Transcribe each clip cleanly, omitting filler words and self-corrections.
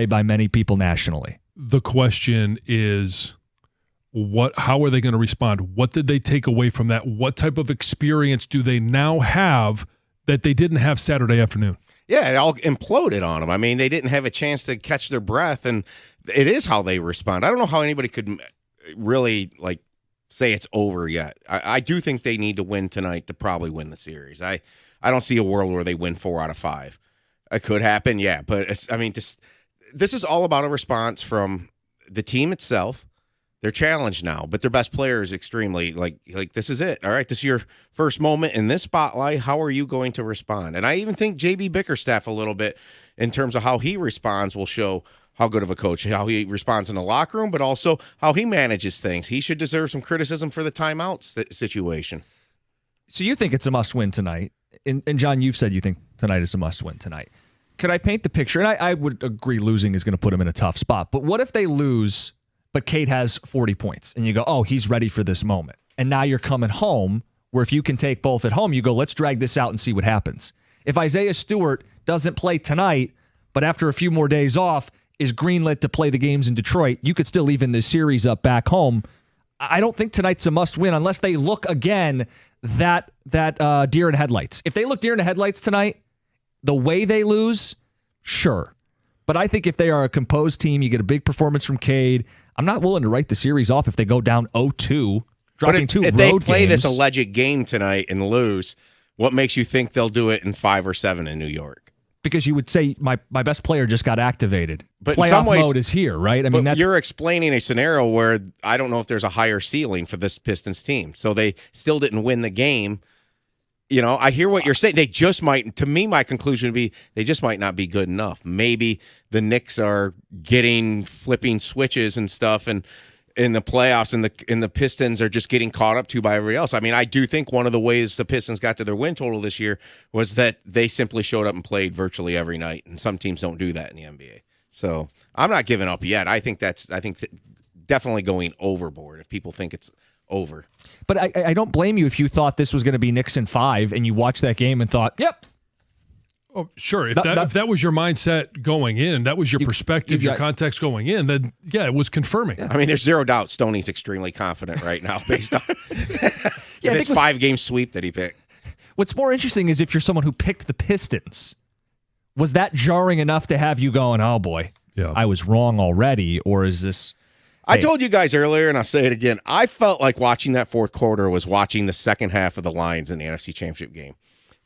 by many people nationally. The question is, how are they going to respond? What did they take away from that? What type of experience do they now have that they didn't have Saturday afternoon? Yeah, it all imploded on them. I mean, they didn't have a chance to catch their breath, and it is how they respond. I don't know how anybody could really say it's over yet. I do think they need to win tonight to probably win the series. I don't see a world where they win 4 out of 5. It could happen, yeah, but this is all about a response from the team itself. They're challenged now, but their best player is extremely like this is it. All right, this is your first moment in this spotlight. How are you going to respond? And I even think J.B. Bickerstaff a little bit in terms of how he responds will show how good of a coach, how he responds in the locker room, but also how he manages things. He should deserve some criticism for the timeout situation. So you think it's a must-win tonight. And John, you've said you think tonight is a must-win tonight. Could I paint the picture? And I would agree losing is going to put him in a tough spot. But what if they lose, but Cade has 40 points, and you go, oh, he's ready for this moment. And now you're coming home, where if you can take both at home, you go, let's drag this out and see what happens. If Isaiah Stewart doesn't play tonight, but after a few more days off, is greenlit to play the games in Detroit, you could still even this series up back home. I don't think tonight's a must-win unless they look again that deer in headlights. If they look deer in the headlights tonight, the way they lose, sure. But I think if they are a composed team, you get a big performance from Cade. I'm not willing to write the series off if they go down 0-2, dropping two road games. If they play this alleged game tonight and lose, what makes you think they'll do it in 5 or 7 in New York? Because you would say my best player just got activated. But playoff in some ways, mode is here, right? I mean, you're explaining a scenario where I don't know if there's a higher ceiling for this Pistons team. So they still didn't win the game. You know, I hear what you're saying. They just might, to me, my conclusion would be they just might not be good enough. Maybe the Knicks are flipping switches and stuff, and in the playoffs, and the Pistons are just getting caught up to by everybody else. I mean, I do think one of the ways the Pistons got to their win total this year was that they simply showed up and played virtually every night, and some teams don't do that in the NBA. So I'm not giving up yet. I think definitely going overboard if people think it's over. But I don't blame you if you thought this was going to be Knicks in 5 and you watched that game and thought, yep. Oh, sure. If that was your mindset going in, that was your perspective, your context going in, then, yeah, it was confirming. Yeah. I mean, there's zero doubt Stoney's extremely confident right now based on this 5-game sweep that he picked. What's more interesting is if you're someone who picked the Pistons, was that jarring enough to have you going, oh, boy, I was wrong already, or is this... I told you guys earlier, and I'll say it again, I felt like watching that fourth quarter was watching the second half of the Lions in the NFC Championship game.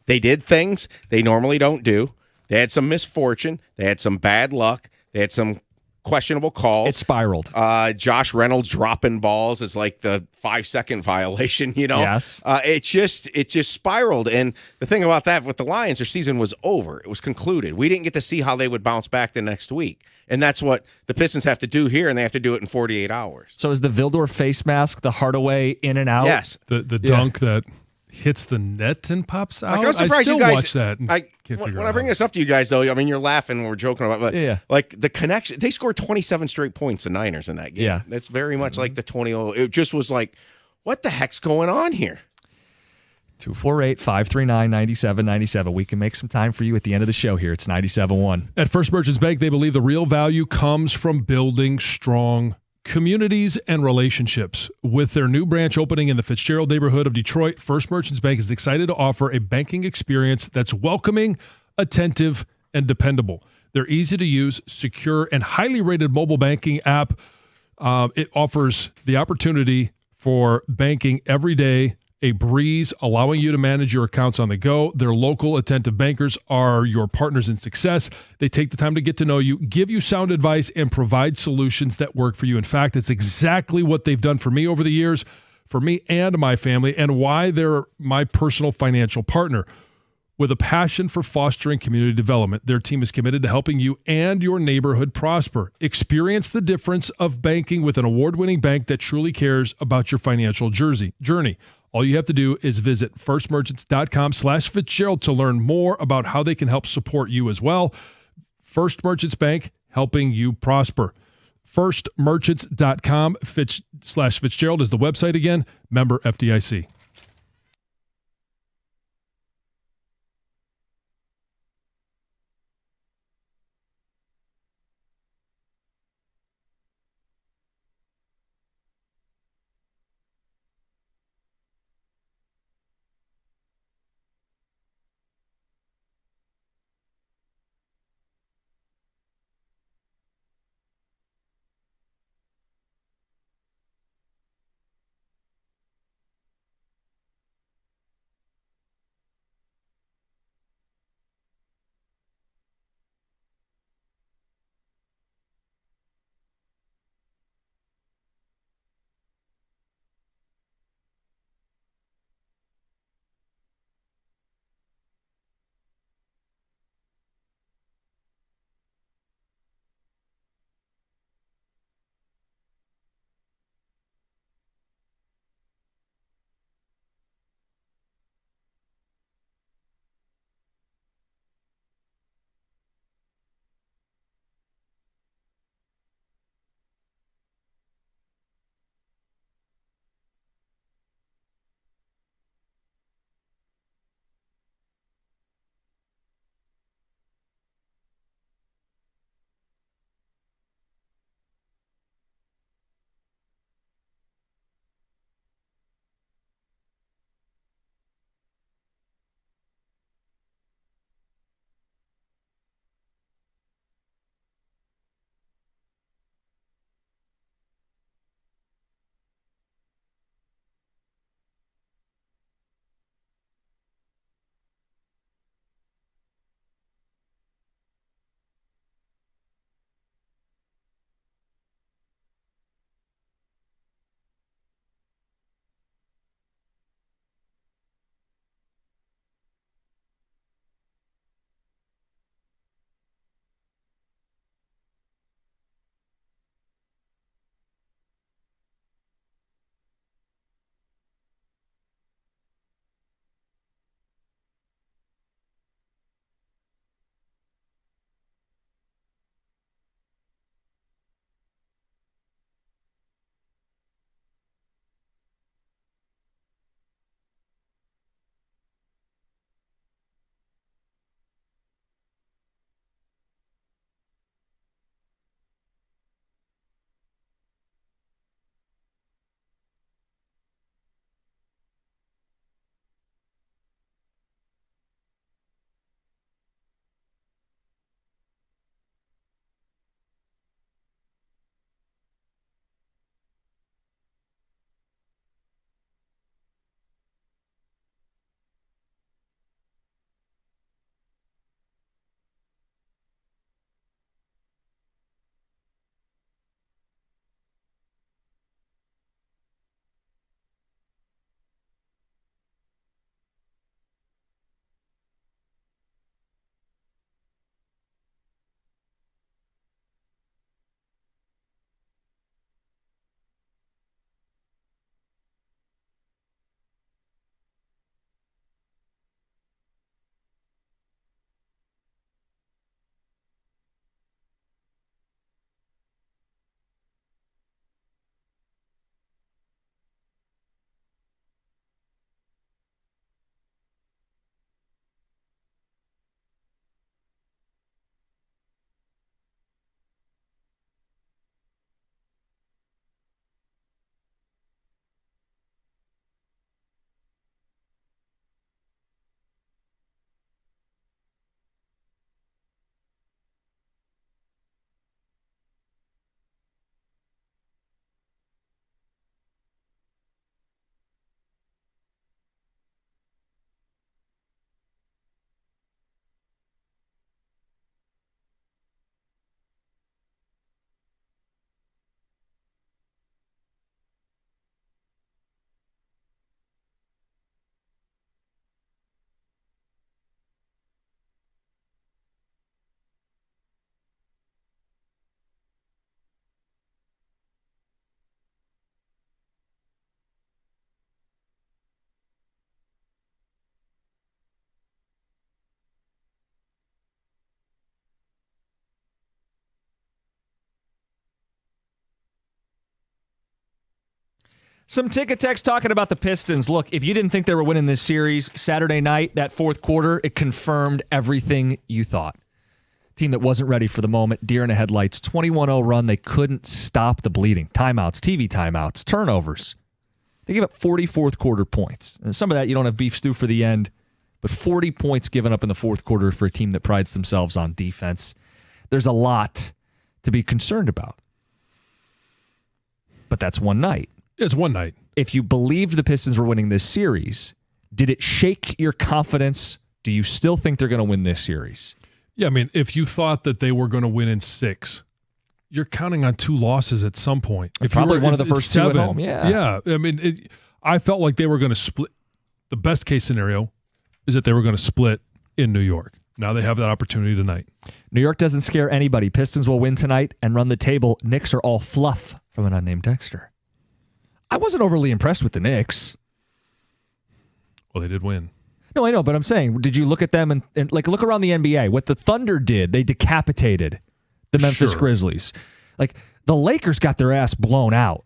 They did things they normally don't do. They had some misfortune. They had some bad luck. They had some questionable calls. It spiraled. Josh Reynolds dropping balls is like the 5-second violation, you know? Yes. It just spiraled. And the thing about that with the Lions, their season was over. It was concluded. We didn't get to see how they would bounce back the next week. And that's what the Pistons have to do here, and they have to do it in 48 hours. So is the Vildor face mask the Hardaway in and out? Yes. The dunk that hits the net and pops out. I'm surprised you guys watch that. When I bring this up to you guys, though, I mean, you're laughing when we're joking about it. But like the connection, they scored 27 straight points, the Niners, in that game. Yeah. That's very much like the 20. It just was like, what the heck's going on here? 248-539-9797. We can make some time for you at the end of the show here. It's 97.1. At First Merchants Bank, they believe the real value comes from building strong communities and relationships. With their new branch opening in the Fitzgerald neighborhood of Detroit, First Merchants Bank is excited to offer a banking experience that's welcoming, attentive, and dependable. Their easy-to-use, secure, and highly rated mobile banking app, it offers the opportunity for banking every day, a breeze, allowing you to manage your accounts on the go. Their local attentive bankers are your partners in success. They take the time to get to know you, give you sound advice, and provide solutions that work for you. In fact, it's exactly what they've done for me over the years, for me and my family, and why they're my personal financial partner. With a passion for fostering community development, their team is committed to helping you and your neighborhood prosper. Experience the difference of banking with an award-winning bank that truly cares about your financial journey. All you have to do is visit firstmerchants.com/Fitzgerald to learn more about how they can help support you as well. First Merchants Bank, helping you prosper. Firstmerchants.com/Fitzgerald is the website again. Member FDIC. Some ticket text talking about the Pistons. Look, if you didn't think they were winning this series Saturday night, that fourth quarter, it confirmed everything you thought. Team that wasn't ready for the moment, deer in the headlights, 21-0 run. They couldn't stop the bleeding. Timeouts, TV timeouts, turnovers. They gave up 40 fourth quarter points. And some of that you don't have beef stew for the end, but 40 points given up in the fourth quarter for a team that prides themselves on defense. There's a lot to be concerned about. But that's one night. It's one night. If you believed the Pistons were winning this series, did it shake your confidence? Do you still think they're going to win this series? Yeah, I mean, if you thought that they were going to win in 6, you're counting on 2 losses at some point. If probably you were, one of the first 7, 2 at home, yeah. Yeah, I mean, I felt like they were going to split. The best case scenario is that they were going to split in New York. Now they have that opportunity tonight. New York doesn't scare anybody. Pistons will win tonight and run the table. Knicks are all fluff from an unnamed texter. I wasn't overly impressed with the Knicks. Well, they did win. No, I know, but I'm saying, did you look at them and like look around the NBA? What the Thunder did, they decapitated the Memphis Grizzlies. Like the Lakers got their ass blown out.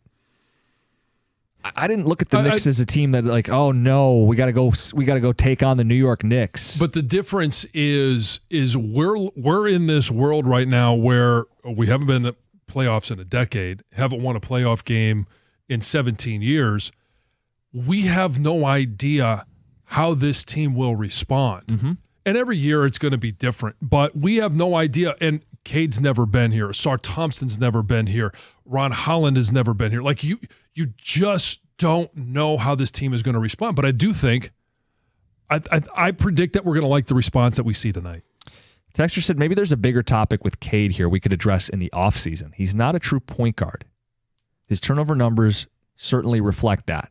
I didn't look at the Knicks as a team that like, oh no, we gotta go take on the New York Knicks. But the difference is we're in this world right now where we haven't been in the playoffs in a decade, haven't won a playoff game in 17 years. We have no idea how this team will respond. Mm-hmm. And every year it's going to be different, but we have no idea. And Cade's never been here. Sar Thompson's never been here. Ron Holland has never been here. Like you just don't know how this team is going to respond. But I do think, I predict that we're going to like the response that we see tonight. Texter said maybe there's a bigger topic with Cade here we could address in the offseason. He's not a true point guard. His turnover numbers certainly reflect that.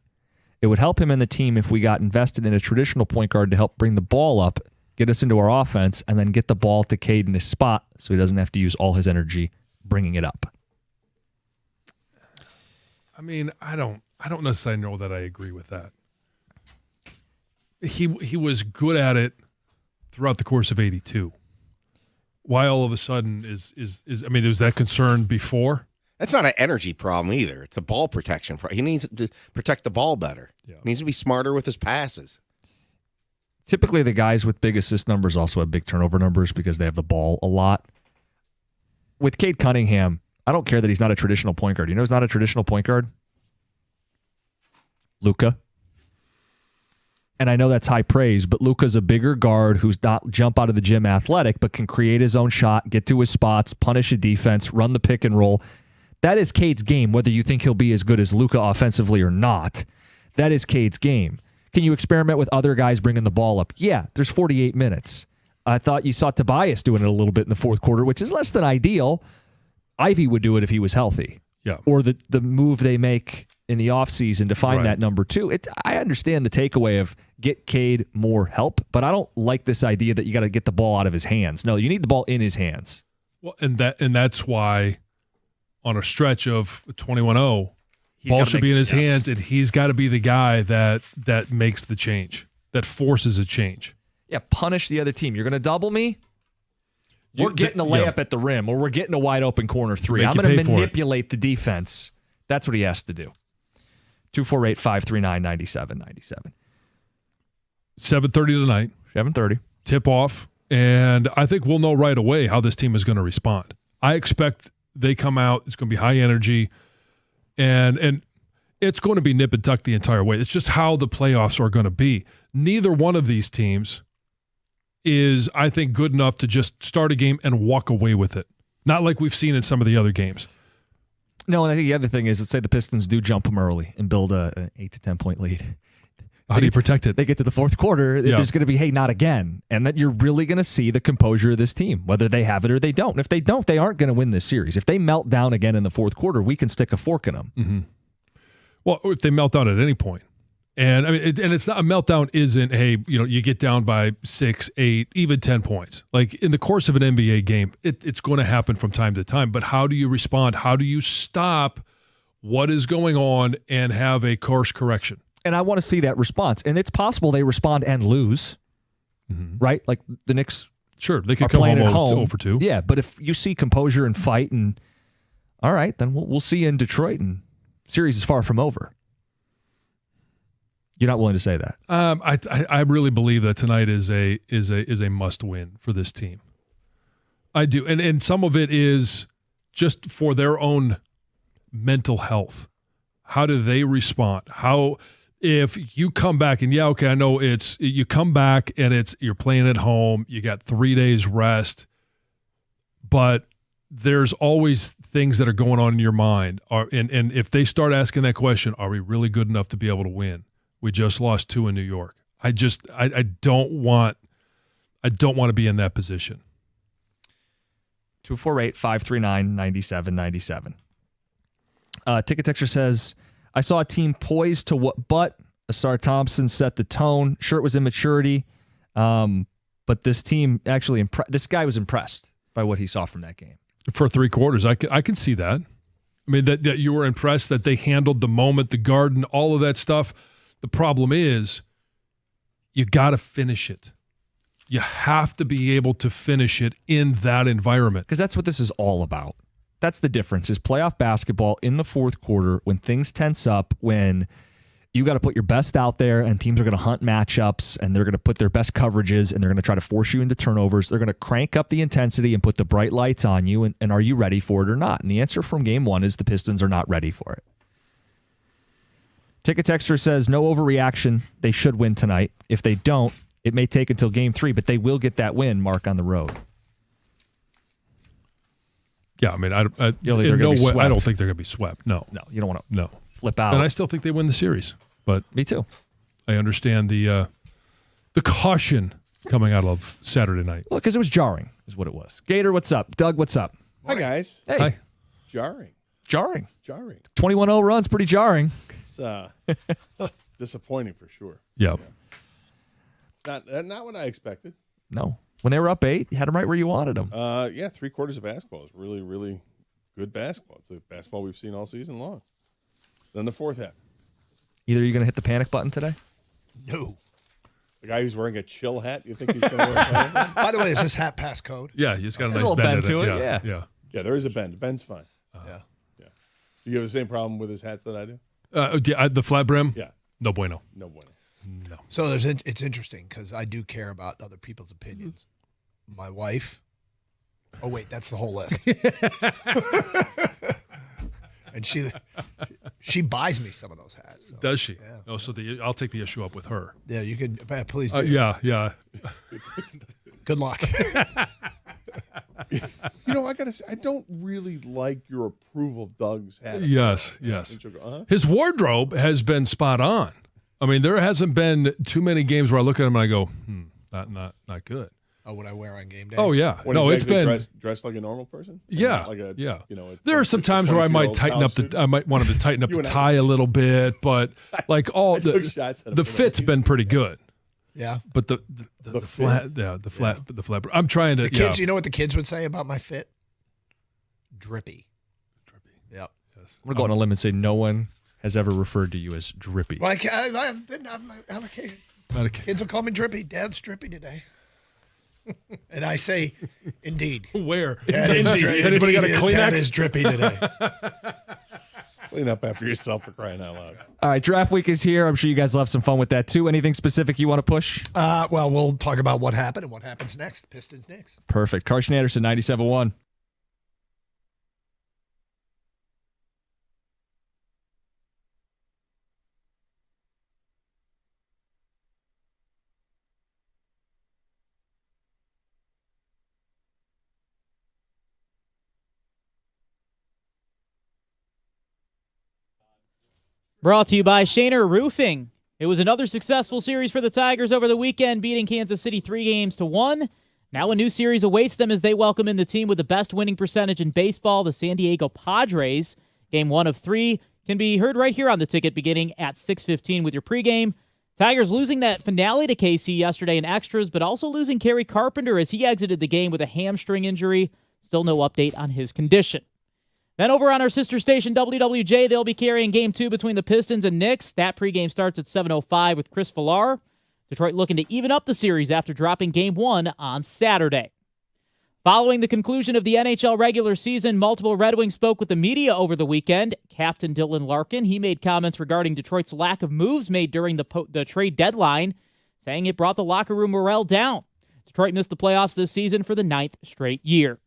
It would help him and the team if we got invested in a traditional point guard to help bring the ball up, get us into our offense, and then get the ball to Cade in his spot so he doesn't have to use all his energy bringing it up. I mean, I don't necessarily know that I agree with that. He was good at it throughout the course of 82. Why all of a sudden is I mean, was that concern before? That's not an energy problem either. It's a ball protection problem. He needs to protect the ball better. Yeah. He needs to be smarter with his passes. Typically, the guys with big assist numbers also have big turnover numbers because they have the ball a lot. With Cade Cunningham, I don't care that he's not a traditional point guard. You know who's not a traditional point guard? Luka. And I know that's high praise, but Luka's a bigger guard who's not jump out of the gym athletic, but can create his own shot, get to his spots, punish a defense, run the pick and roll. That is Cade's game, whether you think he'll be as good as Luka offensively or not. That is Cade's game. Can you experiment with other guys bringing the ball up? Yeah, there's 48 minutes. I thought you saw Tobias doing it a little bit in the fourth quarter, which is less than ideal. Ivy would do it if he was healthy. Yeah. Or the move they make in the offseason to find that number 2. I understand the takeaway of get Cade more help, but I don't like this idea that you got to get the ball out of his hands. No, you need the ball in his hands. Well, and that's why on a stretch of 21-0, ball should be in his hands, and he's got to be the guy that makes the change, that forces a change. Yeah, punish the other team. You're going to double me? We're getting a layup at the rim, or we're getting a wide open corner 3. I'm going to manipulate the defense. That's what he has to do. 248-539-9797. 7:30 tonight. 7:30. Tip off, and I think we'll know right away how this team is going to respond. I expect they come out. It's going to be high energy, and it's going to be nip and tuck the entire way. It's just how the playoffs are going to be. Neither one of these teams is, I think, good enough to just start a game and walk away with it. Not like we've seen in some of the other games. No, and I think the other thing is, let's say the Pistons do jump them early and build an 8 to 10 point lead. How do you protect it? They get to the fourth quarter, there's going to be, hey, not again. And that you're really going to see the composure of this team, whether they have it or they don't. And if they don't, they aren't going to win this series. If they melt down again in the fourth quarter, we can stick a fork in them. Mm-hmm. Well, if they melt down at any point. And I mean, it's not, a meltdown isn't, hey, you get down by 6, 8, even 10 points. Like in the course of an NBA game, it's going to happen from time to time. But how do you respond? How do you stop what is going on and have a course correction? And I want to see that response. And it's possible they respond and lose, right? Like the Knicks sure, they could come home 0-2. Yeah, but if you see composure and fight, and all right, then we'll see you in Detroit, and series is far from over. You're not willing to say that. I really believe that tonight is a must win for this team. I do, and some of it is just for their own mental health. How do they respond? How if you come back and I know you come back and you're playing at home, you got 3 days rest, but there's always things that are going on in your mind. And if they start asking that question, are we really good enough to be able to win? We just lost 2 in New York. I don't want to be in that position. 248-539-9797. Ticket Texture says, I saw a team poised to what, but Asar Thompson set the tone. Sure, it was immaturity, but this team actually this guy was impressed by what he saw from that game. For 3 quarters, I can see that. I mean, that you were impressed that they handled the moment, the Garden, all of that stuff. The problem is you got to finish it. You have to be able to finish it in that environment. Because that's what this is all about. That's the difference, is playoff basketball in the fourth quarter when things tense up, when you got to put your best out there and teams are going to hunt matchups and they're going to put their best coverages and they're going to try to force you into turnovers. They're going to crank up the intensity and put the bright lights on you. And are you ready for it or not? And the answer from game 1 is the Pistons are not ready for it. Ticket Texter says, no overreaction. They should win tonight. If they don't, it may take until game 3, but they will get that win, Mark, on the road. Yeah, I mean, I don't think they're going to be swept. No, you don't want to no flip out. And I still think they win the series. But me too. I understand the caution coming out of Saturday night. Well, because it was jarring, is what it was. Gator, what's up? Doug, what's up? Hi guys. Hey. Hi. Jarring. 21-0 run's pretty jarring. It's disappointing for sure. Yeah. It's not what I expected. No. When they were up 8, you had them right where you wanted them. 3 quarters of basketball is really, really good basketball. It's the basketball we've seen all season long. Then the fourth half. Either you going to hit the panic button today? No. The guy who's wearing a chill hat, you think he's going to wear a panic button? By the way, is this hat pass code? Yeah, he's got a There's nice a little bend bend to it. Yeah. Yeah, there is a bend. Bend's fine. Yeah. Do you have the same problem with his hats that I do? The flat brim? Yeah. No bueno. No bueno. No. So it's interesting because I do care about other people's opinions. My wife. Oh wait, that's the whole list. And she buys me some of those hats. So. Does she? Yeah. Oh, so I'll take the issue up with her. Yeah, you could. Please do. Yeah. Good luck. I gotta say, I don't really like your approval of Doug's hat. Yes. Uh-huh. His wardrobe has been spot on. I mean, there hasn't been too many games where I look at him and I go, not good. Oh, what I wear on game day? Oh yeah. When no, he's it's been dressed like a normal person. Yeah. Like there are some times where I might tighten up I might want him to tighten up the tie a little bit, but like all the fit's been pretty good. Yeah. But the flat, the flat. I'm trying to. The kids, you know what the kids would say about my fit? Drippy. Yep. Yes. I'm going to go on a limb and say no one has ever referred to you as drippy. Well, I've been on occasion. Kids will call me drippy. Dad's drippy today. And I say, indeed. Where? Indeed. Anybody got a Kleenex? Dad is drippy today. Clean up after yourself, for crying out loud. All right, draft week is here. I'm sure you guys will have some fun with that too. Anything specific you want to push? Well, we'll talk about what happened and what happens next. Pistons Knicks. Perfect. Carson Anderson, 97.1. Brought to you by Shaner Roofing. It was another successful series for the Tigers over the weekend, beating Kansas City 3-1. Now a new series awaits them as they welcome in the team with the best winning percentage in baseball, the San Diego Padres. Game 1 of 3 can be heard right here on the ticket beginning at 6:15 with your pregame. Tigers losing that finale to KC yesterday in extras, but also losing Kerry Carpenter as he exited the game with a hamstring injury. Still no update on his condition. Then over on our sister station, WWJ, they'll be carrying Game 2 between the Pistons and Knicks. That pregame starts at 7:05 with Chris Villar. Detroit looking to even up the series after dropping Game 1 on Saturday. Following the conclusion of the NHL regular season, multiple Red Wings spoke with the media over the weekend. Captain Dylan Larkin, he made comments regarding Detroit's lack of moves made during the trade deadline, saying it brought the locker room morale down. Detroit missed the playoffs this season for the 9th straight year.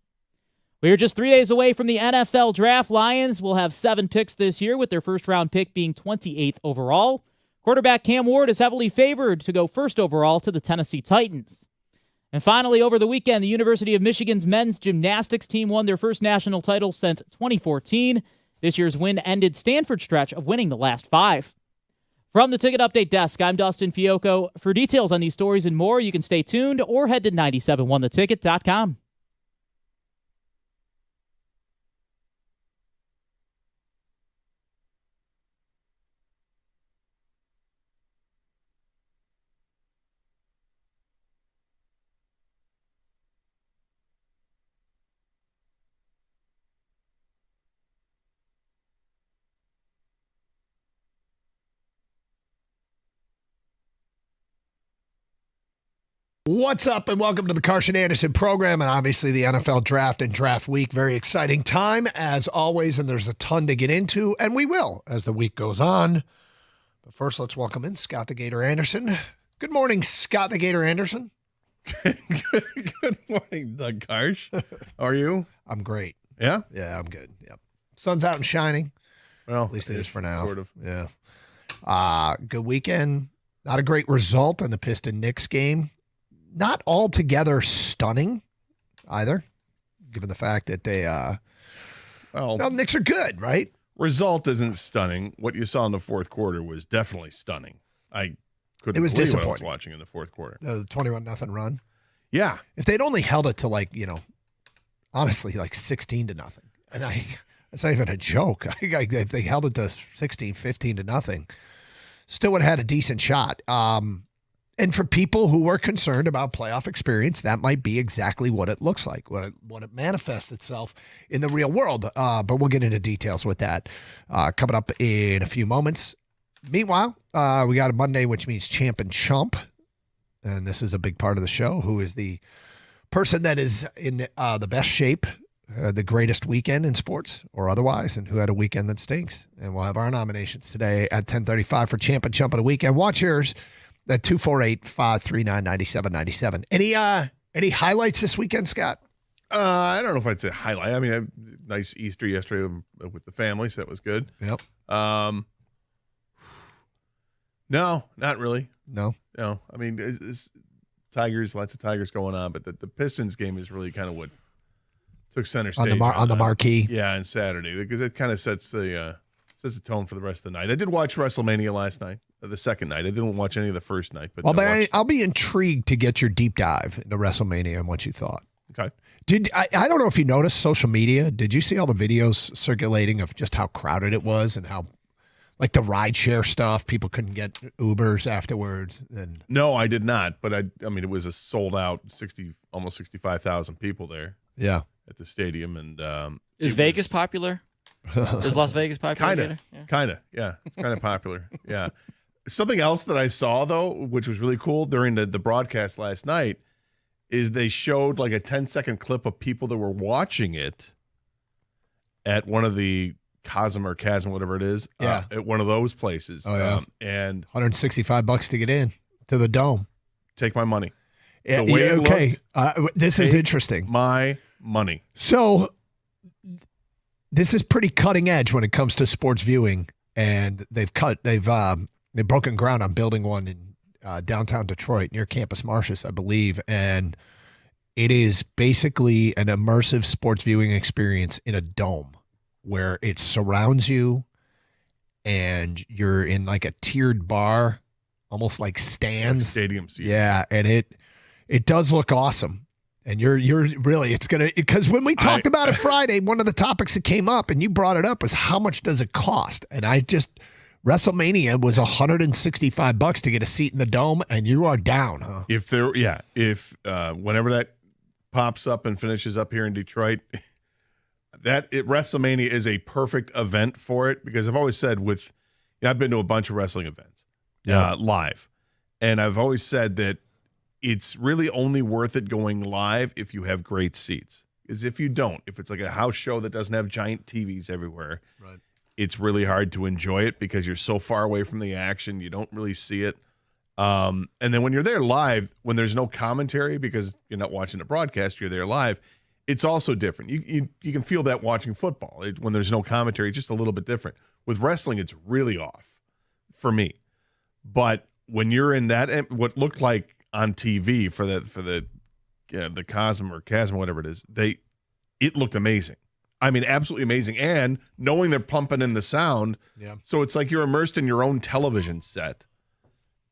We are just 3 days away from the NFL draft. Lions will have 7 picks this year, with their first-round pick being 28th overall. Quarterback Cam Ward is heavily favored to go first overall to the Tennessee Titans. And finally, over the weekend, the University of Michigan's men's gymnastics team won their first national title since 2014. This year's win ended Stanford's stretch of winning the last 5. From the Ticket Update Desk, I'm Dustin Fiocco. For details on these stories and more, you can stay tuned or head to 971theticket.com. What's up, and welcome to the Carson Anderson program, and obviously the NFL draft and draft week. Very exciting time, as always, and there's a ton to get into, and we will as the week goes on. But first, let's welcome in Scott the Gator Anderson. Good morning, Scott the Gator Anderson. Good morning, Doug Karsh. How are you? I'm great. Yeah? Yeah, I'm good. Yep. Sun's out and shining. Well, at least it is for now. Sort of. Yeah. Good weekend. Not a great result in the Pistons Knicks game. Not altogether stunning either, given the fact that they, the Knicks are good, right? Result isn't stunning. What you saw in the fourth quarter was definitely stunning. I couldn't It was believe what I was disappointing. watching in the fourth quarter. The 21-0 run. Yeah. If they'd only held it to honestly, 16-0, and it's not even a joke. If they held it to 16, 15-0, still would have had a decent shot. And for people who are concerned about playoff experience, that might be exactly what it looks like, what it manifests itself in the real world. But we'll get into details with that coming up in a few moments. Meanwhile, we got a Monday, which means champ and chump. And this is a big part of the show. Who is the person that is in the best shape, the greatest weekend in sports or otherwise, and who had a weekend that stinks. And we'll have our nominations today at 10:35 for champ and chump of the weekend. Watch yours. At 248-539-9797. Any highlights this weekend, Scott? I don't know if I'd say highlight. I mean, a nice Easter yesterday with the family, so that was good. Yep. No, not really. No. I mean, it's Tigers, lots of Tigers going on, but the Pistons game is really kind of what took center stage on the marquee. Yeah, on Saturday, because it kind of sets the tone for the rest of the night. I did watch WrestleMania last night, the second night. I didn't watch any of the first night, but I'll be intrigued to get your deep dive into WrestleMania and what you thought. Okay. I don't know if you noticed social media. Did you see all the videos circulating of just how crowded it was and how, like the rideshare stuff, people couldn't get Ubers afterwards? And no, I did not. But I mean, it was a sold out almost 65,000 people there. Yeah, at the stadium, and is Vegas popular? Is Las Vegas popular? Kind of. Yeah, it's kind of popular. Yeah. Something else that I saw, though, which was really cool during the broadcast last night, is they showed like a 10-second clip of people that were watching it at one of the Chasm, whatever it is, at one of those places. Oh, yeah. And $165 to get in to the Dome. Take my money. Yeah, okay. This is interesting. My money. So this is pretty cutting edge when it comes to sports viewing, and they've broken ground on building one in downtown Detroit near Campus Martius, I believe, and it is basically an immersive sports viewing experience in a dome where it surrounds you, and you're in like a tiered bar, almost like stands, like stadium seats. Yeah, and it does look awesome. And you're really, it's going to, because when we talked about it Friday, one of the topics that came up, and you brought it up, was how much does it cost? And WrestleMania was $165 to get a seat in the Dome, and you are down, huh? If whenever that pops up and finishes up here in Detroit, WrestleMania is a perfect event for it, because I've always said I've been to a bunch of wrestling events live, and I've always said that it's really only worth it going live if you have great seats. Is if you don't, if it's like a house show that doesn't have giant TVs everywhere, Right. it's really hard to enjoy it because you're so far away from the action. You don't really see it. And then when you're there live, when there's no commentary because you're not watching a broadcast, you're there live, it's also different. You can feel that watching football. When there's no commentary, it's just a little bit different. With wrestling, it's really off for me. But when you're in that, what looked like on TV for the Chasm or whatever it is, it looked amazing. I mean, absolutely amazing. And knowing they're pumping in the sound, so it's like you're immersed in your own television set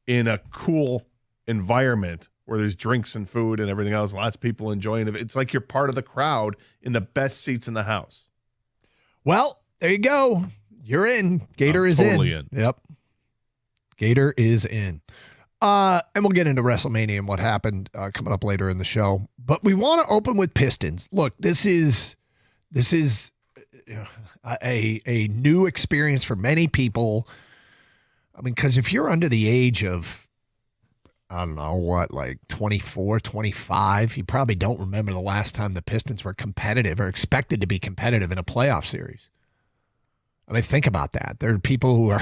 in a cool environment where there's drinks and food and everything else. Lots of people enjoying it. It's like you're part of the crowd in the best seats in the house. Well, there you go. You're in. Gator is totally in. Yep. Gator is in. And we'll get into WrestleMania and what happened coming up later in the show. But we want to open with Pistons. Look, this is a new experience for many people. I mean, because if you're under the age of, I don't know, what, like 24, 25, you probably don't remember the last time the Pistons were competitive or expected to be competitive in a playoff series. I mean, think about that. There are people who are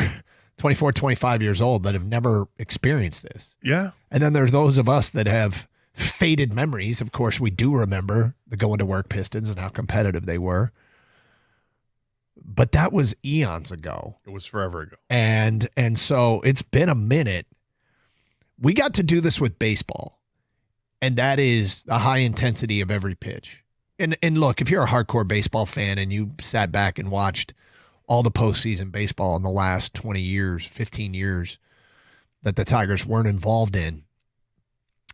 24, 25 years old that have never experienced this. Yeah. And then there's those of us that have faded memories. Of course, we do remember the going to work Pistons and how competitive they were. But that was eons ago. It was forever ago. And so it's been a minute. We got to do this with baseball, and that is the high intensity of every pitch. And look, if you're a hardcore baseball fan and you sat back and watched all the postseason baseball in the last 20 years, 15 years that the Tigers weren't involved in,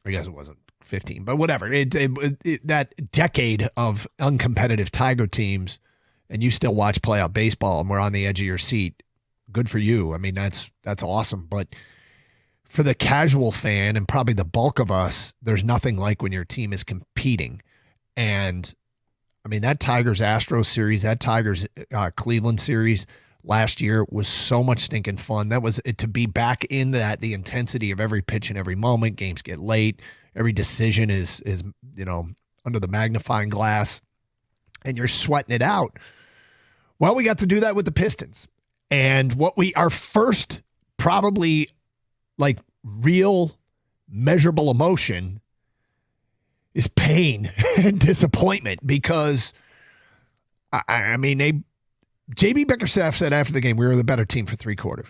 I guess it wasn't 15, but whatever. That decade of uncompetitive Tiger teams, and you still watch playoff baseball and we're on the edge of your seat, good for you. I mean, that's awesome. But for the casual fan and probably the bulk of us, there's nothing like when your team is competing. And I mean, that Tigers-Astros series, that Tigers-Cleveland series last year was so much stinking fun. That was it, to be back in that, the intensity of every pitch and every moment. Games get late. Every decision is under the magnifying glass, and you're sweating it out. Well, we got to do that with the Pistons. And our first probably like real measurable emotion is pain and disappointment, because I mean, JB Bickerstaff said after the game, we were the better team for 3 quarters.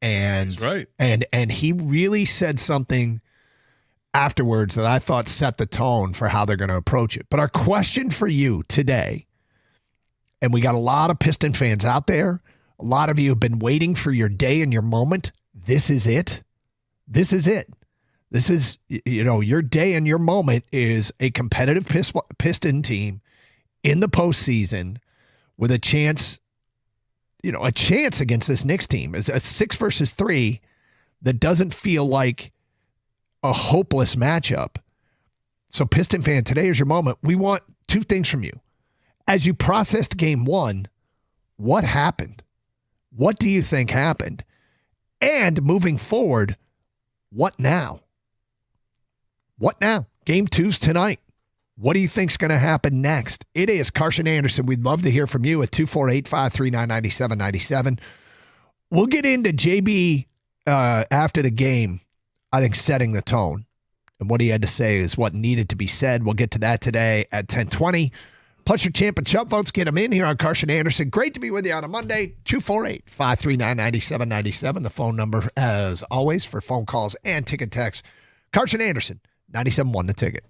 And that's right. And he really said something afterwards that I thought set the tone for how they're going to approach it. But our question for you today, and we got a lot of Piston fans out there, a lot of you have been waiting for your day and your moment. This is it. This is it. This is, your day and your moment is a competitive Piston team in the postseason with a chance against this Knicks team. It's a 6 versus 3 that doesn't feel like a hopeless matchup. So Piston fan, today is your moment. We want 2 things from you. As you processed game 1, what happened? What do you think happened? And moving forward, what now? What now? Game 2's tonight. What do you think's going to happen next? It is Carson Anderson. We'd love to hear from you at 248-539-9797. We'll get into JB after the game, I think, setting the tone. And what he had to say is what needed to be said. We'll get to that today at 10:20. Plus your champ and chump votes. Get them in here on Carson Anderson. Great to be with you on a Monday. 248-539-9797. The phone number, as always, for phone calls and ticket texts. Carson Anderson, 97.1 The Ticket.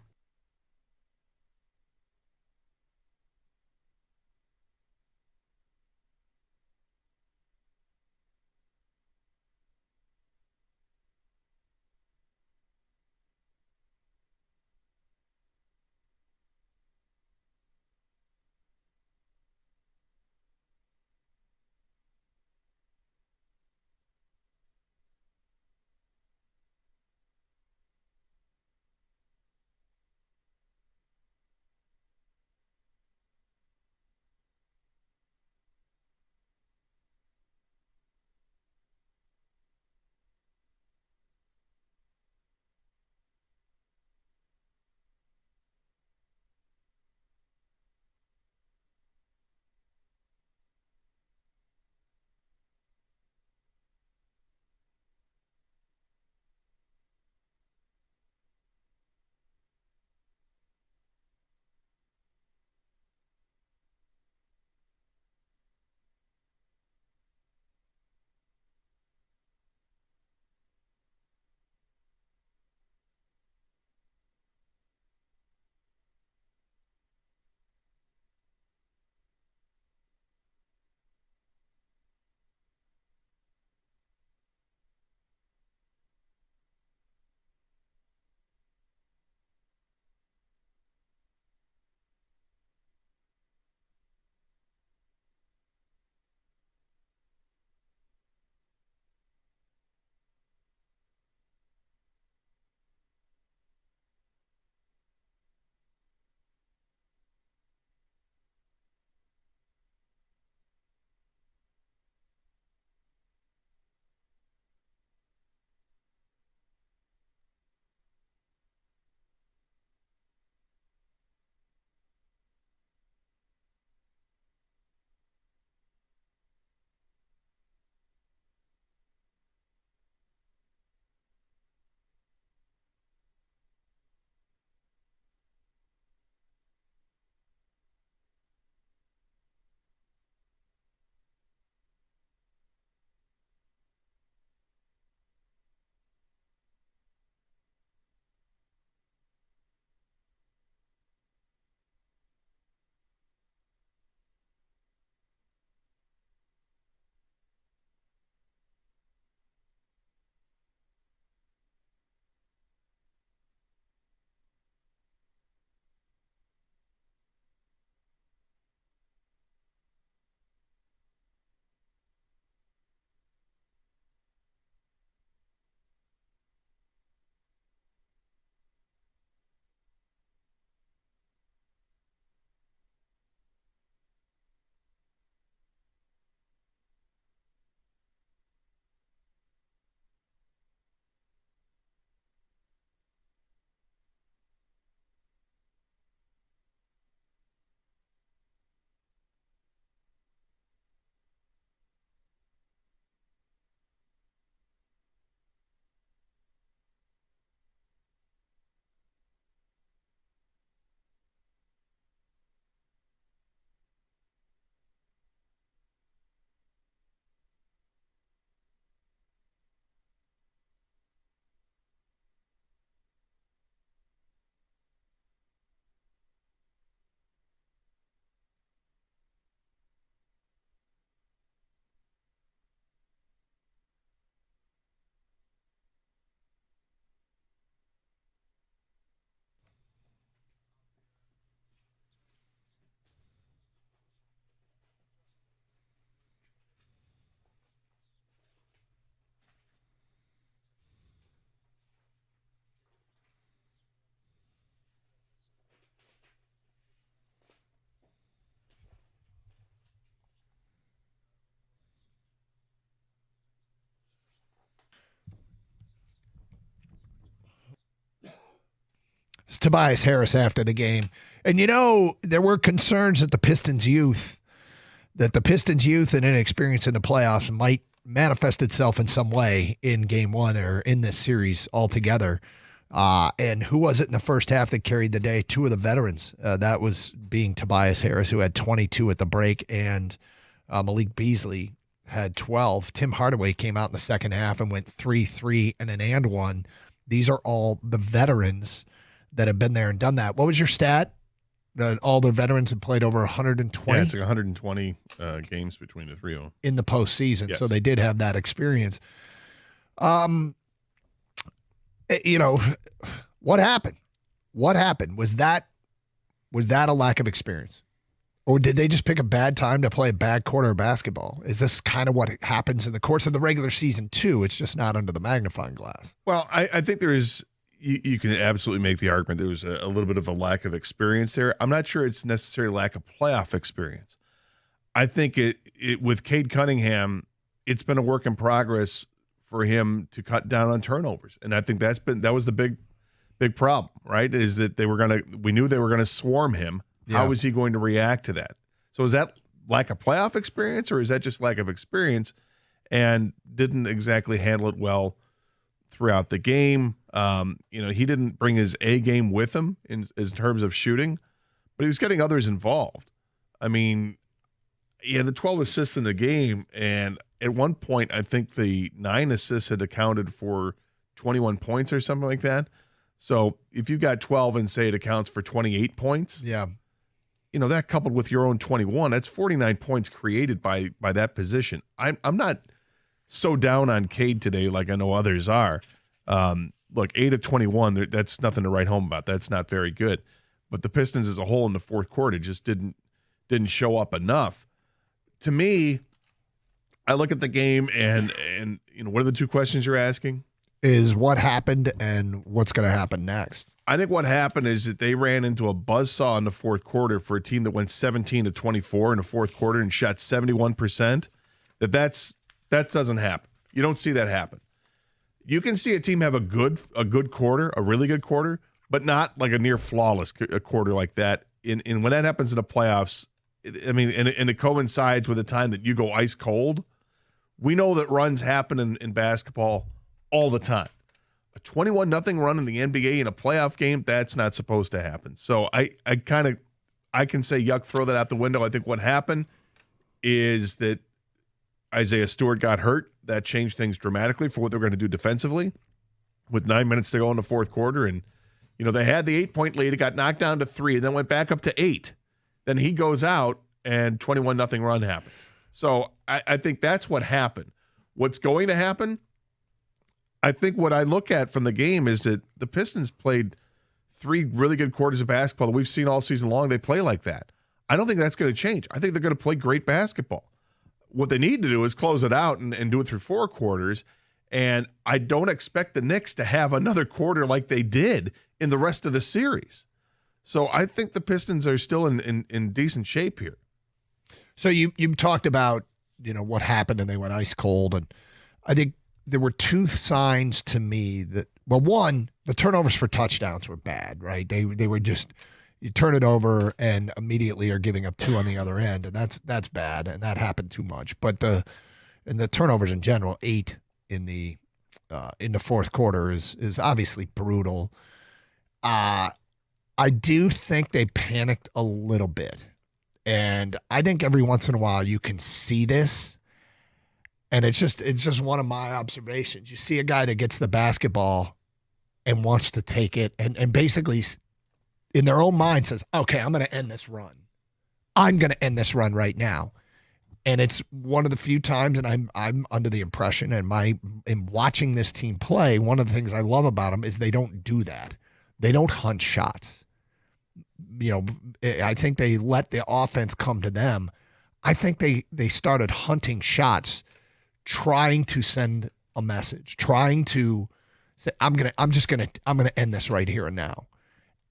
It's Tobias Harris after the game. And, there were concerns that the Pistons youth and inexperience in the playoffs might manifest itself in some way in game one or in this series altogether. And who was it in the first half that carried the day? Two of the veterans. That was being Tobias Harris, who had 22 at the break, and Malik Beasley had 12. Tim Hardaway came out in the second half and went 3-3 and an and one. These are all the veterans that have been there and done that. What was your stat? That all the veterans have played over 120? Yeah, it's like 120 games between the three of them. In the postseason, yes. So they did have that experience. What happened? What happened? Was that a lack of experience? Or did they just pick a bad time to play a bad quarter of basketball? Is this kind of what happens in the course of the regular season too? It's just not under the magnifying glass. Well, I think there is you can absolutely make the argument there was a little bit of a lack of experience there. I'm not sure it's necessarily lack of playoff experience. I think it with Cade Cunningham, it's been a work in progress for him to cut down on turnovers. And I think that was the big problem, right? Is that we knew they were gonna swarm him. Yeah. How was he going to react to that? So is that lack of playoff experience, or is that just lack of experience and didn't exactly handle it well throughout the game? He didn't bring his A game with him in terms of shooting, but he was getting others involved. I mean, he had the 12 assists in the game, and at one point, I think the 9 assists had accounted for 21 points or something like that. So if you got 12 and say it accounts for 28 points, yeah, that coupled with your own 21, that's 49 points created by that position. I'm not so down on Cade today like I know others are. Look, 8 of 21, that's nothing to write home about. That's not very good. But the Pistons as a whole in the fourth quarter just didn't show up enough. To me, I look at the game and what are the two questions you're asking? Is what happened and what's going to happen next. I think what happened is that they ran into a buzzsaw in the fourth quarter for a team that went 17 of 24 in the fourth quarter and shot 71%. That doesn't happen. You don't see that happen. You can see a team have a good quarter, a really good quarter, but not like a near flawless quarter like that. And when that happens in the playoffs, and it coincides with a time that you go ice cold. We know that runs happen in basketball all the time. A 21-0 run in the NBA in a playoff game, that's not supposed to happen. So I can say, yuck, throw that out the window. I think what happened is that Isaiah Stewart got hurt. That changed things dramatically for what they're going to do defensively with 9 minutes to go in the fourth quarter. And, they had the 8-point lead. It got knocked down to 3, and then went back up to 8. Then he goes out, and 21-0 run happens. So I think that's what happened. What's going to happen? I think what I look at from the game is that the Pistons played 3 really good quarters of basketball that we've seen all season long. They play like that. I don't think that's going to change. I think they're going to play great basketball. What they need to do is close it out and do it through 4 quarters. And I don't expect the Knicks to have another quarter like they did in the rest of the series. So I think the Pistons are still in decent shape here. So you talked about, what happened and they went ice cold. And I think there were 2 signs to me that, well, one, the turnovers for touchdowns were bad, right? They were just, you turn it over and immediately are giving up 2 on the other end, and that's bad, and that happened too much. But the turnovers in general, 8 in the fourth quarter is obviously brutal. I do think they panicked a little bit, and I think every once in a while you can see this. And it's just one of my observations. You see a guy that gets the basketball and wants to take it and basically in their own mind says, okay, I'm going to end this run. I'm going to end this run right now. And it's one of the few times, and I'm under the impression, in watching this team play, one of the things I love about them is they don't do that. They don't hunt shots. I think they let the offense come to them. I think they started hunting shots, trying to send a message, trying to say, I'm gonna end this right here and now.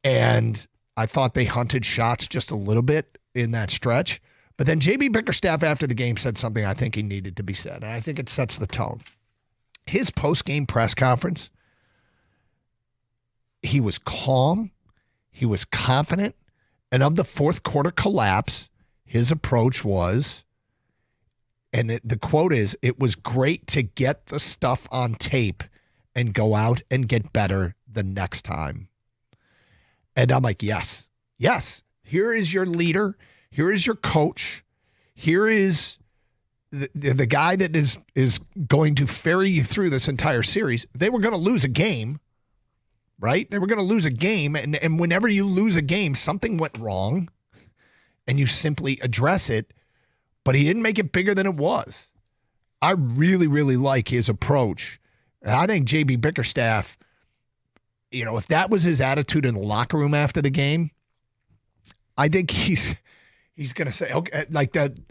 And I thought they hunted shots just a little bit in that stretch. But then J.B. Bickerstaff after the game said something I think he needed to be said, and I think it sets the tone. His post-game press conference, he was calm. He was confident. And of the fourth quarter collapse, his approach was, and the quote is, "It was great to get the stuff on tape and go out and get better the next time." And I'm like, yes. Here is your leader. Here is your coach. Here is the guy that is going to ferry you through this entire series. They were going to lose a game, right? They were going to lose a game. And whenever you lose a game, something went wrong and you simply address it. But he didn't make it bigger than it was. I really, really like his approach. And I think J.B. Bickerstaff, if that was his attitude in the locker room after the game, I think he's going to say, okay,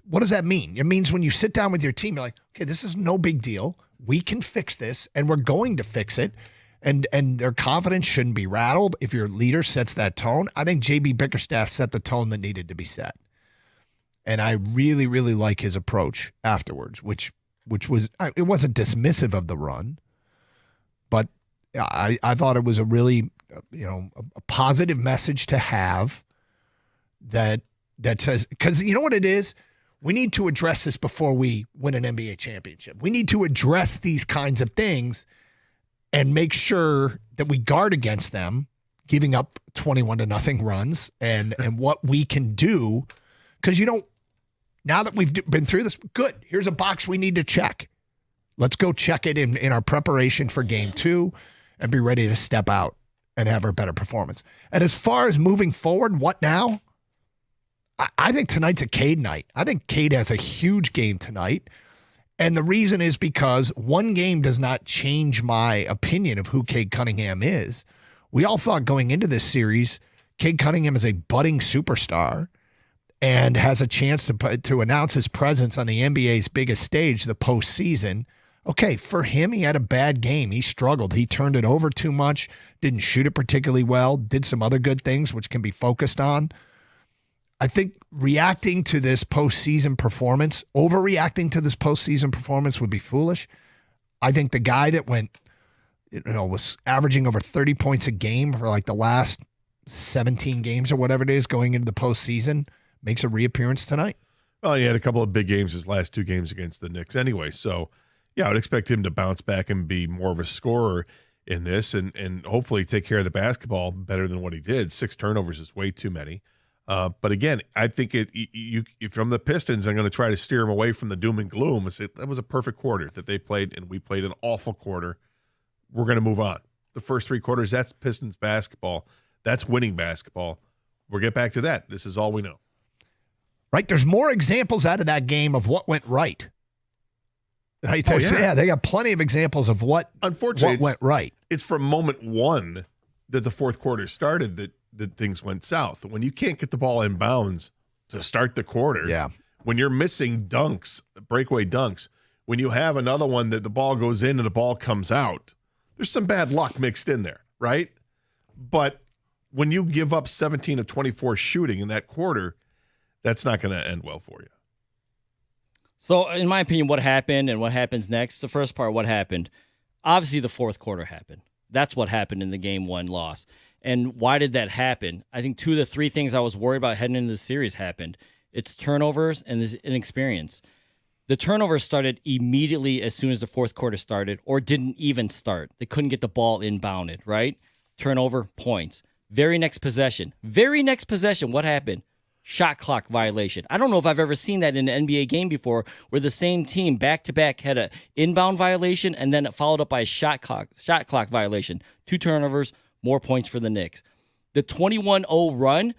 what does that mean? It means when you sit down with your team, you're like, okay, this is no big deal. We can fix this, and we're going to fix it. And their confidence shouldn't be rattled if your leader sets that tone. I think J.B. Bickerstaff set the tone that needed to be set. And I really, really like his approach afterwards, which was, it wasn't dismissive of the run, but I thought it was a really, a positive message to have that says, because you know what it is? We need to address this before we win an NBA championship. We need to address these kinds of things and make sure that we guard against them, giving up 21-0 runs and what we can do. Because now that we've been through this, good. Here's a box we need to check. Let's go check it in our preparation for game 2 and be ready to step out and have a better performance. And as far as moving forward, what now? I think tonight's a Cade night. I think Cade has a huge game tonight. And the reason is because one game does not change my opinion of who Cade Cunningham is. We all thought going into this series, Cade Cunningham is a budding superstar and has a chance to announce his presence on the NBA's biggest stage, the postseason. Okay, for him, he had a bad game. He struggled. He turned it over too much, didn't shoot it particularly well, did some other good things which can be focused on. I think reacting to this postseason performance, overreacting to this postseason performance would be foolish. I think the guy that was averaging over 30 points a game for like the last 17 games or whatever it is going into the postseason makes a reappearance tonight. Well, he had a couple of big games his last 2 games against the Knicks anyway. So, yeah, I would expect him to bounce back and be more of a scorer in this and hopefully take care of the basketball better than what he did. 6 turnovers is way too many. But again, I think if from the Pistons, I'm going to try to steer them away from the doom and gloom. That was a perfect quarter that they played, and we played an awful quarter. We're going to move on. The first 3 quarters, that's Pistons basketball. That's winning basketball. We'll get back to that. This is all we know. Right? There's more examples out of that game of what went right. Right? Yeah, they got plenty of examples of what went right. It's from moment 1 that the fourth quarter started that things went south. When you can't get the ball in bounds to start the quarter, when you're missing dunks, breakaway dunks, when you have another one that the ball goes in and the ball comes out, there's some bad luck mixed in there, right? But when you give up 17 of 24 shooting in that quarter, that's not going to end well for you. So, in my opinion, what happened and what happens next, the first part, what happened, obviously the fourth quarter happened. That's what happened in the game 1 loss. And why did that happen? I think 2 of the 3 things I was worried about heading into the series happened. It's turnovers and this inexperience. The turnovers started immediately as soon as the fourth quarter started or didn't even start. They couldn't get the ball inbounded, right? Turnover, points. Very next possession, what happened? Shot clock violation. I don't know if I've ever seen that in an NBA game before where the same team back-to-back had an inbound violation and then it followed up by a shot clock violation. 2 turnovers, more points for the Knicks. The 21-0 run,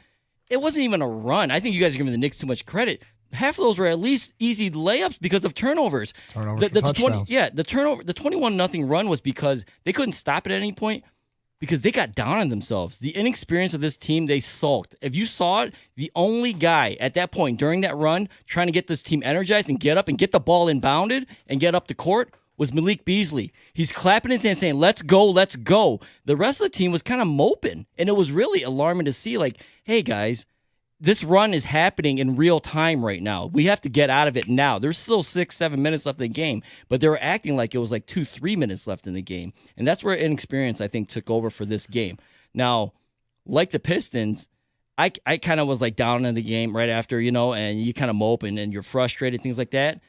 it wasn't even a run. I think you guys are giving the Knicks too much credit. Half of those were at least easy layups because of turnovers. Turnovers for touchdowns. The 21-0 run was because they couldn't stop it at any point because they got down on themselves. The inexperience of this team, they sulked. If you saw it, the only guy at that point during that run trying to get this team energized and get up and get the ball inbounded and get up the court was Malik Beasley. He's clapping his hands saying, let's go, let's go. The rest of the team was kind of moping, and it was really alarming to see, like, hey, guys, this run is happening in real time right now. We have to get out of it now. There's still 6-7 minutes left in the game, but they were acting like it was like 2-3 minutes left in the game, and that's where inexperience, I think, took over for this game. Now, like the Pistons, I kind of was like down in the game right after, and you kind of mope and you're frustrated, things like that.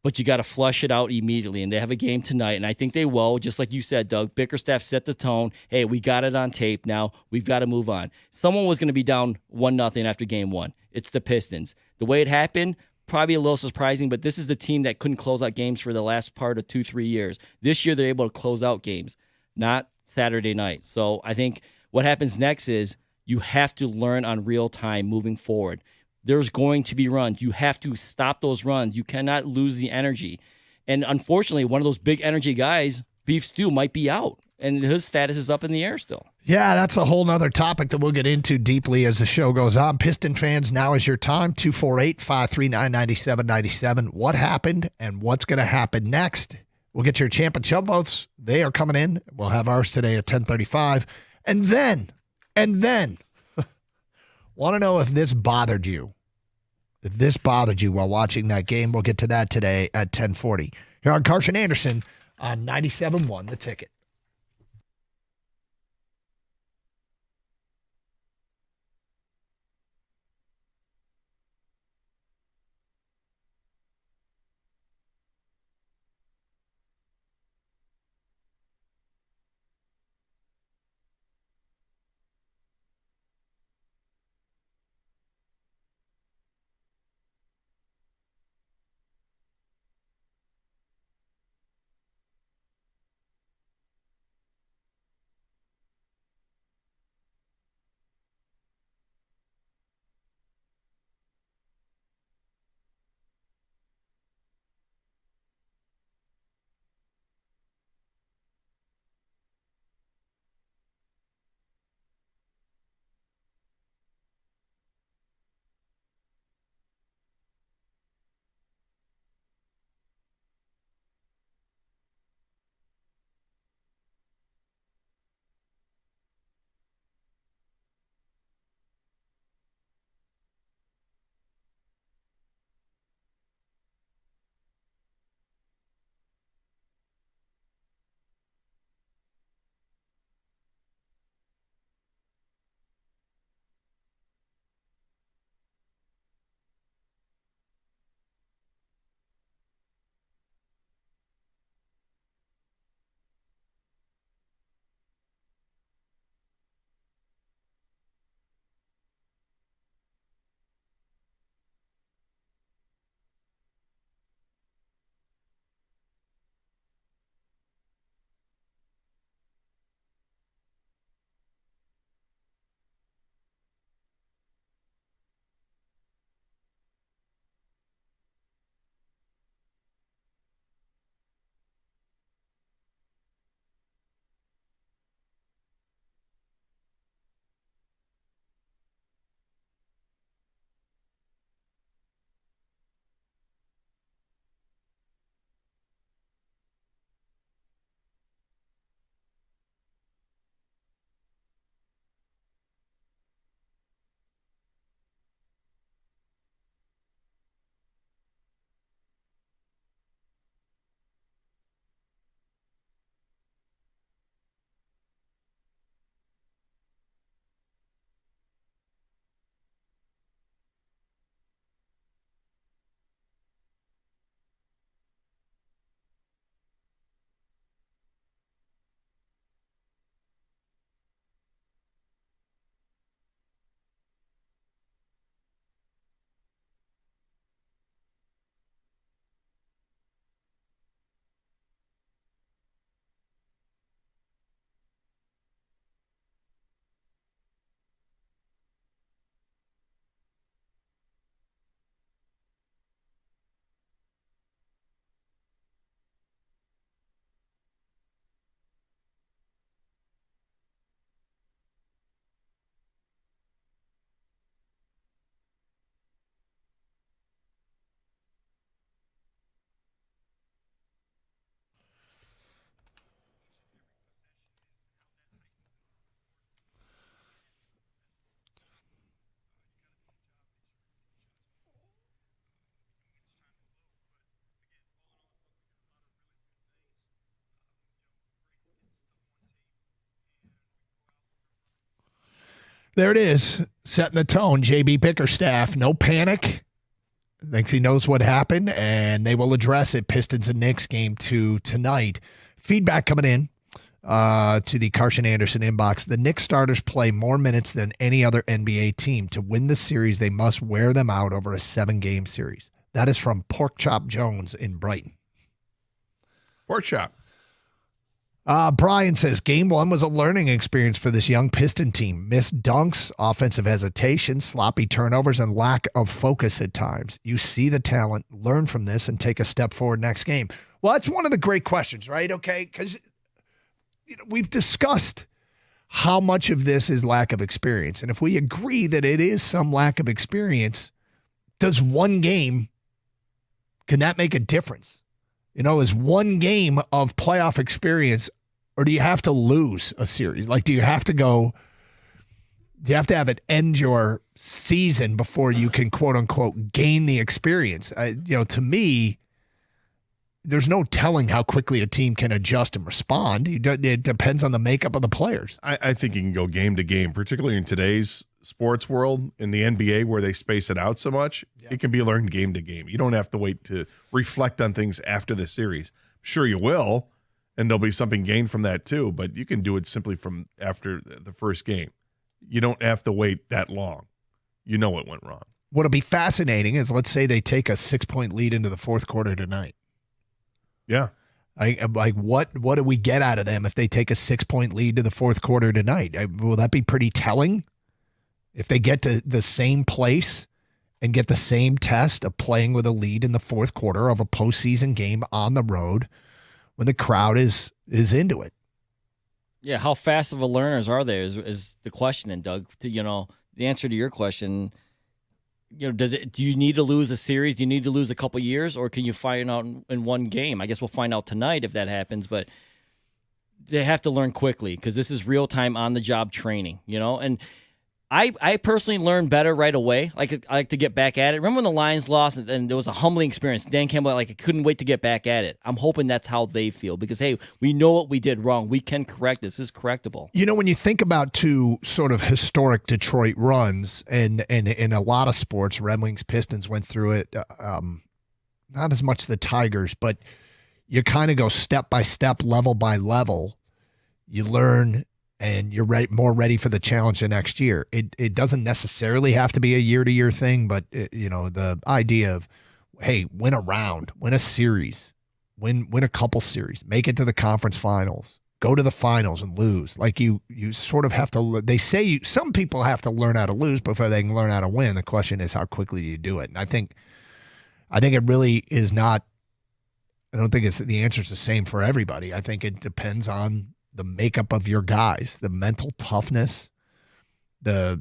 But you got to flush it out immediately. And they have a game tonight, and I think they will. Just like you said, Doug, Bickerstaff set the tone. Hey, we got it on tape now. We've got to move on. Someone was going to be down 1-0 after game one. It's the Pistons. The way it happened, probably a little surprising, but this is the team that couldn't close out games for the last part of 2-3 years. This year, they're able to close out games, not Saturday night. So I think what happens next is you have to learn on real time moving forward. There's going to be runs. You have to stop those runs. You cannot lose the energy. And unfortunately, one of those big energy guys, Beef Stew, might be out. And his status is up in the air still. Yeah, that's a whole nother topic that we'll get into deeply as the show goes on. Piston fans, now is your time. 248-539-9797. What happened and what's going to happen next? We'll get your champ and chump votes. They are coming in. We'll have ours today at 10:35. And then, want to know if this bothered you. If this bothered you while watching that game, we'll get to that today at 10:40. Here on Carson Anderson on 97.1 The Ticket. There it is, setting the tone. JB Bickerstaff, no panic. Thinks he knows what happened, and they will address it. Pistons and Knicks game 2 tonight. Feedback coming in to the Carson Anderson inbox. The Knicks starters play more minutes than any other NBA team. To win the series, they must wear them out over a 7-game series. That is from Pork Chop Jones in Brighton. Pork Chop. Brian says, Game 1 was a learning experience for this young Piston team. Missed dunks, offensive hesitation, sloppy turnovers, and lack of focus at times. You see the talent, learn from this, and take a step forward next game. Well, that's one of the great questions, right? Okay, because we've discussed how much of this is lack of experience. And if we agree that it is some lack of experience, does one game, can that make a difference? Is one game of playoff experience, or do you have to lose a series? Like, do you have to have it end your season before you can, quote unquote, gain the experience? To me, there's no telling how quickly a team can adjust and respond. It depends on the makeup of the players. I think you can go game to game, particularly in today's sports world, in the NBA where they space it out so much. Yeah. It can be learned game to game. You don't have to wait to reflect on things after the series. Sure, you will, and there'll be something gained from that too, but you can do it simply from after the first game. You don't have to wait that long. You know what went wrong. What'll be fascinating is, let's say they take a 6-point lead into the fourth quarter tonight. Yeah. Like what do we get out of them if they take a 6-point lead to the fourth quarter tonight? Will that be pretty telling? If they get to the same place and get the same test of playing with a lead in the fourth quarter of a postseason game on the road when the crowd is into it. Yeah, how fast of a learners are they is the question. And Doug, the answer to your question, do you need to lose a series? Do you need to lose a couple years, or can you find out in one game? I guess we'll find out tonight if that happens, but they have to learn quickly because this is real-time on-the-job training, and I personally learned better right away. I like to get back at it. Remember when the Lions lost and there was a humbling experience? Dan Campbell, I couldn't wait to get back at it. I'm hoping that's how they feel because, hey, we know what we did wrong. We can correct this. This is correctable. When you think about two sort of historic Detroit runs, and in a lot of sports, Red Wings, Pistons went through it, not as much the Tigers, but you kind of go step by step, level by level. You learn, and you're more ready for the challenge the next year. It doesn't necessarily have to be a year-to-year thing, but the idea of, hey, win a round, win a series, win a couple series, make it to the conference finals, go to the finals and lose. Like you sort of have to. They say some people have to learn how to lose before they can learn how to win. The question is how quickly you do it. And I think it really is not. I don't think the answer is the same for everybody. I think it depends on the makeup of your guys, the mental toughness, the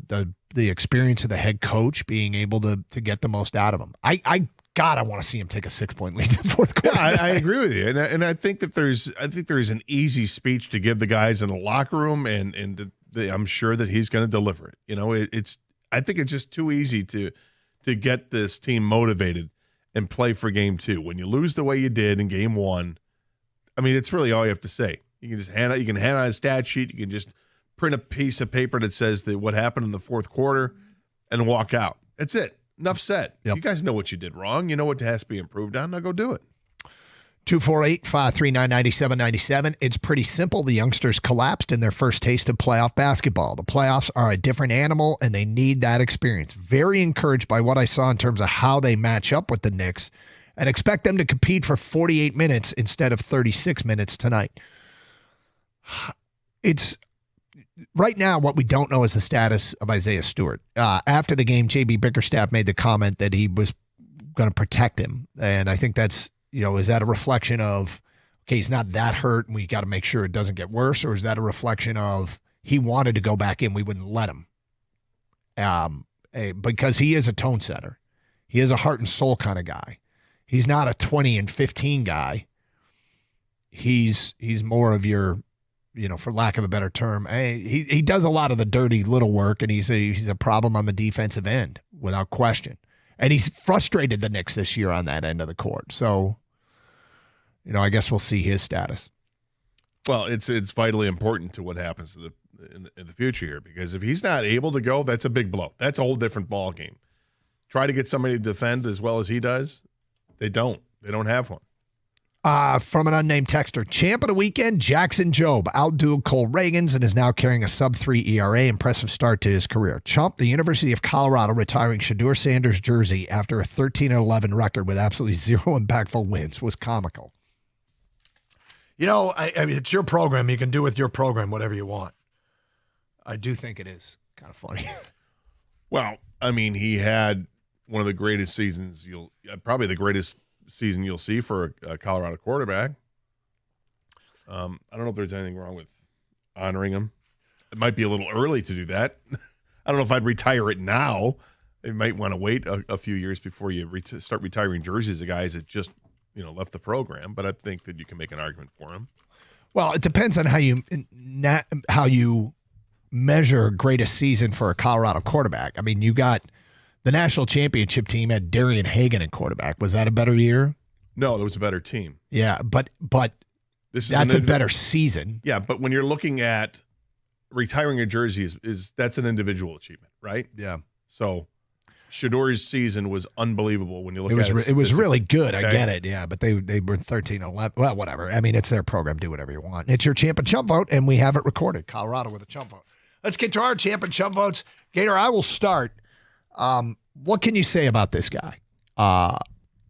experience of the head coach being able to get the most out of them. I want to see him take a 6-point lead in the fourth quarter. Yeah, I agree with you, and I think that there's an easy speech to give the guys in the locker room, and I'm sure that he's going to deliver it. I think it's just too easy to get this team motivated and play for game 2. When you lose the way you did in game 1, I mean, it's really all you have to say. You can just hand out a stat sheet. You can just print a piece of paper that says what happened in the fourth quarter and walk out. That's it. Enough said. Yep. You guys know what you did wrong. You know what has to be improved on. Now go do it. 248-539-9797. It's pretty simple. The youngsters collapsed in their first taste of playoff basketball. The playoffs are a different animal, and they need that experience. Very encouraged by what I saw in terms of how they match up with the Knicks, and expect them to compete for 48 minutes instead of 36 minutes tonight. It's right now what we don't know is the status of Isaiah Stewart. After the game, JB Bickerstaff made the comment that he was going to protect him. And I think that's, is that a reflection of, okay, he's not that hurt and we got to make sure it doesn't get worse? Or is that a reflection of he wanted to go back in, we wouldn't let him? Because he is a tone setter. He is a heart and soul kind of guy. He's not a 20 and 15 guy. He's more of your, for lack of a better term, he does a lot of the dirty little work, and he's a problem on the defensive end without question. And he's frustrated the Knicks this year on that end of the court. So, I guess we'll see his status. Well, it's vitally important to what happens to in the future here, because if he's not able to go, that's a big blow. That's a whole different ball game. Try to get somebody to defend as well as he does. They don't. They don't have one. From an unnamed texter, champ of the weekend, Jackson Jobe outdueled Cole Reagans and is now carrying a sub-3 ERA. Impressive start to his career. Chump, the University of Colorado, retiring Shedeur Sanders' jersey after a 13-11 record with absolutely zero impactful wins was comical. You know, I mean, it's your program. You can do with your program whatever you want. I do think it is kind of funny. Well, I mean, he had one of the greatest seasons probably the greatest season you'll see for a Colorado quarterback. I don't know if there's anything wrong with honoring him. It might be a little early to do that. I don't know if I'd retire it now. You might want to wait a few years before you start retiring jerseys of guys that just left the program. But I think that you can make an argument for him. Well, it depends on how you measure greatest season for a Colorado quarterback. I mean, you got the national championship team had Darian Hagan at quarterback. Was that a better year? No, that was a better team. Yeah, but that's a better season. Yeah, but when you're looking at retiring a jersey, that's an individual achievement, right? Yeah. So Shedeur's season was unbelievable when you look at it. It was really good. Okay. I get it. Yeah, but they were 13-11. Well, whatever. I mean, it's their program. Do whatever you want. It's your champ and chump vote, and we have it recorded. Colorado with a chump vote. Let's get to our champ and chump votes. Gator, I will start. What can you say about this guy?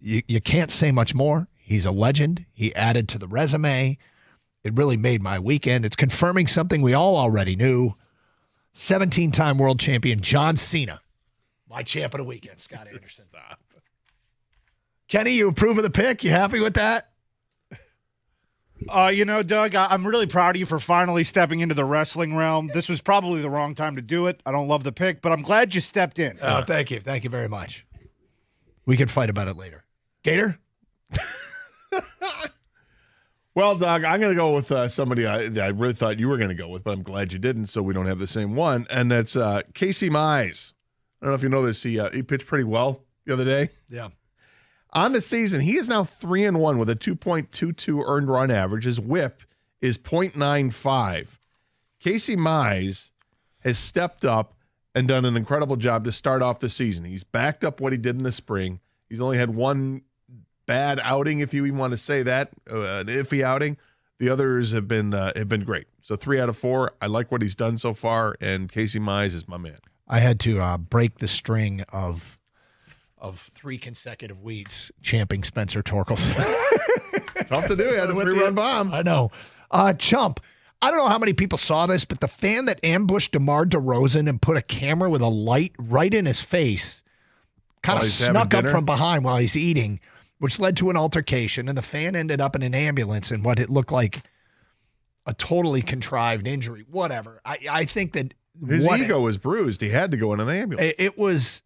You can't say much more. He's a legend. He added to the resume. It really made my weekend. It's confirming something we all already knew. 17-time world champion John Cena. My champ of the weekend, Scott Anderson. Stop. Kenny, you approve of the pick? You happy with that? Doug, I'm really proud of you for finally stepping into the wrestling realm. This was probably the wrong time to do it. I don't love the pick, but I'm glad you stepped in. Oh, thank you. Thank you very much. We can fight about it later. Gator? Well, Doug, I'm going to go with somebody that I really thought you were going to go with, but I'm glad you didn't, so we don't have the same one, and that's Casey Mize. I don't know if you know this. He pitched pretty well the other day. Yeah. On the season, he is now 3-1 with a 2.22 earned run average. His whip is .95. Casey Mize has stepped up and done an incredible job to start off the season. He's backed up what he did in the spring. He's only had one bad outing, if you even want to say that, an iffy outing. The others have been great. So 3 out of 4. I like what he's done so far, and Casey Mize is my man. I had to break the string of 3 consecutive weeks champing Spencer Torkelson. Tough to do. He had a 3-run bomb. I know. Chump, I don't know how many people saw this, but the fan that ambushed DeMar DeRozan and put a camera with a light right in his face kind of snuck up from behind while he's eating, which led to an altercation, and the fan ended up in an ambulance in what it looked like a totally contrived injury. Whatever. I think that his ego was bruised. He had to go in an ambulance. It was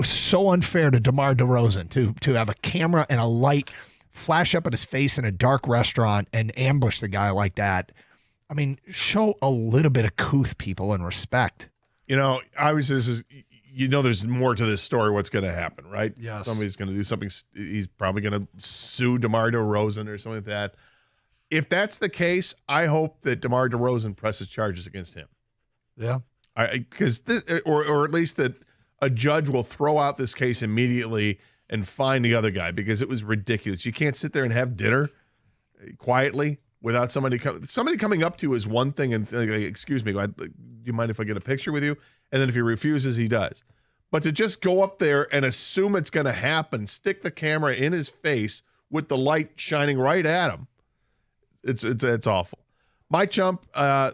so unfair to DeMar DeRozan to have a camera and a light flash up at his face in a dark restaurant and ambush the guy like that. I mean, show a little bit of couth, people, and respect. There's more to this story. What's going to happen, right? Yes. Somebody's going to do something. He's probably going to sue DeMar DeRozan or something like that. If that's the case, I hope that DeMar DeRozan presses charges against him. Yeah. Because this, or at least that a judge will throw out this case immediately and find the other guy, because it was ridiculous. You can't sit there and have dinner quietly without somebody coming up to you is one thing and like, excuse me, do you mind if I get a picture with you? And then if he refuses, he does. But to just go up there and assume it's going to happen, stick the camera in his face with the light shining right at him, it's awful. My chump,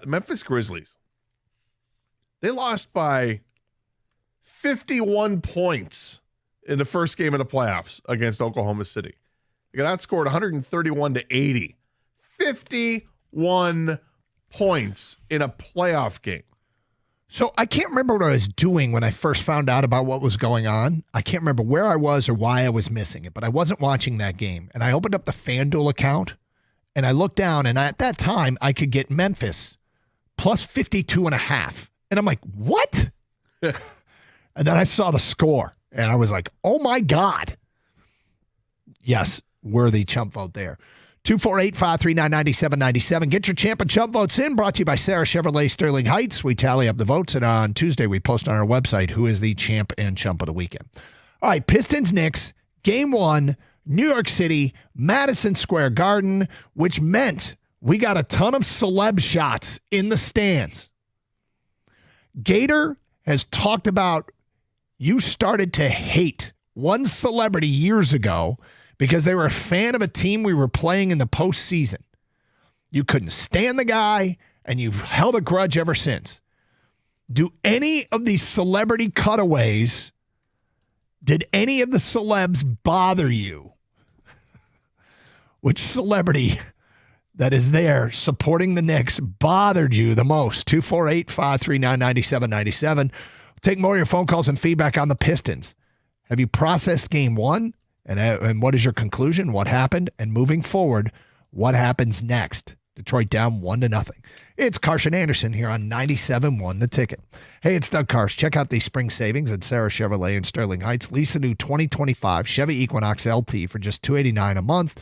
Memphis Grizzlies. They lost by 51 points in the first game of the playoffs against Oklahoma City. They got outscored 131-80. 51 points in a playoff game. So I can't remember what I was doing when I first found out about what was going on. I can't remember where I was or why I was missing it, but I wasn't watching that game. And I opened up the FanDuel account, and I looked down, and at that time, I could get Memphis plus 52.5. And I'm like, what? And then I saw the score, and I was like, oh, my God. Yes, worthy chump vote there. 248-539-9797. Get your champ and chump votes in. Brought to you by Sarah Chevrolet Sterling Heights. We tally up the votes, and on Tuesday we post on our website who is the champ and chump of the weekend. All right, Pistons Knicks, Game 1, New York City, Madison Square Garden, which meant we got a ton of celeb shots in the stands. Gator has talked about you started to hate one celebrity years ago because they were a fan of a team we were playing in the postseason. You couldn't stand the guy, and you've held a grudge ever since. Do any of these celebrity cutaways, did any of the celebs bother you? Which celebrity that is there supporting the Knicks bothered you the most? 248-539-9797. Take more of your phone calls and feedback on the Pistons. Have you processed Game 1? And what is your conclusion? What happened? And moving forward, what happens next? Detroit down 1-0. It's Carson Anderson here on 97.1 The Ticket. Hey, it's Doug Karsch. Check out the spring savings at Sarah Chevrolet in Sterling Heights. Lease a new 2025 Chevy Equinox LT for just $289 a month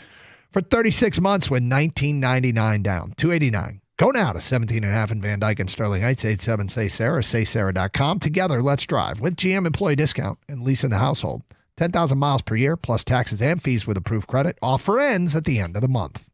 for 36 months with $19.99 down. $289. Go now to 17.5 in Van Dyke and Sterling Heights. 87-SAY-SARAH, saysarah.com. Together, let's drive with GM employee discount and lease in the household. 10,000 miles per year, plus taxes and fees with approved credit. Offer ends at the end of the month.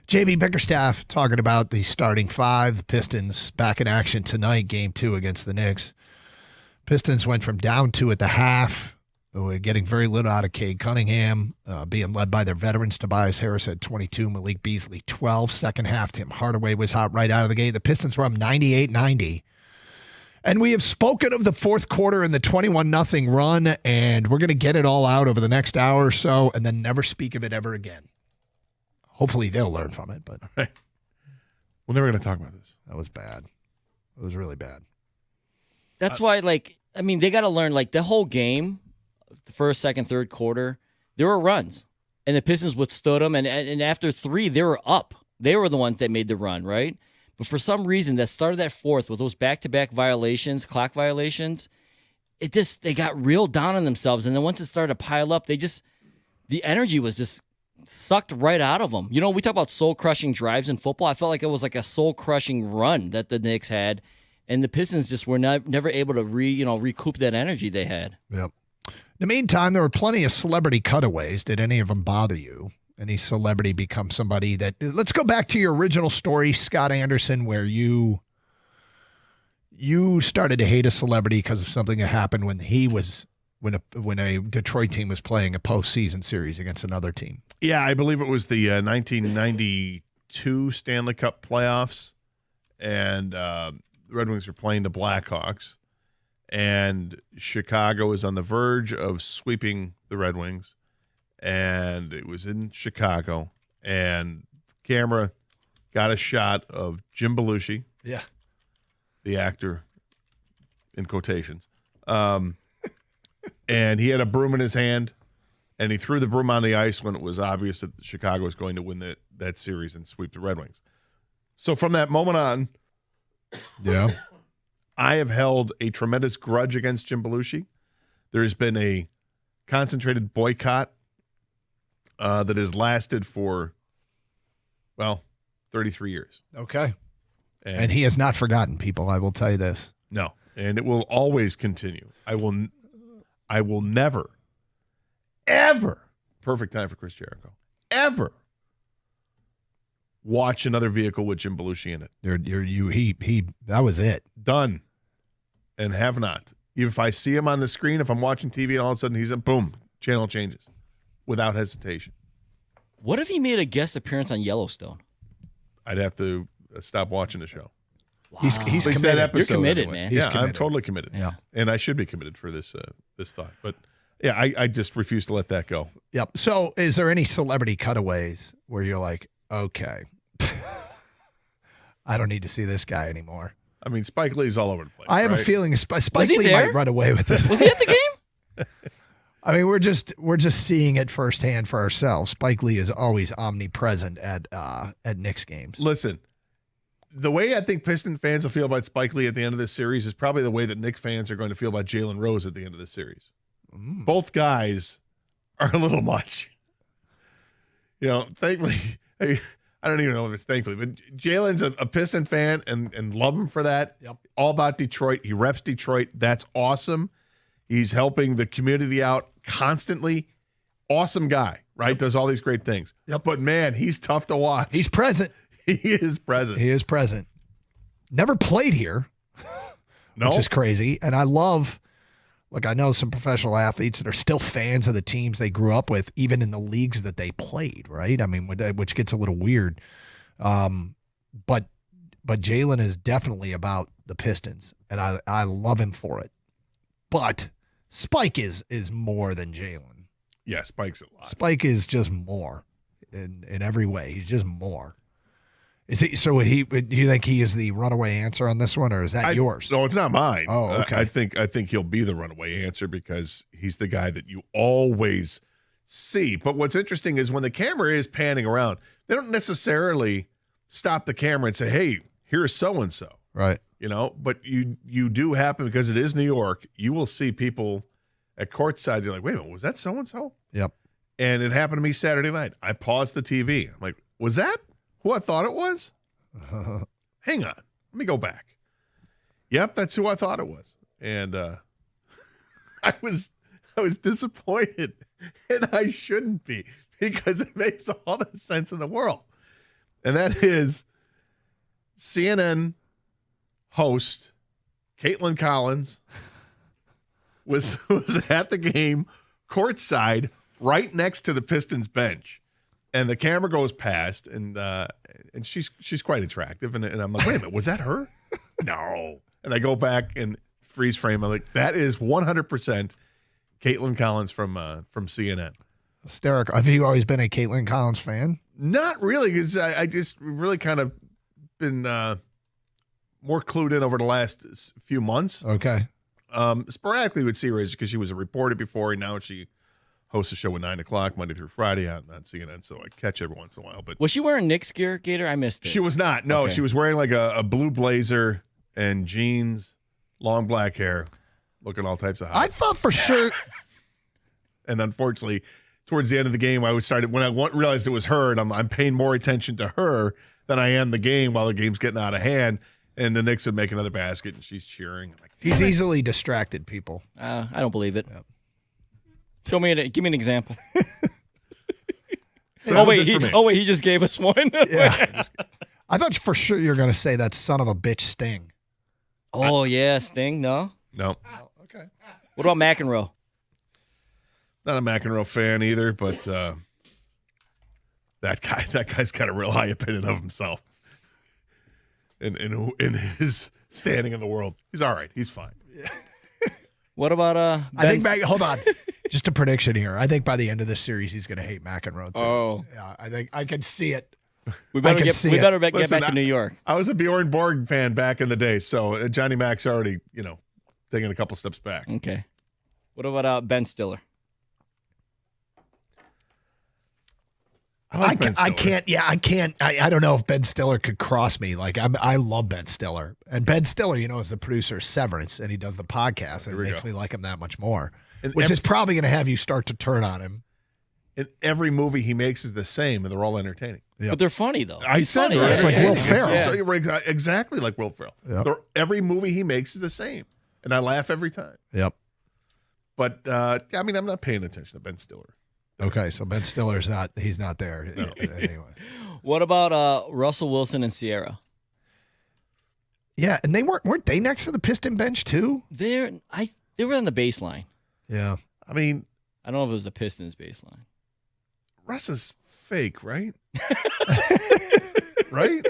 JB Bickerstaff talking about the starting five. The Pistons back in action tonight, game 2 against the Knicks. Pistons went from down 2 at the half. We're getting very little out of Cade Cunningham, being led by their veterans. Tobias Harris had 22, Malik Beasley 12. Second half, Tim Hardaway was hot right out of the gate. The Pistons were up 98-90. And we have spoken of the fourth quarter and the 21-0 run, and we're going to get it all out over the next hour or so and then never speak of it ever again. Hopefully they'll learn from it, but We're never going to talk about this. that was bad. It was really bad. That's why, they got to learn, the whole game, the first, second, third quarter, there were runs. And the Pistons withstood them. And after 3, they were up. They were the ones that made the run, right? But for some reason, that started that fourth with those back-to-back violations, clock violations, they got real down on themselves. And then once it started to pile up, the energy was just sucked right out of them. We talk about soul-crushing drives in football. I felt like it was like a soul-crushing run that the Knicks had. And the Pistons just were never able to recoup that energy they had. Yep. In the meantime, there were plenty of celebrity cutaways. Did any of them bother you? Any celebrity become somebody that... Let's go back to your original story, Scott Anderson, where you started to hate a celebrity because of something that happened when a Detroit team was playing a postseason series against another team. Yeah, I believe it was the 1992 Stanley Cup playoffs, and the Red Wings were playing the Blackhawks, and Chicago was on the verge of sweeping the Red Wings, and it was in Chicago, and camera got a shot of Jim Belushi, the actor, in quotations, and he had a broom in his hand, and he threw the broom on the ice when it was obvious that Chicago was going to win that series and sweep the Red Wings. So from that moment on, I have held a tremendous grudge against Jim Belushi. There's been a concentrated boycott that has lasted for, 33 years. Okay. And he has not forgotten, people. I will tell you this. No, and it will always continue. I will never, ever, perfect time for Chris Jericho, ever watch another vehicle with Jim Belushi in it. That was it. Done. And have not. If I see him on the screen, if I'm watching TV and all of a sudden he's boom, channel changes without hesitation. What if he made a guest appearance on Yellowstone? I'd have to stop watching the show. Wow. He's At least committed. that episode, You're committed, anyway. man. He's Yeah, I'm committed. totally committed. Yeah. And I should be committed for this thought. But yeah, I just refuse to let that go. Yep. So is there any celebrity cutaways where you're like, okay, I don't need to see this guy anymore? I mean, Spike Lee's all over the place. I have a right? feeling Spike he Lee there? might run away with this. Was he at the game? I mean, we're just seeing it firsthand for ourselves. Spike Lee is always omnipresent at Knicks games. Listen, the way I think Piston fans will feel about Spike Lee at the end of this series is probably the way that Knicks fans are going to feel about Jalen Rose at the end of this series. Both guys are a little much. Thankfully, I don't even know if it's thankfully, but Jalen's a Piston fan and love him for that. Yep. All about Detroit. He reps Detroit. That's awesome. He's helping the community out constantly. Awesome guy, right? Yep. Does all these great things. Yep. But man, he's tough to watch. He's present. He is present. He is present. Never played here, No. which is crazy. And I love, I know some professional athletes that are still fans of the teams they grew up with, even in the leagues that they played, right? I mean, which gets a little weird. But Jalen is definitely about the Pistons, and I love him for it. But Spike is more than Jalen. Yeah, Spike's a lot. Spike is just more in every way. He's just more. Is he? So do you think he is the runaway answer on this one, or is that yours? No, it's not mine. Oh, okay. I think he'll be the runaway answer because he's the guy that you always see. But what's interesting is when the camera is panning around, they don't necessarily stop the camera and say, "Hey, here's so and so." Right. But you do happen, because it is New York, you will see people at courtside. You're like, wait a minute, was that so and so? Yep. And it happened to me Saturday night. I paused the TV. I'm like, was that who I thought it was? Hang on. Let me go back. Yep, that's who I thought it was. And I was disappointed, and I shouldn't be, because it makes all the sense in the world. And that is CNN host Caitlin Collins was at the game courtside right next to the Pistons bench. And the camera goes past, and she's quite attractive. And I'm like, wait a minute, was that her? No. And I go back and freeze frame. I'm like, that is 100% Caitlin Collins from CNN. Hysterical. Have you always been a Caitlin Collins fan? Not really, because I just really kind of been more clued in over the last few months. Okay. Sporadically with series because she was a reporter before, and now she hosts a show at 9 o'clock Monday through Friday on CNN, so I catch every once in a while. But Was she wearing Knicks gear, Gator? I missed it. she was not. No, Okay. she was wearing like a blue blazer and jeans, long black hair, looking all types of hot. I thought for sure. And unfortunately, towards the end of the game, I realized it was her, and I'm paying more attention to her than I am the game while the game's getting out of hand. And the Knicks would make another basket, and she's cheering. I'm like, He's easily distracted, people. I don't believe it. Yep. Give me an example. That oh was wait, it for me. he just gave us one. Yeah. I thought for sure you were going to say that son of a bitch Sting. Oh yeah, Sting. No. No, Okay. What about McEnroe? not a McEnroe fan either, but that guy's got a real high opinion of himself. In his standing in the world, he's all right. He's fine. What about I think hold on. Just a prediction here. I think by the end of this series, he's going to hate McEnroe too. Oh. Yeah, I think I can see it. We better can get see it. get Listen, back to New York. I was a Bjorn Borg fan back in the day, so Johnny Mac's already, taking a couple steps back. Okay. What about Ben Stiller? I like Ben Stiller. I can't. Yeah, I can't. I don't know if Ben Stiller could cross me. Like I love Ben Stiller, and Ben Stiller, is the producer of Severance, and he does the podcast, and it makes me like him that much more. And Which is probably going to have you start to turn on him. And every movie he makes is the same, and they're all entertaining. Yep. But they're funny though. I He's said funny. they're It's like entertaining. Will Ferrell. Exactly like Will Ferrell. Yep. Every movie he makes is the same, and I laugh every time. Yep. But I'm not paying attention to Ben Stiller. Okay, so Ben Stiller's not. He's not there anyway. What about Russell Wilson and Sierra? Yeah, and they weren't they next to the Piston bench too? They were on the baseline. Yeah. I mean, I don't know if it was the Pistons baseline. Russ is fake, right? Right?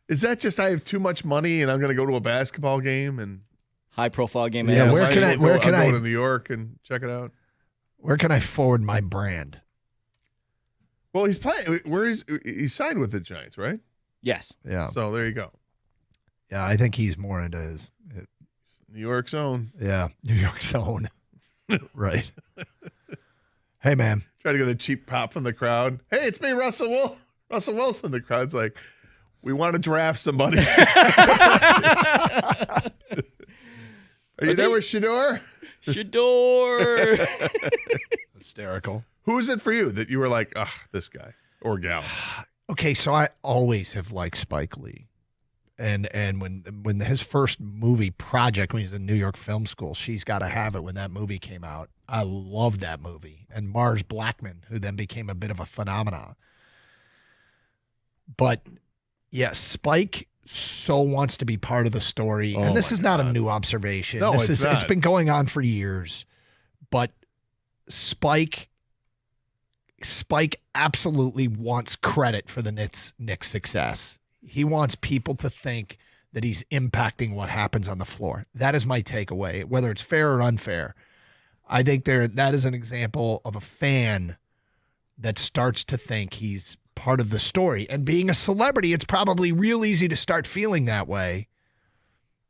Is that just I have too much money and I'm going to go to a basketball game and High profile game. Yeah, at where can I- where can I'll I- go to New York and check it out? Where can I forward my brand? Well, he's playing. He's signed with the Giants, right? Yes. Yeah. So there you go. Yeah, I think he's more into his. New York's own. Yeah, New York's own. Right. Hey, man. Try to get a cheap pop from the crowd. Hey, it's me, Russell Wilson. The crowd's like, we want to draft somebody. Are you there with Shador? Shador. Hysterical. Who is it for you that you were like, this guy or gal? Okay, so I always have liked Spike Lee. And when his first movie project, when he was in New York Film School, She's Gotta Have It, when that movie came out, I loved that movie. And Mars Blackman, who then became a bit of a phenomenon. But yes, Spike so wants to be part of the story. And this is not a new observation. No, it's not. It's been going on for years. But Spike absolutely wants credit for the Knicks' success. He wants people to think that he's impacting what happens on the floor. That is my takeaway, whether it's fair or unfair. I think that is an example of a fan that starts to think he's part of the story. And being a celebrity, it's probably real easy to start feeling that way.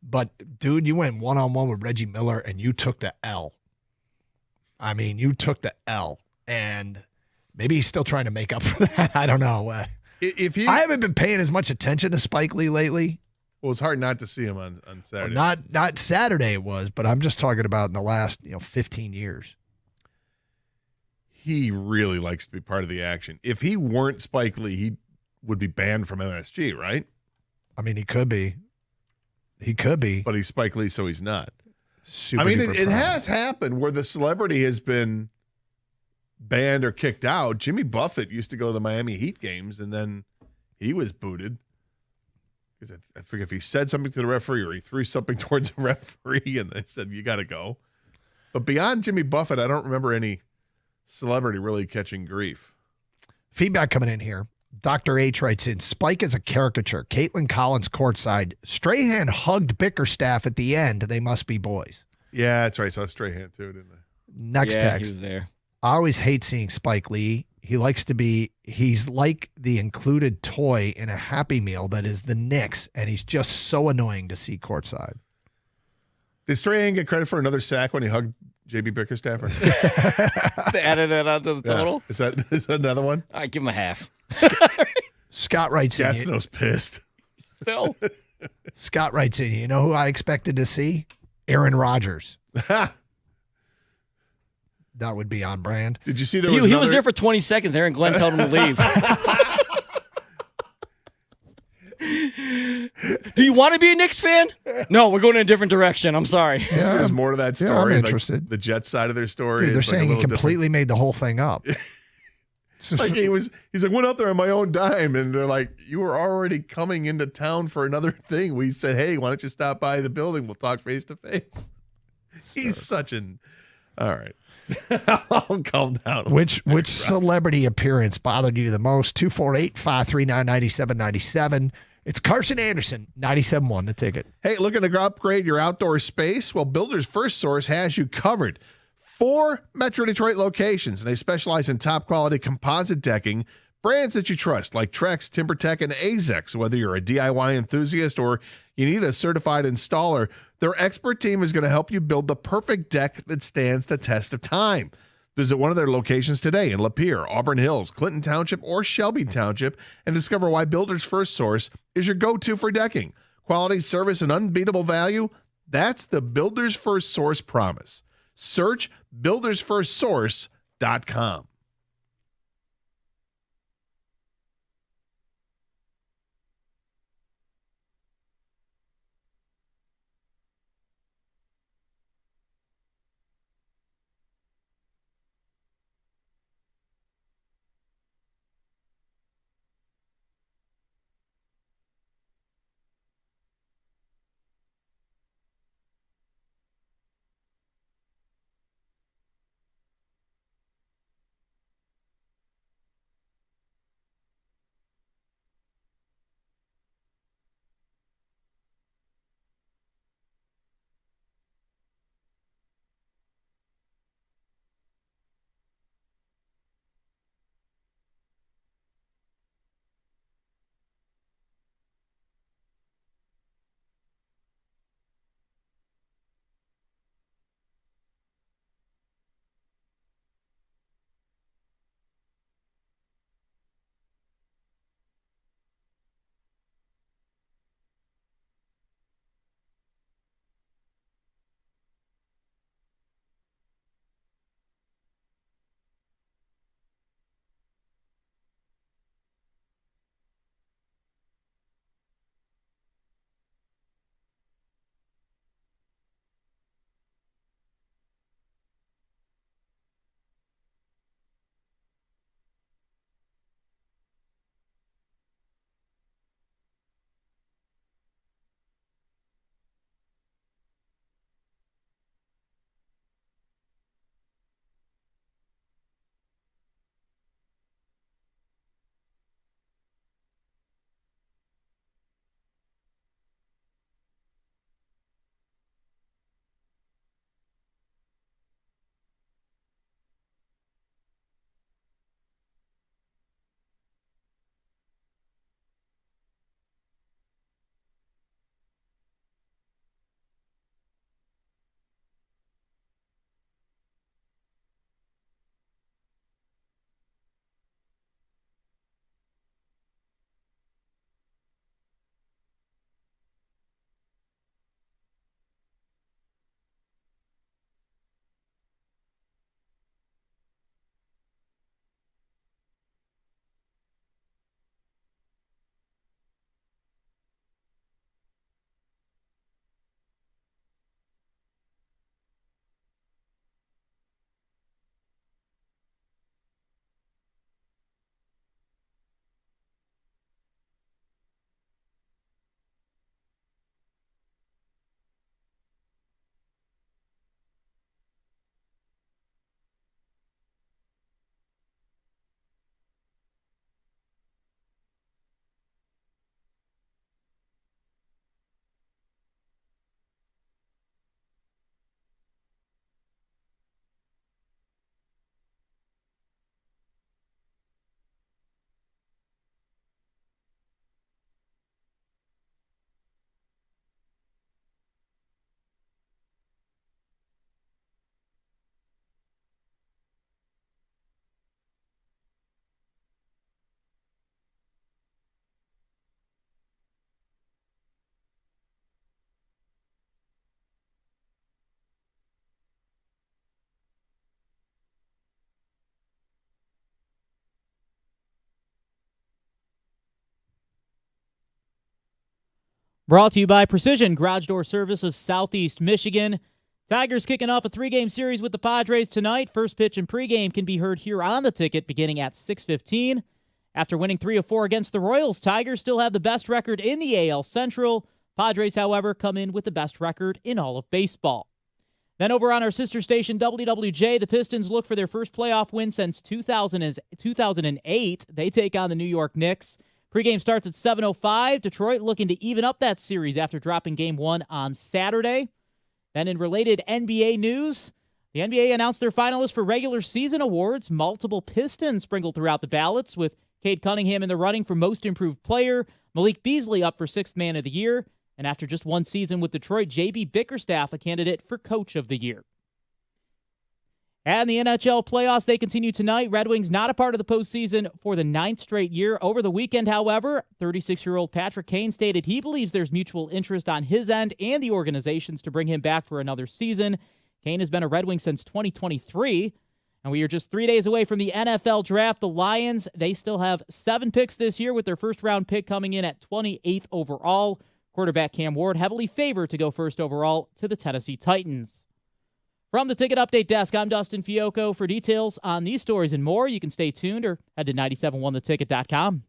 But, dude, you went one-on-one with Reggie Miller and you took the L. I mean, you took the L. And maybe he's still trying to make up for that. I don't know. I haven't been paying as much attention to Spike Lee lately. Well, it's hard not to see him on Saturday. Not Saturday it was, but I'm just talking about in the last 15 years. He really likes to be part of the action. If he weren't Spike Lee, he would be banned from MSG, right? I mean, he could be. But he's Spike Lee, so he's not. Super I mean, duper it proud. has happened where the celebrity has been banned or kicked out. Jimmy Buffett used to go to the Miami Heat games, and then he was booted. Because I forget if he said something to the referee or he threw something towards the referee and they said, you got to go. But beyond Jimmy Buffett, I don't remember any celebrity really catching grief. Feedback coming in here. Dr. H writes in, Spike is a caricature. Caitlin Collins courtside. Strahan hugged Bickerstaff at the end. They must be boys. Yeah, that's right. I saw Strahan too, didn't I? Next Yeah, text. he was there. I always hate seeing Spike Lee. He's like the included toy in a Happy Meal that is the Knicks, and he's just so annoying to see courtside. Did Strahan get credit for another sack when he hugged JB Bickerstaff? They added it onto the total. Yeah. Is that another one? I give him a half. Scott writes in. Gastineau's pissed. Still. Scott writes in, you know who I expected to see? Aaron Rodgers. That would be on brand. Did you see He was there for 20 seconds there, and Glenn told him to leave. Do you want to be a Knicks fan? No, we're going in a different direction. I'm sorry. Yeah, there's more to that story. I'm like, interested. the Jets side of their story. Dude, they're is like saying a he little completely made the whole thing up. Like he's like, went out there on my own dime, and they're like, you were already coming into town for another thing. We said, hey, why don't you stop by the building? We'll talk face to face. He's such an all right. I'll calm down. Which celebrity appearance bothered you the most? 248-539-9797. It's Carson Anderson, 97.1 the ticket. Hey, looking to upgrade your outdoor space? Well, Builders First Source has you covered. 4 Metro Detroit locations, and they specialize in top quality composite decking, brands that you trust like Trex, TimberTech, and AZEX. Whether you're a DIY enthusiast or you need a certified installer, their expert team is going to help you build the perfect deck that stands the test of time. Visit one of their locations today in Lapeer, Auburn Hills, Clinton Township, or Shelby Township and discover why Builders First Source is your go-to for decking. Quality, service, and unbeatable value, that's the Builders First Source promise. Search buildersfirstsource.com. Brought to you by Precision Garage Door Service of Southeast Michigan. Tigers kicking off a 3-game series with the Padres tonight. First pitch and pregame can be heard here on the ticket beginning at 6:15. After winning 3 of 4 against the Royals, Tigers still have the best record in the AL Central. Padres, however, come in with the best record in all of baseball. Then over on our sister station, WWJ, the Pistons look for their first playoff win since 2008. They take on the New York Knicks. Pregame starts at 7:05. Detroit looking to even up that series after dropping Game 1 on Saturday. Then in related NBA news, the NBA announced their finalists for regular season awards. Multiple Pistons sprinkled throughout the ballots, with Cade Cunningham in the running for Most Improved Player, Malik Beasley up for 6th Man of the Year, and after just one season with Detroit, J.B. Bickerstaff a candidate for Coach of the Year. And the NHL playoffs, they continue tonight. Red Wings not a part of the postseason for the 9th straight year. Over the weekend, however, 36-year-old Patrick Kane stated he believes there's mutual interest on his end and the organization's to bring him back for another season. Kane has been a Red Wing since 2023, and we are just 3 days away from the NFL draft. The Lions, they still have 7 picks this year, with their first-round pick coming in at 28th overall. Quarterback Cam Ward heavily favored to go first overall to the Tennessee Titans. From the Ticket Update Desk, I'm Dustin Fiocco. For details on these stories and more, you can stay tuned or head to 971theticket.com.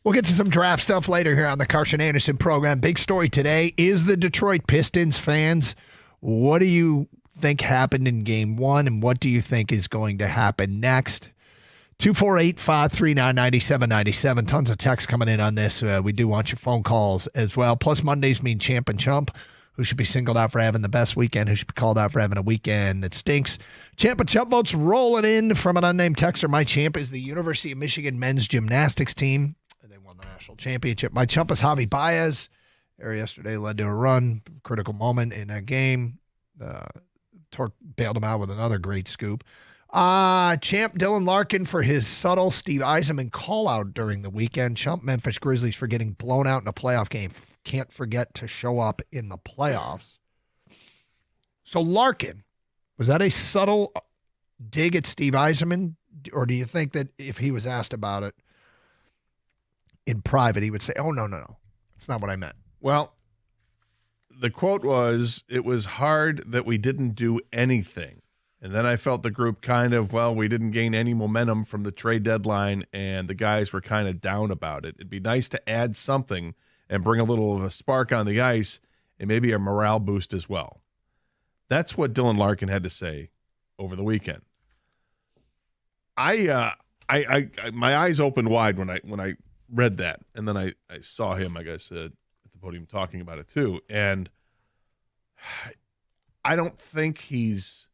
We'll get to some draft stuff later here on the Carson Anderson program. Big story today is the Detroit Pistons. Fans, what do you think happened in Game 1, and what do you think is going to happen next? 248-539-9797. Tons of texts coming in on this. We do want your phone calls as well. Plus, Mondays mean champ and chump, who should be singled out for having the best weekend, who should be called out for having a weekend that stinks. Champ and chump votes rolling in from an unnamed texter. My champ is the University of Michigan men's gymnastics team. They won the national championship. My chump is Javi Baez. There yesterday led to a run, critical moment in that game. Torque bailed him out with another great scoop. Champ Dylan Larkin for his subtle Steve Eisenman call-out during the weekend. Chump Memphis Grizzlies for getting blown out in a playoff game. Can't forget to show up in the playoffs. So Larkin, was that a subtle dig at Steve Eisenman? Or do you think that if he was asked about it in private, he would say, oh, no. That's not what I meant. Well, the quote was, it was hard that we didn't do anything. And then I felt the group kind of, we didn't gain any momentum from the trade deadline, and the guys were kind of down about it. It'd be nice to add something and bring a little of a spark on the ice and maybe a morale boost as well. That's what Dylan Larkin had to say over the weekend. My eyes opened wide when I read that, and then I saw him, I guess, at the podium talking about it too. And I don't think he's,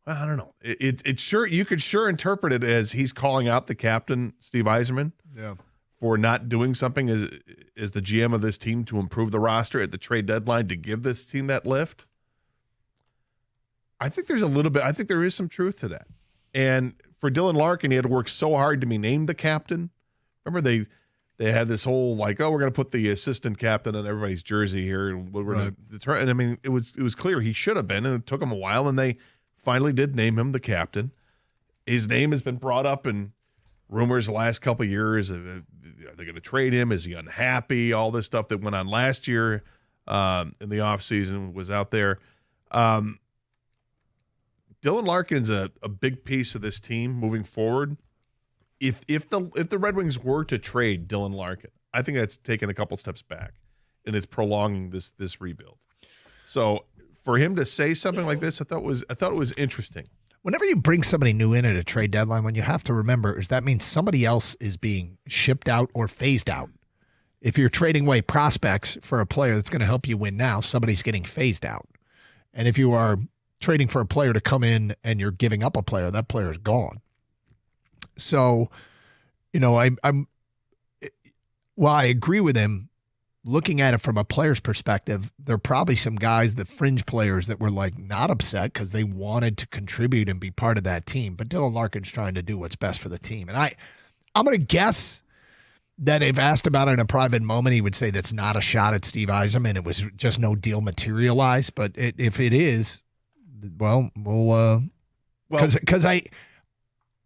I don't know. It's sure, you could sure interpret it as he's calling out the captain, Steve Eisenman, for not doing something as the GM of this team to improve the roster at the trade deadline to give this team that lift. I think there is some truth to that. And for Dylan Larkin, he had to work so hard to be named the captain. Remember, they had this whole we're going to put the assistant captain on everybody's jersey here, and we're going to. And I mean, it was clear he should have been, and it took him a while, and they finally did name him the captain. His name has been brought up in rumors the last couple of years. Are they going to trade him? Is he unhappy? All this stuff that went on last year in the offseason was out there. Dylan Larkin's a big piece of this team moving forward. If the Red Wings were to trade Dylan Larkin, I think that's taken a couple steps back, and it's prolonging this rebuild. So for him to say something like this, I thought it was interesting. Whenever you bring somebody new in at a trade deadline, what you have to remember is that means somebody else is being shipped out or phased out. If you're trading away prospects for a player that's going to help you win now, somebody's getting phased out. And if you are trading for a player to come in and you're giving up a player, that player is gone. So, I'm while I agree with him looking at it from a player's perspective, there are probably some guys, the fringe players, that were like not upset because they wanted to contribute and be part of that team. But Dylan Larkin's trying to do what's best for the team. And I'm going to guess that if asked about it in a private moment, he would say that's not a shot at Steve Yzerman. It was just no deal materialized. But if it is, well, because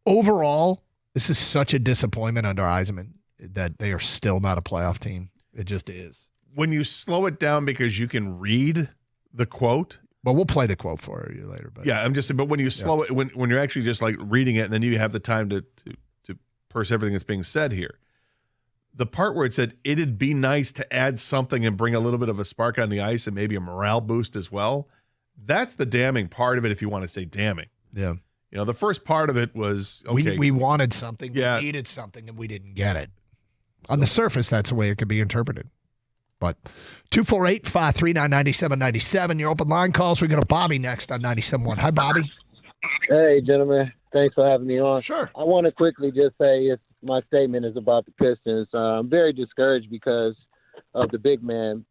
overall, this is such a disappointment under Yzerman that they are still not a playoff team. It just is. When you slow it down because you can read the quote. Well, we'll play the quote for you later. But yeah, but when you slow it, when you're actually just like reading it, and then you have the time to parse everything that's being said here. The part where it said it'd be nice to add something and bring a little bit of a spark on the ice and maybe a morale boost as well. That's the damning part of it, if you want to say damning. Yeah. You know, the first part of it was, okay. We wanted something, we Yeah. needed something, and we didn't get it. On the surface, that's the way it could be interpreted. But 248-539-9797, your open line calls. We got a Bobby next on 97.1. Hi, Bobby. Hey, gentlemen. Thanks for having me on. Sure. I want to quickly just say my statement is about the Pistons. I'm very discouraged because of the big man,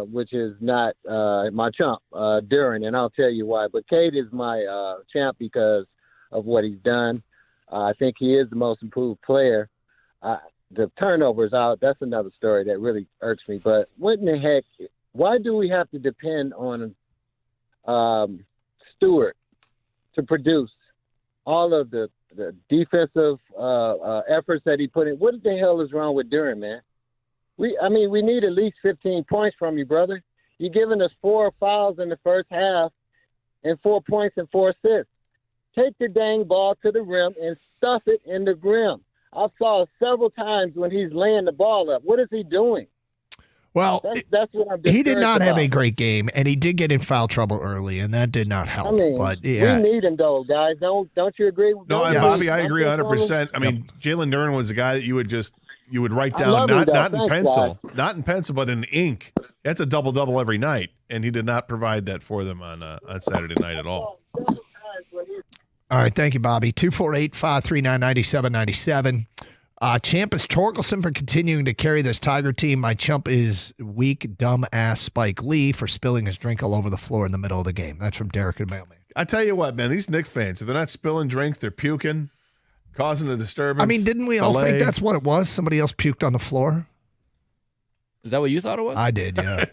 which is not my chump, Duran, and I'll tell you why. But Cade is my champ because of what he's done. I think he is the most improved player. The turnovers out, that's another story that really irks me. But what in the heck, why do we have to depend on Stewart to produce all of the defensive efforts that he put in? What the hell is wrong with Duran, man? We need at least 15 points from you, brother. You're giving us 4 fouls in the first half and 4 points and 4 assists. Take the dang ball to the rim and stuff it in the rim. I saw several times when he's laying the ball up. What is he doing? Well, that's what I'm he did not about. have a great game, and he did get in foul trouble early, and that did not help. But yeah. We need him, though, guys. Don't you agree? No, Bobby, I agree 100%. I mean, Jalen Duran was a guy that you would write down, not in pencil, but in ink. That's a double-double every night, and he did not provide that for them on Saturday night at all. All right, thank you, Bobby. 248-539-9797. Champ is Torkelson for continuing to carry this Tiger team. My chump is weak, dumb-ass Spike Lee for spilling his drink all over the floor in the middle of the game. That's from Derek and Mailman. I tell you what, man, these Knicks fans, if they're not spilling drinks, they're puking, causing a disturbance. I mean, didn't we all think that's what it was? Somebody else puked on the floor? Is that what you thought it was? I did, yeah.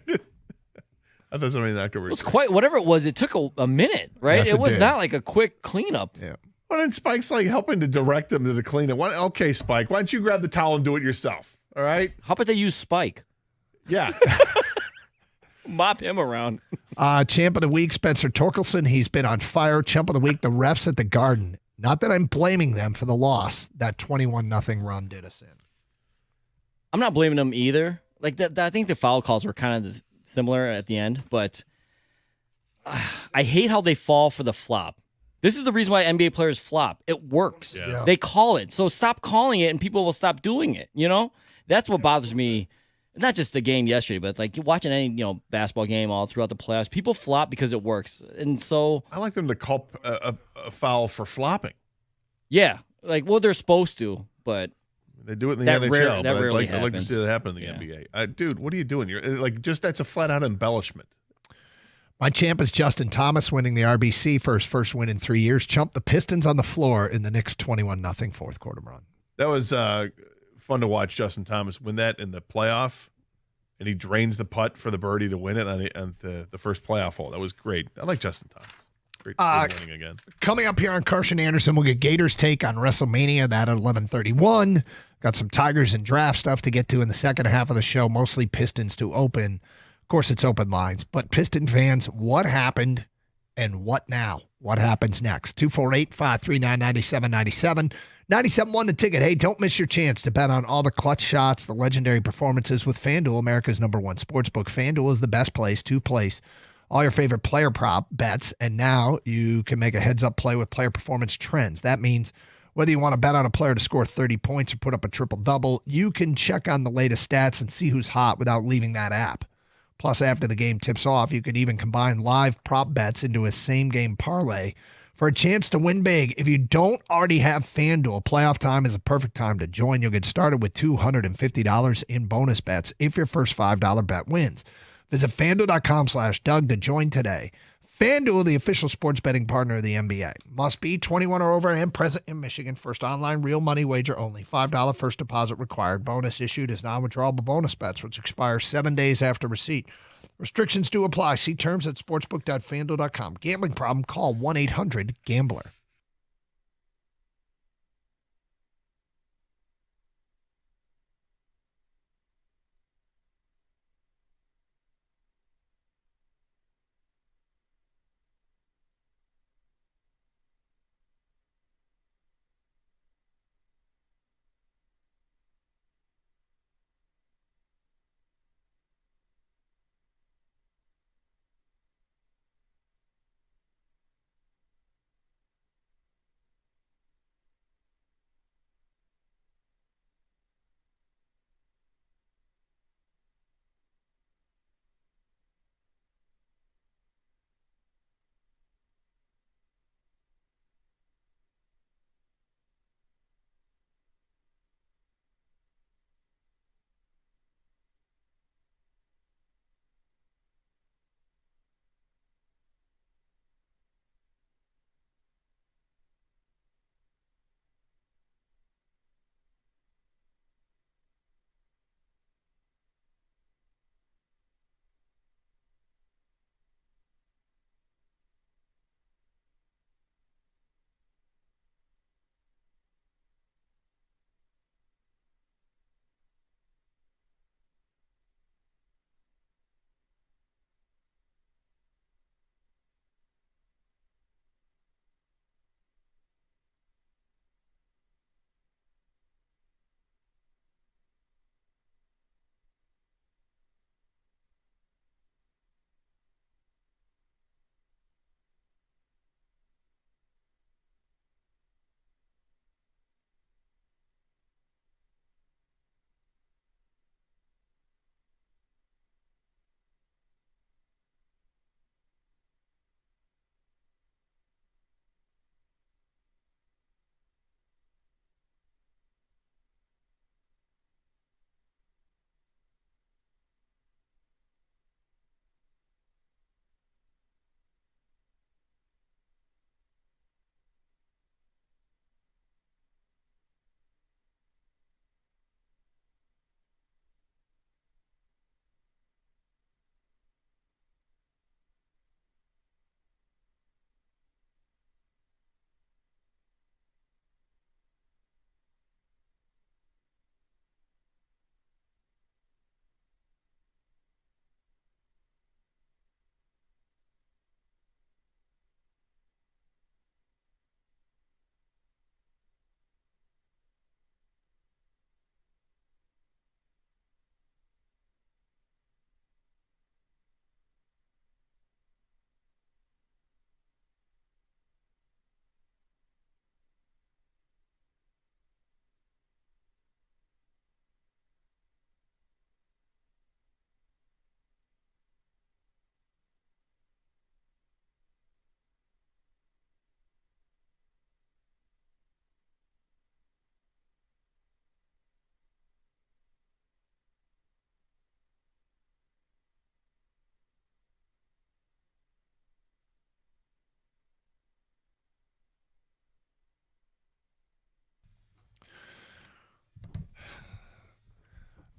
I thought somebody knocked over. It was quite, whatever it was, it took a minute, right? Yes, it was did. not like a quick cleanup. Yeah. Well, then Spike's like helping to direct them to the cleanup. Okay, Spike, why don't you grab the towel and do it yourself? All right? How about they use Spike? Yeah. Mop him around. Champ of the week, Spencer Torkelson. He's been on fire. Chump of the week, the refs at the Garden. Not that I'm blaming them for the loss. That 21-0 run did us in. I'm not blaming them either. Like I think the foul calls were kind of similar at the end, but I hate how they fall for the flop. This is the reason why NBA players flop. It works. Yeah. They call it. So stop calling it and people will stop doing it, you know? That's what bothers me. Not just the game yesterday, but like watching any, basketball game all throughout the playoffs. People flop because it works. And so I like them to call a foul for flopping. yeah, they're supposed to, but They do it in the That NHL. rare- that but rarely I'd like to happens. see that happen in the NBA. Dude, what are you doing? You're that's a flat out embellishment. My champ is Justin Thomas, winning the RBC for his first win in 3 years. Chumped the Pistons on the floor in the Knicks' 21-0 fourth quarter run. That was fun to watch Justin Thomas win that in the playoff, and he drains the putt for the birdie to win it on the first playoff hole. That was great. I like Justin Thomas. Great to see him winning again. Coming up here on Carson Anderson, we'll get Gators' take on WrestleMania, that at 11:31. Got some Tigers and draft stuff to get to in the second half of the show, mostly Pistons to open. Of course, it's open lines. But Piston fans, what happened and what now? What happens next? 248-539-9797. 97.1 The Ticket. Hey, don't miss your chance to bet on all the clutch shots, the legendary performances with FanDuel, America's #1 sportsbook. FanDuel is the best place to place all your favorite player prop bets, and now you can make a heads-up play with player performance trends. That means whether you want to bet on a player to score 30 points or put up a triple-double, you can check on the latest stats and see who's hot without leaving that app. Plus, after the game tips off, you can even combine live prop bets into a same-game parlay for a chance to win big. If you don't already have FanDuel, playoff time is a perfect time to join. You'll get started with $250 in bonus bets if your first $5 bet wins. Visit FanDuel.com/Doug to join today. FanDuel, the official sports betting partner of the NBA. Must be 21 or over and present in Michigan. First online real money wager only. $5 first deposit required. Bonus issued as non-withdrawable bonus bets, which expires 7 days after receipt. Restrictions do apply. See terms at sportsbook.fanduel.com. Gambling problem? Call 1-800-GAMBLER.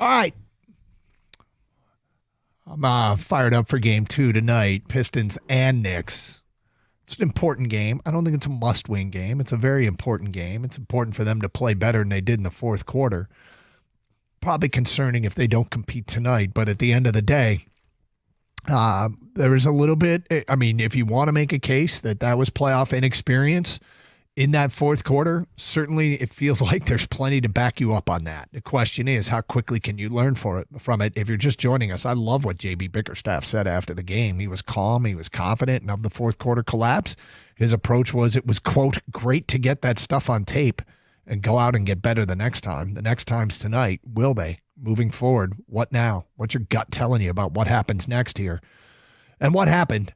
All right. I'm fired up for game 2 tonight, Pistons and Knicks. It's an important game. I don't think it's a must-win game. It's a very important game. It's important for them to play better than they did in the fourth quarter. Probably concerning if they don't compete tonight, but at the end of the day, there is a little bit, I mean, if you want to make a case that was playoff inexperience in that fourth quarter, certainly it feels like there's plenty to back you up on that. The question is, how quickly can you learn from it? If you're just joining us, I love what J.B. Bickerstaff said after the game. He was calm, he was confident, and of the fourth quarter collapse, his approach was, it was, quote, great to get that stuff on tape and go out and get better the next time. The next time's tonight. Will they? Moving forward, what now? What's your gut telling you about what happens next here? And what happened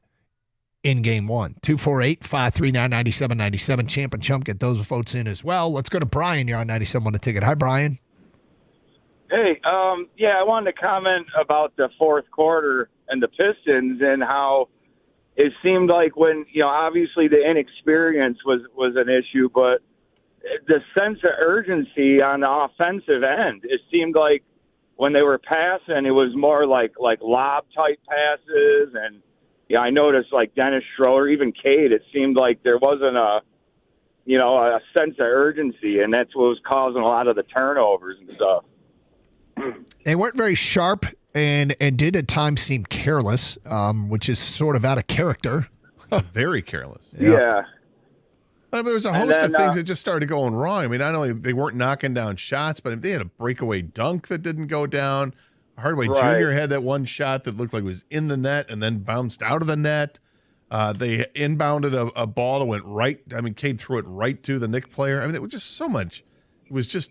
in game one. 248-539-9797. Champ and Chump, get those votes in as well. Let's go to Brian. You're on 97 on the ticket. Hi, Brian. Hey, I wanted to comment about the fourth quarter and the Pistons and how it seemed like when, obviously the inexperience was an issue, but the sense of urgency on the offensive end, it seemed like when they were passing, it was more like lob-type passes. And, I noticed like Dennis Schroeder, even Cade, it seemed like there wasn't a sense of urgency, and that's what was causing a lot of the turnovers and stuff. They weren't very sharp and did at times seem careless, which is sort of out of character. Very careless. Yeah. I mean, there was a host of things that just started going wrong. I mean, not only they weren't knocking down shots, but they had a breakaway dunk that didn't go down. Hardaway Jr. had that one shot that looked like it was in the net and then bounced out of the net. They inbounded a ball that went right. I mean, Cade threw it right to the Knicks player. I mean, it was just so much. It was just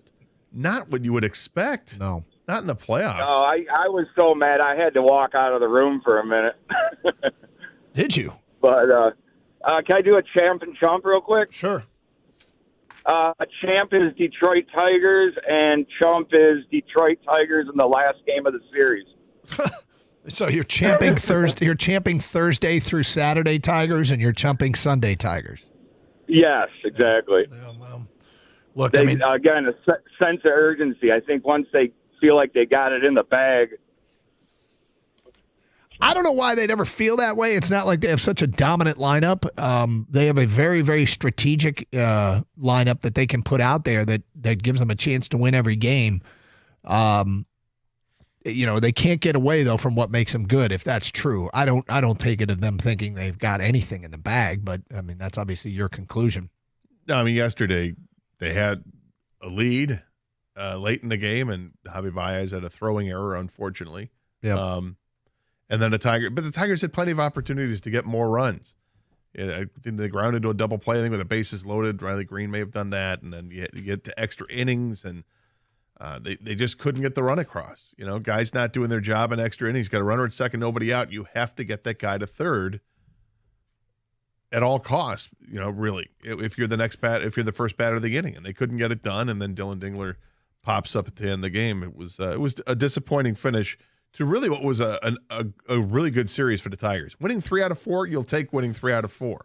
not what you would expect. No. Not in the playoffs. Oh, I was so mad I had to walk out of the room for a minute. Did you? But can I do a Champ and Chump real quick? Sure. Champ is Detroit Tigers, and Chump is Detroit Tigers in the last game of the series. So you're champing Thursday. You're champing Thursday through Saturday Tigers, and you're chumping Sunday Tigers. Yes, exactly. Look, again, a sense of urgency. I think once they feel like they got it in the bag. I don't know why they never feel that way. It's not like they have such a dominant lineup. They have a very, very strategic lineup that they can put out there that gives them a chance to win every game. They can't get away though from what makes them good. If that's true, I don't take it as them thinking they've got anything in the bag. But I mean, that's obviously your conclusion. No, I mean, yesterday they had a lead late in the game, and Javi Baez had a throwing error, unfortunately. Yeah. And then the Tigers had plenty of opportunities to get more runs. Yeah, I think they grounded into a double play. I think with the bases loaded, Riley Green may have done that, and then you get to extra innings, and they just couldn't get the run across. Guys not doing their job in extra innings. Got a runner at second, nobody out. You have to get that guy to third at all costs. Really, if you're the first batter of the inning, and they couldn't get it done, and then Dylan Dingler pops up at the end of the game. It was a disappointing finish to really what was a really good series for the Tigers. Winning 3 out of 4, you'll take winning 3 out of 4.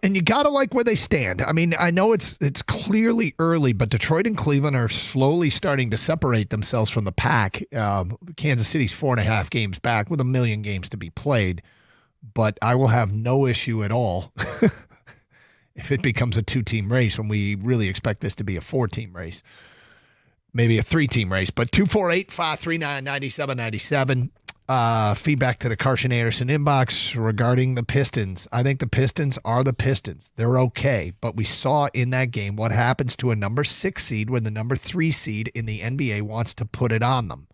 And you got to like where they stand. I mean, I know it's clearly early, but Detroit and Cleveland are slowly starting to separate themselves from the pack. Kansas City's 4.5 games back with 1 million games to be played. But I will have no issue at all if it becomes a 2-team race when we really expect this to be a 4-team race. Maybe a 3-team race, but 248-539-9797. Feedback to the Carson Anderson inbox regarding the Pistons. I think the Pistons are the Pistons. They're okay, but we saw in that game what happens to a number 6 seed when the number 3 seed in the NBA wants to put it on them.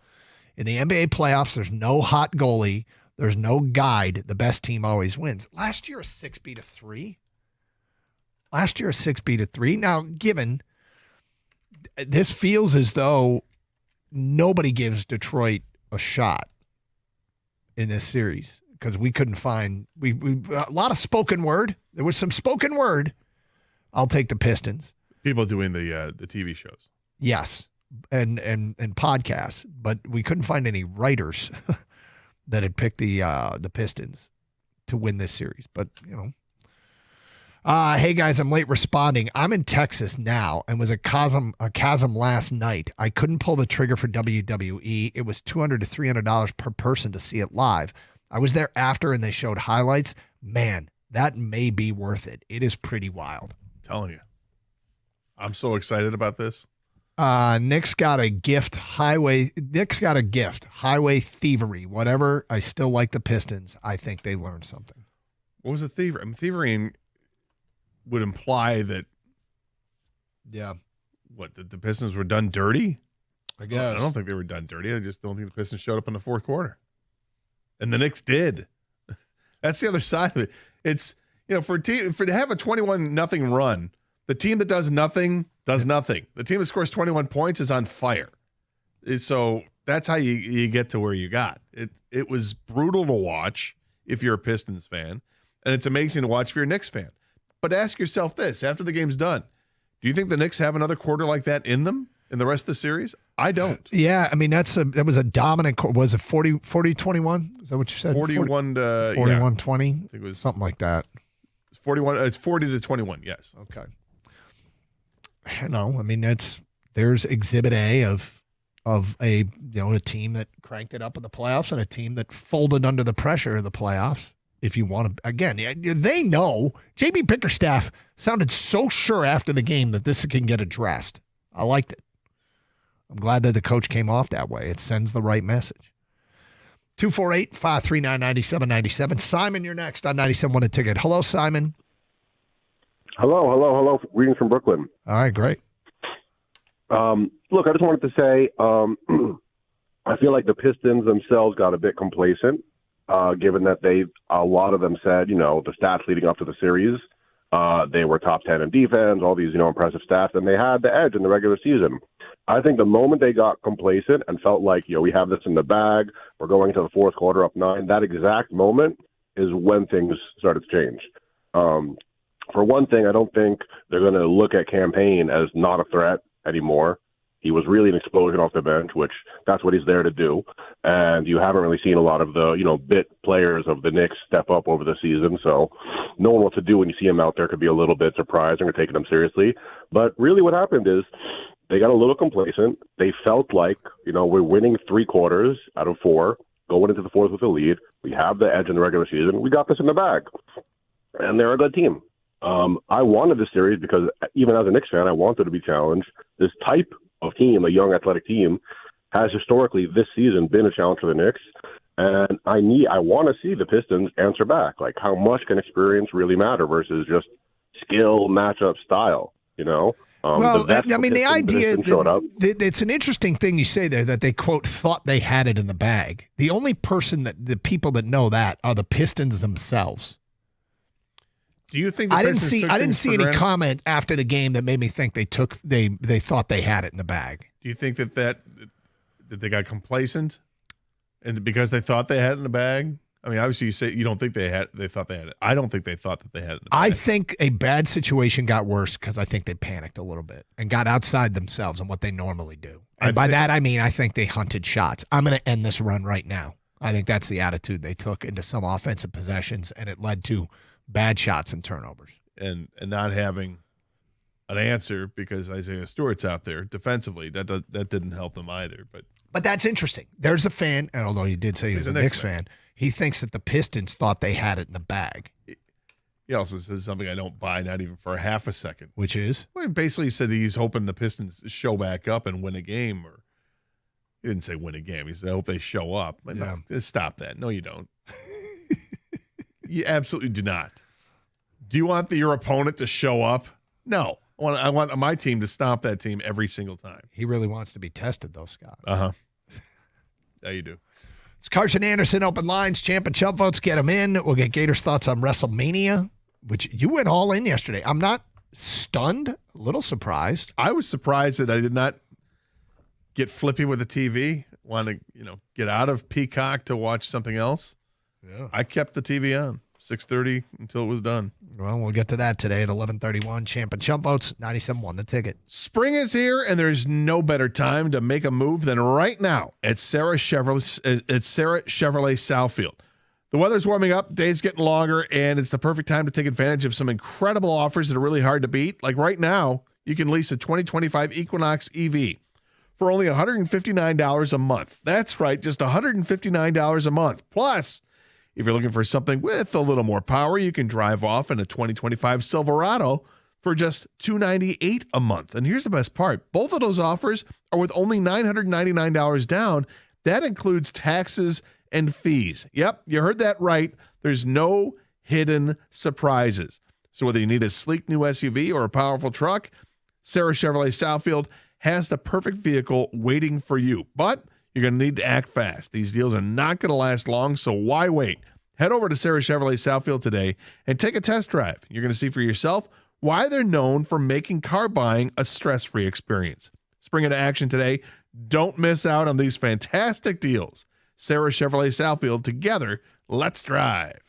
In the NBA playoffs, there's no hot goalie. There's no guide. The best team always wins. Last year, a 6-3. Now, given this feels as though nobody gives Detroit a shot in this series because we couldn't find we a lot of spoken word. There was some spoken word. I'll take the Pistons. People doing the TV shows. Yes, and podcasts, but we couldn't find any writers that had picked the Pistons to win this series. But hey guys, I'm late responding. I'm in Texas now and was a chasm last night. I couldn't pull the trigger for WWE. It was $200 to $300 per person to see it live. I was there after and they showed highlights. Man, that may be worth it. It is pretty wild. I'm telling you. I'm so excited about this. Nick's got a gift. Highway thievery. Whatever. I still like the Pistons. I think they learned something. What was a thievery? I mean, thievery would imply that, the Pistons were done dirty? I guess. I don't think they were done dirty. I just don't think the Pistons showed up in the fourth quarter. And the Knicks did. That's the other side of it. It's, for to have a 21-0 run, the team that does nothing does nothing. The team that scores 21 points is on fire. So that's how you get to where you got. It was brutal to watch if you're a Pistons fan. and it's amazing to watch if you're a Knicks fan. But ask yourself this, after the game's done, do you think the Knicks have another quarter like that in them in the rest of the series? I don't. Yeah, I mean, that was a dominant. Was it 40-21? Is that what you said? 41 to 41-20? I think it was something like that. It's 41. It's 40-21. Yes. Okay. No, I mean there's Exhibit A of a a team that cranked it up in the playoffs and a team that folded under the pressure of the playoffs. If you want to, again, they know. JB Bickerstaff sounded so sure after the game that this can get addressed. I liked it. I'm glad that the coach came off that way. It sends the right message. 248-539-9797. Simon, you're next on 97.1 A Ticket. Hello, Simon. Hello. Greetings from Brooklyn. All right, great. Look, I just wanted to say I feel like the Pistons themselves got a bit complacent, given that a lot of them said, the stats leading up to the series, they were top 10 in defense, all these, impressive stats, and they had the edge in the regular season. I think the moment they got complacent and felt like, we have this in the bag, we're going into the fourth quarter up 9, that exact moment is when things started to change. For one thing, I don't think they're going to look at Campaign as not a threat anymore. He was really an explosion off the bench, which that's what he's there to do. And you haven't really seen a lot of the, bit players of the Knicks step up over the season. So knowing what to do when you see him out there could be a little bit surprising or taking him seriously. But really what happened is they got a little complacent. They felt like, we're winning 3 quarters out of 4, going into the fourth with a lead. We have the edge in the regular season. We got this in the bag. And they're a good team. I wanted this series because even as a Knicks fan, I wanted to be challenged. This type of team, a young athletic team, has historically this season been a challenge for the Knicks. And I want to see the Pistons answer back. Like, how much can experience really matter versus just skill, matchup, style, Well, I mean, the idea it's an interesting thing you say there that they, quote, thought they had it in the bag. The only the people that know that are the Pistons themselves. Do you think I didn't see any comment after the game that made me think they thought they had it in the bag. Do you think that they got complacent, and because they thought they had it in the bag? I mean, obviously you say you don't think they thought they had it. I don't think they thought that they had it in the bag. I think a bad situation got worse because I think they panicked a little bit and got outside themselves and what they normally do. And by that I mean I think they hunted shots. I'm going to end this run right now. I think that's the attitude they took into some offensive possessions, and it led to bad shots and turnovers. And not having an answer because Isaiah Stewart's out there defensively. That didn't help them either. But that's interesting. There's a fan, and although you did say he was a Knicks fan, he thinks that the Pistons thought they had it in the bag. He also says something I don't buy, not even for half a second. Which is? Well, he basically said he's hoping the Pistons show back up and win a game. Or he didn't say win a game. He said, I hope they show up. But no, stop that. No, you don't. You absolutely do not. Do you want your opponent to show up? No. I want my team to stomp that team every single time. He really wants to be tested, though, Scott. Uh-huh. Yeah, you do. It's Carson Anderson, Open Lines, Champ and Chump votes. Get them in. We'll get Gator's thoughts on WrestleMania, which you went all in yesterday. I'm not stunned, a little surprised. I was surprised that I did not get flippy with the TV, want to get out of Peacock to watch something else. Yeah. I kept the TV on 6:30 until it was done. Well, we'll get to that today at 11:31. Champ and Chump votes, 97.1 The Ticket. Spring is here, and there's no better time to make a move than right now at Sarah Chevrolet Southfield. The weather's warming up, days getting longer, and it's the perfect time to take advantage of some incredible offers that are really hard to beat. Like right now, you can lease a 2025 Equinox EV for only $159 a month. That's right, just $159 a month. Plus, if you're looking for something with a little more power, you can drive off in a 2025 Silverado for just $298 a month. And here's the best part. Both of those offers are with only $999 down. That includes taxes and fees. Yep, you heard that right. There's no hidden surprises. So whether you need a sleek new SUV or a powerful truck, Sarah Chevrolet Southfield has the perfect vehicle waiting for you. But you're going to need to act fast. These deals are not going to last long, so why wait? Head over to Sarah Chevrolet Southfield today and take a test drive. You're going to see for yourself why they're known for making car buying a stress-free experience. Spring into action today. Don't miss out on these fantastic deals. Sarah Chevrolet Southfield, together, let's drive.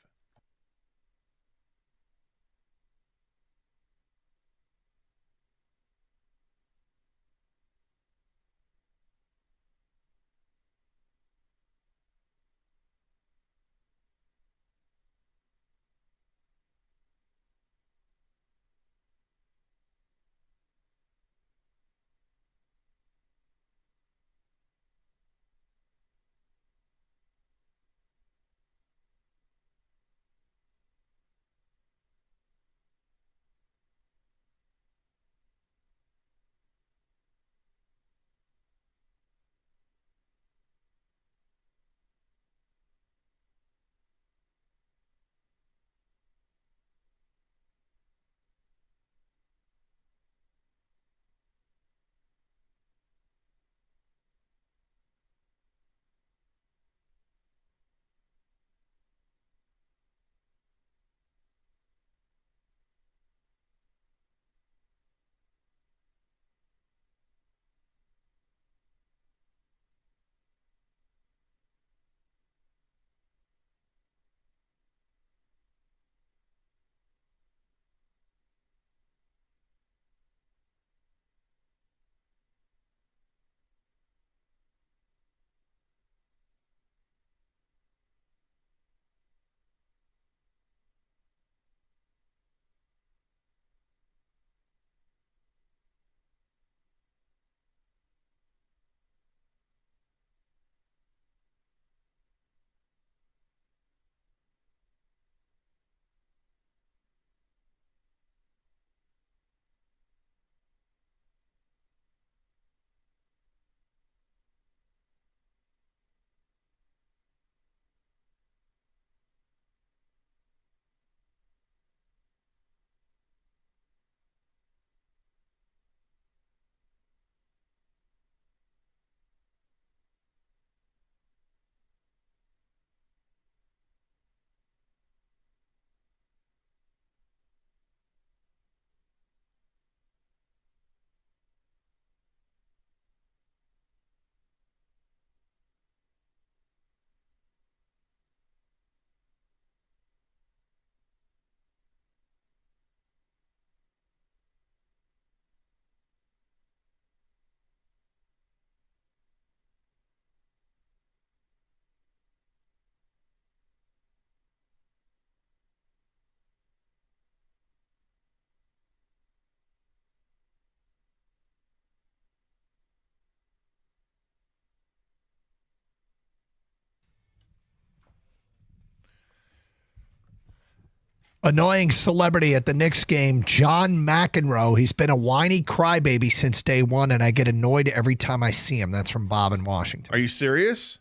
Annoying celebrity at the Knicks game, John McEnroe. He's been a whiny crybaby since day one, and I get annoyed every time I see him. That's from Bob in Washington. Are you serious?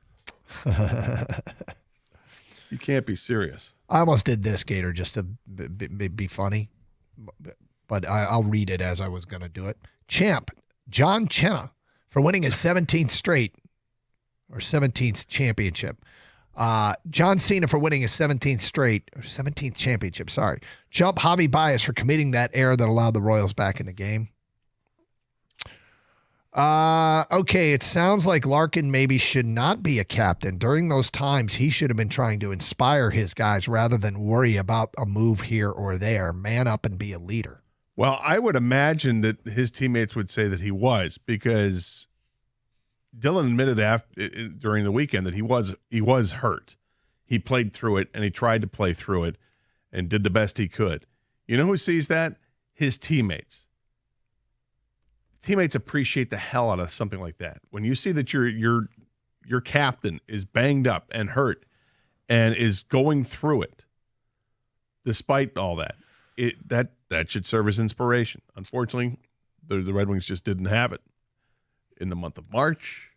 You can't be serious. I almost did this, Gator, just to be funny, but I'll read it as I was going to do it. Champ, John Cena, for winning his 17th straight or 17th championship. John Cena for winning his 17th championship. Sorry. Chump Javi Baez for committing that error that allowed the Royals back in the game. Okay, it sounds like Larkin maybe should not be a captain. During those times, he should have been trying to inspire his guys rather than worry about a move here or there. Man up and be a leader. Well, I would imagine that his teammates would say that he was, because Dylan admitted during the weekend that he was hurt. He played through it, and he tried to play through it and did the best he could. You know who sees that? His teammates. Teammates appreciate the hell out of something like that. When you see that your captain is banged up and hurt and is going through it, despite all that, that should serve as inspiration. Unfortunately, the Red Wings just didn't have it in the month of March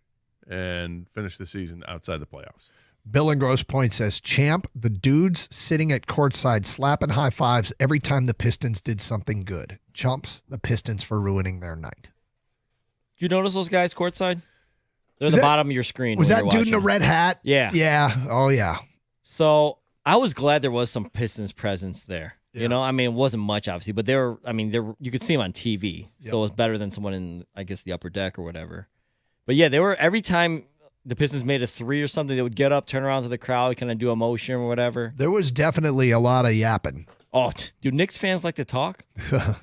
and finished the season outside the playoffs. Bill in Grosse Pointe says, Champ, the dudes sitting at courtside slapping high fives every time the Pistons did something good. Chumps the Pistons for ruining their night. Did you notice those guys courtside? They're at the bottom of your screen. Was that dude in a red hat? Yeah. Yeah. Oh, yeah. So I was glad there was some Pistons presence there. Yeah. You know, I mean, it wasn't much, obviously, but you could see them on TV. So it was better than someone in, I guess, the upper deck or whatever. But yeah, they were, every time the Pistons made a three or something, they would get up, turn around to the crowd, kind of do a motion or whatever. There was definitely a lot of yapping. Oh, do Knicks fans like to talk? Do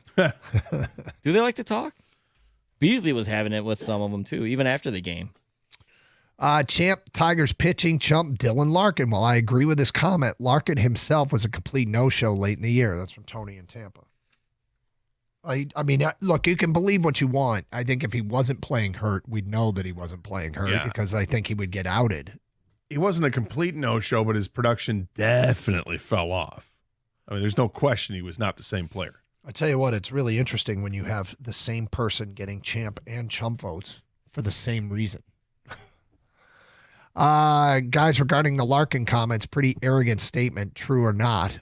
they like to talk? Beasley was having it with some of them, too, even after the game. Champ, Tigers pitching, Chump, Dylan Larkin. Well, I agree with this comment. Larkin himself was a complete no-show late in the year. That's from Tony in Tampa. I mean, look, you can believe what you want. I think if he wasn't playing hurt, we'd know that he wasn't playing hurt because I think he would get outed. He wasn't a complete no-show, but his production definitely fell off. I mean, there's no question he was not the same player. I tell you what, it's really interesting when you have the same person getting Champ and Chump votes for the same reason. Guys, regarding the Larkin comments, pretty arrogant statement, true or not.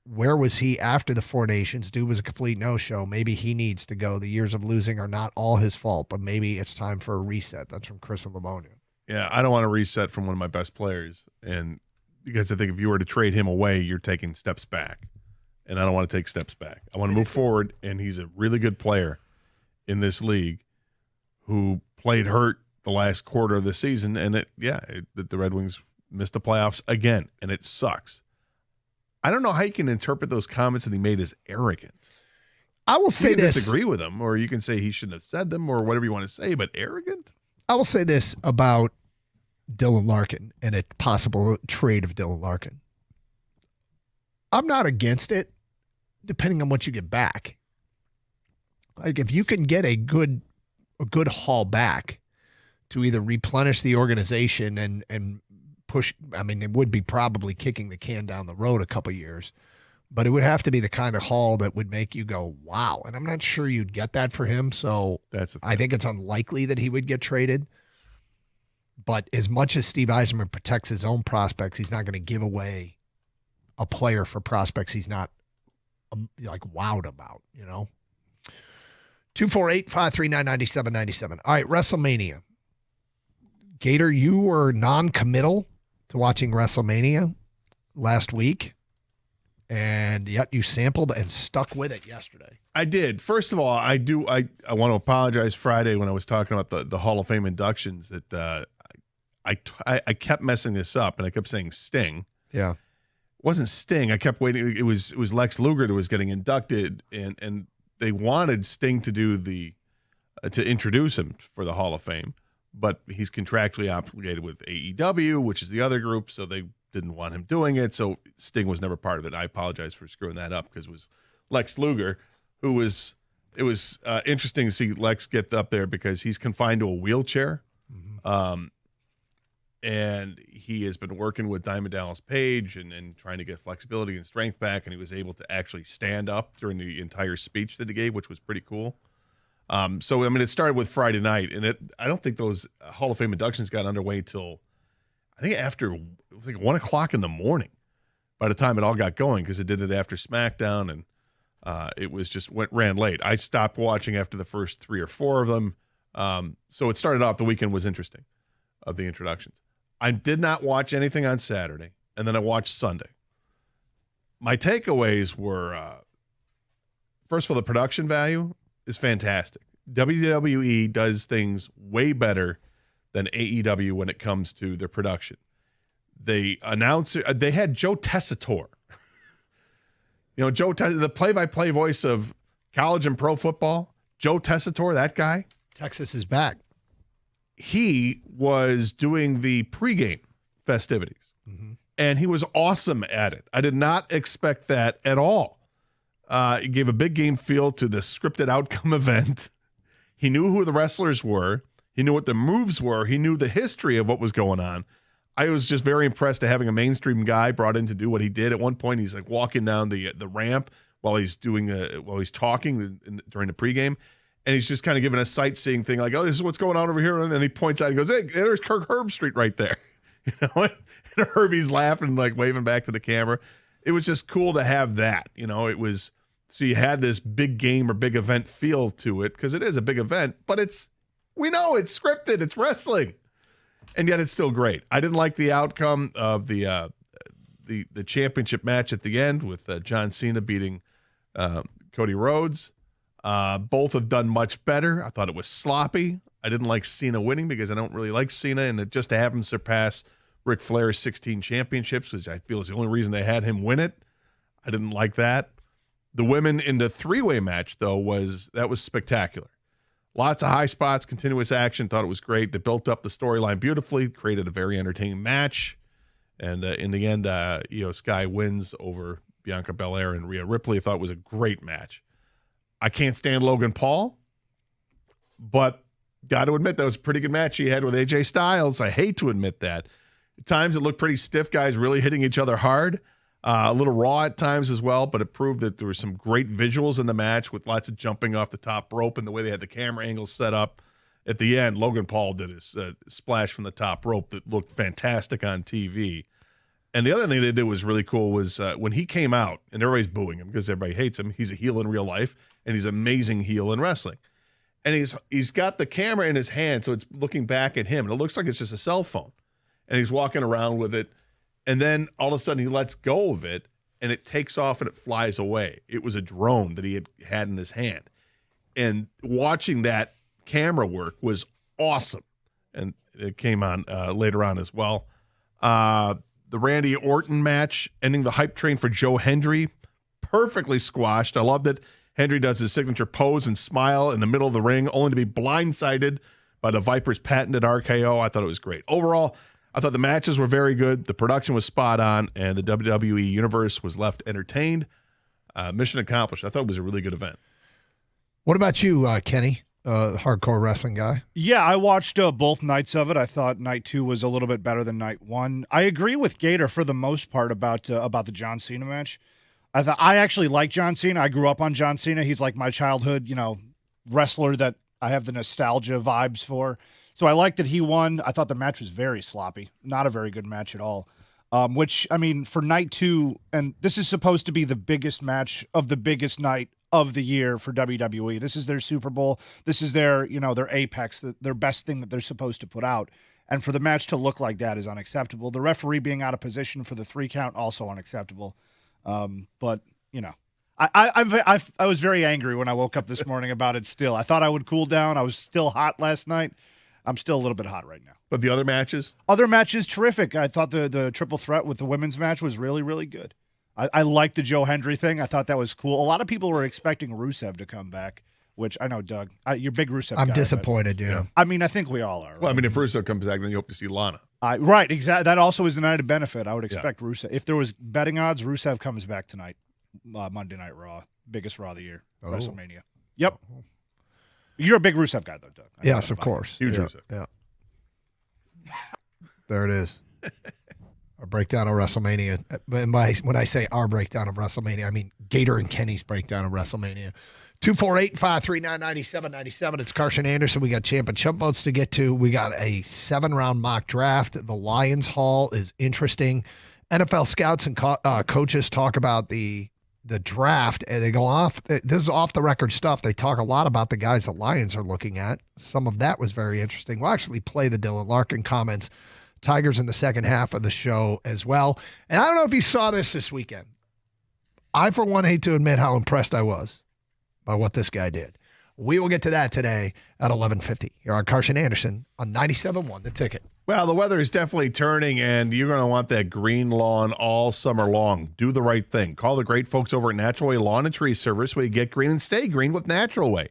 Where was he after the Four Nations? Dude was a complete no-show. Maybe he needs to go. The years of losing are not all his fault, but maybe it's time for a reset. That's from Chris in Livonia. Yeah, I don't want to reset from one of my best players, and because I think if you were to trade him away, you're taking steps back, and I don't want to take steps back. I want to move forward, and he's a really good player in this league who played hurt the last quarter of the season, and the Red Wings missed the playoffs again, and it sucks. I don't know how you can interpret those comments that he made as arrogant. I will say this. Disagree with him, or you can say he shouldn't have said them, or whatever you want to say, but arrogant? I will say this about Dylan Larkin and a possible trade of Dylan Larkin. I'm not against it, depending on what you get back. Like, if you can get a good haul back to either replenish the organization and push, I mean, it would be probably kicking the can down the road a couple years, but it would have to be the kind of haul that would make you go, wow. And I'm not sure you'd get that for him. So I think it's unlikely that he would get traded. But as much as Steve Yzerman protects his own prospects, he's not going to give away a player for prospects he's not wowed about, you know? 248-539-9797. All right, WrestleMania. Gator, you were non-committal to watching WrestleMania last week, and yet you sampled and stuck with it yesterday. I did. First of all, I want to apologize Friday when I was talking about the Hall of Fame inductions that I kept messing this up, and I kept saying Sting. Yeah. It wasn't Sting. I kept waiting. It was Lex Luger that was getting inducted, and they wanted Sting to do to introduce him for the Hall of Fame. But he's contractually obligated with AEW, which is the other group, so they didn't want him doing it. So Sting was never part of it. I apologize for screwing that up because it was Lex Luger, it was interesting to see Lex get up there because he's confined to a wheelchair. And he has been working with Diamond Dallas Page and trying to get flexibility and strength back, and he was able to actually stand up during the entire speech that he gave, which was pretty cool. So, I mean, it started with Friday night, and I don't think those Hall of Fame inductions got underway till, I think after, it was like 1 o'clock in the morning by the time it all got going, because it did it after SmackDown, and it was just ran late. I stopped watching after the first 3 or 4 of them. So it started off, the weekend was interesting of the introductions. I did not watch anything on Saturday, and then I watched Sunday. My takeaways were, first of all, the production value is fantastic. WWE does things way better than AEW when it comes to their production. They had Joe Tessitore. The play-by-play voice of college and pro football, Joe Tessitore, that guy. Texas is back. He was doing the pregame festivities, and he was awesome at it. I did not expect that at all. He gave a big game feel to the scripted outcome event. He knew who the wrestlers were. He knew what the moves were. He knew the history of what was going on. I was just very impressed to having a mainstream guy brought in to do what he did. At one point, he's like walking down the ramp while he's talking during the pregame. And he's just kind of giving a sightseeing thing, like, oh, this is what's going on over here. And then he points out, he goes, hey, there's Kirk Herbstreit right there. And Herbie's laughing, like waving back to the camera. It was just cool to have that. It was, so you had this big game or big event feel to it, because it is a big event, but we know it's scripted, it's wrestling. And yet it's still great. I didn't like the outcome of the championship match at the end with John Cena beating Cody Rhodes. Both have done much better. I thought it was sloppy. I didn't like Cena winning because I don't really like Cena, and just to have him surpass Ric Flair's 16 championships, which I feel is the only reason they had him win it, I didn't like that. The women in the 3-way match, though, was spectacular. Lots of high spots, continuous action. Thought it was great. They built up the storyline beautifully, created a very entertaining match, and in the end, Io Sky wins over Bianca Belair and Rhea Ripley. I thought it was a great match. I can't stand Logan Paul, but got to admit that was a pretty good match he had with AJ Styles. I hate to admit that. At times it looked pretty stiff, guys really hitting each other hard. A little raw at times as well, but it proved that there were some great visuals in the match with lots of jumping off the top rope and the way they had the camera angles set up. At the end, Logan Paul did his splash from the top rope that looked fantastic on TV. And the other thing they did was really cool was when he came out, and everybody's booing him because everybody hates him. He's a heel in real life, and he's an amazing heel in wrestling. And he's got the camera in his hand, so it's looking back at him. And it looks like it's just a cell phone. And he's walking around with it. And then all of a sudden he lets go of it, and it takes off and it flies away. It was a drone that he had in his hand. And watching that camera work was awesome. And it came on later on as well. The Randy Orton match, ending the hype train for Joe Hendry, perfectly squashed. I love that Hendry does his signature pose and smile in the middle of the ring, only to be blindsided by the Viper's patented RKO. I thought it was great. Overall, I thought the matches were very good. The production was spot on, and the WWE Universe was left entertained. Mission accomplished. I thought it was a really good event. What about you, Kenny? Hardcore wrestling guy. Yeah, I watched both nights of it. I thought night 2 was a little bit better than night 1. I agree with Gator for the most part about the John Cena match. I actually like John Cena. I grew up on John Cena. He's like my childhood, wrestler that I have the nostalgia vibes for. So I liked that he won. I thought the match was very sloppy. Not a very good match at all. Which, I mean, for night 2, and this is supposed to be the biggest match of the biggest night of the year for WWE. This is their Super Bowl. This is their, their apex, their best thing that they're supposed to put out. And for the match to look like that is unacceptable. The referee being out of position for the 3 count, also unacceptable. But, I was very angry when I woke up this morning about it still. I thought I would cool down. I was still hot last night. I'm still a little bit hot right now. But the other matches? Other matches, terrific. I thought the triple threat with the women's match was really, really good. I liked the Joe Hendry thing. I thought that was cool. A lot of people were expecting Rusev to come back, which I know, Doug, you're a big Rusev guy. I'm disappointed, yeah. I mean, I think we all are. Right? Well, I mean, if Rusev comes back, then you hope to see Lana. Right, exactly. That also is an added benefit. I would expect Rusev. If there was betting odds, Rusev comes back tonight, Monday Night Raw, biggest Raw of the year, WrestleMania. Yep. You're a big Rusev guy, though, Doug. Yes, of course. Huge Rusev. Yeah. There it is. Our breakdown of WrestleMania. And when I say our breakdown of WrestleMania, I mean Gator and Kenny's breakdown of WrestleMania. 248-539-9797. It's Carson Anderson. We got champ and chump votes to get to. We got a 7-round mock draft. The Lions Hall is interesting. NFL scouts and coaches talk about the draft, and they go off. This is off the record stuff. They talk a lot about the guys the Lions are looking at. Some of that was very interesting. We'll actually play the Dylan Larkin comments. Tigers in the second half of the show as well. And I don't know if you saw this weekend. I, for one, hate to admit how impressed I was by what this guy did. We will get to that today at 11:50. Here on Carson Anderson on 97.1 The Ticket. Well, the weather is definitely turning, and you're going to want that green lawn all summer long. Do the right thing. Call the great folks over at Natural Way Lawn and Tree Service, where you get green and stay green with Natural Way.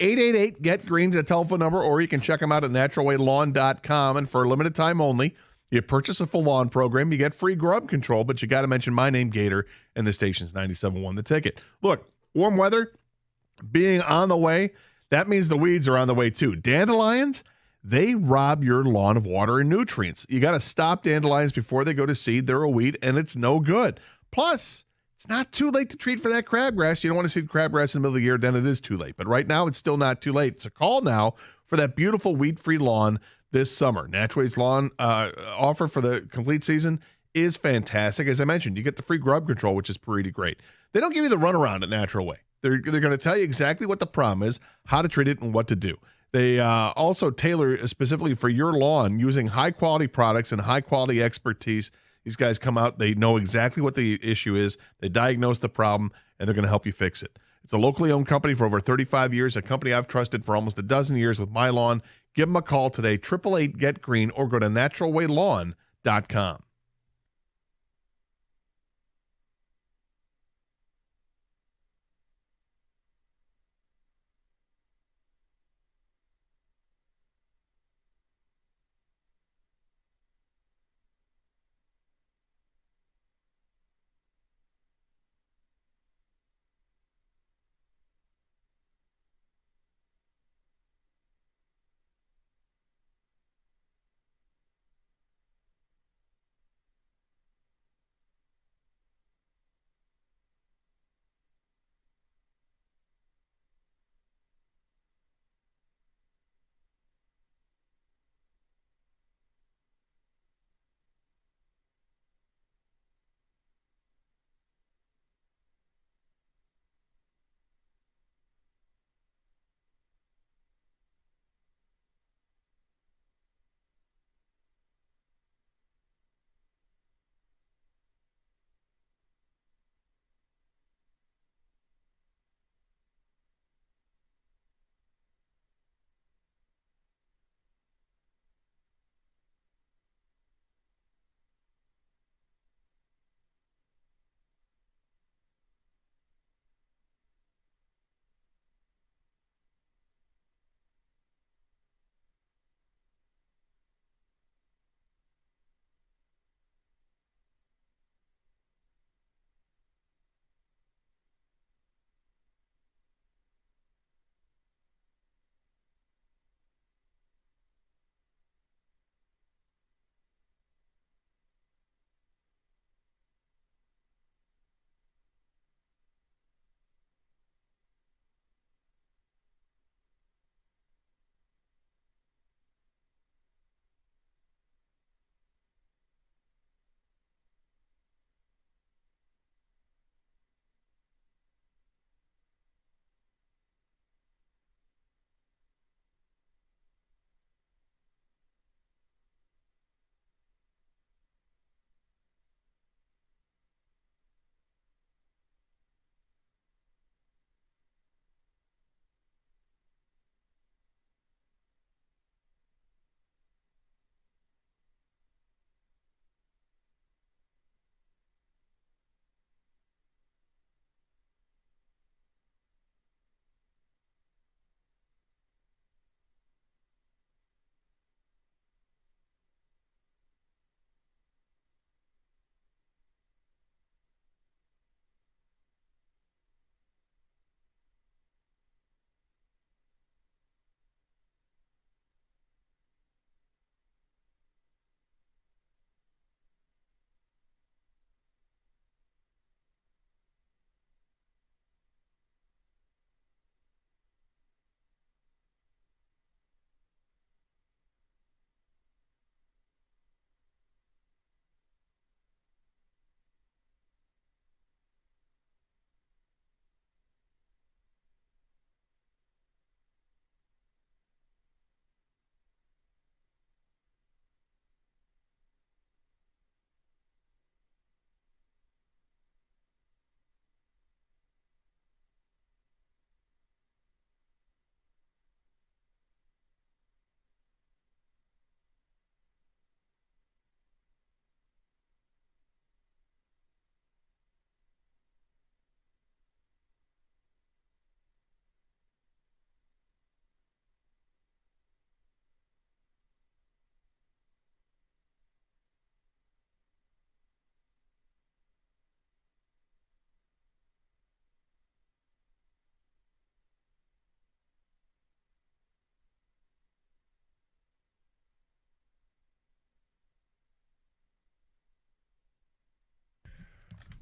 888-GET-GREEN is a telephone number, or you can check them out at naturalwaylawn.com. And for a limited time only, you purchase a full lawn program, you get free grub control, but you got to mention my name, Gator, and the station's 97.1 The Ticket. Look, warm weather being on the way, that means the weeds are on the way too. Dandelions, they rob your lawn of water and nutrients. You got to stop dandelions before they go to seed. They're a weed, and it's no good. Plus, it's not too late to treat for that crabgrass. You don't want to seed crabgrass in the middle of the year, then it is too late. But right now, it's still not too late. So call now for that beautiful weed-free lawn this summer. Natural Way's lawn offer for the complete season is fantastic. As I mentioned, you get the free grub control, which is pretty great. They don't give you the runaround at Natural Way. They're going to tell you exactly what the problem is, how to treat it, and what to do. They also tailor specifically for your lawn using high-quality products and high-quality expertise. These guys come out, they know exactly what the issue is, they diagnose the problem, and they're going to help you fix it. It's a locally owned company for over 35 years, a company I've trusted for almost a dozen years with my lawn. Give them a call today, 888-GET-GREEN, or go to naturalwaylawn.com.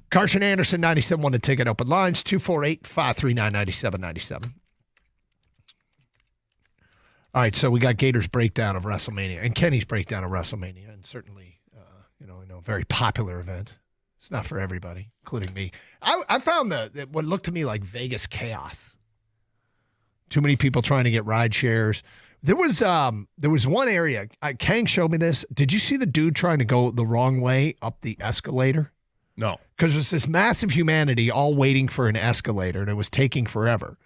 Carson Anderson, 97.1 The Ticket. Open lines, 248-539-9797. All right, so we got Gator's breakdown of WrestleMania and Kenny's breakdown of WrestleMania, and certainly, a very popular event. It's not for everybody, including me. I found what looked to me like Vegas chaos. Too many people trying to get ride shares. There was one area. Kang showed me this. Did you see the dude trying to go the wrong way up the escalator? No. Because there's this massive humanity all waiting for an escalator, and it was taking forever.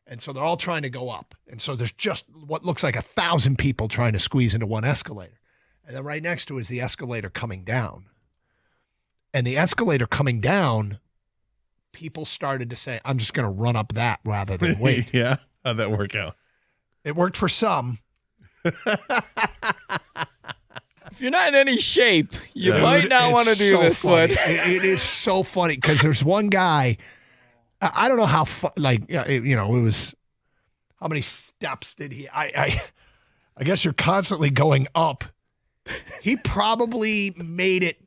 And so they're all trying to go up. And so there's just what looks like 1,000 people trying to squeeze into one escalator. And then right next to it is the escalator coming down. And the escalator coming down, people started to say, I'm just going to run up that rather than wait. Yeah? How'd that work out? It worked for some. If you're not in any shape, you might not want to do this one. It is so funny because there's one guy, I don't know how, it was, how many steps did he, I guess you're constantly going up. He probably made it,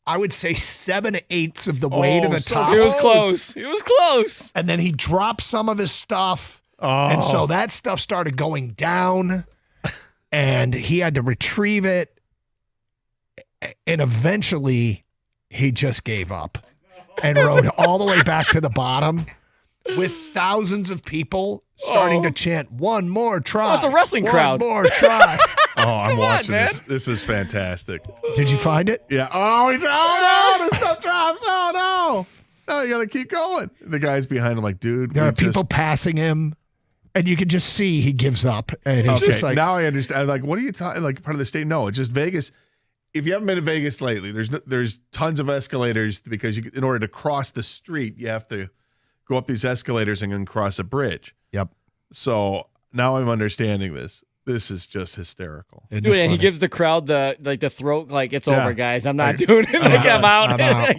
I would say 7/8 of the way to the top. He was close. He was close. And then he dropped some of his stuff. And so that stuff started going down and he had to retrieve it. And eventually he just gave up and rode all the way back to the bottom with thousands of people starting to chant, one more try. Oh, it's a wrestling crowd. One more try. I'm watching man. this. This is fantastic. Did you find it? Yeah. Oh no, the stuff drops. Oh, no. No, you got to keep going. The guy's behind him like, dude. There are people passing him, and you can just see he gives up. And he's just like, now I understand. Like, what are you talking? Like, part of the state? No, it's just Vegas. If you haven't been to Vegas lately, there's tons of escalators because in order to cross the street, you have to go up these escalators and then cross a bridge. Yep. So now I'm understanding this. This is just hysterical. Dude, and he gives the crowd the throat like it's over, guys. I'm not doing it. Like, I'm out. I'm out.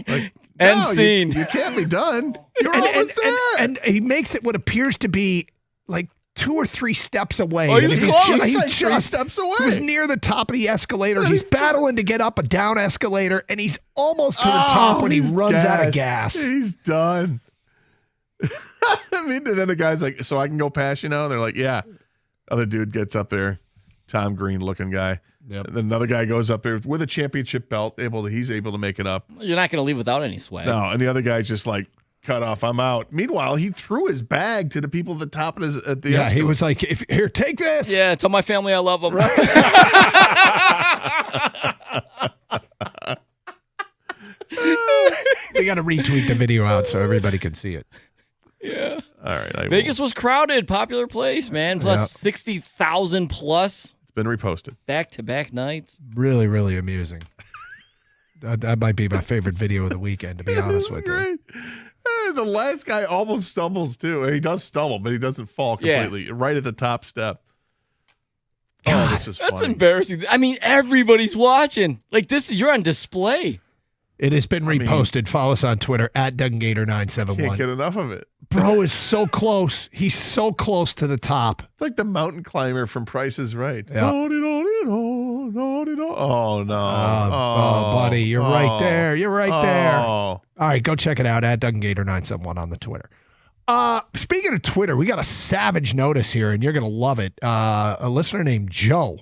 End No, scene. You can't be done. You're almost there. And he makes it what appears to be like 2 or 3 steps away. Oh, he was close. He's Like 3 just steps away. He was near the top of the escalator. He's battling to get up a down escalator, and he's almost to the top when he runs out of gas. He's done. I mean, and then the guy's like, so I can go past you now? And they're like, yeah. Other dude gets up there, Tom Green looking guy. Yep. And then another guy goes up there with a championship belt. He's able to make it up. You're not going to leave without any swag. No, and the other guy's just like, cut off, I'm out. Meanwhile, he threw his bag to the people at the top of the escalator. He was like, here, take this. Yeah, tell my family I love them. We got to retweet the video out so everybody can see it. Yeah. All right. Vegas was crowded. Popular place, man. Plus 60,000 plus. It's been reposted. Back-to-back nights. Really, really amusing. That might be my favorite video of the weekend, to be honest with you. Great. The last guy almost stumbles too. He does stumble, but he doesn't fall completely. Right at the top step. God, this is That's funny. embarrassing. I mean, everybody's watching. Like, you're on display. It has been reposted. Follow us on Twitter at Can't DunganGator971. get enough of it. Bro is so close. He's so close to the top. It's like the mountain climber from Price is Right. Yeah. Oh no. Oh, buddy, you're right there. You're right there. Oh. All right, go check it out at DunganGator971 on the Twitter. Speaking of Twitter, we got a savage notice here, and you're going to love it. A listener named Joe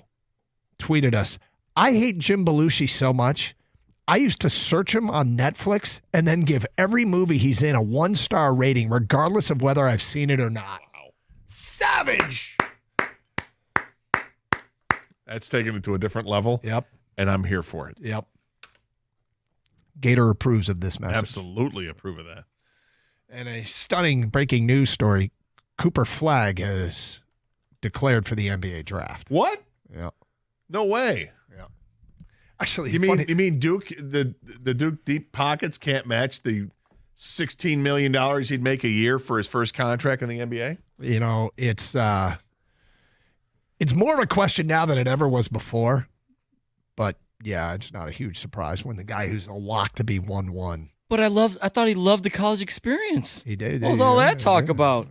tweeted us, I hate Jim Belushi so much. I used to search him on Netflix and then give every movie he's in a 1-star rating, regardless of whether I've seen it or not. Wow. Savage! That's taken it to a different level. Yep. And I'm here for it. Yep. Gator approves of this message. Absolutely approve of that. And a stunning breaking news story. Cooper Flagg has declared for the NBA draft. What? Yeah. No way. Yeah. Actually, You mean Duke the Duke deep pockets can't match the $16 million he'd make a year for his first contract in the NBA? You know, it's more of a question now than it ever was before. But yeah, it's not a huge surprise when the guy who's a lock to be 1-1. But I thought he loved the college experience. He did. What was all that talk about?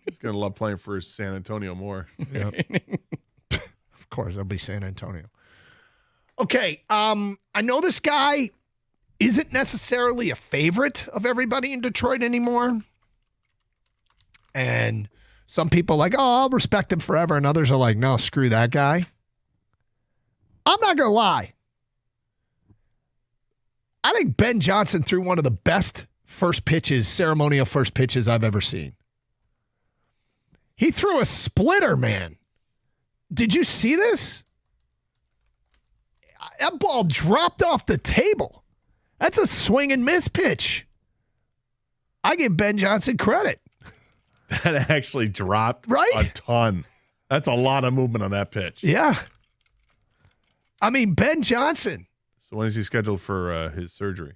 He's gonna love playing for San Antonio more. Yep. Of course, it'll be San Antonio. Okay, I know this guy isn't necessarily a favorite of everybody in Detroit anymore. And some people are like, oh, I'll respect him forever. And others are like, no, screw that guy. I'm not going to lie. I think Ben Johnson threw one of the best ceremonial first pitches I've ever seen. He threw a splitter, man. Did you see this? That ball dropped off the table. That's a swing and miss pitch. I give Ben Johnson credit. That actually dropped a ton. That's a lot of movement on that pitch. Yeah. I mean, Ben Johnson. So when is he scheduled for his surgery?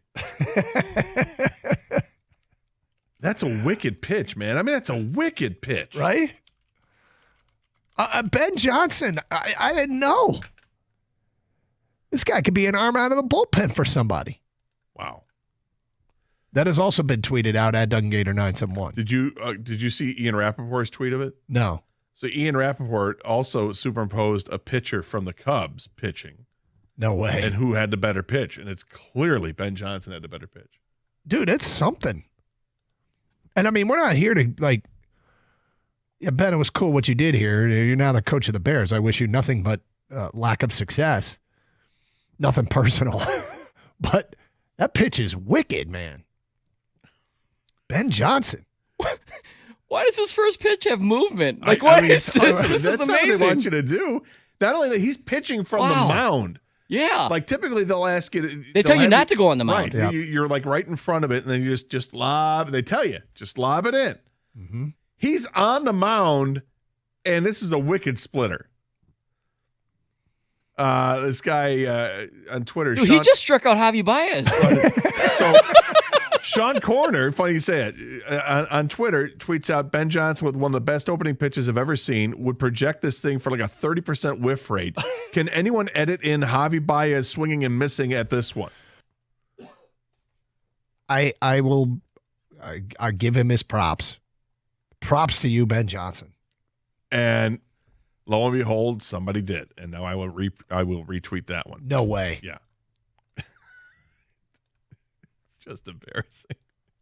That's a wicked pitch, man. I mean, that's a wicked pitch. Right? Ben Johnson, I didn't know. This guy could be an arm out of the bullpen for somebody. Wow. That has also been tweeted out at DunganGator971. Did you see Ian Rappaport's tweet of it? No. So Ian Rappaport also superimposed a pitcher from the Cubs pitching. No way. And who had the better pitch. And it's clearly Ben Johnson had the better pitch. Dude, it's something. And I mean, we're not here to yeah, Ben, it was cool what you did here. You're now the coach of the Bears. I wish you nothing but lack of success. Nothing personal. But that pitch is wicked, man. Ben Johnson. Why does his first pitch have movement? Is this? That's This is what they amazing. want you to do. Not only that, he's pitching from the mound. Yeah. Like typically they'll ask you. They tell you not to go on the mound. Right. Yeah. You're like right in front of it, and then you just lob. They tell you just lob it in. Mm-hmm. He's on the mound, and this is a wicked splitter. This guy on Twitter. Dude, he just struck out Javi Baez. So Sean Corner, funny you say it, on Twitter tweets out Ben Johnson with one of the best opening pitches I've ever seen, would project this thing for like a 30% whiff rate. Can anyone edit in Javi Baez swinging and missing at this one? I will give him his props. Props to you, Ben Johnson. And lo and behold, somebody did. And now I will retweet that one. No way. Yeah. Just embarrassing.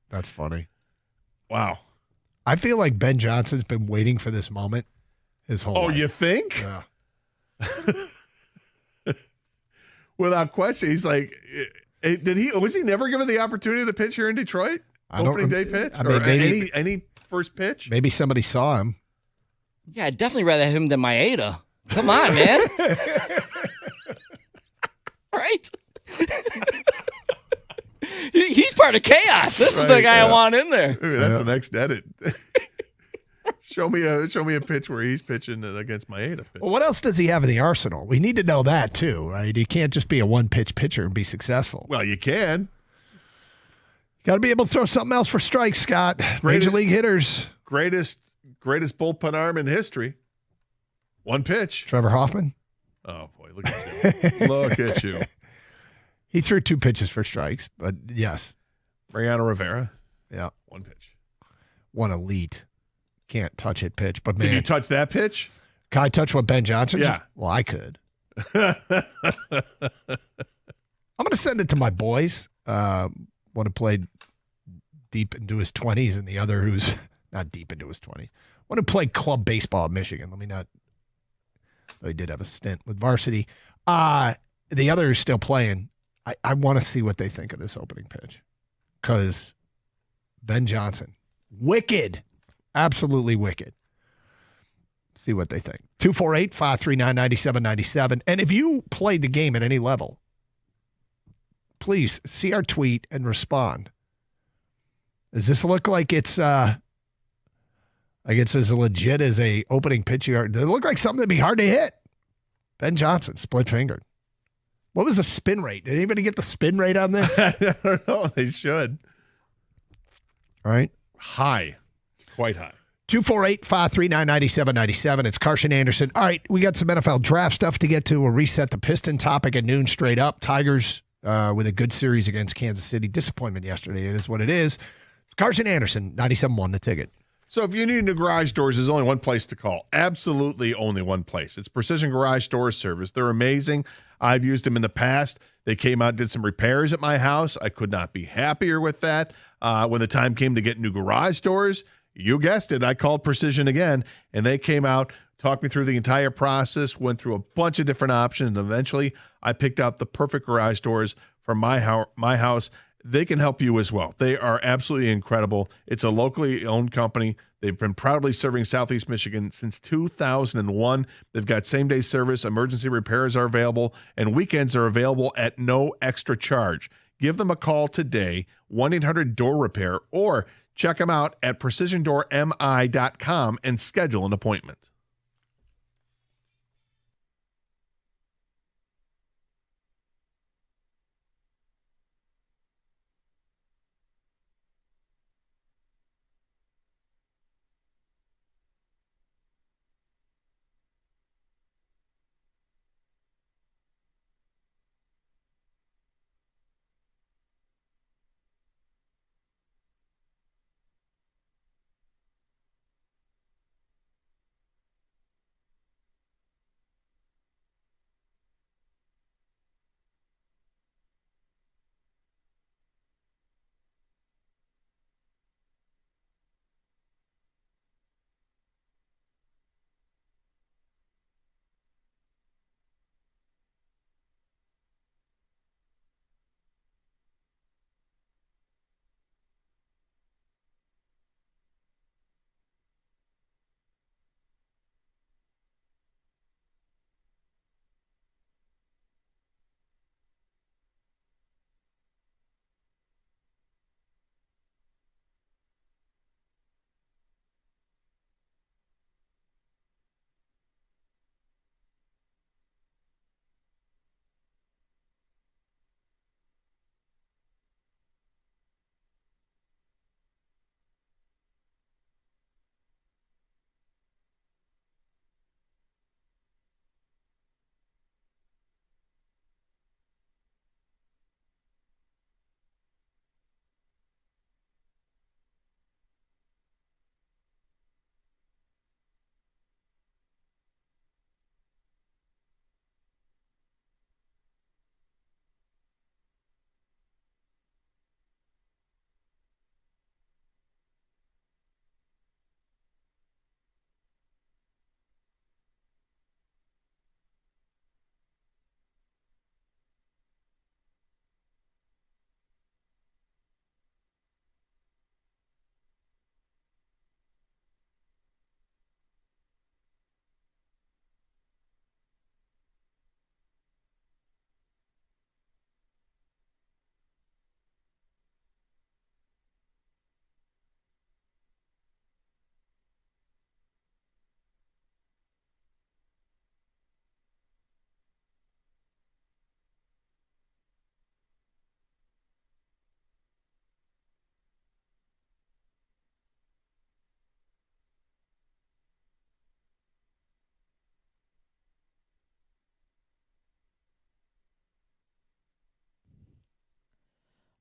That's funny. Wow. I feel like Ben Johnson's been waiting for this moment his whole life. Oh, you think? Yeah. Without question. He's like, was he never given the opportunity to pitch here in Detroit? Opening day pitch? I mean, or maybe, any first pitch? Maybe somebody saw him. Yeah, I'd definitely rather have him than Maeda. Come on, man. Right? He's part of chaos. This is the guy I want in there. Maybe that's the next edit. Show me a pitch where he's pitching against Maeda. Well, what else does he have in the arsenal? We need to know that too, right? He can't just be a one-pitch pitcher and be successful. Well, you can. Got to be able to throw something else for strikes, Scott. Major league hitters. Greatest bullpen arm in history. One pitch. Trevor Hoffman. Oh boy, look at you! Look at you. He threw 2 pitches for strikes, but yes. Mariano Rivera. Yeah. One pitch. One elite. Can't touch it pitch. But man. Can you touch that pitch? Can I touch what Ben Johnson? Yeah. Well, I could. I'm going to send it to my boys. One who played deep into his 20s and the other who's not deep into his 20s. One who played club baseball at Michigan. Let me not. Though he did have a stint with varsity. The other who's still playing. I want to see what they think of this opening pitch. Because Ben Johnson, wicked. Absolutely wicked. See what they think. 248-539-9797. And if you played the game at any level, please see our tweet and respond. Does this look like it's as legit as a opening pitch? Does it look like something that'd be hard to hit? Ben Johnson, split fingered. What was the spin rate? Did anybody get the spin rate on this? I don't know. They should. All right. High. Quite high. 248-539-9797. It's Carson Anderson. All right, we got some NFL draft stuff to get to. We'll reset the Piston topic at noon straight up. Tigers with a good series against Kansas City. Disappointment yesterday. It is what it is. It's Carson Anderson, 97.1 The Ticket. So if you need new garage doors, there's only one place to call. Absolutely only one place. It's Precision Garage Door Service. They're amazing. I've used them in the past. They came out, did some repairs at my house. I could not be happier with that. When the time came to get new garage doors, you guessed it, I called Precision again, and they came out, talked me through the entire process, went through a bunch of different options, and eventually I picked out the perfect garage doors for my house. They can help you as well. They are absolutely incredible. It's a locally owned company. They've been proudly serving Southeast Michigan since 2001. They've got same-day service, emergency repairs are available, and weekends are available at no extra charge. Give them a call today, 1-800-DOOR-REPAIR, or check them out at precisiondoormi.com and schedule an appointment.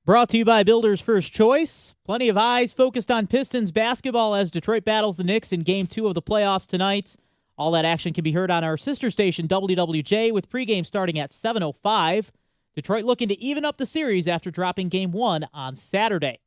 Brought to you by Builder's First Choice. Plenty of eyes focused on Pistons basketball as Detroit battles the Knicks in Game 2 of the playoffs tonight. All that action can be heard on our sister station, WWJ, with pregame starting at 7:05. Detroit looking to even up the series after dropping Game 1 on Saturday.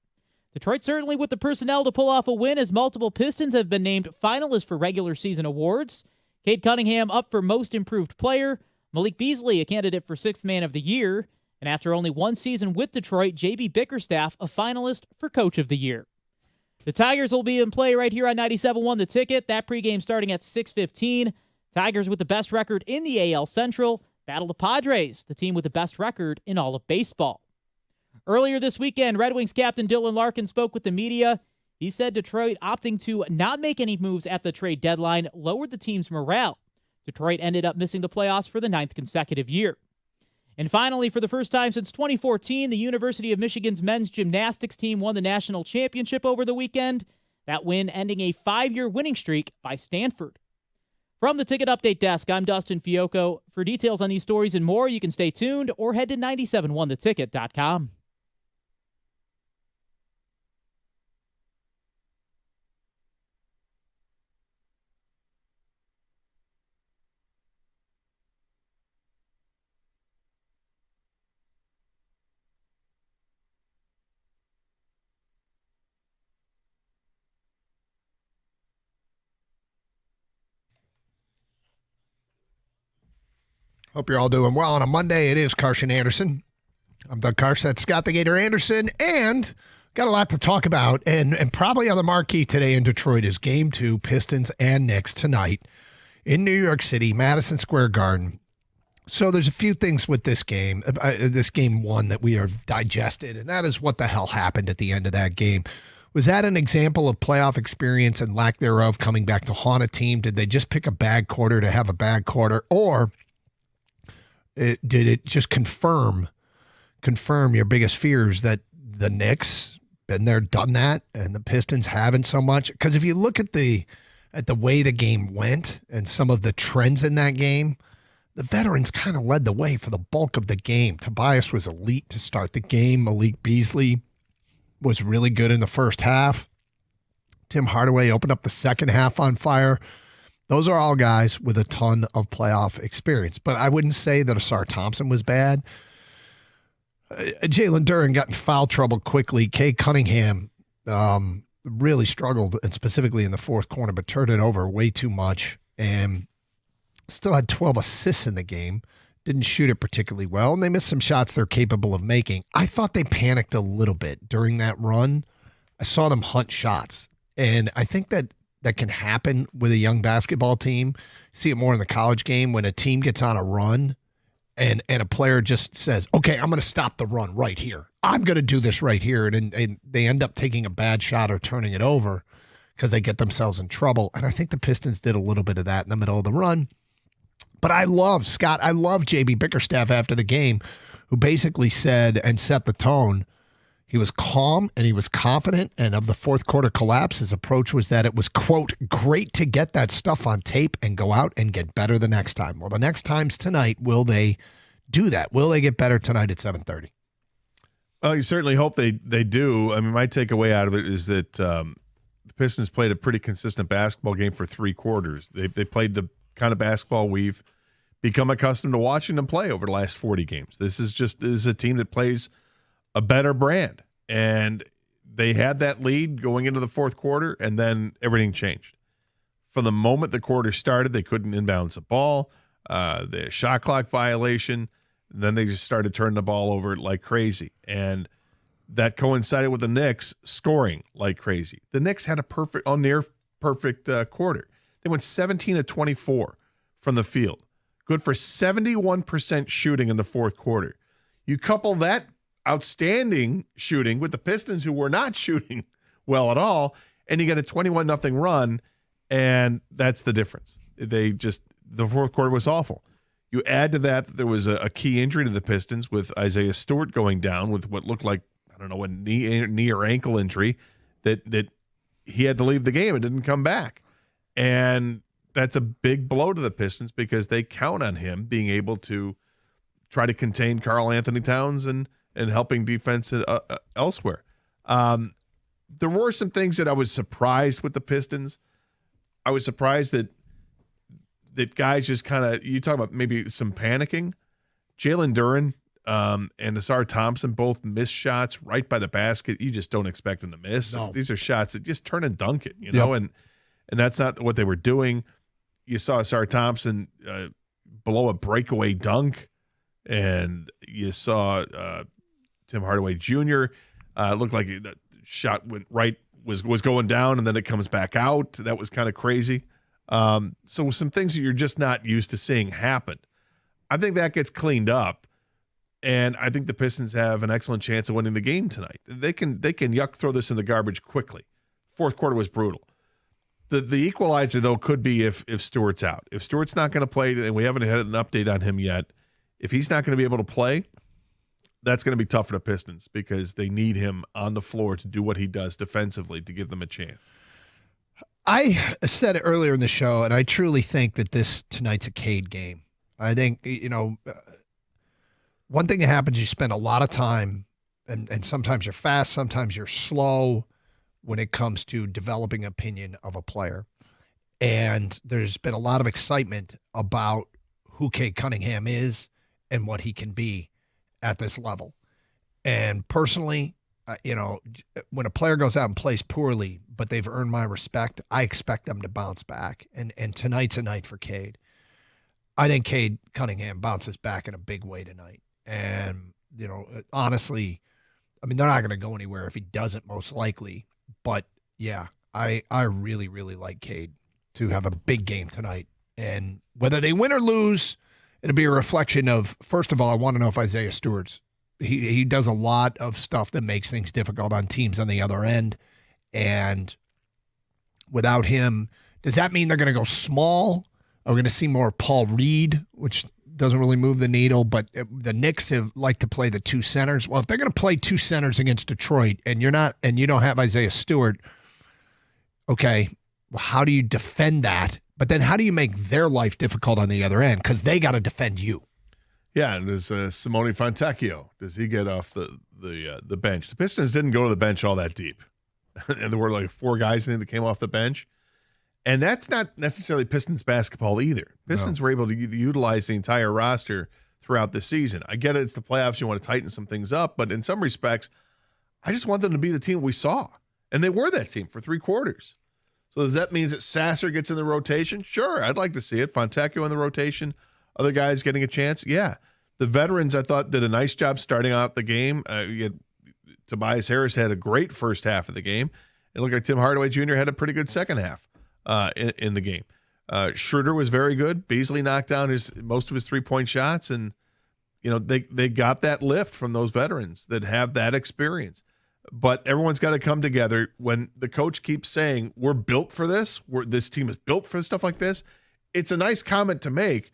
Detroit certainly with the personnel to pull off a win as multiple Pistons have been named finalists for regular season awards. Cade Cunningham up for Most Improved Player. Malik Beasley a candidate for Sixth Man of the Year. And after only one season with Detroit, J.B. Bickerstaff a finalist for Coach of the Year. The Tigers will be in play right here on 97.1 The Ticket. That pregame starting at 6:15. Tigers with the best record in the AL Central battle the Padres, the team with the best record in all of baseball. Earlier this weekend, Red Wings captain Dylan Larkin spoke with the media. He said Detroit opting to not make any moves at the trade deadline lowered the team's morale. Detroit ended up missing the playoffs for the 9th consecutive year. And finally, for the first time since 2014, the University of Michigan's men's gymnastics team won the national championship over the weekend. That win ending a 5-year winning streak by Stanford. From the Ticket Update Desk, I'm Dustin Fiocco. For details on these stories and more, you can stay tuned or head to 971theticket.com. Hope you're all doing well. On a Monday, it is Carson Anderson. I'm Doug Carson. That's Scott the Gator Anderson. And got a lot to talk about. And probably on the marquee today in Detroit is Game 2, Pistons and Knicks tonight in New York City, Madison Square Garden. So there's a few things with this game one that we have digested, and that is what the hell happened at the end of that game. Was that an example of playoff experience and lack thereof coming back to haunt a team? Did they just pick a bad quarter to have a bad quarter? Or did it just confirm your biggest fears that the Knicks been there, done that, and the Pistons haven't so much? Because if you look at the way the game went and some of the trends in that game, the veterans kind of led the way for the bulk of the game. Tobias was elite to start the game. Malik Beasley was really good in the first half. Tim Hardaway opened up the second half on fire. Those are all guys with a ton of playoff experience. But I wouldn't say that Asar Thompson was bad. Jalen Duren got in foul trouble quickly. Cade Cunningham really struggled, and specifically in the fourth quarter, but turned it over way too much. And still had 12 assists in the game. Didn't shoot it particularly well, and they missed some shots they're capable of making. I thought they panicked a little bit during that run. I saw them hunt shots, and I think that can happen with a young basketball team. See it more in the college game when a team gets on a run and a player just says, okay, I'm going to stop the run right here. I'm going to do this right here, and they end up taking a bad shot or turning it over because they get themselves in trouble. And I think the Pistons did a little bit of that in the middle of the run. But I love J.B. Bickerstaff after the game, who basically said and set the tone. He was calm and he was confident, and of the fourth quarter collapse, his approach was that it was, quote, great to get that stuff on tape and go out and get better the next time. Well, the next time's tonight. Will they do that? Will they get better tonight at 7:30? Well, you certainly hope they do. I mean, my takeaway out of it is that the Pistons played a pretty consistent basketball game for 3 quarters. They played the kind of basketball we've become accustomed to watching them play over the last 40 games. This is a team that plays a better brand, and they had that lead going into the fourth quarter, and then everything changed. From the moment the quarter started, they couldn't inbounds the ball. The shot clock violation, and then they just started turning the ball over like crazy, and that coincided with the Knicks scoring like crazy. The Knicks had a near perfect quarter. They went 17 of 24 from the field. Good for 71% shooting in the fourth quarter. You couple that outstanding shooting with the Pistons, who were not shooting well at all, and you get a 21-0 run, and that's the difference. The fourth quarter was awful. You add to that there was a key injury to the Pistons with Isaiah Stewart going down with what looked like, I don't know, a knee or ankle injury that he had to leave the game and didn't come back. And that's a big blow to the Pistons because they count on him being able to try to contain Karl Anthony Towns and helping defense elsewhere. There were some things that I was surprised with the Pistons. I was surprised that guys just kind of, you talk about maybe some panicking. Jalen Duren and Asar Thompson both missed shots right by the basket. You just don't expect them to miss. No. These are shots that just turn and dunk it, you know, and that's not what they were doing. You saw Asar Thompson below a breakaway dunk, and you saw Tim Hardaway Jr. Looked like the shot went right, was going down, and then it comes back out. That was kind of crazy. So some things that you're just not used to seeing happen. I think that gets cleaned up, and I think the Pistons have an excellent chance of winning the game tonight. They can throw this in the garbage quickly. Fourth quarter was brutal. The equalizer, though, could be if Stewart's out. If Stewart's not going to play, and we haven't had an update on him yet, if he's not going to be able to play, that's going to be tough for the Pistons because they need him on the floor to do what he does defensively to give them a chance. I said it earlier in the show, and I truly think that tonight's a Cade game. I think, one thing that happens, you spend a lot of time, and sometimes you're fast, sometimes you're slow when it comes to developing opinion of a player. And there's been a lot of excitement about who Cade Cunningham is and what he can be at this level. And personally, when a player goes out and plays poorly, but they've earned my respect, I expect them to bounce back. And tonight's a night for Cade. I think Cade Cunningham bounces back in a big way tonight. And, honestly, I mean, they're not going to go anywhere if he doesn't, most likely. But, yeah, I really, really like Cade to have a big game tonight. And whether they win or lose, it'll be a reflection of, first of all, I want to know if Isaiah Stewart's he does a lot of stuff that makes things difficult on teams on the other end. And without him, does that mean they're going to go small? Are we going to see more Paul Reed, which doesn't really move the needle, but the Knicks have liked to play the two centers. Well, if they're going to play two centers against Detroit and you don't have Isaiah Stewart, okay, well, how do you defend that? But then how do you make their life difficult on the other end? Because they got to defend you. Yeah, and there's Simone Fontecchio. Does he get off the bench? The Pistons didn't go to the bench all that deep. And there were like 4 guys that came off the bench. And that's not necessarily Pistons basketball either. Pistons were able to utilize the entire roster throughout the season. I get it, it's the playoffs, you want to tighten some things up, but in some respects, I just want them to be the team we saw. And they were that team for 3 quarters. So does that mean that Sasser gets in the rotation? Sure, I'd like to see it. Fontecchio in the rotation, other guys getting a chance? Yeah. The veterans, I thought, did a nice job starting out the game. Tobias Harris had a great first half of the game. It looked like Tim Hardaway Jr. had a pretty good second half in the game. Schroeder was very good. Beasley knocked down most of his 3-point shots, and they got that lift from those veterans that have that experience. But everyone's got to come together. When the coach keeps saying, we're built for this, this team is built for stuff like this, it's a nice comment to make,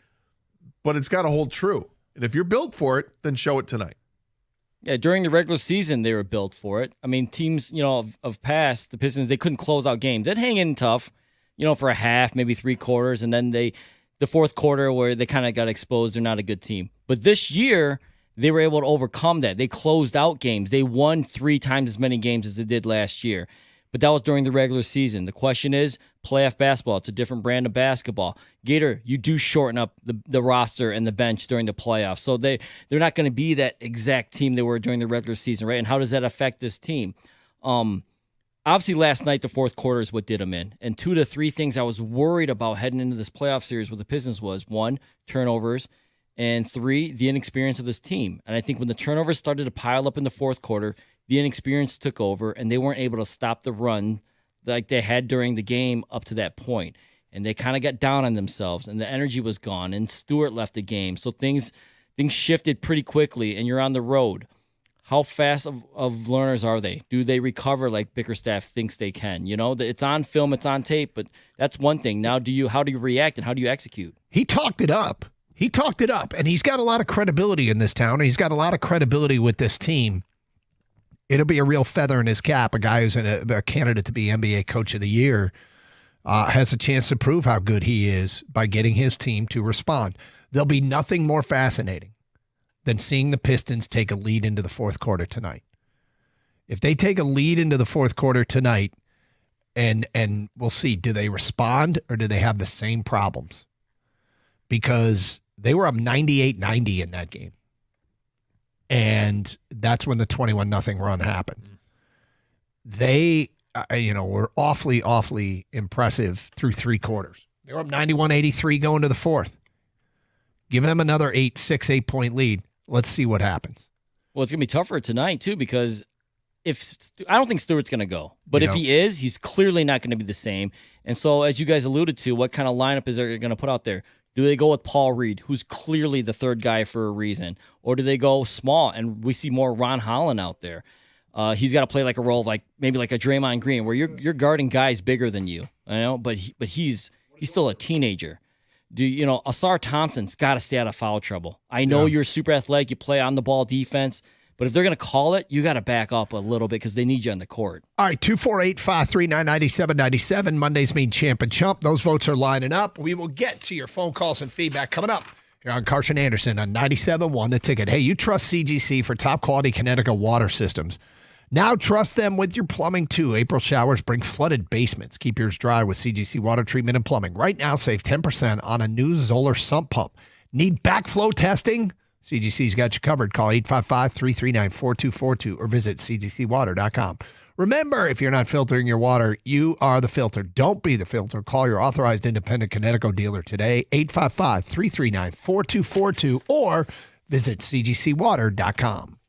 but it's got to hold true. And if you're built for it, then show it tonight. Yeah, during the regular season, they were built for it. I mean, teams, of past, the Pistons, they couldn't close out games. They'd hang in tough, for a half, maybe 3 quarters, and then the fourth quarter where they kind of got exposed, they're not a good team. But this year, they were able to overcome that. They closed out games. They won 3 times as many games as they did last year. But that was during the regular season. The question is, playoff basketball. It's a different brand of basketball. Gator, you do shorten up the roster and the bench during the playoffs. So they're not going to be that exact team they were during the regular season, right? And how does that affect this team? Obviously, last night, the fourth quarter is what did them in. And 2 to 3 things I was worried about heading into this playoff series with the Pistons was, 1, turnovers, and 3, the inexperience of this team. And I think when the turnovers started to pile up in the fourth quarter, the inexperience took over, and they weren't able to stop the run like they had during the game up to that point. And they kind of got down on themselves, and the energy was gone, and Stewart left the game. So things shifted pretty quickly, and you're on the road. How fast of learners are they? Do they recover like Bickerstaff thinks they can? It's on film, it's on tape, but that's one thing. Now, how do you react, and how do you execute? He talked it up. And he's got a lot of credibility in this town, and he's got a lot of credibility with this team. It'll be a real feather in his cap. A guy who's a candidate to be NBA Coach of the Year has a chance to prove how good he is by getting his team to respond. There'll be nothing more fascinating than seeing the Pistons take a lead into the fourth quarter tonight. If they take a lead into the fourth quarter tonight, and we'll see, do they respond or do they have the same problems? Because they were up 98-90 in that game. And that's when the 21-0 run happened. They, were awfully, awfully impressive through 3 quarters. They were up 91-83 going to the fourth. Give them another 8-point lead. Let's see what happens. Well, it's going to be tougher tonight, too, because I don't think Stewart's going to go. But if he is, he's clearly not going to be the same. And so, as you guys alluded to, what kind of lineup is they going to put out there? Do they go with Paul Reed, who's clearly the third guy for a reason? Or do they go small and we see more Ron Holland out there? He's got to play like a role of maybe like a Draymond Green, where you're guarding guys bigger than you, but he's still a teenager. Asar Thompson's got to stay out of foul trouble. I know you're super athletic, you play on the ball defense, but if they're going to call it, you got to back up a little bit because they need you on the court. All right, 248-539-9797. Mondays mean champ and chump. Those votes are lining up. We will get to your phone calls and feedback coming up here on Carson Anderson on 97.1 The Ticket. Hey, you trust CGC for top-quality Connecticut water systems. Now trust them with your plumbing, too. April showers bring flooded basements. Keep yours dry with CGC water treatment and plumbing. Right now, save 10% on a new Zoller sump pump. Need backflow testing? CGC's got you covered. Call 855-339-4242 or visit cgcwater.com. Remember, if you're not filtering your water, you are the filter. Don't be the filter. Call your authorized independent Connecticut dealer today, 855-339-4242, or visit cgcwater.com.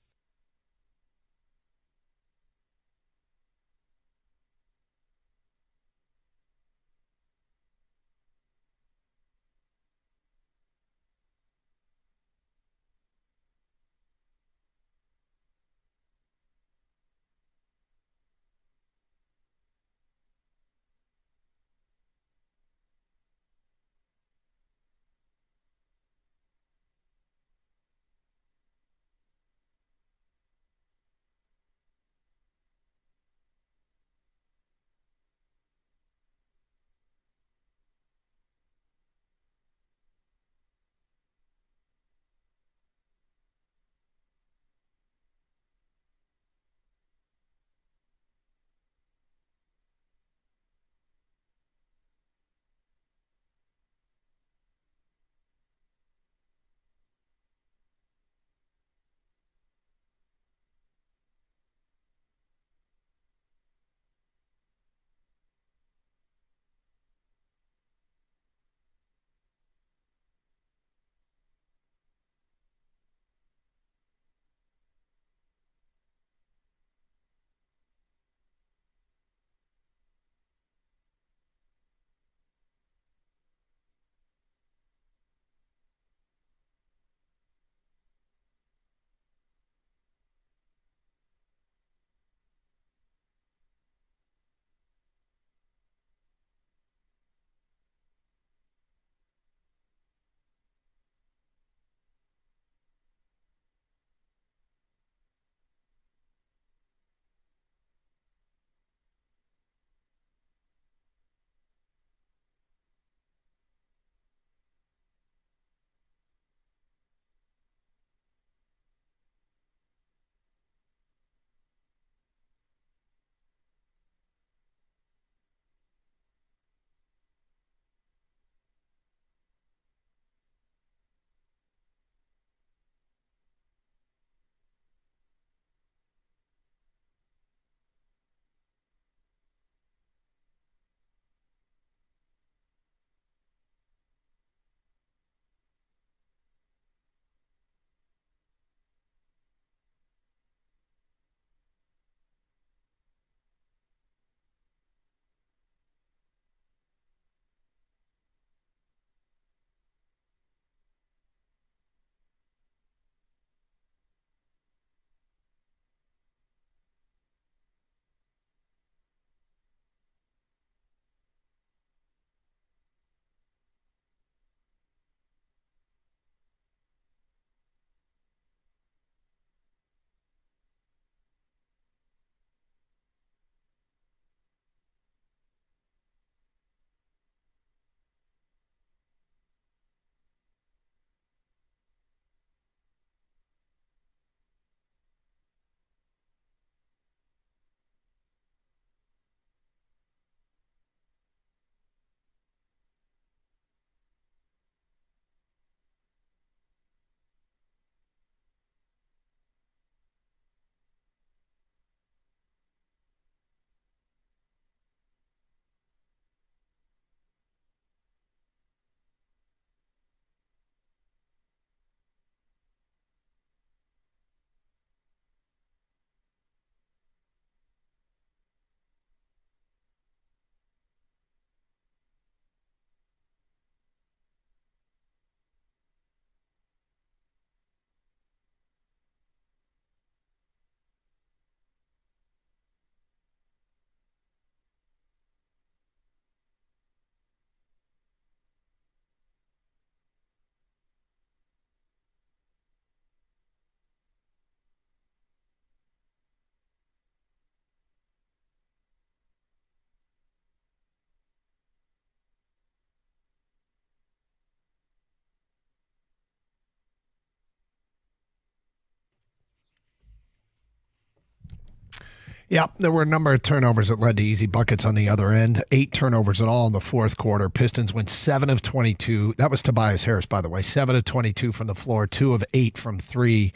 Yeah, there were a number of turnovers that led to easy buckets on the other end. 8 turnovers in all in the fourth quarter. Pistons went 7 of 22. That was Tobias Harris, by the way. 7 of 22 from the floor, 2 of 8 from 3.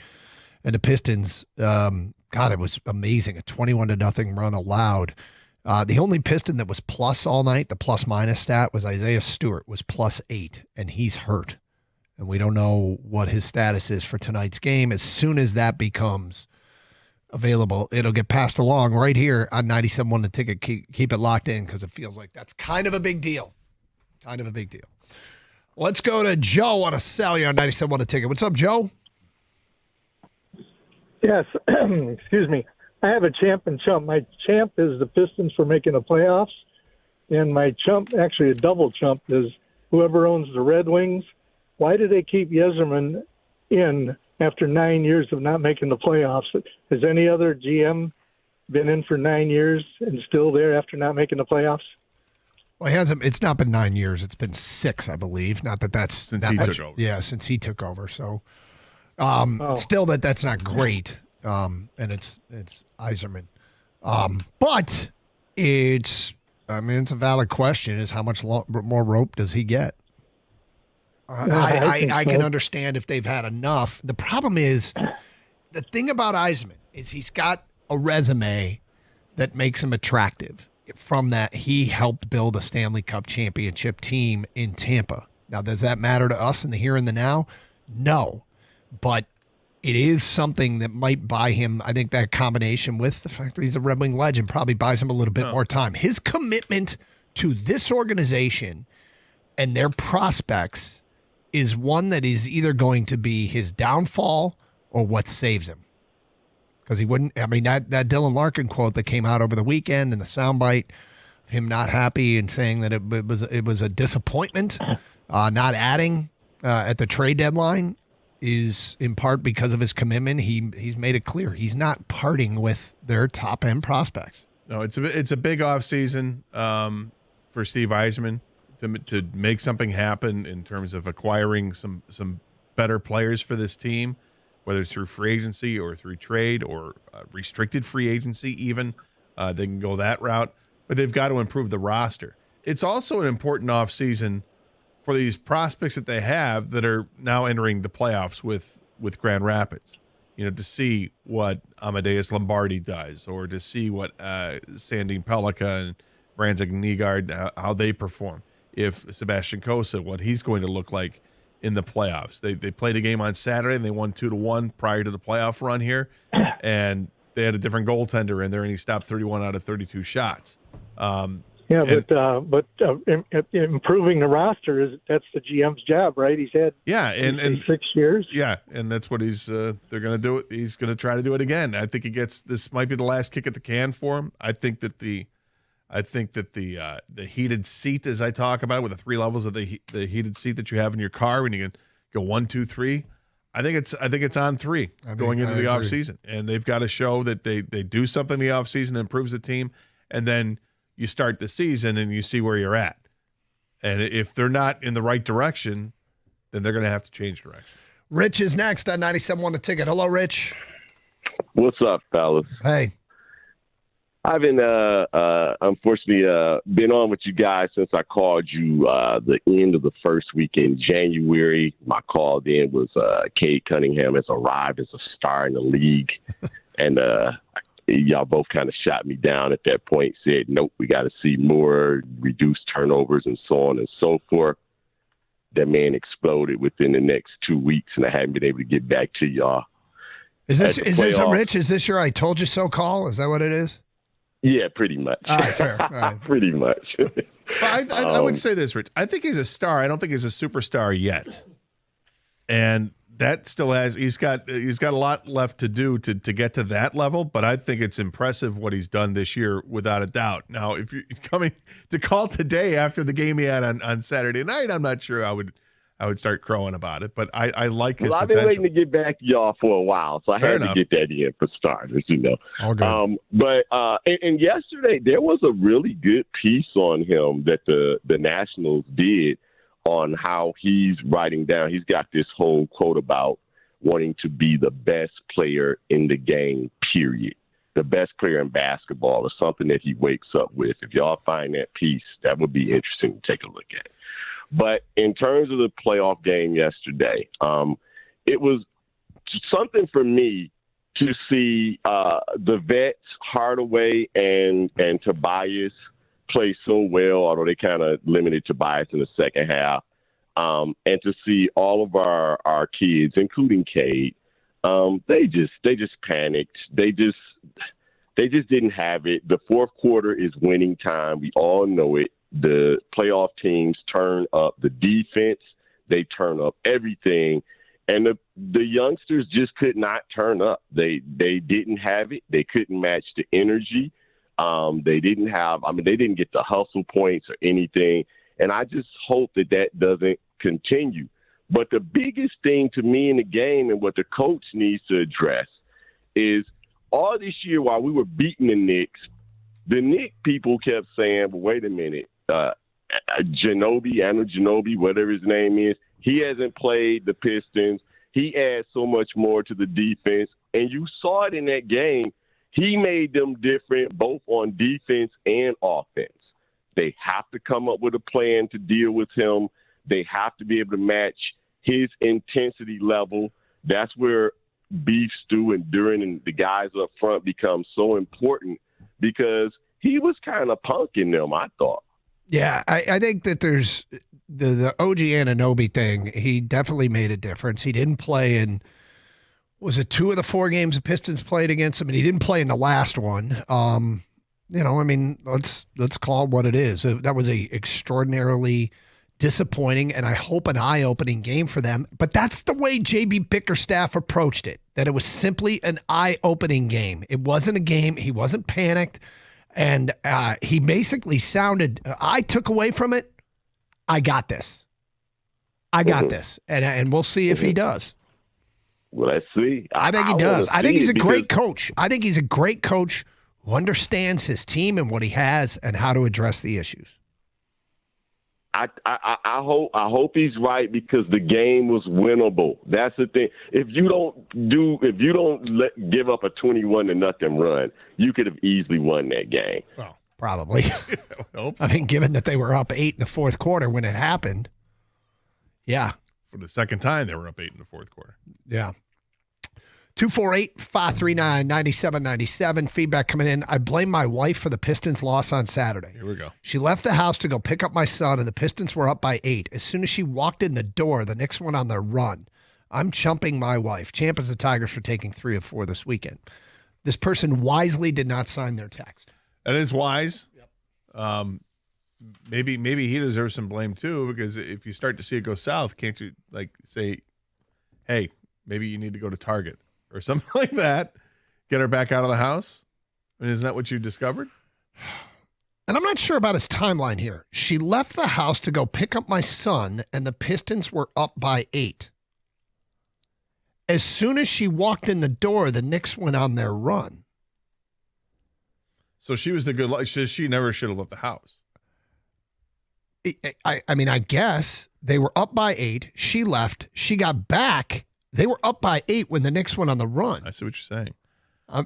And the Pistons, God, it was amazing. A 21-0 run allowed. The only Piston that was plus all night, the plus-minus stat, was Isaiah Stewart, was +8, and he's hurt. And we don't know what his status is for tonight's game. As soon as that becomes available, it'll get passed along right here on 97.1 The Ticket. Keep it locked in because it feels like that's kind of a big deal. Kind of a big deal. Let's go to Joe on a cell on 97.1 The Ticket. What's up, Joe? Yes. Excuse me. I have a champ and chump. My champ is the Pistons for making the playoffs, and my chump, actually a double chump, is whoever owns the Red Wings. Why do they keep Yzerman in after 9 years of not making the playoffs? Has any other GM been in for 9 years and still there after not making the playoffs? Well, it's not been 9 years. It's been 6, I believe. Not that that's Since that he much, took over. Yeah, since he took over. So, still that's not great. And it's Yzerman. But it's a valid question: is how much more rope does he get? I can understand if they've had enough. The problem is, the thing about Yzerman is he's got a resume that makes him attractive. From that, he helped build a Stanley Cup championship team in Tampa. Now, does that matter to us in the here and the now? No. But it is something that might buy him. I think that combination with the fact that he's a Red Wing legend probably buys him a little bit more time. His commitment to this organization and their prospects is one that is either going to be his downfall or what saves him. Because he wouldn't, that Dylan Larkin quote that came out over the weekend and the soundbite of him not happy and saying that it was a disappointment, not adding at the trade deadline, is in part because of his commitment. He's made it clear he's not parting with their top end prospects. No, it's a big offseason for Steve Yzerman to make something happen in terms of acquiring some better players for this team, whether it's through free agency or through trade or restricted free agency even. They can go that route, but they've got to improve the roster. It's also an important offseason for these prospects that they have that are now entering the playoffs with Grand Rapids, to see what Amadeus Lombardi does, or to see what Sandin Pellikka and Brandzak Nygaard, how they perform. If Sebastian Kosa, what he's going to look like in the playoffs. They played a game on Saturday and they won 2-1 prior to the playoff run here, and they had a different goaltender in there, and he stopped 31 out of 32 shots. But improving the roster that's the GM's job, right? He's had and 6 years. Yeah, and that's what they're going to do. It. He's going to try to do it again. I think this might be the last kick at the can for him. I think that the heated seat, as I talk about, with the 3 levels of the heated seat that you have in your car when you can go 1, 2, 3. I think it's on 3 going into the offseason. And they've got to show that they do something in the offseason that improves the team, and then you start the season and you see where you're at. And if they're not in the right direction, then they're going to have to change directions. Rich is next on 97.1 The Ticket. Hello, Rich. What's up, fellas? Hey. I've been, unfortunately, been on with you guys since I called you the end of the first week in January. My call then was Cade Cunningham has arrived as a star in the league. And y'all both kind of shot me down at that point, said, nope, we got to see more, reduce turnovers and so on and so forth. That man exploded within the next 2 weeks, and I haven't been able to get back to y'all. Is this Rich? Is this your I told you so call? Is that what it is? Yeah, pretty much. All right, fair. All right. Pretty much. I would say this, Rich. I think he's a star. I don't think he's a superstar yet. And that still he's got a lot left to do to get to that level, but I think it's impressive what he's done this year without a doubt. Now, if you're coming to call today after the game he had on Saturday night, I'm not sure I would start crowing about it, but I like his potential. I've been waiting to get back to y'all for a while, so I had to get that in for starters, All good. But yesterday there was a really good piece on him that the Nationals did on how he's writing down. He's got this whole quote about wanting to be the best player in the game, period. The best player in basketball is something that he wakes up with. If y'all find that piece, that would be interesting to take a look at. But in terms of the playoff game yesterday, it was something for me to see the vets, Hardaway and Tobias, play so well, although they kind of limited Tobias in the second half. And to see all of our kids, including Cade, they just panicked. They just didn't have it. The fourth quarter is winning time. We all know it. The playoff teams turn up the defense. They turn up everything. And the youngsters just could not turn up. They didn't have it. They couldn't match the energy. They didn't get the hustle points or anything. And I just hope that doesn't continue. But the biggest thing to me in the game and what the coach needs to address is all this year while we were beating the Knicks people kept saying, well, wait a minute, Ginobili, whatever his name is, he hasn't played the Pistons. He adds so much more to the defense. And you saw it in that game. He made them different both on defense and offense. They have to come up with a plan to deal with him. They have to be able to match his intensity level. That's where Beef, Stu, and Duran and the guys up front become so important because he was kind of punking them, I thought. Yeah, I think that there's the OG Anunoby thing. He definitely made a difference. He didn't play in, was it 2 of the 4 games the Pistons played against him? And he didn't play in the last one. Let's call it what it is. That was a extraordinarily disappointing and I hope an eye-opening game for them. But that's the way J.B. Bickerstaff approached it, that it was simply an eye-opening game. It wasn't a game. He wasn't panicked. And he basically sounded, I took away from it, I got this. I got this. And we'll see if he does. Well, let's see. I think he does. I think he's a great coach. I think he's a great coach who understands his team and what he has and how to address the issues. I hope he's right because the game was winnable. That's the thing. If you don't give up a 21-0 run, you could have easily won that game. Well, probably. I mean, given that they were up 8 in the fourth quarter when it happened. Yeah. For the second time, they were up 8 in the fourth quarter. Yeah. 248-539-9797. Feedback coming in. I blame my wife for the Pistons' loss on Saturday. Here we go. She left the house to go pick up my son, and the Pistons were up by 8. As soon as she walked in the door, the Knicks went on their run. I'm chumping my wife. Champ is the Tigers for taking 3 of 4 this weekend. This person wisely did not sign their text. That is wise. Yep. Maybe he deserves some blame too, because if you start to see it go south, can't you say, hey, maybe you need to go to Target or something like that, get her back out of the house? I mean, isn't that what you discovered? And I'm not sure about his timeline here. She left the house to go pick up my son, and the Pistons were up by 8. As soon as she walked in the door, the Knicks went on their run. So she was the good luck. She never should have left the house. I mean, I guess they were up by 8. She left. She got back. They were up by 8 when the Knicks went on the run. I see what you're saying.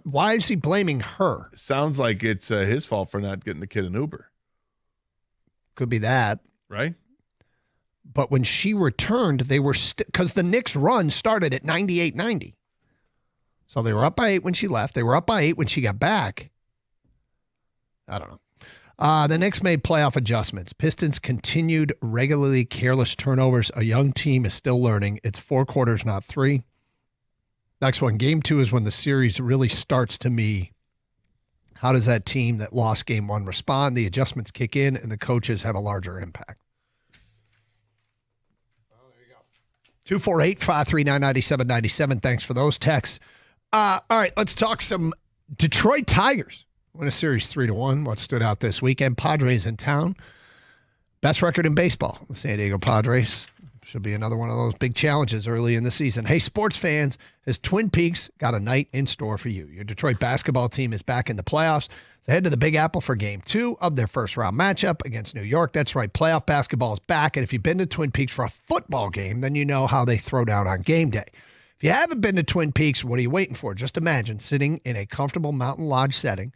Why is he blaming her? It sounds like it's his fault for not getting the kid an Uber. Could be that. Right? But when she returned, they were because the Knicks run started at 98-90. So they were up by 8 when she left. They were up by 8 when she got back. I don't know. The Knicks made playoff adjustments. Pistons continued regularly careless turnovers. A young team is still learning. It's 4 quarters, not 3. Next one, game 2 is when the series really starts to me. How does that team that lost game 1 respond? The adjustments kick in, and the coaches have a larger impact. Oh, there you go. 248-539-9797. Thanks for those texts. All right, let's talk some Detroit Tigers. Win a series 3-1. What stood out this weekend? Padres in town. Best record in baseball. The San Diego Padres. Should be another one of those big challenges early in the season. Hey, sports fans, has Twin Peaks got a night in store for you? Your Detroit basketball team is back in the playoffs. It's head to the Big Apple for game 2 of their first round matchup against New York. That's right, playoff basketball is back. And if you've been to Twin Peaks for a football game, then you know how they throw down on game day. If you haven't been to Twin Peaks, what are you waiting for? Just imagine sitting in a comfortable mountain lodge setting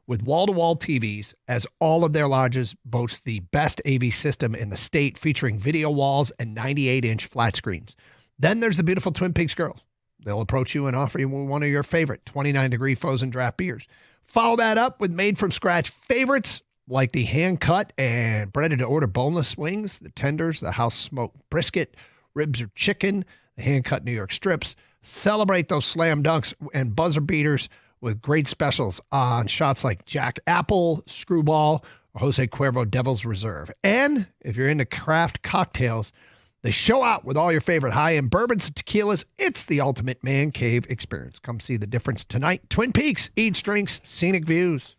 with wall-to-wall TVs, as all of their lodges boast the best AV system in the state, featuring video walls and 98-inch flat screens. Then there's the beautiful Twin Peaks girls They'll approach you and offer you one of your favorite 29-degree frozen draft beers. Follow that up with made-from-scratch favorites like the hand-cut and breaded-to-order boneless wings, the tenders, the house-smoked brisket, ribs or chicken, the hand-cut New York strips. Celebrate those slam dunks and buzzer beaters with great specials on shots like Jack Apple, Screwball, or Jose Cuervo Devil's Reserve. And if you're into craft cocktails, they show out with all your favorite high-end bourbons and tequilas. It's the ultimate man cave experience. Come see the difference tonight. Twin Peaks, eats, drinks, scenic views.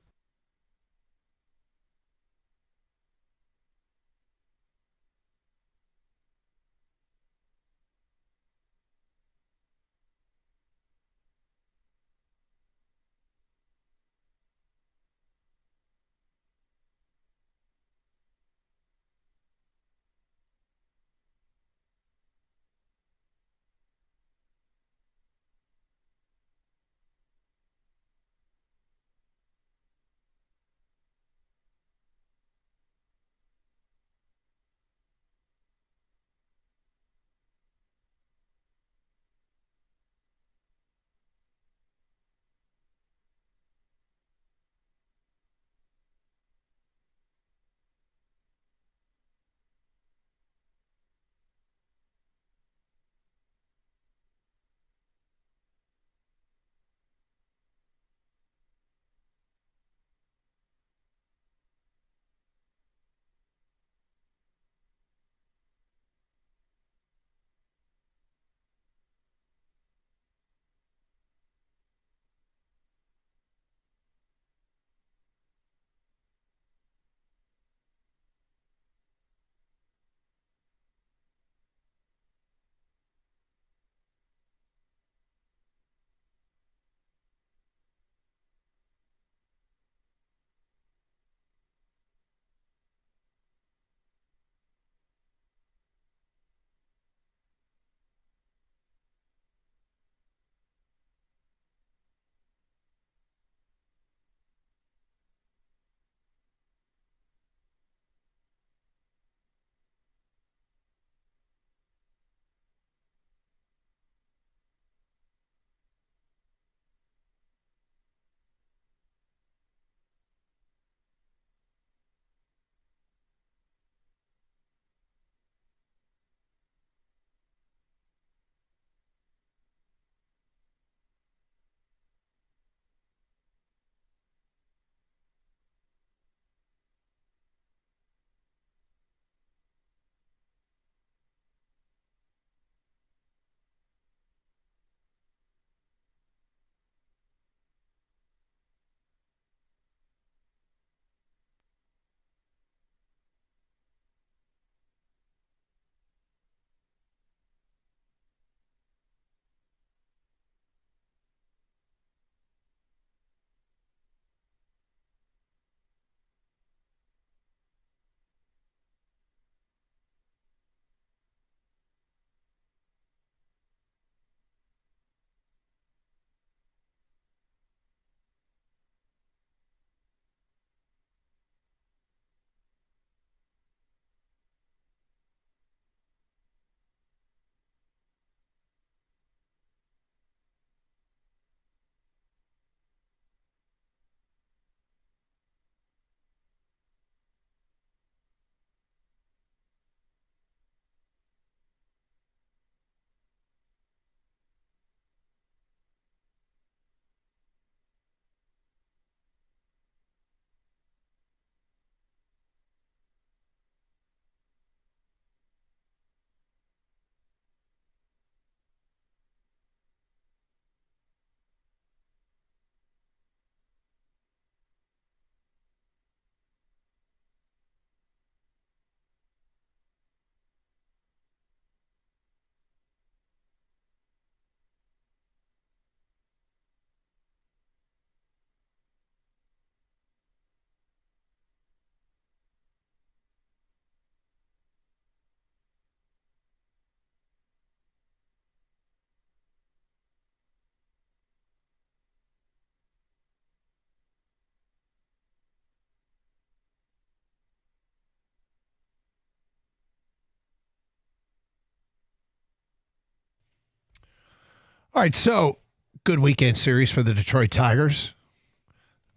All right, so good weekend series for the Detroit Tigers.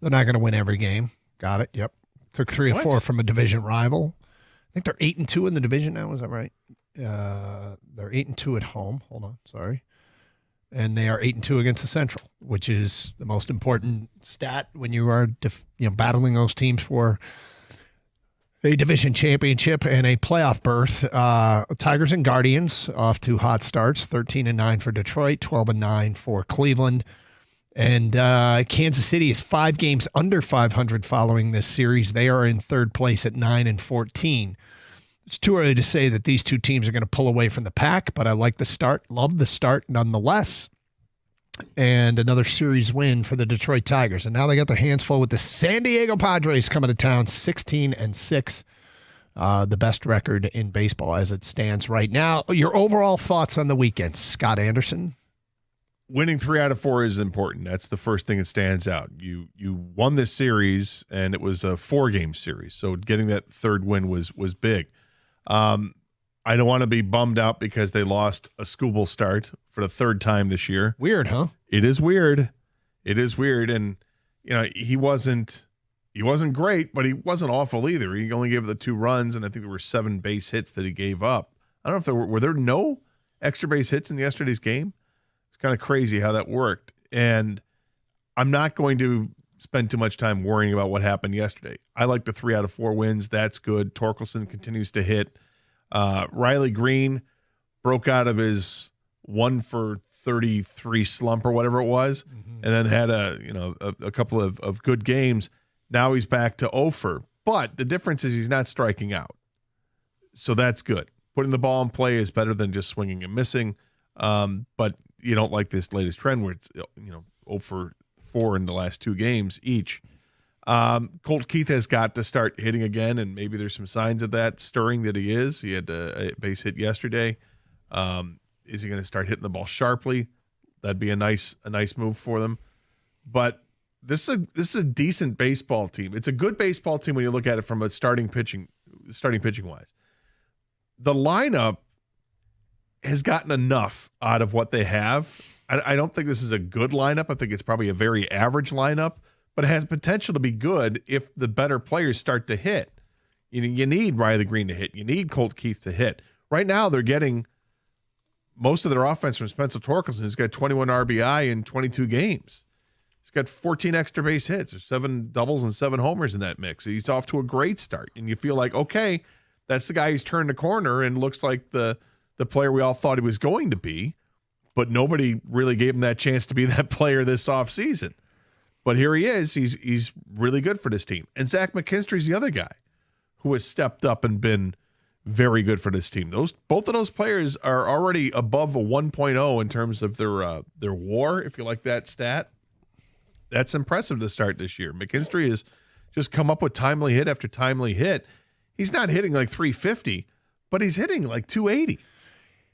They're not going to win every game. Got it. Yep. Took 3 of 4 from a division rival. I think they're 8-2 in the division now. Is that right? They're 8-2 at home. Hold on. Sorry. And they are 8-2 against the Central, which is the most important stat when you are battling those teams for a division championship and a playoff berth. Tigers and Guardians off to hot starts, 13-9 for Detroit, 12-9 for Cleveland. And Kansas City is 5 games under 500 following this series. They are in third place at 9-14. It's too early to say that these two teams are going to pull away from the pack, but I like the start, love the start nonetheless. And another series win for the Detroit Tigers. And now they got their hands full with the San Diego Padres coming to town, 16-6, the best record in baseball as it stands right now. Your overall thoughts on the weekend, Scott Anderson? Winning 3 out of 4 is important. That's the first thing that stands out. You won this series, and it was a 4-game series, so getting that third win was big. I don't want to be bummed out because they lost a Skubal start for the 3rd time this year. Weird, huh? It is weird. It is weird, and he wasn't great, but he wasn't awful either. He only gave up the 2 runs, and I think there were 7 base hits that he gave up. I don't know if were there no extra base hits in yesterday's game. It's kind of crazy how that worked, and I'm not going to spend too much time worrying about what happened yesterday. I like the 3 out of 4 wins. That's good. Torkelson continues to hit. Riley Green broke out of his 1 for 33 slump or whatever it was, and then had a couple of good games. Now he's back to 0 for. But the difference is he's not striking out, so that's good. Putting the ball in play is better than just swinging and missing. But you don't like this latest trend where it's 0 for 4 in the last 2 games each. Colt Keith has got to start hitting again, and maybe there's some signs of that stirring that he is. He had a base hit yesterday. Is he going to start hitting the ball sharply? That'd be a nice move for them. But this is a decent baseball team. It's a good baseball team when you look at it from a starting pitching wise. The lineup has gotten enough out of what they have. I don't think this is a good lineup. I think it's probably a very average lineup, but it has potential to be good if the better players start to hit. You need Riley Green to hit. You need Colt Keith to hit. Right now, they're getting most of their offense from Spencer Torkelson, who's got 21 RBI in 22 games. He's got 14 extra base hits. There's 7 doubles and 7 homers in that mix. He's off to a great start, and you feel like, okay, that's the guy who's turned the corner and looks like the player we all thought he was going to be, but nobody really gave him that chance to be that player this offseason. But here he is. He's really good for this team. And Zach McKinstry's the other guy who has stepped up and been very good for this team. Both of those players are already above a 1.0 in terms of their WAR, if you like that stat. That's impressive to start this year. McKinstry has just come up with timely hit after timely hit. He's not hitting like 350, but he's hitting like 280.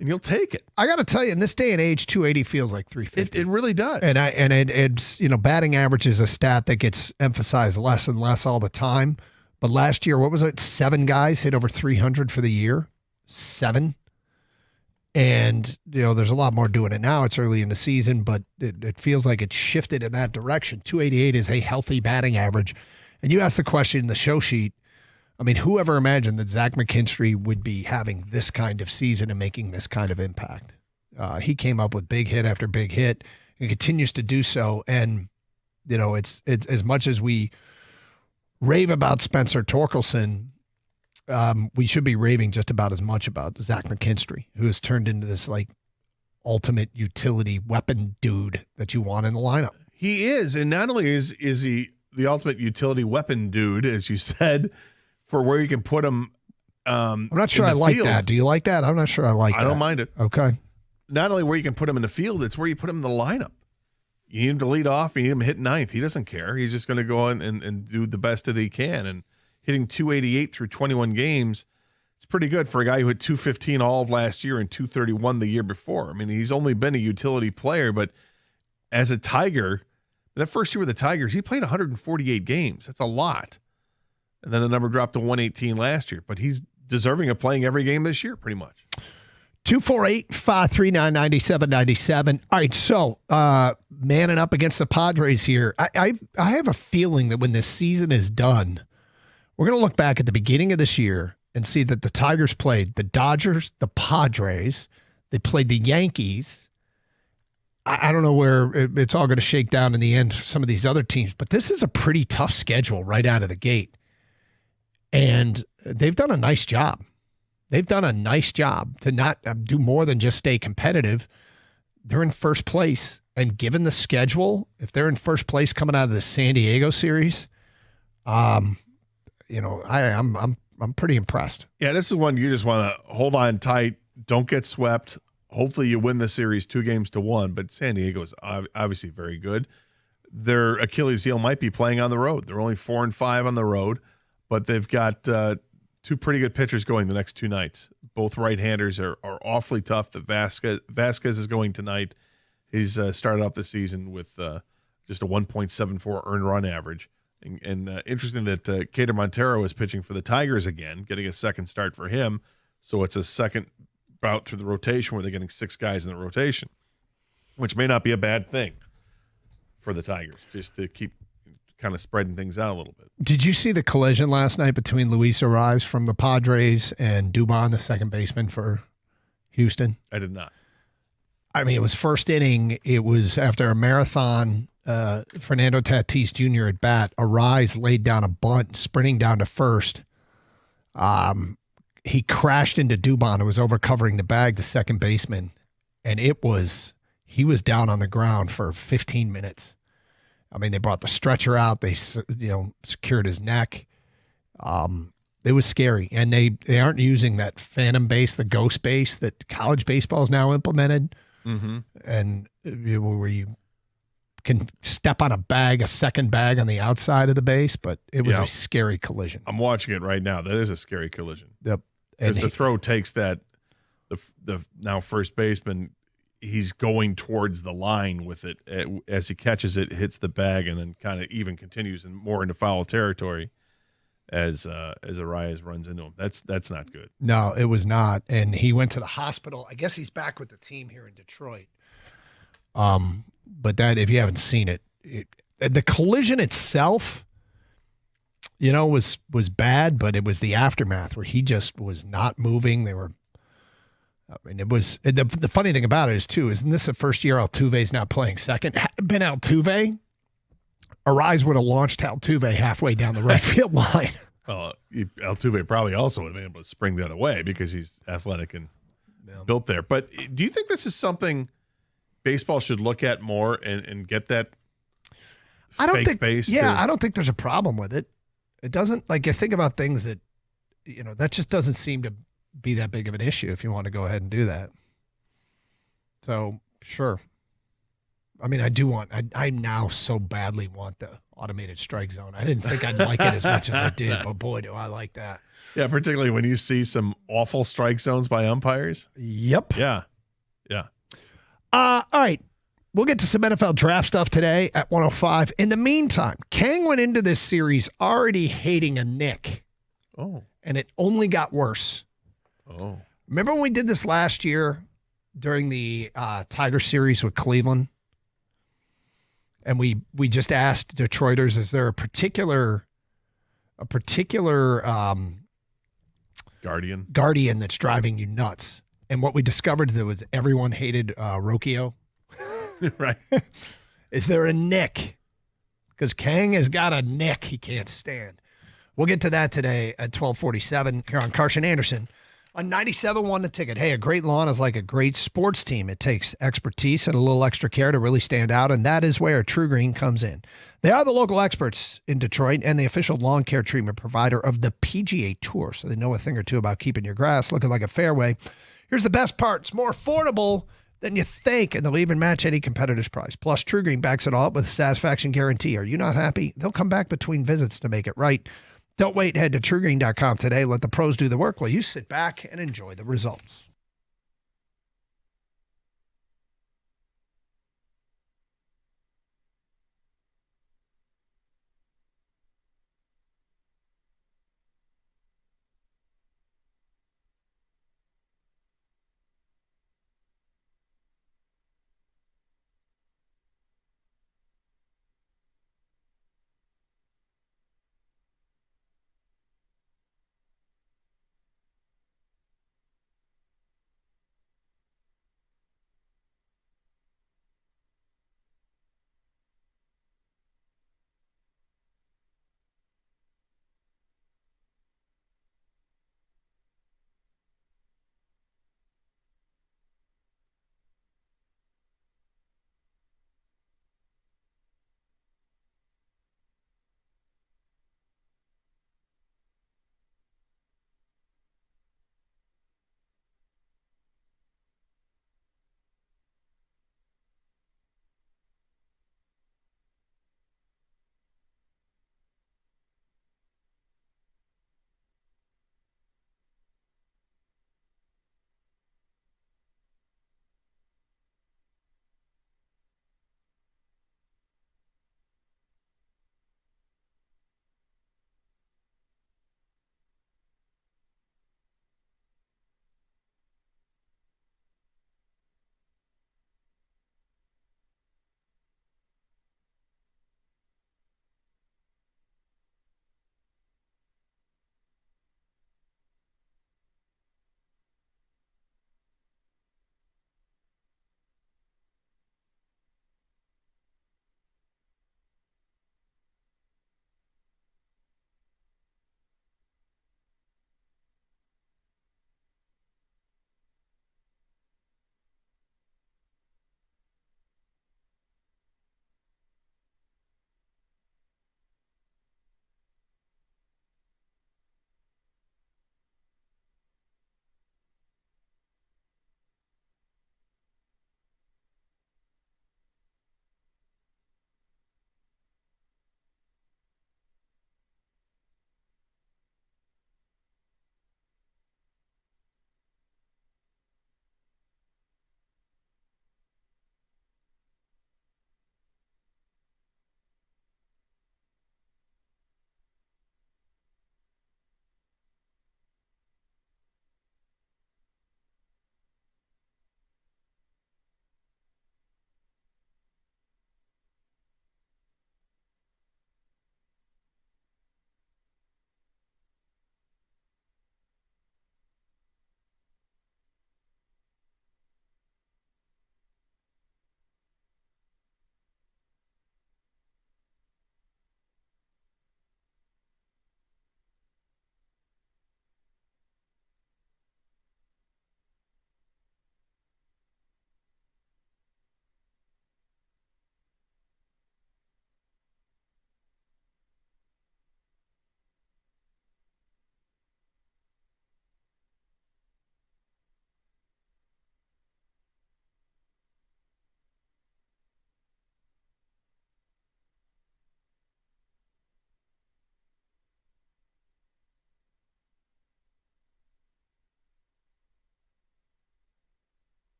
And you'll take it. I got to tell you, in this day and age, 280 feels like 350. It really does. And it's batting average is a stat that gets emphasized less and less all the time. But last year, what was it? 7 guys hit over 300 for the year. 7. And there's a lot more doing it now. It's early in the season, but it feels like it's shifted in that direction. 288 is a healthy batting average. And you asked the question in the show sheet. I mean, whoever imagined that Zach McKinstry would be having this kind of season and making this kind of impact? He came up with big hit after big hit and continues to do so. And, it's as much as we rave about Spencer Torkelson, we should be raving just about as much about Zach McKinstry, who has turned into this like ultimate utility weapon dude that you want in the lineup. He is. And not only is he the ultimate utility weapon dude, as you said, for where you can put him. I'm not sure I like that. Do you like that? I'm not sure I like that. I don't mind it. Okay. Not only where you can put him in the field, it's where you put him in the lineup. You need him to lead off. You need him to hit 9th. He doesn't care. He's just going to go in and do the best that he can. And hitting 288 through 21 games, it's pretty good for a guy who hit 215 all of last year and 231 the year before. I mean, he's only been a utility player, but as a Tiger, that first year with the Tigers, he played 148 games. That's a lot. And then the number dropped to 118 last year. But he's deserving of playing every game this year, pretty much. 248-539-9797. All right, so manning up against the Padres here. I have a feeling that when this season is done, we're going to look back at the beginning of this year and see that the Tigers played the Dodgers, the Padres, they played the Yankees. I don't know where it's all going to shake down in the end for some of these other teams, but this is a pretty tough schedule right out of the gate. And they've done a nice job. They've done a nice job to not do more than just stay competitive. They're in first place. And given the schedule, if they're in first place coming out of the San Diego series, I'm pretty impressed. Yeah, this is one you just want to hold on tight. Don't get swept. Hopefully you win the series 2-1, but San Diego is obviously very good. Their Achilles heel might be playing on the road. They're only 4-5 on the road, but they've got two pretty good pitchers going the next two nights. Both right-handers are awfully tough. Vasquez is going tonight. He's started off the season with just a 1.74 earned run average. And interesting that Cade Montero is pitching for the Tigers again, getting a second start for him. So it's a second bout through the rotation where they're getting 6 guys in the rotation, which may not be a bad thing for the Tigers, just to keep kind of spreading things out a little bit. Did you see the collision last night between Luis Ariz from the Padres and Dubon, the second baseman for Houston? I did not. I mean, it was first inning. It was after a marathon Fernando Tatis Jr. at bat. Ariz laid down a bunt, sprinting down to first. He crashed into Dubon, who was over covering the bag, the second baseman, and he was down on the ground for 15 minutes. I mean, they brought the stretcher out. They, secured his neck. It was scary, and they aren't using that phantom base, the ghost base that college baseball is now implemented, and where you can step on a second bag on the outside of the base, but it was a scary collision. I'm watching it right now. That is a scary collision. Yep. Because the throw takes that, the now first baseman, he's going towards the line with it. As he catches it, hits the bag, and then kind of even continues and more into foul territory as Arias runs into him. That's not good. No, it was not. And he went to the hospital. I guess he's back with the team here in Detroit. But that, if you haven't seen it, the collision itself, was bad, but it was the aftermath where he just was not moving. It was the funny thing about it is too, isn't this the first year Altuve's not playing second? Had it been Altuve, Ariz would have launched Altuve halfway down the right field line. Well, Altuve probably also would have been able to spring the other way because he's athletic and built there. But do you think this is something baseball should look at more and get that fake base? Yeah, I don't think there's a problem with it. It doesn't, you think about things that, that just doesn't seem to be that big of an issue if you want to go ahead and do that. So, sure. I mean, I now so badly want the automated strike zone. I didn't think I'd like it as much as I did, but boy, do I like that. Yeah, particularly when you see some awful strike zones by umpires. Yep. Yeah. All right. We'll get to some NFL draft stuff today at 105. In the meantime, Kang went into this series already hating a Nick. Oh. And it only got worse. Oh. Remember when we did this last year during the Tiger series with Cleveland? And we just asked Detroiters, is there a particular guardian that's driving you nuts? And what we discovered was everyone hated Rocchio. Right. Is there a Nick? Because Kang has got a Nick he can't stand. We'll get to that today at 12:47 here on Carson Anderson on 97.1 The Ticket. Hey, a great lawn is like a great sports team. It takes expertise and a little extra care to really stand out, and that is where True Green comes in. They are the local experts in Detroit and the official lawn care treatment provider of the PGA Tour, so they know a thing or two about keeping your grass looking like a fairway. Here's the best part. It's more affordable than you think, and they'll even match any competitor's price. Plus, True Green backs it all up with a satisfaction guarantee. Are you not happy? They'll come back between visits to make it right. Don't wait. Head to TrueGreen.com today. Let the pros do the work while you sit back and enjoy the results.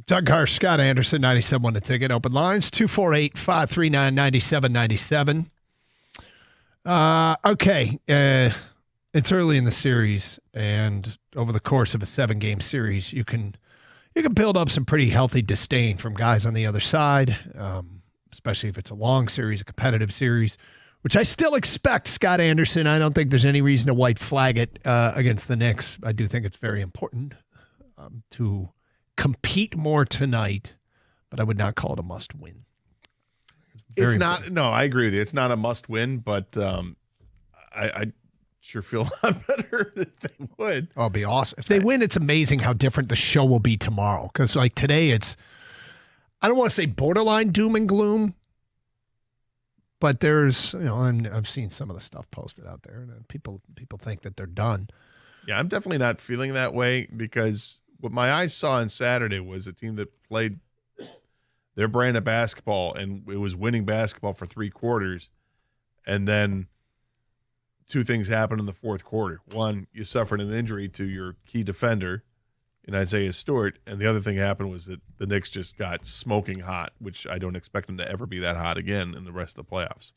Doug Harsh, Scott Anderson, 97.1 The Ticket. Open lines, 248-539-9797. Okay. It's early in the series, and over the course of a 7-game series, you can build up some pretty healthy disdain from guys on the other side, especially if it's a long series, a competitive series, which I still expect, Scott Anderson. I don't think there's any reason to white flag it against the Knicks. I do think it's very important to compete more tonight, but I would not call it a must-win. It's not. No, I agree with you. It's not a must-win, but I sure feel a lot better if they would. Oh, it'll be awesome. If they win, it's amazing how different the show will be tomorrow. Because like today, it's, I don't want to say borderline doom and gloom, but there's, and I've seen some of the stuff posted out there, and people think that they're done. Yeah, I'm definitely not feeling that way, because what my eyes saw on Saturday was a team that played their brand of basketball, and it was winning basketball for 3 quarters, and then 2 things happened in the fourth quarter. One, you suffered an injury to your key defender in Isaiah Stewart, and the other thing happened was that the Knicks just got smoking hot, which I don't expect them to ever be that hot again in the rest of the playoffs.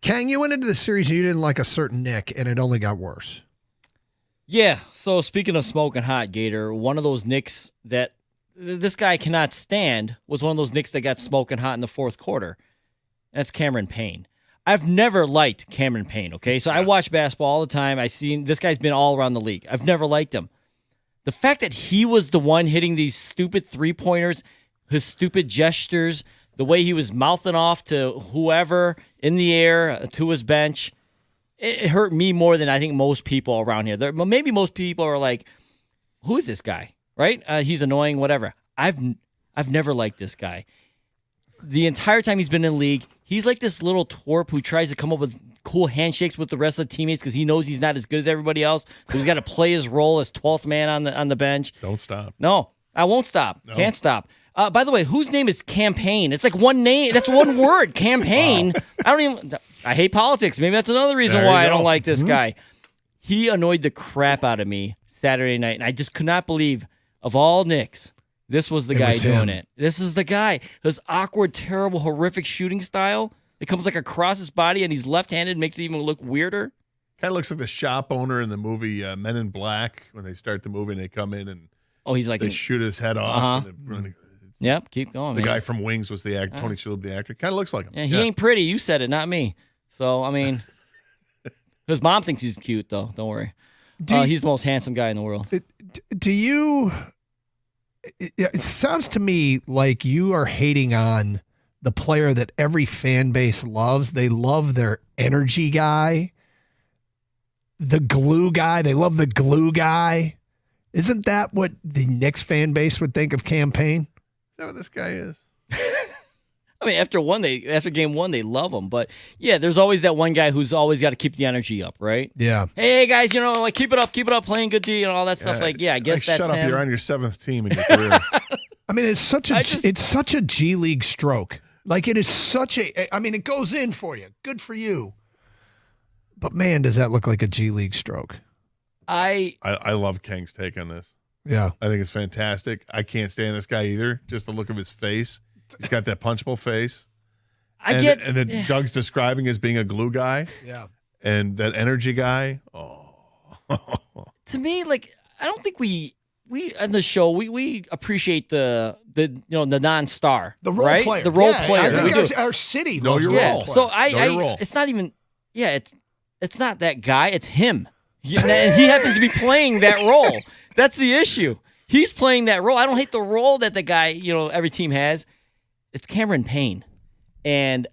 Kang, you went into the series and you didn't like a certain Knick, and it only got worse. Yeah, so speaking of smoking hot, Gator, one of those Knicks that this guy cannot stand was one of those Knicks that got smoking hot in the fourth quarter. That's Cameron Payne. I've never liked Cameron Payne, okay? So I watch basketball all the time. This guy's been all around the league. I've never liked him. The fact that he was the one hitting these stupid three-pointers, his stupid gestures, the way he was mouthing off to whoever in the air, to his bench, it hurt me more than I think most people around here. Maybe most people are like, who is this guy, right? He's annoying, whatever. I've never liked this guy. The entire time he's been in the league, he's like this little twerp who tries to come up with cool handshakes with the rest of the teammates because he knows he's not as good as everybody else. So he's got to play his role as 12th man on the bench. Don't stop. No, I won't stop. No. Can't stop. By the way, whose name is Campaign? It's like one name. That's one word, Campaign. Wow. I hate politics. Maybe that's another reason why I don't like this guy. He annoyed the crap out of me Saturday night, and I just could not believe, of all Knicks, this was the guy doing it. This is the guy. His awkward, terrible, horrific shooting style. It comes like across his body, and he's left-handed, makes it even look weirder. Kind of looks like the shop owner in the movie Men in Black when they start the movie and they come in and he's like they shoot his head off. Yep, keep going. The man. guy from Wings was the actor. Tony Shalhoub, the actor. Kind of looks like him. Yeah, he ain't pretty. You said it, not me. So I mean, his mom thinks he's cute, though. Don't worry. He's the most handsome guy in the world. Do you? It sounds to me like you are hating on the player that every fan base loves. They love their energy guy, the glue guy. They love the glue guy. Isn't that what the Knicks fan base would think of Campaign? Is that what this guy is? I mean, after game one, they love him. But yeah, there's always that one guy who's always got to keep the energy up, right? Yeah. Hey guys, like keep it up, playing good D and all that stuff. Like, yeah, I guess that's shut up. him. You're on your 7th team in your career. I mean, it's such a G League stroke. Like it is such a. I mean, it goes in for you. Good for you. But man, does that look like a G League stroke? I love Kang's take on this. Yeah. I think it's fantastic. I can't stand this guy either. Just the look of his face. He's got that punchable face. And then Doug's describing as being a glue guy. Yeah. And that energy guy. Oh. To me, like, I don't think we on the show we appreciate the non-star, the role right? player, the role player. I think our city loves your role. role. So it's not even. Yeah, it's not that guy. It's him. And he happens to be playing that role. That's the issue. He's playing that role. I don't hate the role that the guy, every team has. It's Cameron Payne. And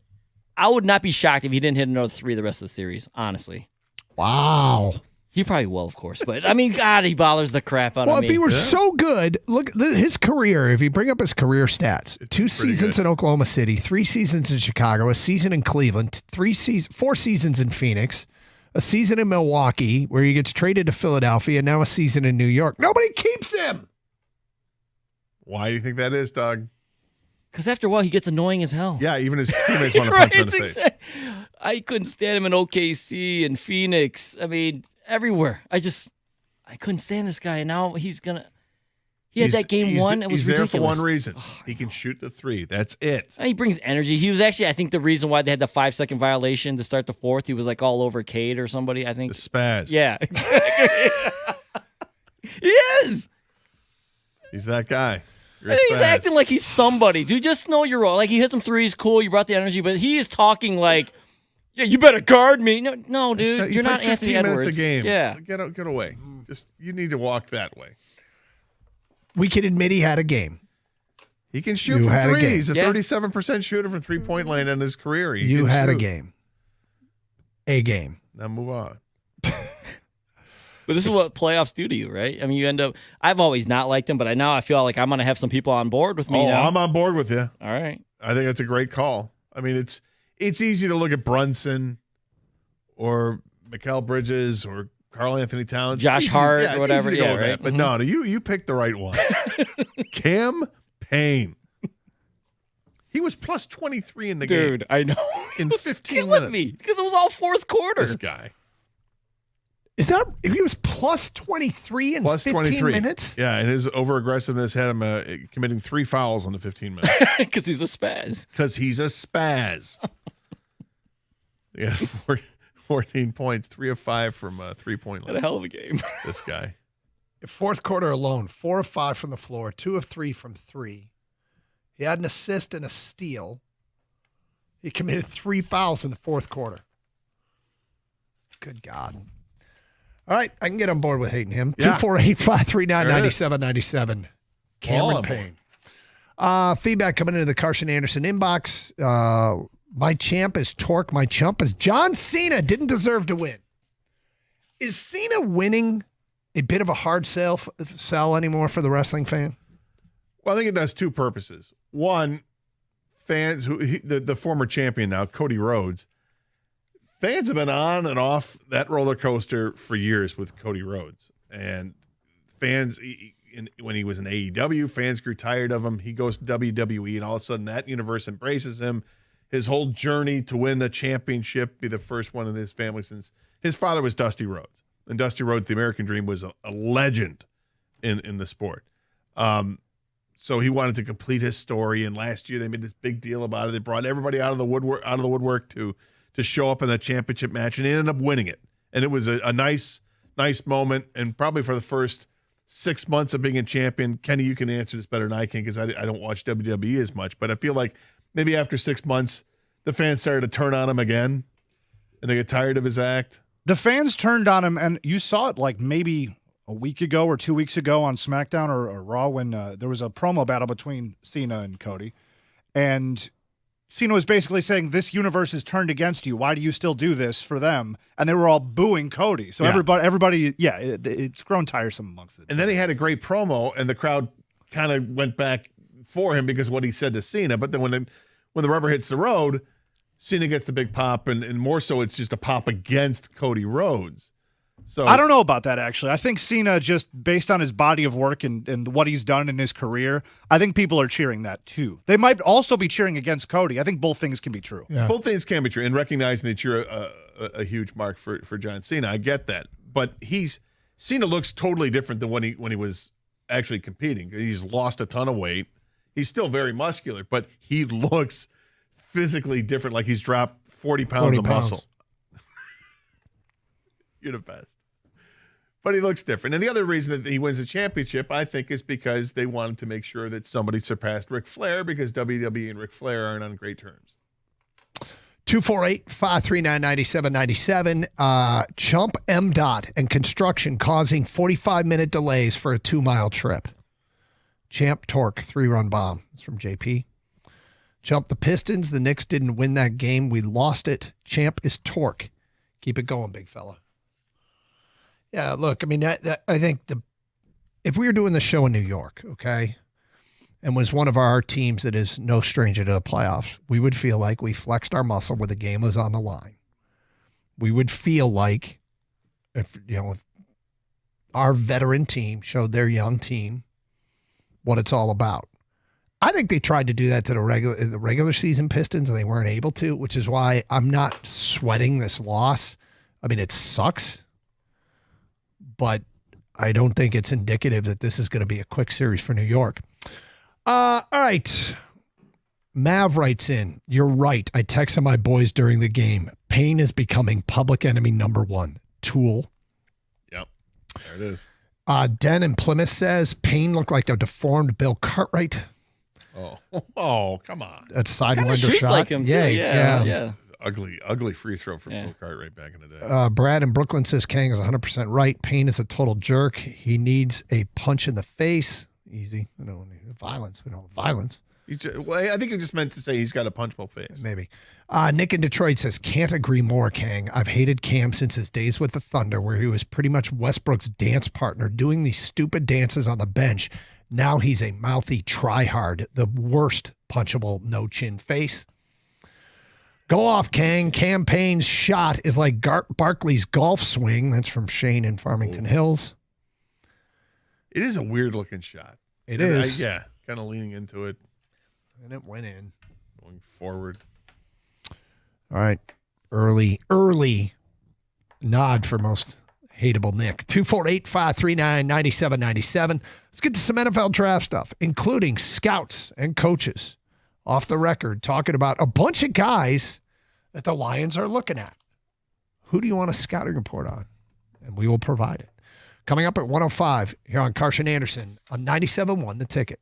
I would not be shocked if he didn't hit another 3 the rest of the series, honestly. Wow. He probably will, of course. But, I mean, God, he bothers the crap out of me. Well, if he were so good, look, his career, if you bring up his career stats, 2 seasons in Oklahoma City, 3 seasons in Chicago, a season in Cleveland, 4 seasons in Phoenix, a season in Milwaukee where he gets traded to Philadelphia, and now a season in New York. Nobody keeps him. Why do you think that is, Doug? Because after a while, he gets annoying as hell. Yeah, even his teammates want to punch him in the face. I couldn't stand him in OKC and Phoenix. I mean, everywhere. I couldn't stand this guy. And now he's He had that game one. It was he's ridiculous. there for one reason. He can shoot the three. That's it. He brings energy. He was actually, I think, the reason why they had the 5-second violation to start the fourth. He was like all over Cade or somebody, I think. The spaz. Yeah. He is. He's that guy. You're He's acting like he's somebody. Dude, just know your role. Like, he hit some threes, cool, you brought the energy, but he is talking like, yeah, you better guard me. No, dude, you're not Anthony Edwards. Minutes a game. Yeah. Get away. Just you need to walk that way. We can admit he had a game. He can shoot from three. He's a 37% shooter from three-point line in his career. You had a game. A game. Now move on. But this is what playoffs do to you, right? I mean, you end up. I've always not liked him, but now I feel like I'm going to have some people on board with me now. I'm on board with you. All right. I think that's a great call. I mean, it's easy to look at Brunson or Mikal Bridges or Karl Anthony Towns, Josh Hart, or whatever. Yeah, right. But no, you picked the right one. Cam Payne. He was plus 23 in the game. Dude, I know. In 15 killing minutes. me because it was all fourth quarter. This guy. Is that he was plus 23 in 15 minutes? Yeah, and his over-aggressiveness had him committing 3 fouls in the 15 minutes. Because he's a spaz. He had 14 points, 3 of 5 from 3-point line. What a hell of a game. This guy. Fourth quarter alone, 4 of 5 from the floor, 2 of 3 from 3. He had an assist and a steal. He committed 3 fouls in the fourth quarter. Good God. All right, I can get on board with hating him. Yeah. 248-539-9797. Cameron Payne. Feedback coming into the Carson Anderson inbox. My champ is Torque. My chump is John Cena. Didn't deserve to win. Is Cena winning a bit of a hard sell anymore for the wrestling fan? Well, I think it does 2 purposes. One, fans the former champion now, Cody Rhodes. Fans have been on and off that roller coaster for years with Cody Rhodes. And fans, when he was in AEW, fans grew tired of him. He goes to WWE, and all of a sudden that universe embraces him. His whole journey to win a championship, be the first one in his family since his father was Dusty Rhodes. And Dusty Rhodes, the American Dream, was a legend in the sport. So he wanted to complete his story, and last year they made this big deal about it. They brought everybody out of the woodwork to show up in a championship match, and they ended up winning it. And it was a nice moment, and probably for the first 6 months of being a champion, Kenny, you can answer this better than I can because I don't watch WWE as much, but I feel like maybe after 6 months, the fans started to turn on him again, and they get tired of his act. The fans turned on him, and you saw it like maybe a week ago or 2 weeks ago on SmackDown or Raw when there was a promo battle between Cena and Cody, and Cena was basically saying, this universe is turned against you. Why do you still do this for them? And they were all booing Cody. So everybody, it's grown tiresome amongst it. And then he had a great promo, and the crowd kind of went back for him because of what he said to Cena. But then when the rubber hits the road, Cena gets the big pop, and more so it's just a pop against Cody Rhodes. So I don't know about that, actually. I think Cena, just based on his body of work and what he's done in his career, I think people are cheering that too. They might also be cheering against Cody. I think both things can be true. Yeah. Both things can be true. And recognizing that you're a huge mark for John Cena, I get that. But Cena looks totally different than when he was actually competing. He's lost a ton of weight. He's still very muscular, but he looks physically different, like he's dropped 40 pounds of muscle. You're the best. But he looks different. And the other reason that he wins the championship, I think, is because they wanted to make sure that somebody surpassed Ric Flair, because WWE and Ric Flair aren't on great terms. 248-539-9797. Chump MDOT and construction causing 45-minute delays for a 2-mile trip. Champ Torque 3-run bomb. It's from JP. Chump, the Pistons. The Knicks didn't win that game. We lost it. Champ is Torque. Keep it going, big fella. Yeah, look, I mean, I think if we were doing the show in New York, okay, and was one of our teams that is no stranger to the playoffs, we would feel like we flexed our muscle where the game was on the line. We would feel like if our veteran team showed their young team what it's all about. I think they tried to do that to the regular season Pistons, and they weren't able to, which is why I'm not sweating this loss. I mean, it sucks, but I don't think it's indicative that this is going to be a quick series for New York. All right. Mav writes in, you're right. I texted my boys during the game. Payne is becoming public enemy number one. Tool. Yep. There it is. Den in Plymouth says Payne looked like a deformed Bill Cartwright. Oh, come on. That's sidewinder shoots shot. like him, too. Yeah. Ugly free throw from Bill Cartwright back in the day. Brad in Brooklyn says Kang is 100% right. Payne is a total jerk. He needs a punch in the face. Easy. We don't need violence. We don't want violence. I think you just meant to say he's got a punchable face. Maybe. Nick in Detroit says, can't agree more, Kang. I've hated Cam since his days with the Thunder, where he was pretty much Westbrook's dance partner, doing these stupid dances on the bench. Now he's a mouthy tryhard, the worst punchable no-chin face. Go off, Kang. Cam Payne's shot is like Barkley's golf swing. That's from Shane in Farmington Hills. It is a weird-looking shot. It is. Kind of leaning into it. And it went in. Going forward. All right. Early nod for most hateable Nick. 248-539-9797. Let's get to some NFL draft stuff, including scouts and coaches off the record talking about a bunch of guys that the Lions are looking at. Who do you want a scouting report on? And we will provide it. Coming up at 105 here on Carson Anderson on 97.1 The Ticket.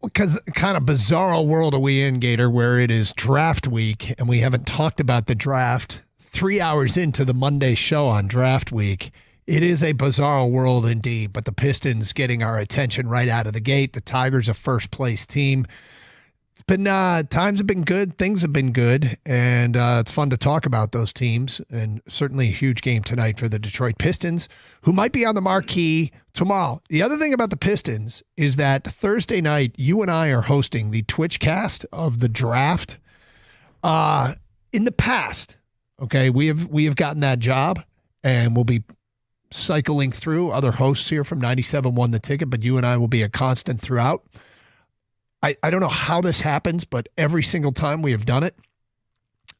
Because kind of bizarro world are we in, Gator, where it is draft week, and we haven't talked about the draft 3 hours into the Monday show on draft week. It is a bizarro world indeed, but the Pistons getting our attention right out of the gate. The Tigers a first-place team. It's been times have been good, things have been good, and it's fun to talk about those teams. And certainly a huge game tonight for the Detroit Pistons, who might be on the marquee tomorrow. The other thing about the Pistons is that Thursday night, you and I are hosting the Twitch cast of the draft. In the past, okay, we have gotten that job, and we'll be cycling through other hosts here from 97.1 The Ticket, but you and I will be a constant throughout. I don't know how this happens, but every single time we have done it,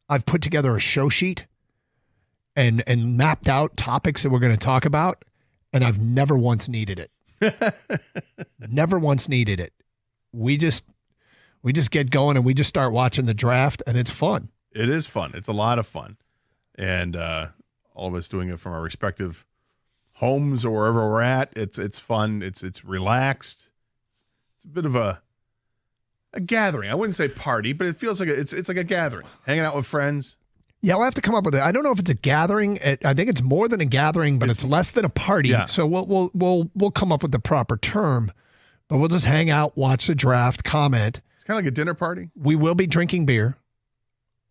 I've put together a show sheet and mapped out topics that we're going to talk about, and I've never once needed it. Never once needed it. We just get going and we just start watching the draft, and it's fun. It is fun. It's a lot of fun. And all of us doing it from our respective homes or wherever we're at. It's fun. It's relaxed. It's a bit of a gathering. I wouldn't say party, but it feels like it's like a gathering, hanging out with friends. Yeah, we'll have to come up with it. I don't know if it's a gathering. I think it's more than a gathering, but it's less than a party. Yeah. So we'll come up with the proper term, but we'll just hang out, watch the draft, comment. It's kind of like a dinner party. We will be drinking beer.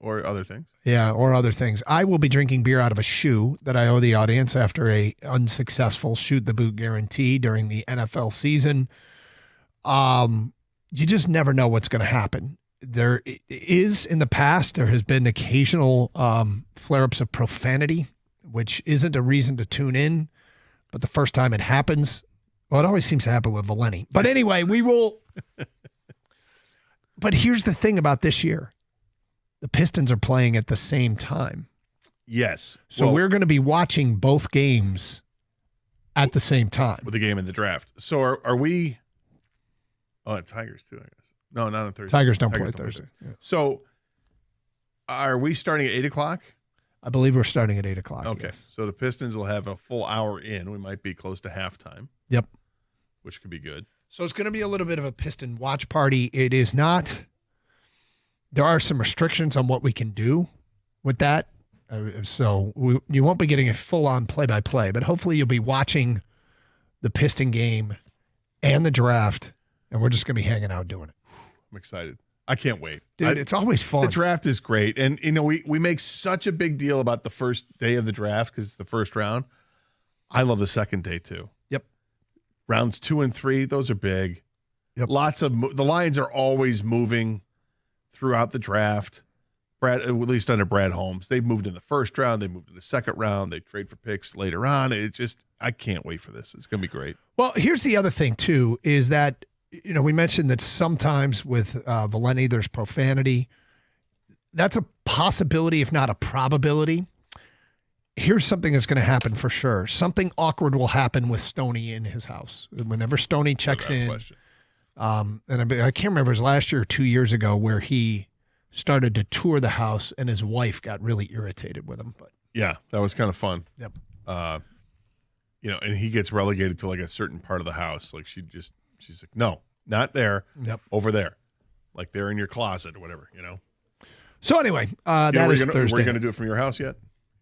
Or other things. Yeah, or other things. I will be drinking beer out of a shoe that I owe the audience after a unsuccessful shoot the boot guarantee during the NFL season. You just never know what's going to happen. There is, in the past, there has been occasional flare-ups of profanity, which isn't a reason to tune in. But the first time it happens, well, it always seems to happen with Valeni. But anyway, we will. But here's the thing about this year. The Pistons are playing at the same time. Yes. So we're going to be watching both games at the same time. With the game in the draft. So are we... Oh, and Tigers too, I guess. No, not on Thursday. Tigers don't play Thursday. Yeah. So are we starting at 8 o'clock? I believe we're starting at 8 o'clock. Okay. Yes. So the Pistons will have a full hour in. We might be close to halftime. Yep. Which could be good. So it's going to be a little bit of a Piston watch party. It is not... There are some restrictions on what we can do with that. You won't be getting a full-on play-by-play, but hopefully you'll be watching the Piston game and the draft, and we're just going to be hanging out doing it. I'm excited. I can't wait. Dude, it's always fun. The draft is great. And, we make such a big deal about the first day of the draft because it's the first round. I love the second day, too. Yep. Rounds 2 and 3, those are big. Yep. The lines are always moving throughout the draft. At least under Brad Holmes. They moved in the first round. They moved in the second round. They trade for picks later on. It's just, I can't wait for this. It's going to be great. Well, here's the other thing, too, is that, we mentioned that sometimes with Valeni, there's profanity. That's a possibility, if not a probability. Here's something that's going to happen for sure. Something awkward will happen with Stoney in his house. Whenever Stoney checks in. And I can't remember, it was last year or 2 years ago where he started to tour the house and his wife got really irritated with him. But yeah, that was kind of fun. Yep. And he gets relegated to like a certain part of the house. Like she's like, no, not there. Yep. Over there. Like they're in your closet or whatever, So anyway, that is Thursday. We're going to do it from your house yet?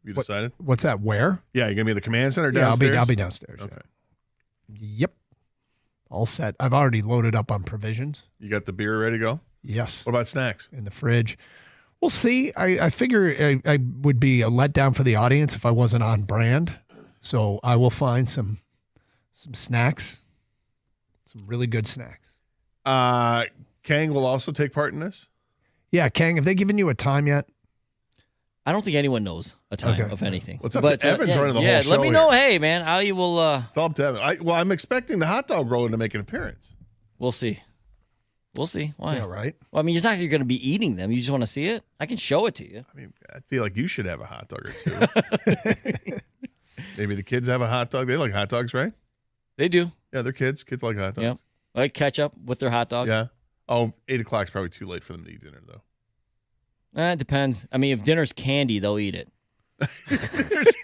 You decided? What's that? Where? Yeah, you're going to be at the command center Yeah, downstairs? I'll be downstairs. Okay. Yep. All set. I've already loaded up on provisions. You got the beer ready to go? Yes. What about snacks? In the fridge. We'll see. I figure I would be a letdown for the audience if I wasn't on brand. So I will find some snacks, some really good snacks. Kang will also take part in this? Yeah, Kang, have they given you a time yet? I don't think anyone knows a time of anything. What's up to Evan's running the whole show let me here. know. Hey, man, how you will... It's all up to Evan. I'm expecting the hot dog roller to make an appearance. We'll see. We'll see. Why? Yeah, right. Well, I mean, you're going to be eating them. You just want to see it? I can show it to you. I mean, I feel like you should have a hot dog or two. Maybe the kids have a hot dog. They like hot dogs, right? They do. Yeah, they're kids. Kids like hot dogs. Yep. Like ketchup with their hot dog. Yeah. Oh, 8 o'clock's probably too late for them to eat dinner, though. It depends. I mean, if dinner's candy, they'll eat it. It's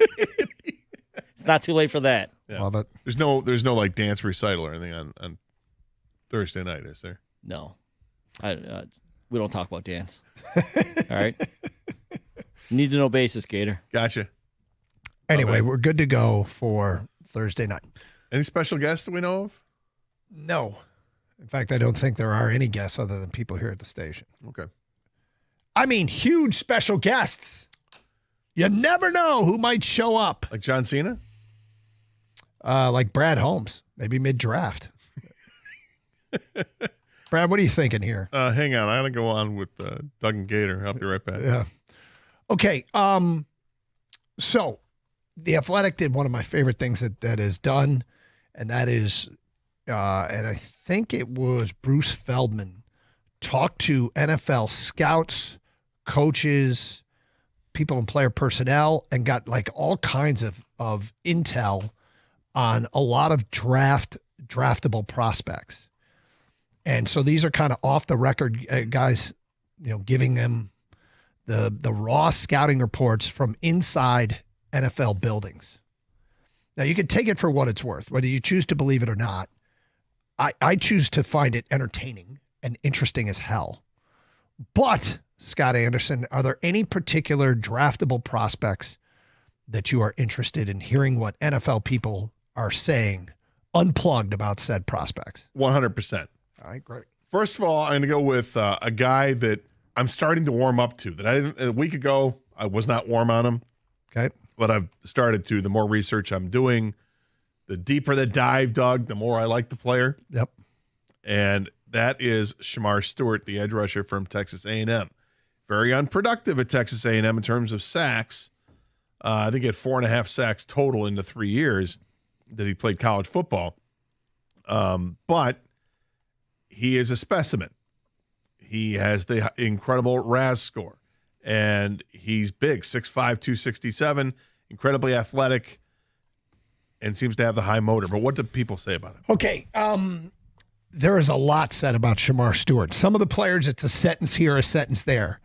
not too late for that. Yeah. Love it. There's no like dance recital or anything on Thursday night, is there? No. We don't talk about dance. All right? Need to know basis, Gator. Gotcha. Anyway, we're good to go for Thursday night. Any special guests that we know of? No. In fact, I don't think there are any guests other than people here at the station. Okay. I mean, huge special guests. You never know who might show up. Like John Cena? Like Brad Holmes, maybe mid-draft. Brad, what are you thinking here? Hang on. I got to go on with Doug and Gator. I'll be right back. Yeah. Okay. So The Athletic did one of my favorite things that is done, and that is, and I think it was Bruce Feldman, talked to NFL scouts, coaches, people in player personnel, and got like all kinds of intel on a lot of draftable prospects. And so these are kind of off the record guys, giving them the raw scouting reports from inside NFL buildings. Now you can take it for what it's worth, whether you choose to believe it or not. I choose to find it entertaining and interesting as hell. But Scott Anderson, are there any particular draftable prospects that you are interested in hearing what NFL people are saying unplugged about said prospects? 100%. All right, great. First of all, I'm going to go with a guy that I'm starting to warm up to. A week ago, I was not warm on him. Okay. But I've started to. The more research I'm doing, the deeper the dive, Doug, the more I like the player. Yep. And that is Shamar Stewart, the edge rusher from Texas A&M. Very unproductive at Texas A&M in terms of sacks. I think he had 4.5 sacks total in the 3 years that he played college football. But he is a specimen. He has the incredible RAS score, and he's big, 6'5", 267, incredibly athletic, and seems to have the high motor. But what do people say about him? Okay, there is a lot said about Shamar Stewart. Some of the players, it's a sentence here, a sentence there.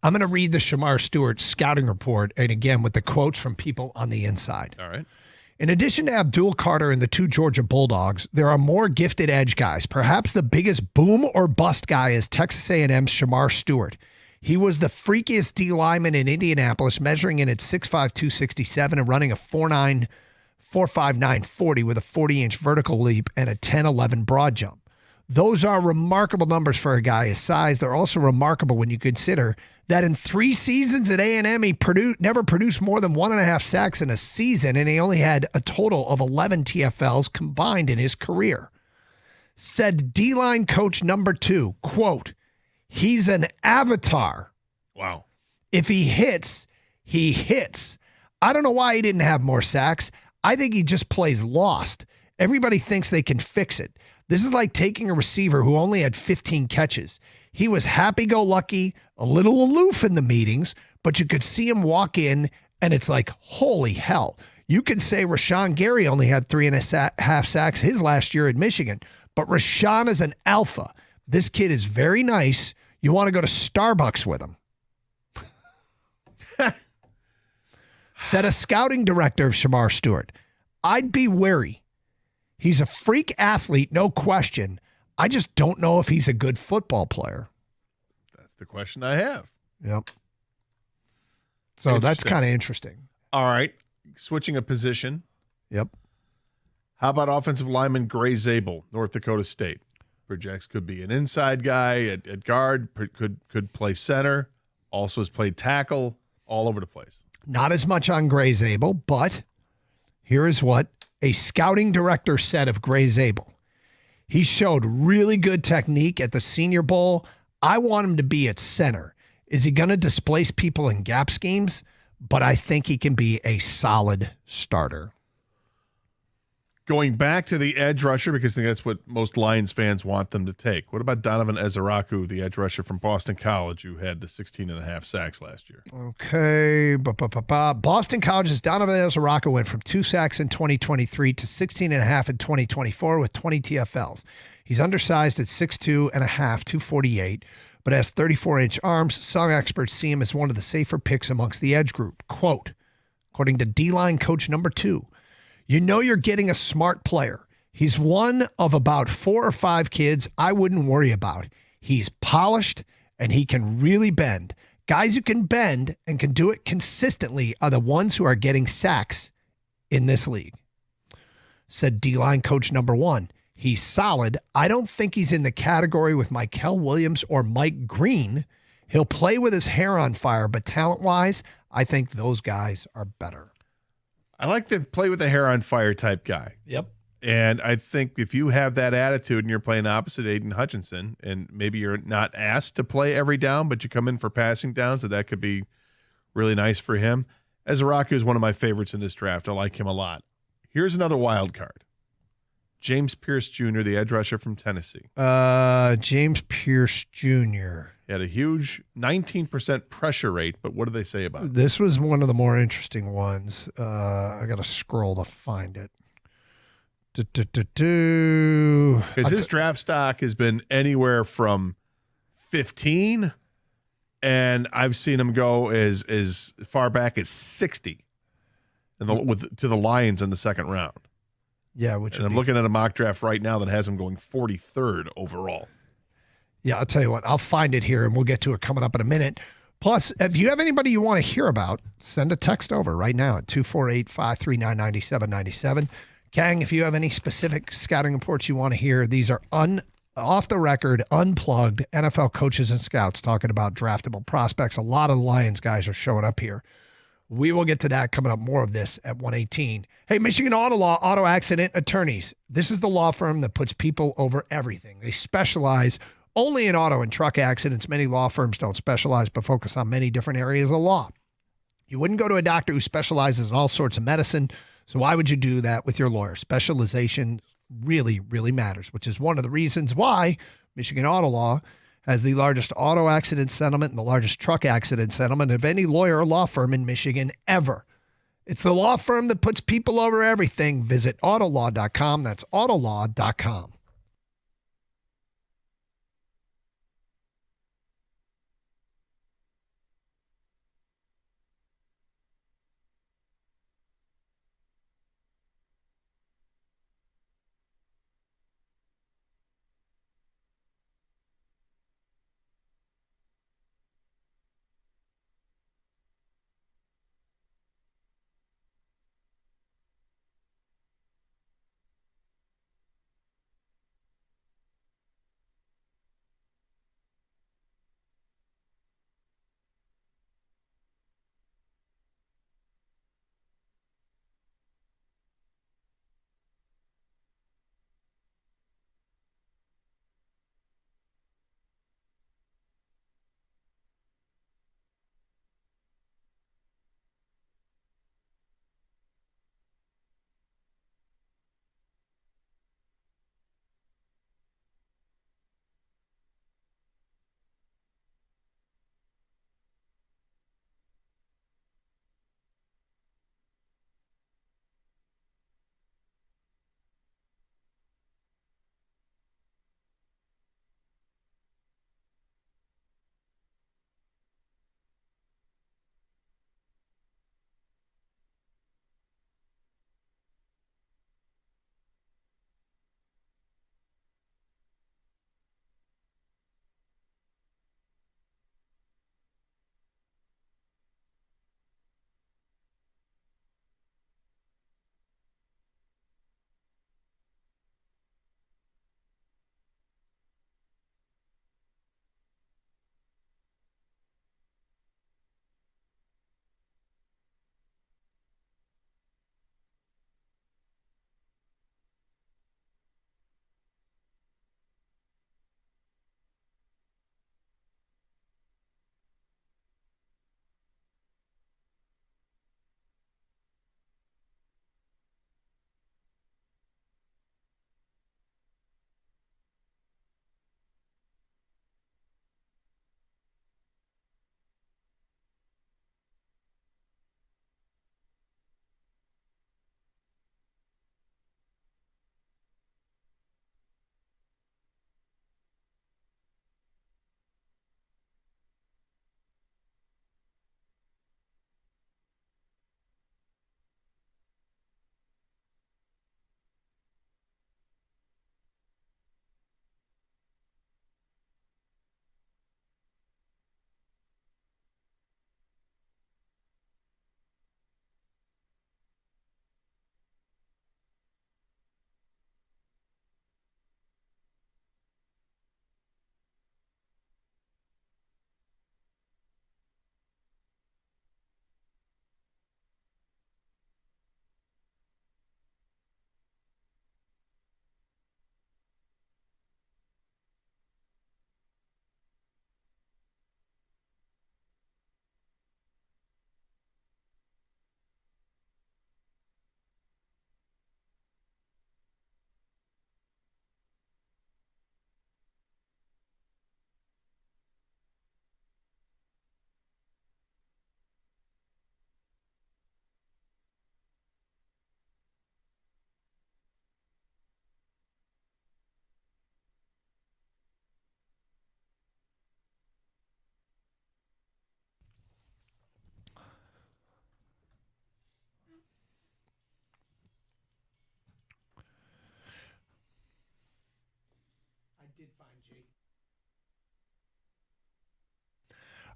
I'm going to read the Shamar Stewart scouting report, and again, with the quotes from people on the inside. All right. In addition to Abdul Carter and the 2 Georgia Bulldogs, there are more gifted edge guys. Perhaps the biggest boom or bust guy is Texas A&M's Shamar Stewart. He was the freakiest D lineman in Indianapolis, measuring in at 6'5", 267 and running a 4.59 40 with a 40-inch vertical leap and a 10.11 broad jump. Those are remarkable numbers for a guy his size. They're also remarkable when you consider that in 3 seasons at A&M, he never produced more than 1.5 sacks in a season, and he only had a total of 11 TFLs combined in his career. Said D-line coach number 2, quote, "He's an avatar. Wow. If he hits, he hits. I don't know why he didn't have more sacks. I think he just plays lost. Everybody thinks they can fix it. This is like taking a receiver who only had 15 catches. He was happy-go-lucky, a little aloof in the meetings, but you could see him walk in, and it's like, holy hell. You could say Rashawn Gary only had 3.5 sacks his last year at Michigan, but Rashawn is an alpha. This kid is very nice. You want to go to Starbucks with him." Said a scouting director of Shamar Stewart, "I'd be wary. He's a freak athlete, no question. I just don't know if he's a good football player." That's the question I have. Yep. So that's kind of interesting. All right. Switching a position. Yep. How about offensive lineman Gray Zabel, North Dakota State? Projects could be an inside guy at guard, could play center, also has played tackle, all over the place. Not as much on Gray Zabel, but here is what a scouting director said of Gray Zabel. He showed really good technique at the Senior Bowl. I want him to be at center. Is he going to displace people in gap schemes? But I think he can be a solid starter. Going back to the edge rusher, because I think that's what most Lions fans want them to take. What about Donovan Ezeraku, the edge rusher from Boston College, who had the 16.5 sacks last year? Okay. Boston College's Donovan Ezeraku went from 2 sacks in 2023 to 16.5 in 2024 with 20 TFLs. He's undersized at 6'2.5", 248, but has 34-inch arms. Some experts see him as one of the safer picks amongst the edge group. Quote, according to D-line coach number 2, "You know you're getting a smart player. He's one of about 4 or 5 kids I wouldn't worry about. He's polished and he can really bend. Guys who can bend and can do it consistently are the ones who are getting sacks in this league. Said D-line coach number 1. He's solid. I don't think he's in the category with Mikel Williams or Mike Green. He'll play with his hair on fire, but talent-wise, I think those guys are better. I like the play with the hair on fire type guy. Yep. And I think if you have that attitude and you're playing opposite Aiden Hutchinson, and maybe you're not asked to play every down, but you come in for passing down, so that could be really nice for him. Ezaraku is one of my favorites in this draft. I like him a lot. Here's another wild card. James Pierce Jr., the edge rusher from Tennessee. James Pierce Jr. He had a huge 19% pressure rate, but what do they say about it? This was one of the more interesting ones. I got to scroll to find it. Because his draft stock has been anywhere from 15, and I've seen him go as far back as 60 to the Lions in the second round. Yeah, and I'm looking at a mock draft right now that has him going 43rd overall. Yeah, I'll tell you what. I'll find it here, and we'll get to it coming up in a minute. Plus, if you have anybody you want to hear about, send a text over right now at 248-539-9797. Kang, if you have any specific scouting reports you want to hear, these are off the record, unplugged NFL coaches and scouts talking about draftable prospects. A lot of the Lions guys are showing up here. We will get to that coming up. More of this at 118. Hey, Michigan Auto Law, Auto Accident Attorneys. This is the law firm that puts people over everything. They specialize only in auto and truck accidents. Many law firms don't specialize, but focus on many different areas of law. You wouldn't go to a doctor who specializes in all sorts of medicine, so why would you do that with your lawyer? Specialization really, really matters, which is one of the reasons why Michigan Auto Law has the largest auto accident settlement and the largest truck accident settlement of any lawyer or law firm in Michigan ever. It's the law firm that puts people over everything. Visit autolaw.com. That's autolaw.com.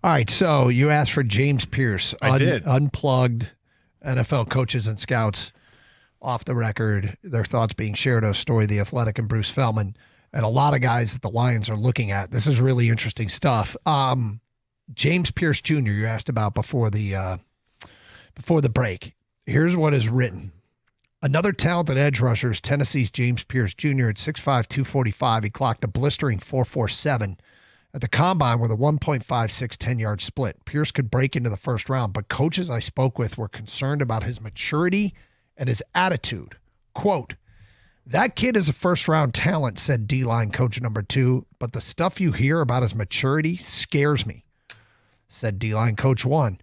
All right, so you asked for James Pierce. I did. Unplugged NFL coaches and scouts off the record, their thoughts being shared on Story, The Athletic, and Bruce Feldman, and a lot of guys that the Lions are looking at. This is really interesting stuff. James Pierce Jr. you asked about before the break. Here's what is written. Another talented edge rusher is Tennessee's James Pierce Jr. at 6'5", 245. He clocked a blistering 4.47 at the combine with a 1.56 10-yard split. Pierce could break into the first round, but coaches I spoke with were concerned about his maturity and his attitude. Quote, that kid is a first-round talent, said D-line coach number 2, but the stuff you hear about his maturity scares me, said D-line coach 1.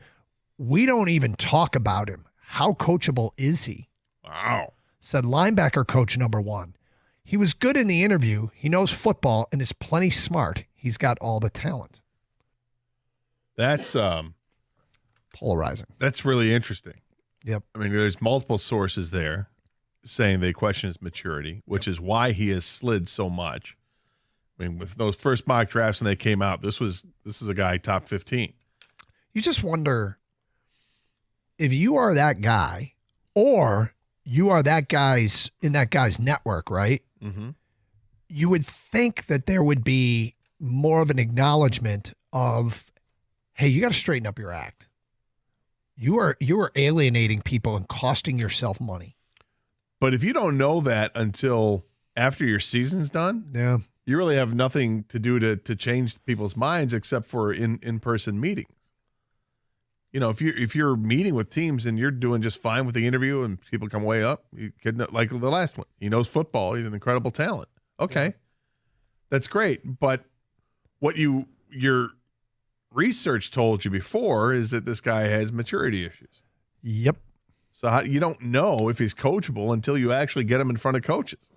We don't even talk about him. How coachable is he? Wow. Said linebacker coach number 1. He was good in the interview. He knows football and is plenty smart. He's got all the talent. That's polarizing. That's really interesting. Yep. I mean, there's multiple sources there saying they question his maturity, which is why he has slid so much. I mean, with those first mock drafts when they came out, this is a guy top 15. You just wonder if you are that guy or you are that guy's in that guy's network, right? Mm-hmm. You would think that there would be more of an acknowledgement of, hey, you got to straighten up your act. You are alienating people and costing yourself money. But if you don't know that until after your season's done, yeah, you really have nothing to do to change people's minds except for in-person meetings. You know, if you're meeting with teams and you're doing just fine with the interview and people come way up, you could know, like the last one. He knows football. He's an incredible talent. Okay, that's great. But what your research told you before is that this guy has maturity issues. Yep. So you don't know if he's coachable until you actually get him in front of coaches.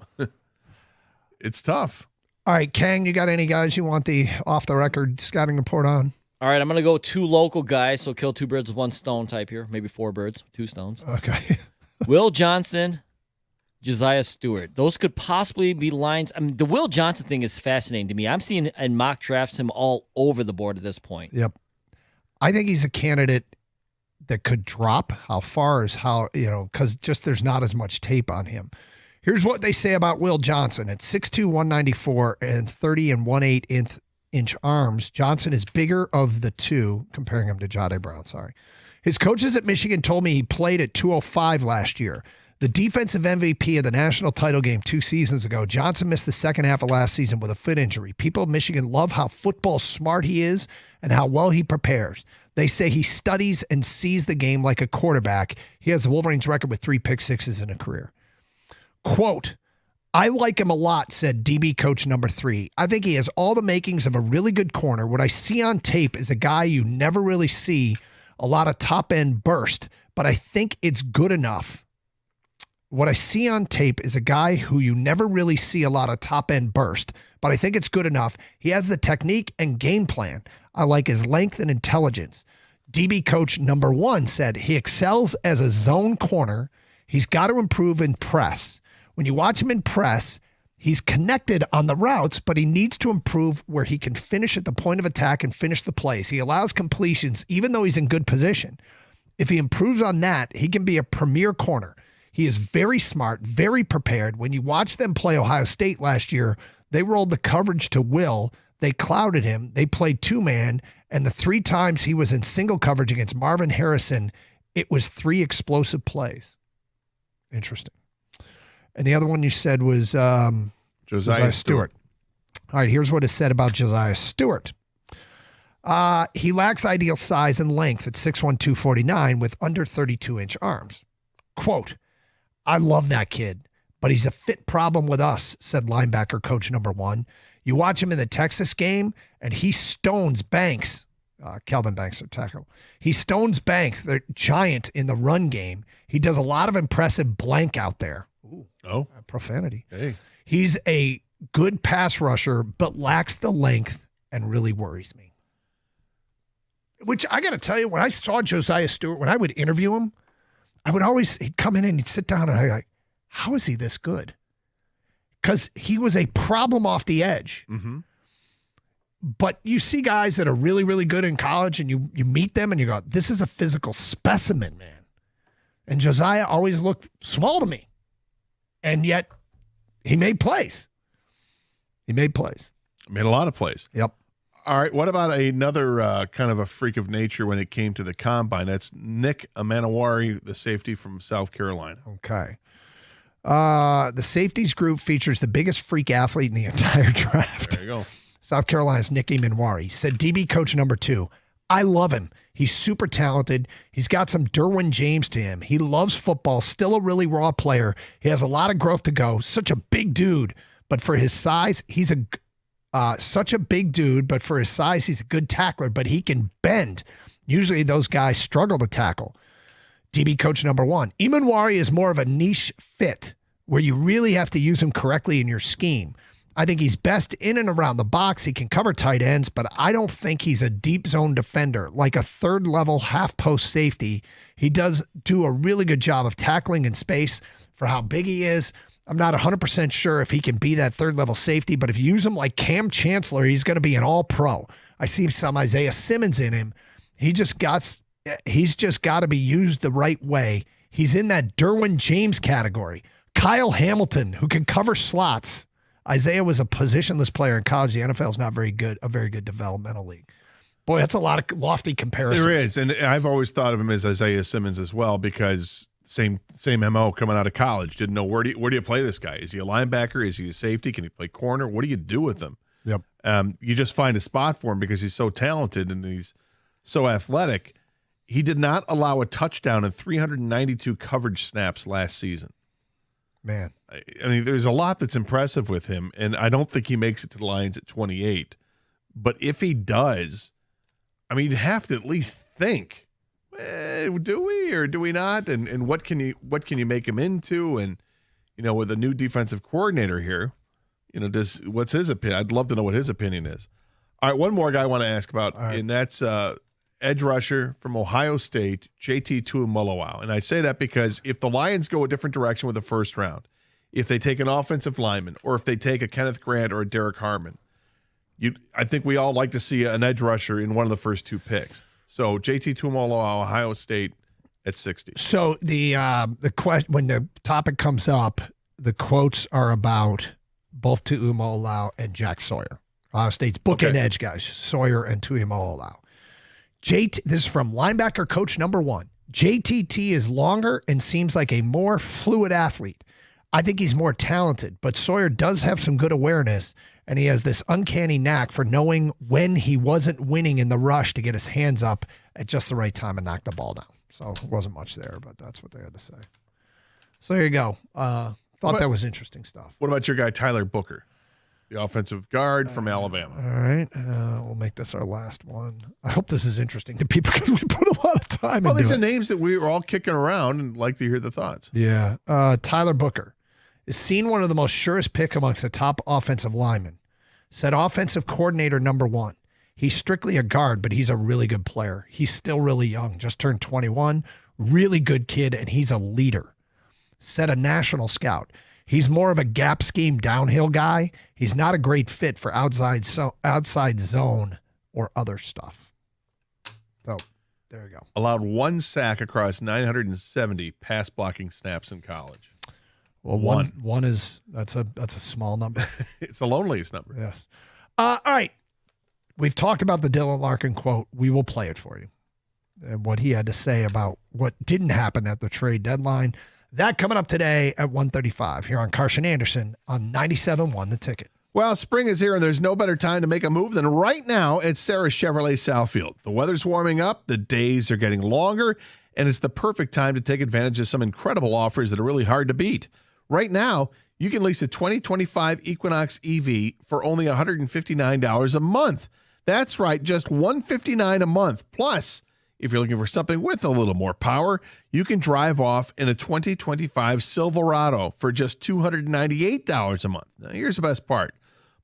It's tough. All right, Kang, you got any guys you want the off-the-record scouting report on? All right, I'm going to go 2 local guys, so kill 2 birds with 1 stone type here. Maybe 4 birds, 2 stones. Okay. Will Johnson, Josiah Stewart. Those could possibly be lines. I mean, the Will Johnson thing is fascinating to me. I'm seeing in mock drafts him all over the board at this point. Yep. I think he's a candidate that could drop. How far is how, because just there's not as much tape on him. Here's what they say about Will Johnson. At 6'2", 194 and 30 and 1/8 inch arms, Johnson is bigger of the two, comparing him to Jahdae Brown, sorry. His coaches at Michigan told me he played at 205 last year. The defensive MVP of the national title game 2 seasons ago, Johnson missed the second half of last season with a foot injury. People of Michigan love how football smart he is and how well he prepares. They say he studies and sees the game like a quarterback. He has the Wolverines record with 3 pick sixes in a career. Quote, I like him a lot, said DB coach number 3. I think he has all the makings of a really good corner. What I see on tape is a guy you never really see a lot of top-end burst, but I think it's good enough. What I see on tape is a guy who you never really see a lot of top-end burst, but I think it's good enough. He has the technique and game plan. I like his length and intelligence. DB coach number 1 said he excels as a zone corner. He's got to improve in press. When you watch him in press, he's connected on the routes, but he needs to improve where he can finish at the point of attack and finish the plays. He allows completions, even though he's in good position. If he improves on that, he can be a premier corner. He is very smart, very prepared. When you watch them play Ohio State last year, they rolled the coverage to Will. They clouded him. They played 2-man, and the 3 times he was in single coverage against Marvin Harrison, it was 3 explosive plays. Interesting. And the other one you said was Josiah Stewart. All right, here's what is said about Josiah Stewart. He lacks ideal size and length at 6'1", 249 with under 32-inch arms. Quote, I love that kid, but he's a fit problem with us, said linebacker coach number 1. You watch him in the Texas game, and he stones Banks. Kelvin Banks, their tackle. He stones Banks, they're giant in the run game. He does a lot of impressive blank out there. Ooh, profanity. Hey. He's a good pass rusher, but lacks the length and really worries me. Which I got to tell you, when I saw Josiah Stewart, when I would interview him, he'd come in and he'd sit down and I'd be like, how is he this good? because he was a problem off the edge. Mm-hmm. But you see guys that are really, really good in college, and you meet them and you go, this is a physical specimen, man. And Josiah always looked small to me. And yet he made plays. Made a lot of plays. Yep. All right, what about another kind of a freak of nature when it came to the combine? That's Nick Amanawari, the safety from South Carolina. Okay. The safeties group features the biggest freak athlete in the entire draft. There you go. South Carolina's Nick Amanawari said DB coach number 2. I love him. He's super talented. He's got some Derwin James to him. He loves football, still a really raw player. He has a lot of growth to go. Such a big dude, but for his size, he's such a big dude, but for his size, he's a good tackler, but he can bend. Usually those guys struggle to tackle. DB coach number 1. Amanawari is more of a niche fit where you really have to use him correctly in your scheme. I think he's best in and around the box. He can cover tight ends, but I don't think he's a deep zone defender, like a third level half post safety. He does do a really good job of tackling in space for how big he is. I'm not 100% sure if he can be that third level safety, but if you use him like Cam Chancellor, he's going to be an all pro. I see some Isaiah Simmons in him. He's just got to be used the right way. He's in that Derwin James category. Kyle Hamilton, who can cover slots. Isaiah was a positionless player in college. The NFL is not a very good developmental league. Boy, that's a lot of lofty comparisons. There is, and I've always thought of him as Isaiah Simmons as well because same MO coming out of college. Didn't know where do you play this guy? Is he a linebacker? Is he a safety? Can he play corner? What do you do with him? Yep. You just find a spot for him because he's so talented and he's so athletic. He did not allow a touchdown in 392 coverage snaps last season. Man. I mean, there's a lot that's impressive with him, and I don't think he makes it to the Lions at 28. But if he does, I mean, you'd have to at least think, do we or do we not? And what can you make him into? And, with a new defensive coordinator here, what's his opinion? I'd love to know what his opinion is. All right, one more guy I want to ask about, and that's edge rusher from Ohio State, JT Tuimoloau. And I say that because if the Lions go a different direction with the first round, if they take an offensive lineman or if they take a Kenneth Grant or a Derek Harmon, I think we all like to see an edge rusher in one of the first 2 picks. So JT Tuimoloau, Ohio State at 60. So the when the topic comes up, the quotes are about both Tuimoloau and Jack Sawyer. Ohio State's bookend edge guys, Sawyer and Tuimoloau. This is from linebacker coach number 1. JTT is longer and seems like a more fluid athlete. I think he's more talented, but Sawyer does have some good awareness, and he has this uncanny knack for knowing when he wasn't winning in the rush to get his hands up at just the right time and knock the ball down. So it wasn't much there, but that's what they had to say. So there you go. Thought that was interesting stuff. What about your guy, Tyler Booker, the offensive guard from Alabama? All right. We'll make this our last one. I hope this is interesting to people because we put a lot of time into it. These are names that we were all kicking around and like to hear the thoughts. Yeah. Tyler Booker is seen one of the most surest pick amongst the top offensive linemen. Said offensive coordinator number 1. He's strictly a guard, but he's a really good player. He's still really young, just turned 21. Really good kid, and he's a leader. Said a national scout. He's more of a gap scheme downhill guy. He's not a great fit for outside zone or other stuff. So there you go. Allowed 1 sack across 970 pass blocking snaps in college. Well, one is that's a small number. It's the loneliest number. Yes. All right. We've talked about the Dylan Larkin quote. We will play it for you. And what he had to say about what didn't happen at the trade deadline. That coming up today at 1:35 here on Carson Anderson on 97.1 The Ticket. Well, spring is here, and there's no better time to make a move than right now at Sarah Chevrolet Southfield. The weather's warming up, the days are getting longer, and it's the perfect time to take advantage of some incredible offers that are really hard to beat. Right now, you can lease a 2025 Equinox EV for only $159 a month. That's right, just $159 a month. Plus, if you're looking for something with a little more power, you can drive off in a 2025 Silverado for just $298 a month. Now, here's the best part.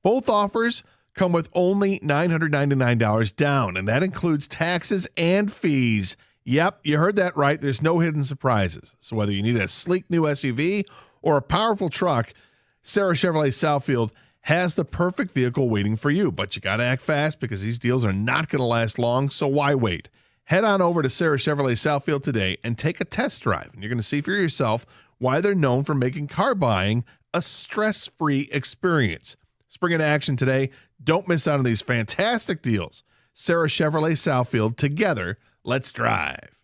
Both offers come with only $999 down, and that includes taxes and fees. Yep, you heard that right. There's no hidden surprises. So whether you need a sleek new SUV or a powerful truck, Sarah Chevrolet Southfield has the perfect vehicle waiting for you, but you got to act fast because these deals are not going to last long, so why wait? Head on over to Sarah Chevrolet Southfield today and take a test drive, and you're going to see for yourself why they're known for making car buying a stress-free experience. Spring into action today. Don't miss out on these fantastic deals. Sarah Chevrolet Southfield, together, let's drive.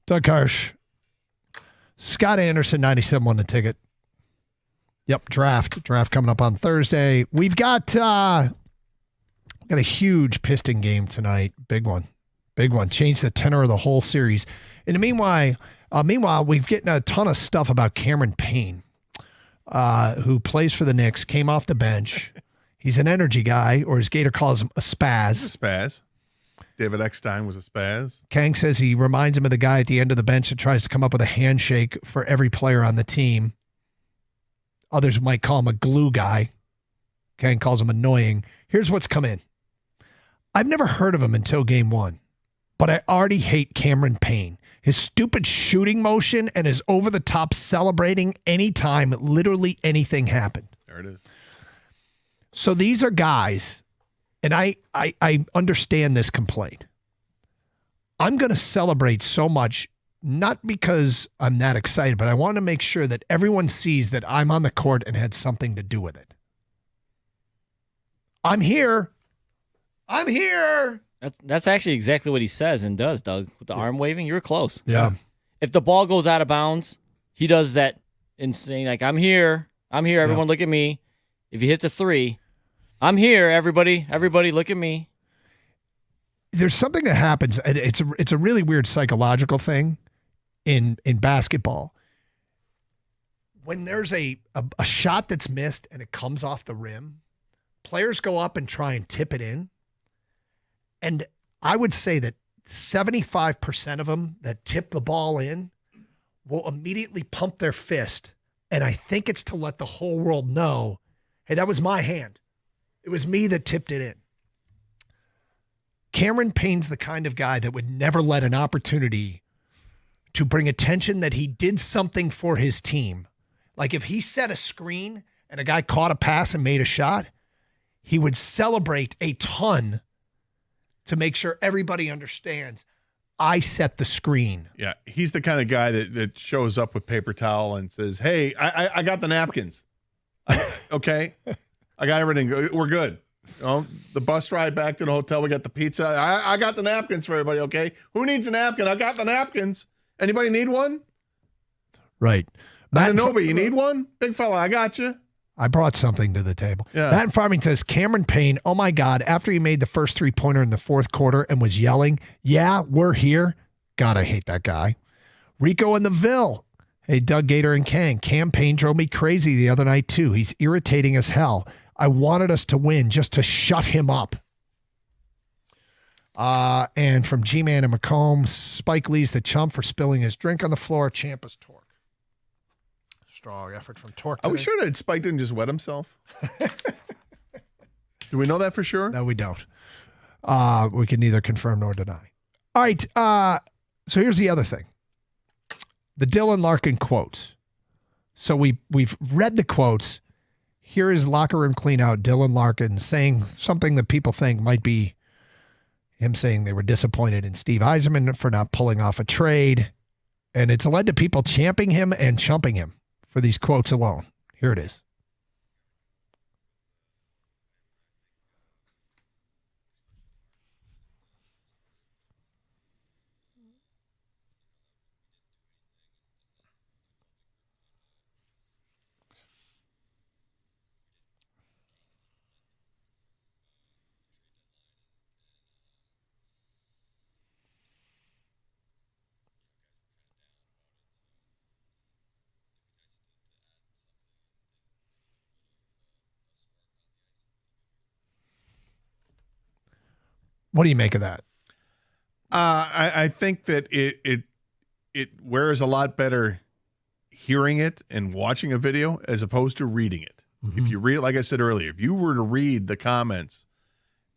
Doug Harsh. Scott Anderson, 97 won the ticket. Yep, draft coming up on Thursday. We've got a huge Piston game tonight. Big one. Changed the tenor of the whole series. In the meanwhile, we've getting a ton of stuff about Cameron Payne, who plays for the Knicks, came off the bench. He's an energy guy, or as Gator calls him, a spaz. He's a spaz. David Eckstein was a spaz. Kang says he reminds him of the guy at the end of the bench that tries to come up with a handshake for every player on the team. Others might call him a glue guy. Kang calls him annoying. Here's what's come in. I've never heard of him until game one, but I already hate Cameron Payne. His stupid shooting motion and his over-the-top celebrating anytime literally anything happened. There it is. So these are guys, and I understand this complaint. I'm going to celebrate so much, not because I'm that excited, but I want to make sure that everyone sees that I'm on the court and had something to do with it. I'm here. I'm here. That's actually exactly what he says and does, Doug, with the arm waving. You were close. Yeah. If the ball goes out of bounds, he does that insane, like, I'm here, everyone look at me. If he hits a three, I'm here, everybody look at me. There's something that happens, and it's a really weird psychological thing in basketball. When there's a shot that's missed and it comes off the rim, players go up and try and tip it in. And I would say that 75% of them that tip the ball in will immediately pump their fist. And I think it's to let the whole world know, hey, that was my hand. It was me that tipped it in. Cameron Payne's the kind of guy that would never let an opportunity to bring attention that he did something for his team. Like if he set a screen and a guy caught a pass and made a shot, he would celebrate a ton to make sure everybody understands I set the screen. Yeah, he's the kind of guy that shows up with paper towel and says, hey, I got the napkins. Okay? I got everything. We're good. The bus ride back to the hotel, we got the pizza. I got the napkins for everybody, okay? Who needs a napkin? I got the napkins. Anybody need one? Right. Ananobi, you need one? Big fella, I got you. I brought something to the table. Yeah. Matt Farming says, Cameron Payne, oh my God, after he made the first three-pointer in the fourth quarter and was yelling, yeah, we're here. God, I hate that guy. Rico in the Ville. Hey, Doug, Gator, and Kang. Cam Payne drove me crazy the other night, too. He's irritating as hell. I wanted us to win just to shut him up. And from G-Man and Macomb, Spike Lee's the chump for spilling his drink on the floor. Ciampa's Torque. Strong effort from Torque today. Are we sure that Spike didn't just wet himself? Do we know that for sure? No, we don't. We can neither confirm nor deny. All right. So here's the other thing. The Dylan Larkin quotes. So we've read the quotes. Here is locker room clean out. Dylan Larkin saying something that people think might be him saying they were disappointed in Steve Yzerman for not pulling off a trade. And it's led to people champing him and chumping him for these quotes alone. Here it is. What do you make of that? I think that it wears a lot better hearing it and watching a video as opposed to reading it. Mm-hmm. If you read it, like I said earlier, if you were to read the comments,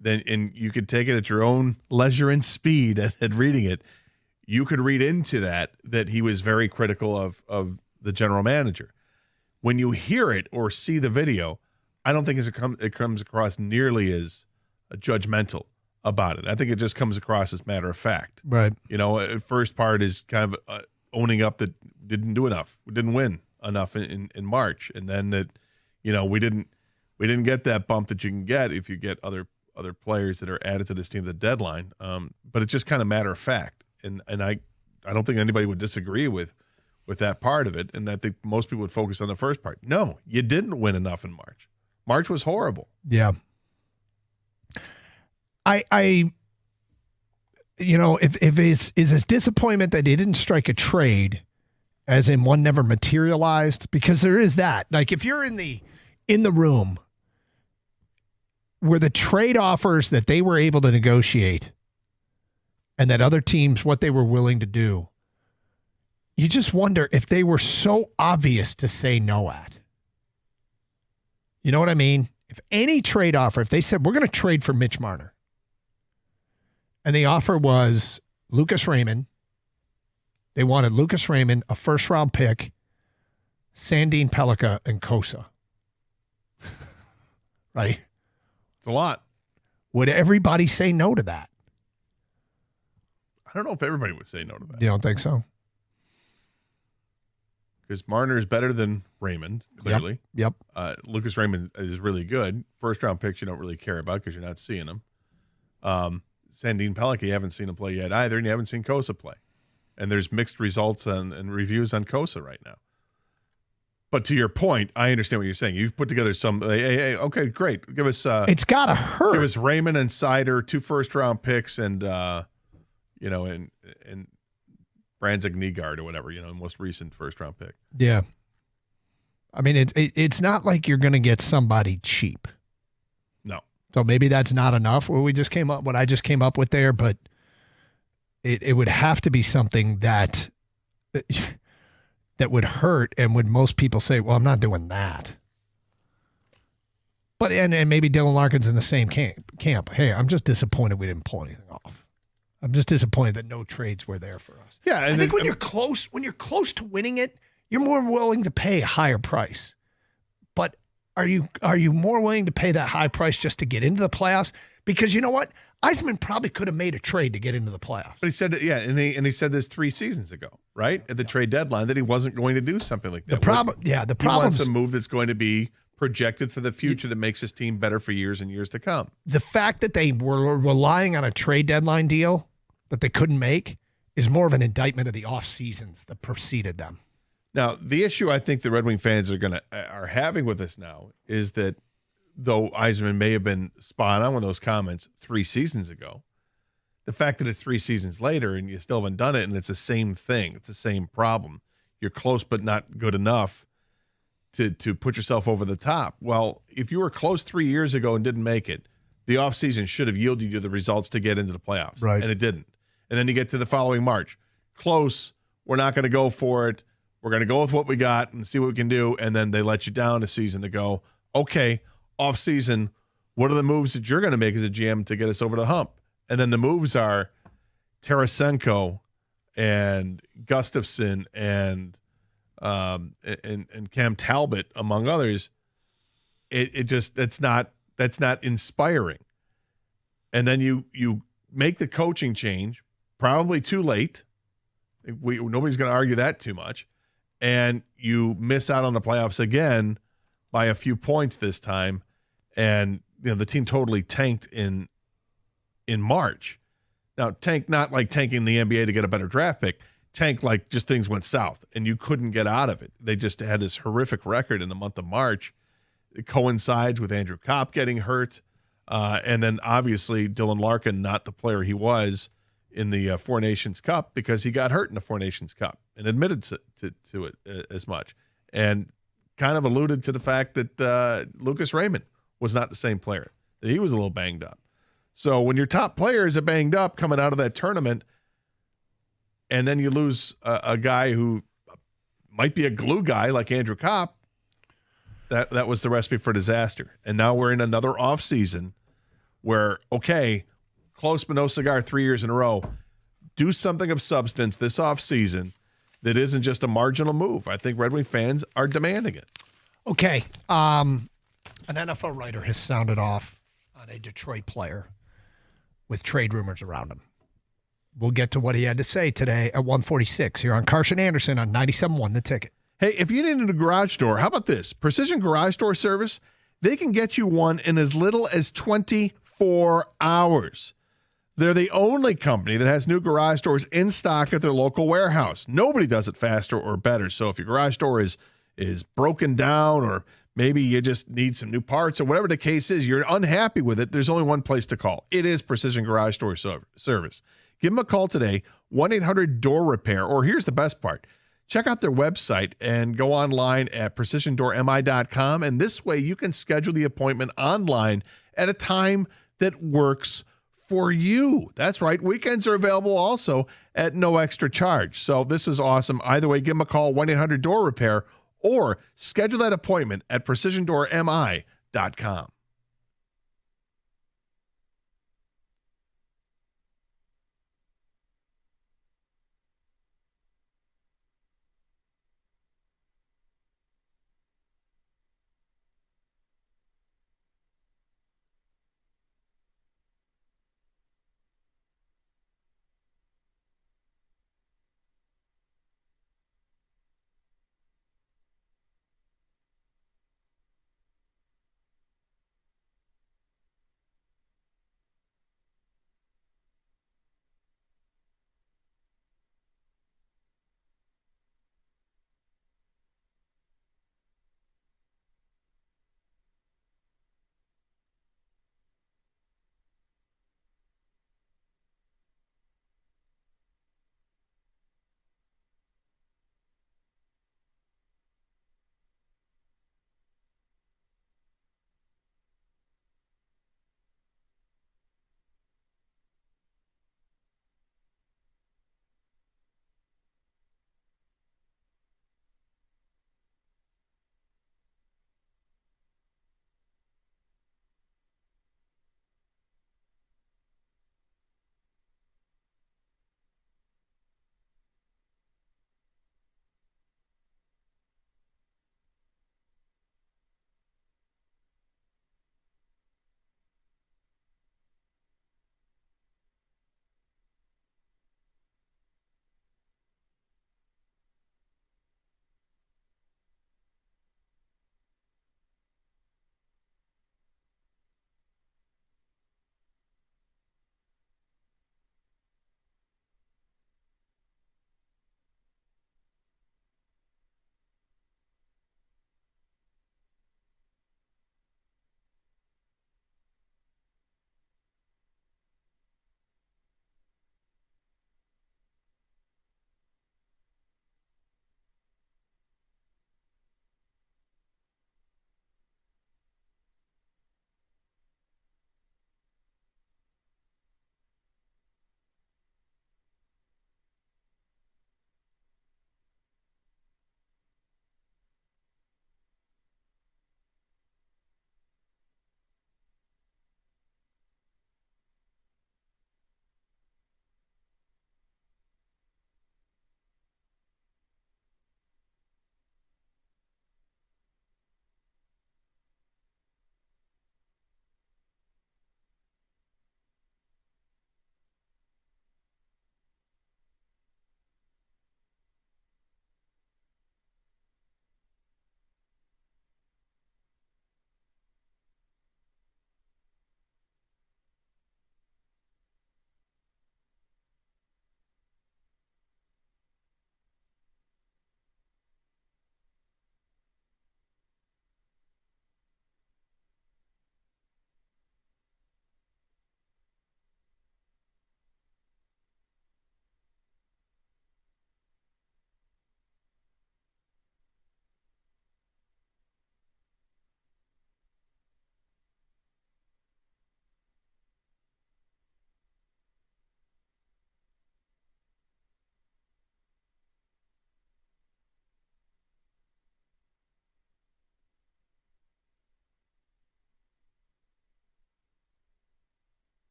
then and you could take it at your own leisure and speed at reading it, you could read into that he was very critical of the general manager. When you hear it or see the video, I don't think it comes across nearly as judgmental about it. I think it just comes across as matter of fact. Right. First part is kind of owning up that didn't do enough. We didn't win enough in March, and then that we didn't get that bump that you can get if you get other players that are added to this team at the deadline. But it's just kind of matter of fact, and I don't think anybody would disagree with that part of it. And I think most people would focus on the first part. No, you didn't win enough in March. March was horrible. Yeah. If it's his disappointment that he didn't strike a trade, as in one never materialized, because there is that. Like if you're in the room where the trade offers that they were able to negotiate and that other teams, what they were willing to do, you just wonder if they were so obvious to say no at. You know what I mean? If any trade offer, if they said, we're going to trade for Mitch Marner, and the offer was Lucas Raymond. They wanted Lucas Raymond, a first-round pick, Sandine Pellica, and Kosa. Right? It's a lot. Would everybody say no to that? I don't know if everybody would say no to that. You don't think so? Because Marner is better than Raymond, clearly. Yep. Lucas Raymond is really good. First-round picks you don't really care about because you're not seeing them. Sandine Pellick, you haven't seen him play yet either, and you haven't seen Kosa play. And there's mixed results and reviews on Kosa right now. But to your point, I understand what you're saying. You've put together some. Hey, okay, great. Give us. It's gotta hurt. Give us Raymond and Sider, 2 first-round picks, and and Brandzik Nygaard or whatever. Most recent first-round pick. Yeah. I mean, it's not like you're going to get somebody cheap. No. So maybe that's not enough. What I just came up with there, but it would have to be something that would hurt, and would most people say, well, I'm not doing that. But and maybe Dylan Larkin's in the same camp. Hey, I'm just disappointed we didn't pull anything off. I'm just disappointed that no trades were there for us. Yeah, I think when you're close to winning it, you're more willing to pay a higher price. But are you more willing to pay that high price just to get into the playoffs? Because you know what? Eisman probably could have made a trade to get into the playoffs. But he said, and he said this 3 seasons ago, right? At the trade deadline, that he wasn't going to do something like that. The problem he wants a move that's going to be projected for the future that makes his team better for years and years to come. The fact that they were relying on a trade deadline deal that they couldn't make is more of an indictment of the off seasons that preceded them. Now, the issue I think the Red Wing fans are having with this now is that though Eisman may have been spot on with those comments 3 seasons ago, the fact that it's 3 seasons later and you still haven't done it, and it's the same thing, it's the same problem. You're close but not good enough to put yourself over the top. Well, if you were close 3 years ago and didn't make it, the offseason should have yielded you the results to get into the playoffs, right? And it didn't. And then you get to the following March. Close, we're not going to go for it. We're going to go with what we got and see what we can do. And then they let you down a season to go, okay, off season, what are the moves that you're going to make as a GM to get us over the hump? And then the moves are Tarasenko and Gustafsson and Cam Talbot, among others. That's not inspiring. And then you make the coaching change, probably too late. Nobody's going to argue that too much. And you miss out on the playoffs again by a few points this time. And the team totally tanked in March. Now, tank not like tanking the NBA to get a better draft pick. Tank like just things went south and you couldn't get out of it. They just had this horrific record in the month of March. It coincides with Andrew Kopp getting hurt. And then obviously Dylan Larkin, not the player he was in the Four Nations Cup, because he got hurt in the Four Nations Cup and admitted to it as much, and kind of alluded to the fact that Lucas Raymond was not the same player, that he was a little banged up. So when your top players are banged up coming out of that tournament, and then you lose a guy who might be a glue guy like Andrew Kopp, that was the recipe for disaster. And now we're in another offseason where, okay, close but no cigar 3 years in a row. Do something of substance this offseason that isn't just a marginal move. I think Red Wing fans are demanding it. Okay. An NFL writer has sounded off on a Detroit player with trade rumors around him. We'll get to what he had to say today at 1:46 here on Carson Anderson on 97.1 The Ticket. Hey, if you need a garage door, how about this? Precision Garage Door Service, they can get you one in as little as 24 hours. They're the only company that has new garage doors in stock at their local warehouse. Nobody does it faster or better. So if your garage door is broken down, or maybe you just need some new parts, or whatever the case is, you're unhappy with it, there's only one place to call. It is Precision Garage Door Service. Give them a call today, 1-800-DOOR-REPAIR. Or here's the best part. Check out their website and go online at precisiondoormi.com. And this way you can schedule the appointment online at a time that works for you. That's right. Weekends are available also at no extra charge. So this is awesome. Either way, give them a call, 1-800-DOOR-REPAIR, or schedule that appointment at precisiondoormi.com.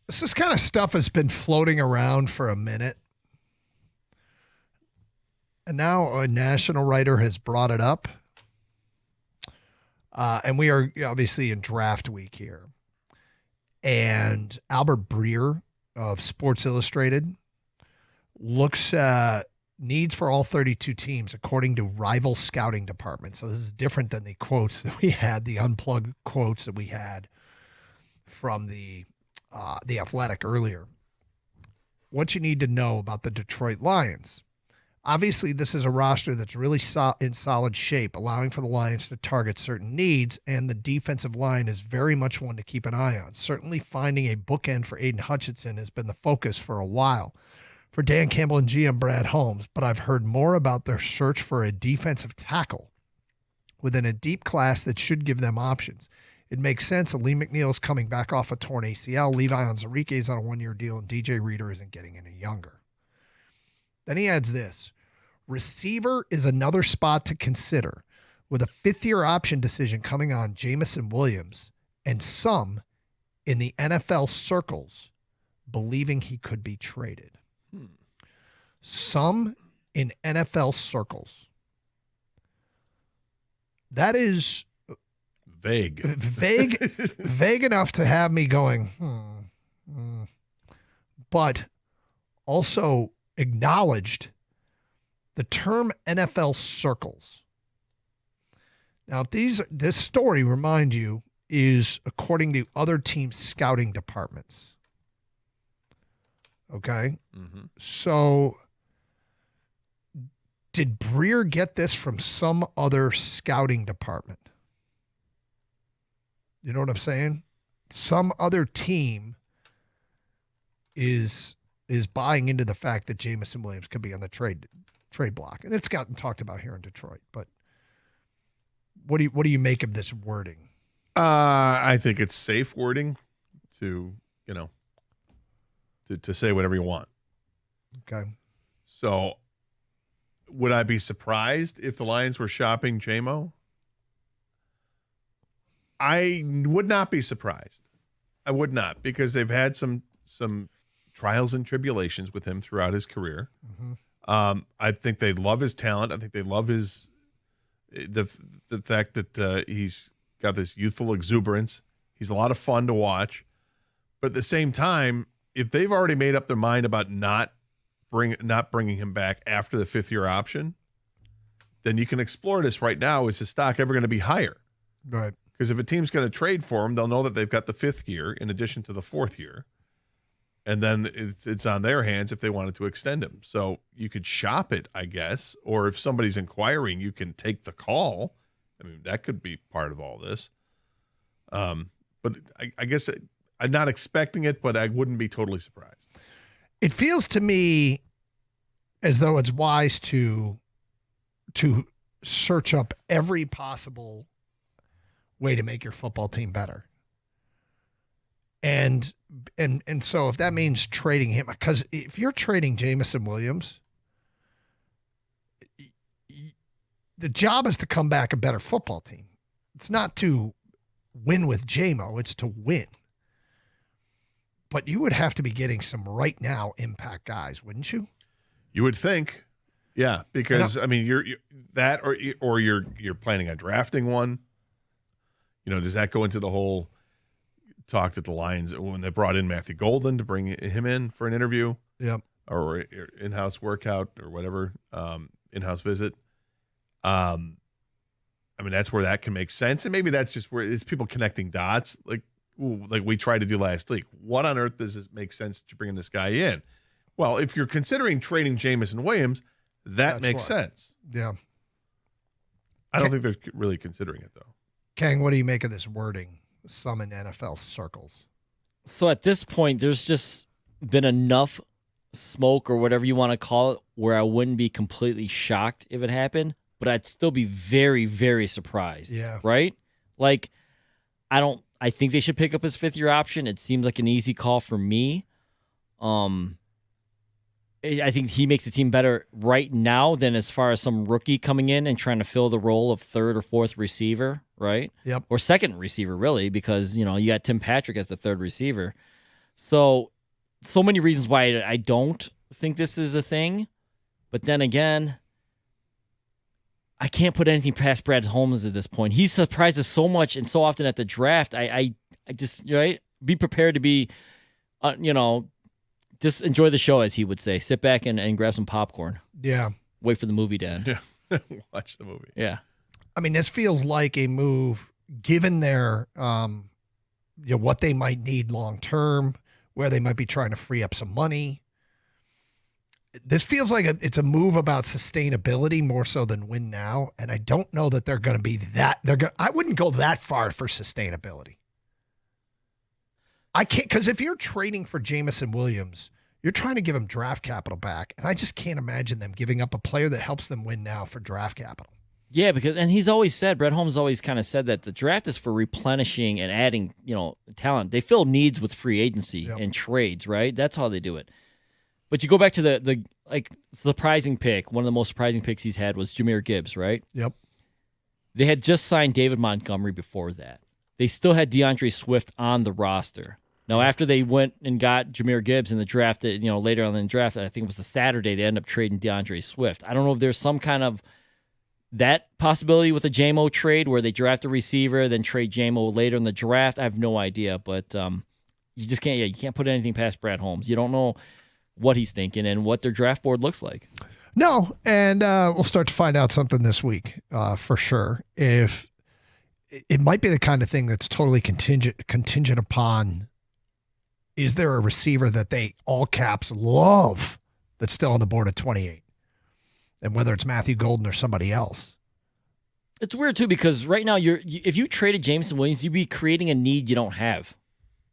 This kind of stuff has been floating around for a minute. And now a national writer has brought it up. And we are obviously in draft week here. And Albert Breer of Sports Illustrated looks at needs for all 32 teams according to rival scouting departments. So this is different than the quotes that we had, the unplugged quotes that we had from the Athletic earlier. What you need to know about the Detroit Lions. Obviously, this is a roster that's really in solid shape, allowing for the Lions to target certain needs, and the defensive line is very much one to keep an eye on. Certainly finding a bookend for Aiden Hutchinson has been the focus for a while for Dan Campbell and GM Brad Holmes, but I've heard more about their search for a defensive tackle within a deep class that should give them options. It makes sense. Lee McNeil's coming back off a torn ACL. Levi Onwuzurike is on a one-year deal, and DJ Reader isn't getting any younger. Then he adds this. Receiver is another spot to consider, with a fifth-year option decision coming on Jameson Williams and some in the NFL circles believing he could be traded. Some in NFL circles. That is vague enough to have me going, but also acknowledged the term NFL circles. Now, this story, remind you, is according to other teams' scouting departments. Okay? Mm-hmm. So, did Breer get this from some other scouting department? You know what I'm saying? Some other team is buying into the fact that Jameson Williams could be on the trade block, and it's gotten talked about here in Detroit. But what do you make of this wording? I think it's safe wording to say whatever you want. Okay. So, would I be surprised if the Lions were shopping Jamo? I would not be surprised. I would not, because they've had some trials and tribulations with him throughout his career. Mm-hmm. I think they love his talent. I think they love the fact that he's got this youthful exuberance. He's a lot of fun to watch. But at the same time, if they've already made up their mind about not bringing him back after the fifth-year option, then you can explore this right now. Is his stock ever going to be higher? Right. Because if a team's going to trade for him, they'll know that they've got the fifth year in addition to the fourth year. And then it's on their hands if they wanted to extend him. So you could shop it, I guess. Or if somebody's inquiring, you can take the call. I mean, that could be part of all this. But I guess I'm not expecting it, but I wouldn't be totally surprised. It feels to me as though it's wise to search up every possible way to make your football team better. And so if that means trading him, because if you're trading Jameson Williams, the job is to come back a better football team. It's not to win with Jamo, it's to win. But you would have to be getting some right now impact guys, wouldn't you? You would think, yeah, because I mean, you're that, or you're planning on drafting one. Does that go into the whole talk that the Lions, when they brought in Matthew Golden to bring him in for an interview, yep, or in-house workout or whatever, in-house visit? I mean, that's where that can make sense, and maybe that's just where it's people connecting dots, like we tried to do last week. What on earth does it make sense to bring this guy in? Well, if you're considering trading Jameson Williams, that makes sense. Yeah. I don't think they're really considering it, though. Kang, what do you make of this wording? Some in NFL circles. So at this point, there's just been enough smoke or whatever you want to call it where I wouldn't be completely shocked if it happened, but I'd still be very, very surprised. Yeah. Right? Like, I think they should pick up his fifth-year option. It seems like an easy call for me. I think he makes the team better right now than as far as some rookie coming in and trying to fill the role of third or fourth receiver, right? Yep. Or second receiver, really, because, you got Tim Patrick as the third receiver. So many reasons why I don't think this is a thing. But then again, I can't put anything past Brad Holmes at this point. He surprises so much and so often at the draft. I just, right? Be prepared to be, just enjoy the show, as he would say. Sit back and grab some popcorn. Yeah. Wait for the movie, Dan. Yeah. Watch the movie. Yeah. I mean, this feels like a move given their, what they might need long term, where they might be trying to free up some money. This feels like it's a move about sustainability more so than win now, and I don't know that they're going to be that. I wouldn't go that far for sustainability. I can't, because if you're trading for Jameson Williams, you're trying to give him draft capital back, and I just can't imagine them giving up a player that helps them win now for draft capital. Yeah, and he's always said, Brett Holmes always kind of said that the draft is for replenishing and adding, talent. They fill needs with free agency and trades, right? That's how they do it. But you go back to the surprising pick. One of the most surprising picks he's had was Jahmyr Gibbs, right? Yep. They had just signed David Montgomery before that. They still had DeAndre Swift on the roster. Now, after they went and got Jahmyr Gibbs in the draft, later on in the draft, I think it was the Saturday, they ended up trading DeAndre Swift. I don't know if there's some kind of that possibility with a Jamo trade where they draft a receiver, then trade Jamo later in the draft. I have no idea, but you just can't. Yeah, you can't put anything past Brad Holmes. You don't know what he's thinking and what their draft board looks like. No, and we'll start to find out something this week for sure. If it might be the kind of thing that's totally contingent upon, is there a receiver that they all caps love that's still on the board at 28, and whether it's Matthew Golden or somebody else. It's weird too because right now if you traded Jameson Williams, you'd be creating a need you don't have.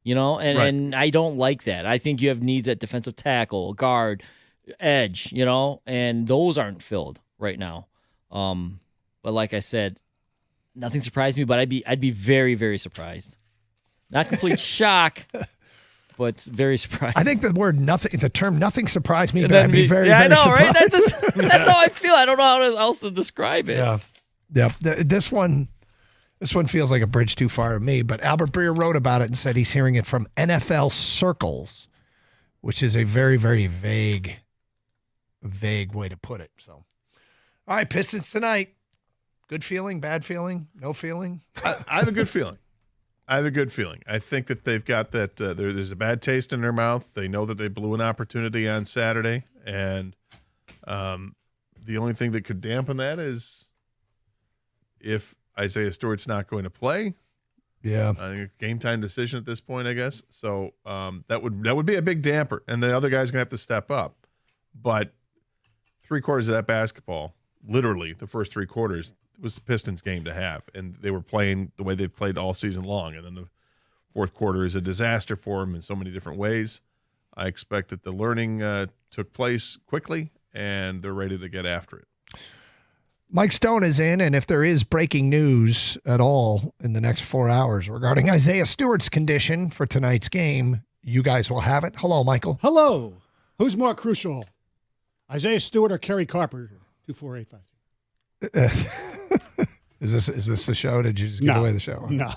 And I don't like that. I think you have needs at defensive tackle, guard, edge, and those aren't filled right now. But like I said, nothing surprised me, but I'd be very, very surprised. Not complete shock, but very surprised. I think the term nothing surprised me, but I'd be very, very surprised. Right? That's how I feel. I don't know how else to describe it. Yeah. This one feels like a bridge too far to me, but Albert Breer wrote about it and said he's hearing it from NFL circles, which is a very, very vague way to put it. So, all right, Pistons tonight. Good feeling, bad feeling, no feeling? I have a good feeling. I think that they've got that there's a bad taste in their mouth. They know that they blew an opportunity on Saturday, and the only thing that could dampen that is if Isaiah Stewart's not going to play. Yeah. Game time decision at this point, I guess. So that would be a big damper, and the other guy's going to have to step up. But 3/4 of that basketball, literally the first 3 quarters, was the Pistons' game to have, and they were playing the way they've played all season long. And then the fourth quarter is a disaster for them in so many different ways. I expect that the learning took place quickly, and they're ready to get after it. Mike Stone is in, and if there is breaking news at all in the next 4 hours regarding Isaiah Stewart's condition for tonight's game, you guys will have it. Hello, Michael. Hello. Who's more crucial, Isaiah Stewart or Kerry Carpenter? 24853. Is this the show? Did you just give away the show? No,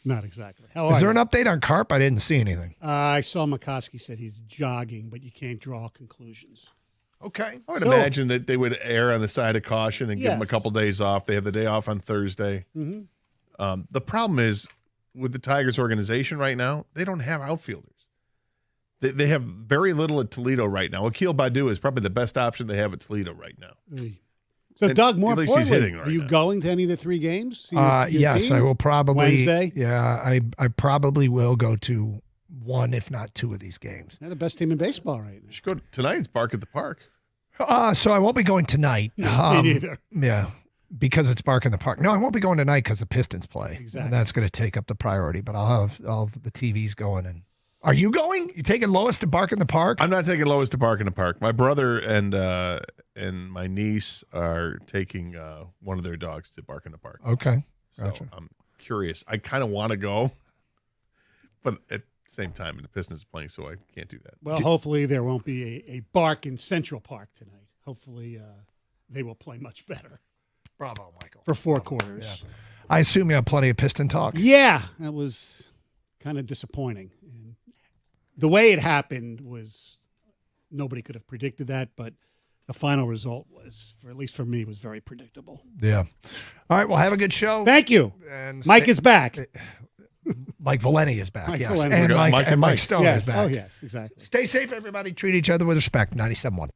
not exactly. Is there an update on Carp? I didn't see anything. I saw McCoskey said he's jogging, but you can't draw conclusions. Okay. I would imagine that they would err on the side of caution and give him a couple days off. They have the day off on Thursday. Mm-hmm. The problem is with the Tigers organization right now, they don't have outfielders. They have very little at Toledo right now. Akil Badu is probably the best option they have at Toledo right now. So, And Doug, more at least he's importantly, hitting right are you now. going to any of the 3 games? Yes, I will probably. Wednesday? Yeah, I probably will go to 1, if not 2 of these games. They're the best team in baseball right now. You should go tonight's Bark at the Park. So I won't be going tonight. Me neither. Yeah, because it's Bark in the Park. No, I won't be going tonight because the Pistons play. Exactly. And that's going to take up the priority, but I'll have all the TVs going. And are you going? You taking Lois to Bark in the Park? I'm not taking Lois to Bark in the Park. My brother and my niece are taking one of their dogs to Bark in the Park. Okay. So I'm curious. I kind of want to go, but at the same time, the Pistons are playing, so I can't do that. Well, hopefully there won't be a Bark in Central Park tonight. Hopefully they will play much better. Bravo, Michael. For 4 quarters. Yeah. I assume you have plenty of Piston talk. Yeah, that was kind of disappointing. And the way it happened was nobody could have predicted that, but the final result was, at least for me, was very predictable. Yeah. All right. Well, have a good show. Thank you. And Mike is back. Mike Valenti is back. Mike Yes. Valenti. And Mike Mike, and and Mike Mike. Stone Yes. is back. Oh, yes, exactly. Stay safe, everybody. Treat each other with respect. 97.1.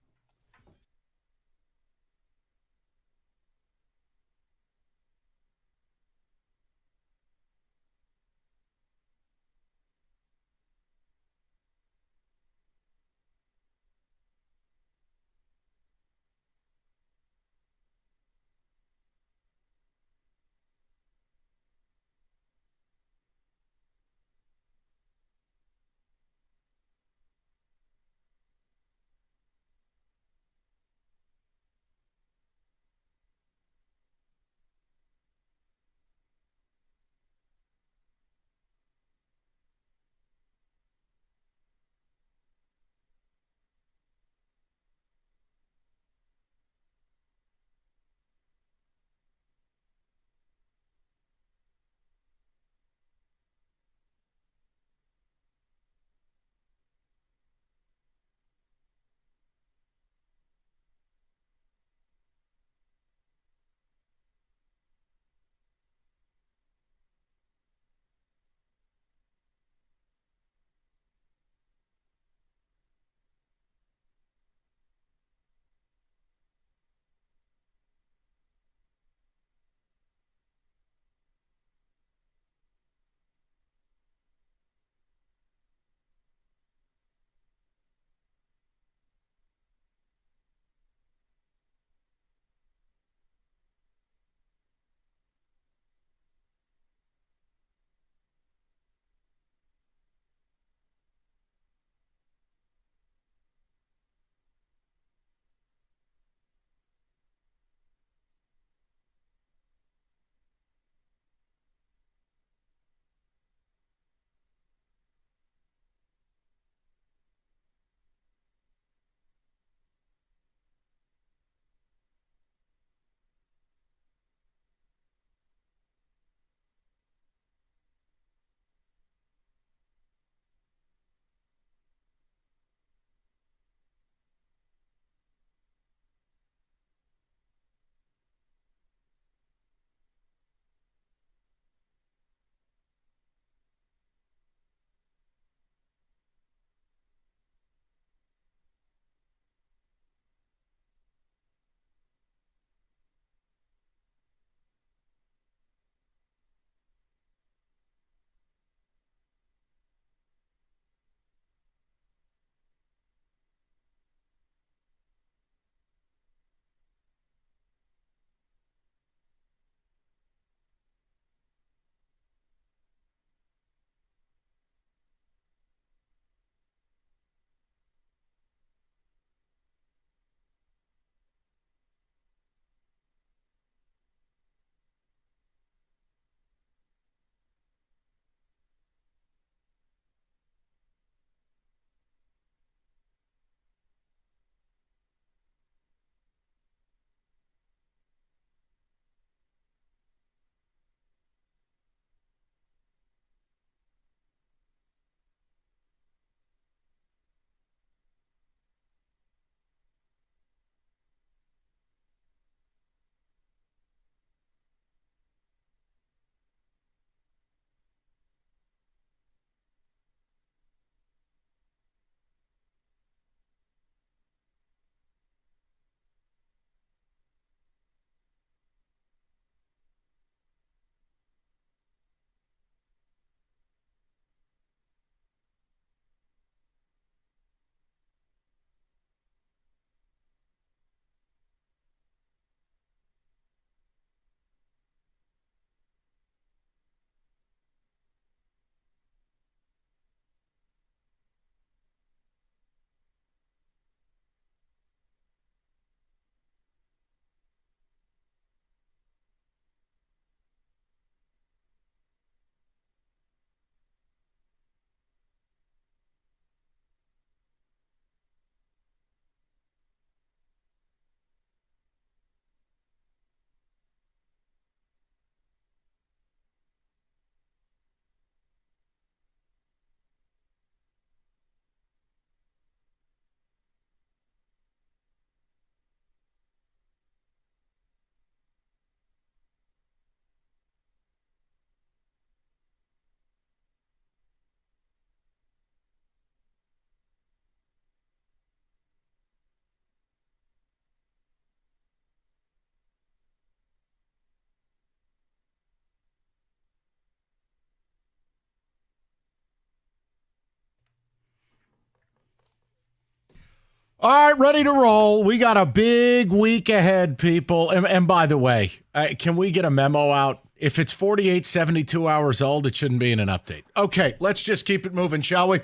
All right, ready to roll. We got a big week ahead, people. And by the way, can we get a memo out? If it's 48, 72 hours old, it shouldn't be in an update. Okay, let's just keep it moving, shall we?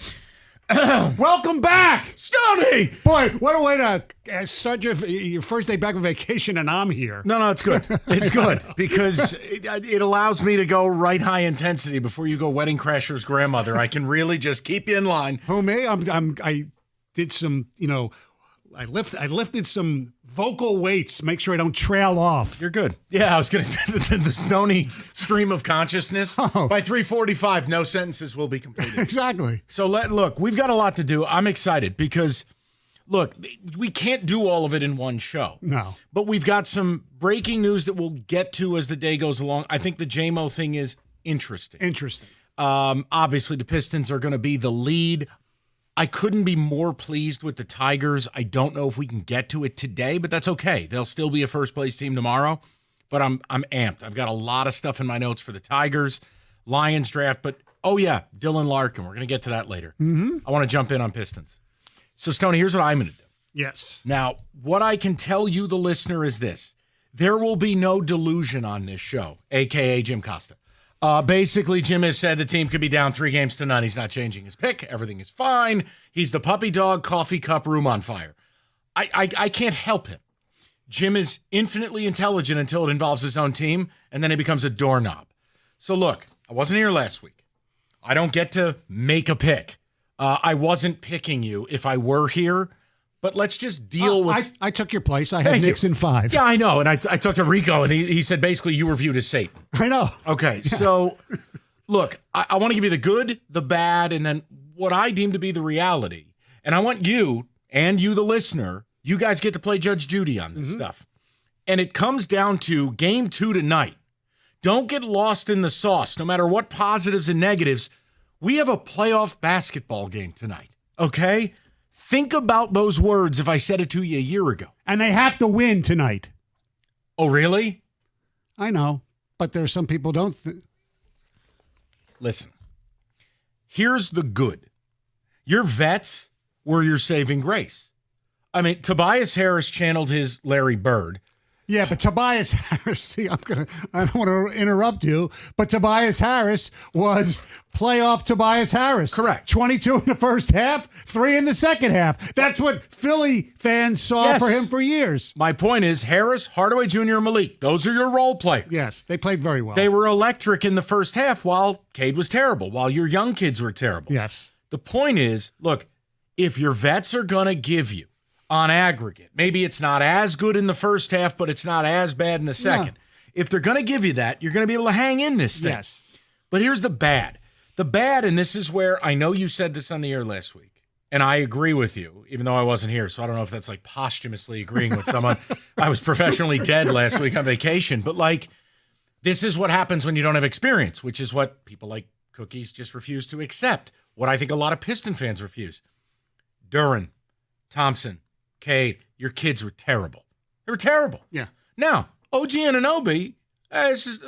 Welcome back, Stoney. Boy, what a way to start your first day back on vacation, and I'm here. No, it's good. It's good because it allows me to go right high intensity before you go Wedding Crasher's grandmother. I can really just keep you in line. Who, me? I did some, I lifted some vocal weights, make sure I don't trail off. You're good. Yeah, I was going to the Stoney stream of consciousness. Oh. By 3:45, no sentences will be completed. Exactly. So look, we've got a lot to do. I'm excited because, look, we can't do all of it in one show. No. But we've got some breaking news that we'll get to as the day goes along. I think the Jamo thing is interesting. Obviously, the Pistons are going to be the lead. I couldn't be more pleased with the Tigers. I don't know if we can get to it today, but that's okay. They'll still be a first-place team tomorrow, but I'm amped. I've got a lot of stuff in my notes for the Tigers, Lions draft, but, oh, yeah, Dylan Larkin. We're going to get to that later. Mm-hmm. I want to jump in on Pistons. So, Stoney, here's what I'm going to do. Yes. Now, what I can tell you, the listener, is this. There will be no delusion on this show, a.k.a. Jim Costa. Basically, Jim has said the team could be down 3-0. He's not changing his pick. Everything is fine. He's the puppy dog, coffee cup, room on fire. I can't help him. Jim is infinitely intelligent until it involves his own team, and then he becomes a doorknob. So look, I wasn't here last week. I don't get to make a pick. I wasn't picking you if I were here. But let's just deal with... I took your place. I had Knicks in 5. Yeah, I know. And I talked to Rico, and he said basically you were viewed as Satan. I know. Okay, so look, I want to give you the good, the bad, and then what I deem to be the reality. And I want you, and you, the listener, you guys get to play Judge Judy on this stuff. And it comes down to Game 2 tonight. Don't get lost in the sauce. No matter what positives and negatives, we have a playoff basketball game tonight, okay? Think about those words if I said it to you a year ago. And they have to win tonight. Oh, really? I know, but there's some people don't. Listen, here's the good. Your vets were your saving grace. I mean, Tobias Harris channeled his Larry Bird. Yeah, but Tobias Harris, see, I don't want to interrupt you, but Tobias Harris was playoff Tobias Harris. Correct. 22 in the first half, 3 in the second half. That's what Philly fans saw for him for years. My point is Harris, Hardaway Jr., Malik, those are your role players. Yes, they played very well. They were electric in the first half while Cade was terrible, while your young kids were terrible. Yes. The point is, look, if your vets are going to give you, on aggregate, maybe it's not as good in the first half, but it's not as bad in the second. No. If they're going to give you that, you're going to be able to hang in this thing. Yes. But here's the bad. The bad, and this is where I know you said this on the air last week, and I agree with you, even though I wasn't here, so I don't know if that's like posthumously agreeing with someone. I was professionally dead last week on vacation, but like, this is what happens when you don't have experience, which is what people like Cookies just refuse to accept. What I think a lot of Piston fans refuse. Duren, Thompson, Cade, your kids were terrible. They were terrible. Yeah. Now, OG Anunoby,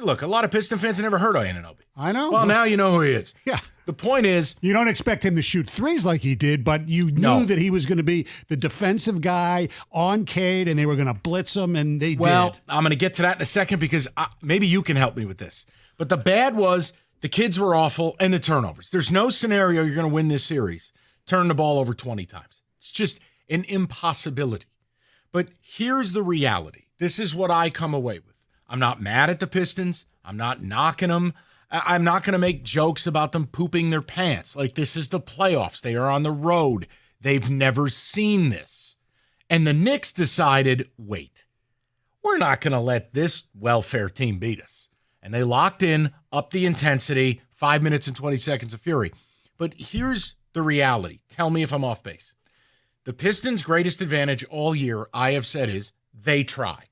look, a lot of Piston fans have never heard of Anunoby. I know. Well, now you know who he is. Yeah. The point is... You don't expect him to shoot threes like he did, but you knew that he was going to be the defensive guy on Cade, and they were going to blitz him, and they did. Well, I'm going to get to that in a second because maybe you can help me with this. But the bad was the kids were awful and the turnovers. There's no scenario you're going to win this series, turn the ball over 20 times. It's just... an impossibility. But here's the reality. This is what I come away with. I'm not mad at the Pistons. I'm not knocking them. I'm not going to make jokes about them pooping their pants. Like, this is the playoffs. They are on the road. They've never seen this. And the Knicks decided, wait, we're not going to let this welfare team beat us. And they locked in, up the intensity, 5 minutes and 20 seconds of fury. But here's the reality. Tell me if I'm off base. The Pistons' greatest advantage all year, I have said, is they try.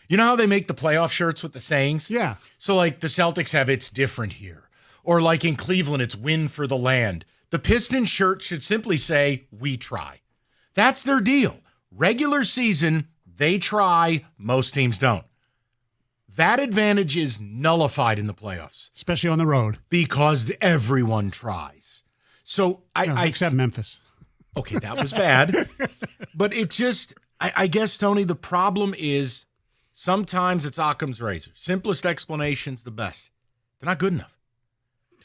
You know how they make the playoff shirts with the sayings? Yeah. So like the Celtics have "It's different here." Or like in Cleveland, it's "Win for the land." The Pistons shirt should simply say, "We try." That's their deal. Regular season, they try. Most teams don't. That advantage is nullified in the playoffs. Especially on the road. Because everyone tries. So I except Memphis. Okay, that was bad. But it just, I guess, Tony, the problem is sometimes it's Occam's razor. Simplest explanation's the best. They're not good enough.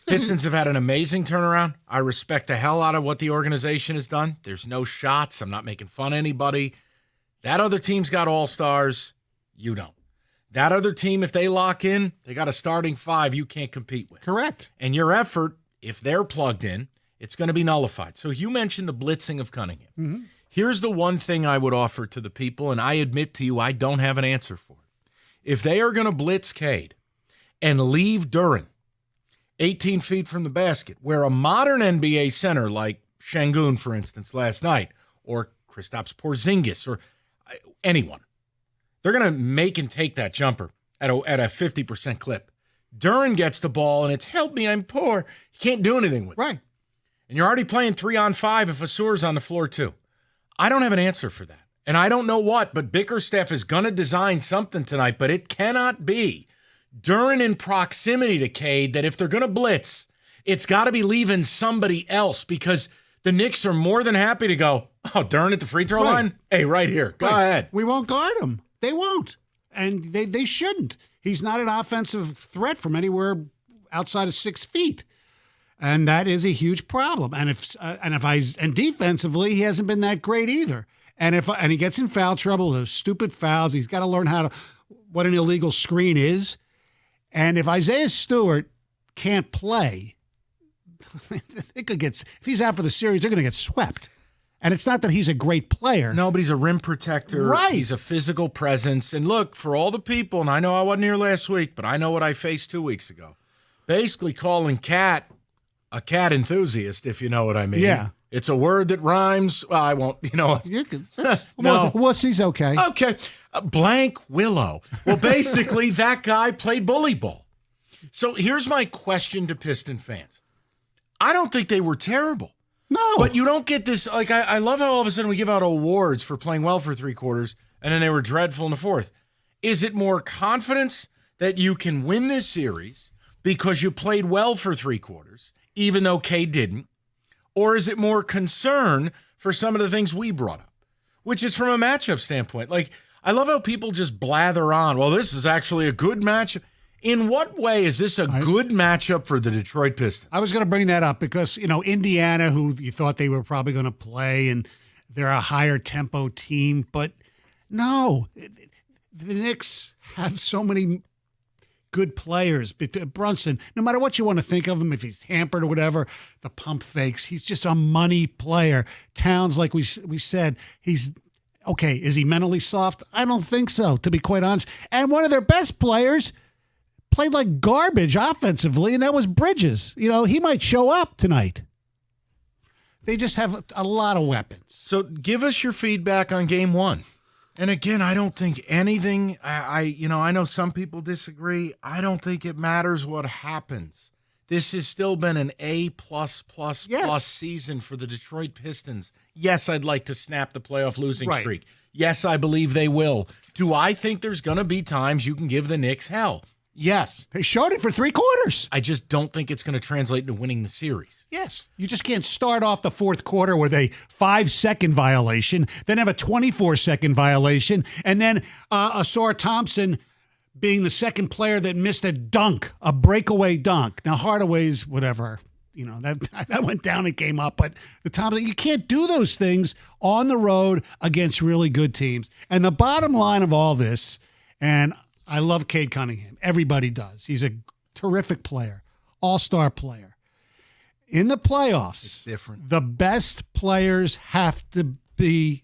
Pistons have had an amazing turnaround. I respect the hell out of what the organization has done. There's no shots. I'm not making fun of anybody. That other team's got all-stars. You don't. That other team, if they lock in, they got a starting five you can't compete with. Correct. And your effort, if they're plugged in, it's going to be nullified. So you mentioned the blitzing of Cunningham. Mm-hmm. Here's the one thing I would offer to the people, and I admit to you I don't have an answer for it. If they are going to blitz Cade and leave Duren 18 feet from the basket, where a modern NBA center like Şengün, for instance, last night, or Kristaps Porzingis, or anyone, they're going to make and take that jumper at a 50% clip. Duren gets the ball, and it's, help me, I'm poor. You can't do anything with it. Right. And you're already playing 3-on-5 if Asur's on the floor too. I don't have an answer for that. And I don't know what, but Bickerstaff is going to design something tonight, but it cannot be Duren in proximity to Cade that if they're going to blitz, it's got to be leaving somebody else, because the Knicks are more than happy to go, oh, Duren at the free throw line? Hey, right here. Go ahead. We won't guard him. They won't. And they shouldn't. He's not an offensive threat from anywhere outside of 6 feet. And that is a huge problem. And if defensively, he hasn't been that great either. And he gets in foul trouble, those stupid fouls, he's got to learn what an illegal screen is. And if Isaiah Stewart can't play, if he's out for the series, they're going to get swept. And it's not that he's a great player. No, but he's a rim protector. Right. He's a physical presence. And look, for all the people, and I know I wasn't here last week, but I know what I faced 2 weeks ago. Basically calling Cat a cat enthusiast, if you know what I mean. Yeah. It's a word that rhymes. Well, I won't, No. Wussy's okay. Okay. Blank Willow. Well, basically, that guy played bully ball. So here's my question to Piston fans. I don't think they were terrible. No. But you don't get this, like, I love how all of a sudden we give out awards for playing well for three quarters, and then they were dreadful in the fourth. Is it more confidence that you can win this series because you played well for three quarters, even though Cade didn't? Or is it more concern for some of the things we brought up, which is from a matchup standpoint? Like, I love how people just blather on, well, this is actually a good matchup. In what way is this a good matchup for the Detroit Pistons? I was going to bring that up because, Indiana, who you thought they were probably going to play, and they're a higher tempo team. But no, the Knicks have so many good players. Brunson, no matter what you want to think of him, if he's hampered or whatever, the pump fakes, he's just a money player. Towns, like we said, he's okay. Is he mentally soft? I don't think so, to be quite honest. And one of their best players played like garbage offensively, and that was Bridges. He might show up tonight. They just have a lot of weapons. So give us your feedback on game one. And again, I don't think anything, I know some people disagree. I don't think it matters what happens. This has still been an A+++ season for the Detroit Pistons. Yes, I'd like to snap the playoff losing streak. Yes, I believe they will. Do I think there's going to be times you can give the Knicks hell? Yes. They showed it for three quarters. I just don't think it's going to translate into winning the series. Yes. You just can't start off the fourth quarter with a 5-second violation, then have a 24-second violation, and then Ausar Thompson being the second player that missed a dunk, a breakaway dunk. Now, Hardaway's whatever, that went down and came up, but the Thompson, you can't do those things on the road against really good teams. And the bottom line of all this, and I love Cade Cunningham. Everybody does. He's a terrific player, all-star player. In the playoffs, it's different. The best players have to be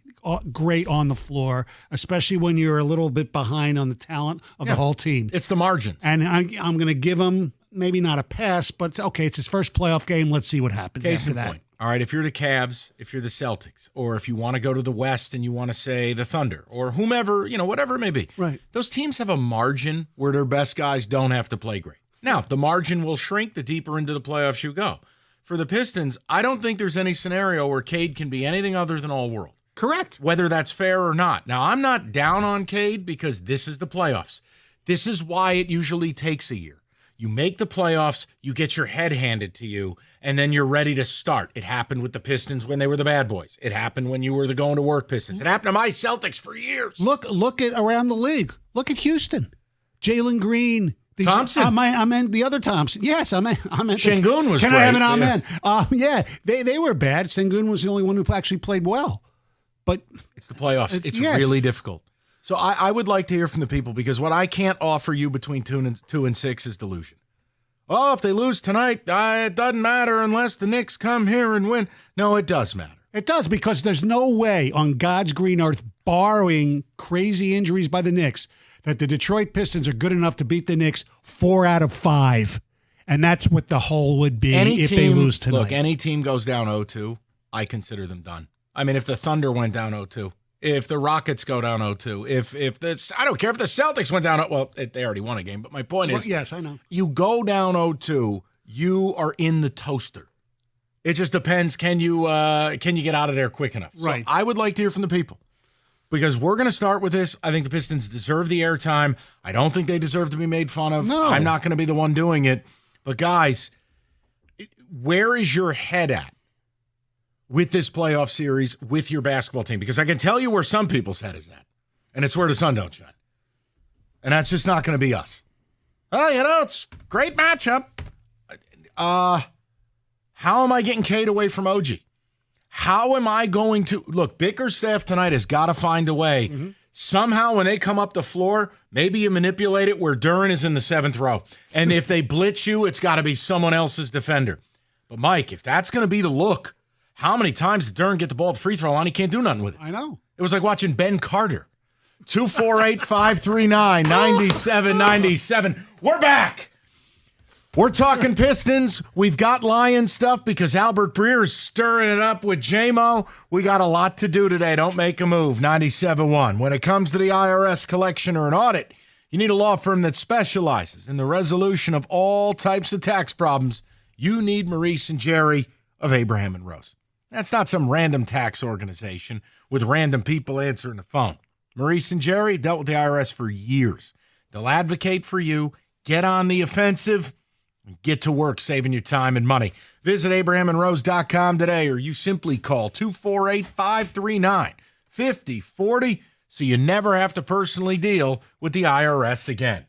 great on the floor, especially when you're a little bit behind on the talent of the whole team. It's the margins. And I'm going to give him maybe not a pass, but okay, it's his first playoff game. Let's see what happens after that. Point. All right, if you're the Cavs, if you're the Celtics, or if you want to go to the West and you want to say the Thunder, or whomever, whatever it may be. Right. Those teams have a margin where their best guys don't have to play great. Now, the margin will shrink the deeper into the playoffs you go. For the Pistons, I don't think there's any scenario where Cade can be anything other than all-world. Correct. Whether that's fair or not. Now, I'm not down on Cade because this is the playoffs. This is why it usually takes a year. You make the playoffs, you get your head handed to you, and then you're ready to start. It happened with the Pistons when they were the bad boys. It happened when you were the going to work Pistons. It happened to my Celtics for years. Look at around the league. Look at Houston. Jalen Green. Thompson. I meant the other Thompson. Yes, I meant Sengun was Can great. I have an amen? Yeah, they were bad. Sengun was the only one who actually played well. But it's the playoffs. It's yes. really difficult. So I would like to hear from the people, because what I can't offer you between 2 and 6 is delusion. Oh, if they lose tonight, it doesn't matter unless the Knicks come here and win. No, it does matter. It does, because there's no way on God's green earth, barring crazy injuries by the Knicks, that the Detroit Pistons are good enough to beat the Knicks 4 out of 5. And that's what the hole would be if they lose tonight. Look, any team goes down 0-2, I consider them done. I mean, if the Thunder went down 0-2, if the Rockets go down 0-2, I don't care if the Celtics went down, well, they already won a game, but my point is, yes, I know. You go down 0-2, you are in the toaster. It just depends, can you get out of there quick enough? Right. So I would like to hear from the people, because we're going to start with this. I think the Pistons deserve the airtime. I don't think they deserve to be made fun of. No. I'm not going to be the one doing it. But guys, where is your head at with this playoff series with your basketball team? Because I can tell you where some people's head is at, and it's where the sun don't shine. And that's just not going to be us. Oh, it's a great matchup. How am I getting Cade away from OG? How am I going to look? Bickerstaff tonight has got to find a way. Mm-hmm. Somehow, when they come up the floor, maybe you manipulate it where Duren is in the 7th row. And if they blitz you, it's got to be someone else's defender. But Mike, if that's going to be the look, how many times did Duren get the ball at the free throw line? He can't do nothing with it. I know. It was like watching Ben Carter. 248-539-9797. We're back. We're talking Pistons. We've got Lion stuff because Albert Breer is stirring it up with Jamo. We got a lot to do today. Don't make a move. 97.1. When it comes to the IRS collection or an audit, you need a law firm that specializes in the resolution of all types of tax problems. You need Maurice and Jerry of Abraham and Rose. That's not some random tax organization with random people answering the phone. Maurice and Jerry dealt with the IRS for years. They'll advocate for you. Get on the offensive and get to work saving your time and money. Visit abrahamandrose.com today, or you simply call 248-539-5040 so you never have to personally deal with the IRS again.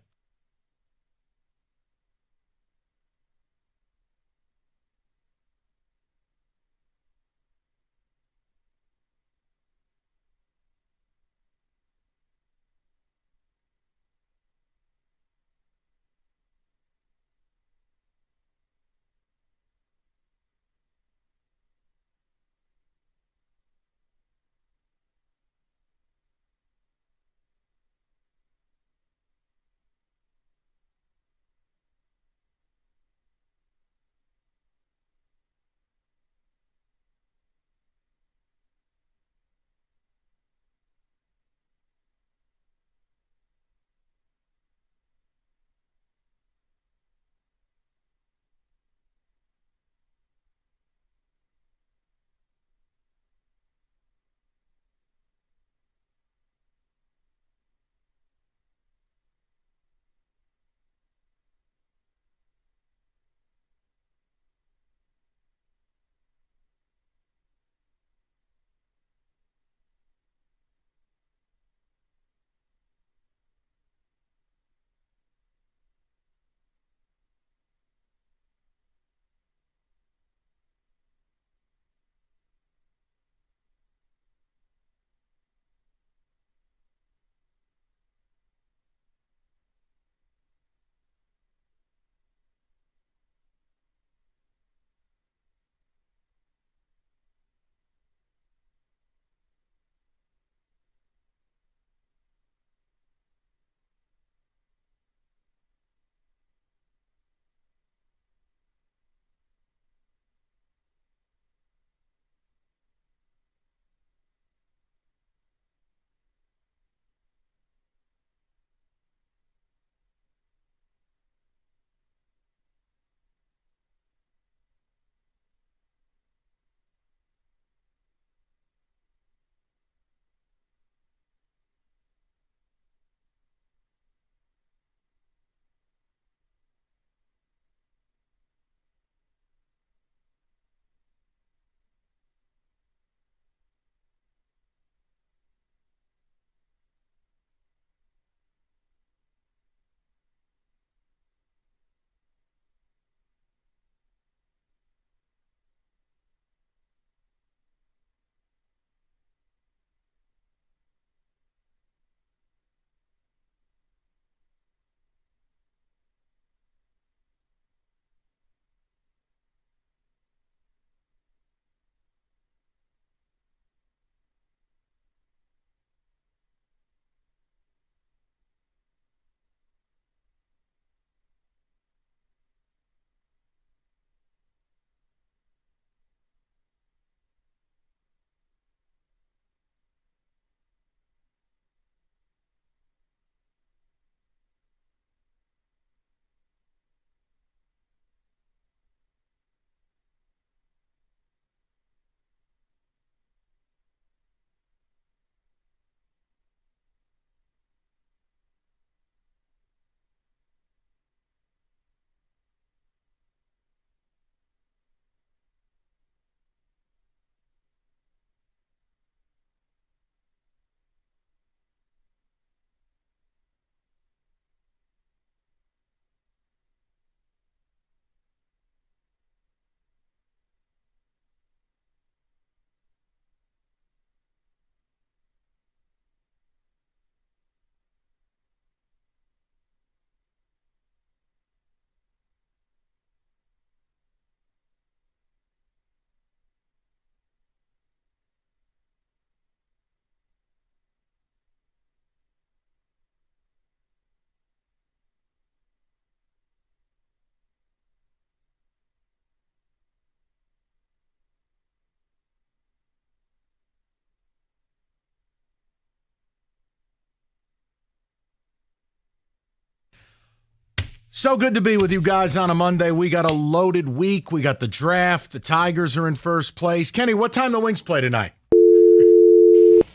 So good to be with you guys on a Monday. We got a loaded week. We got the draft. The Tigers are in first place. Kenny, what time the Wings play tonight?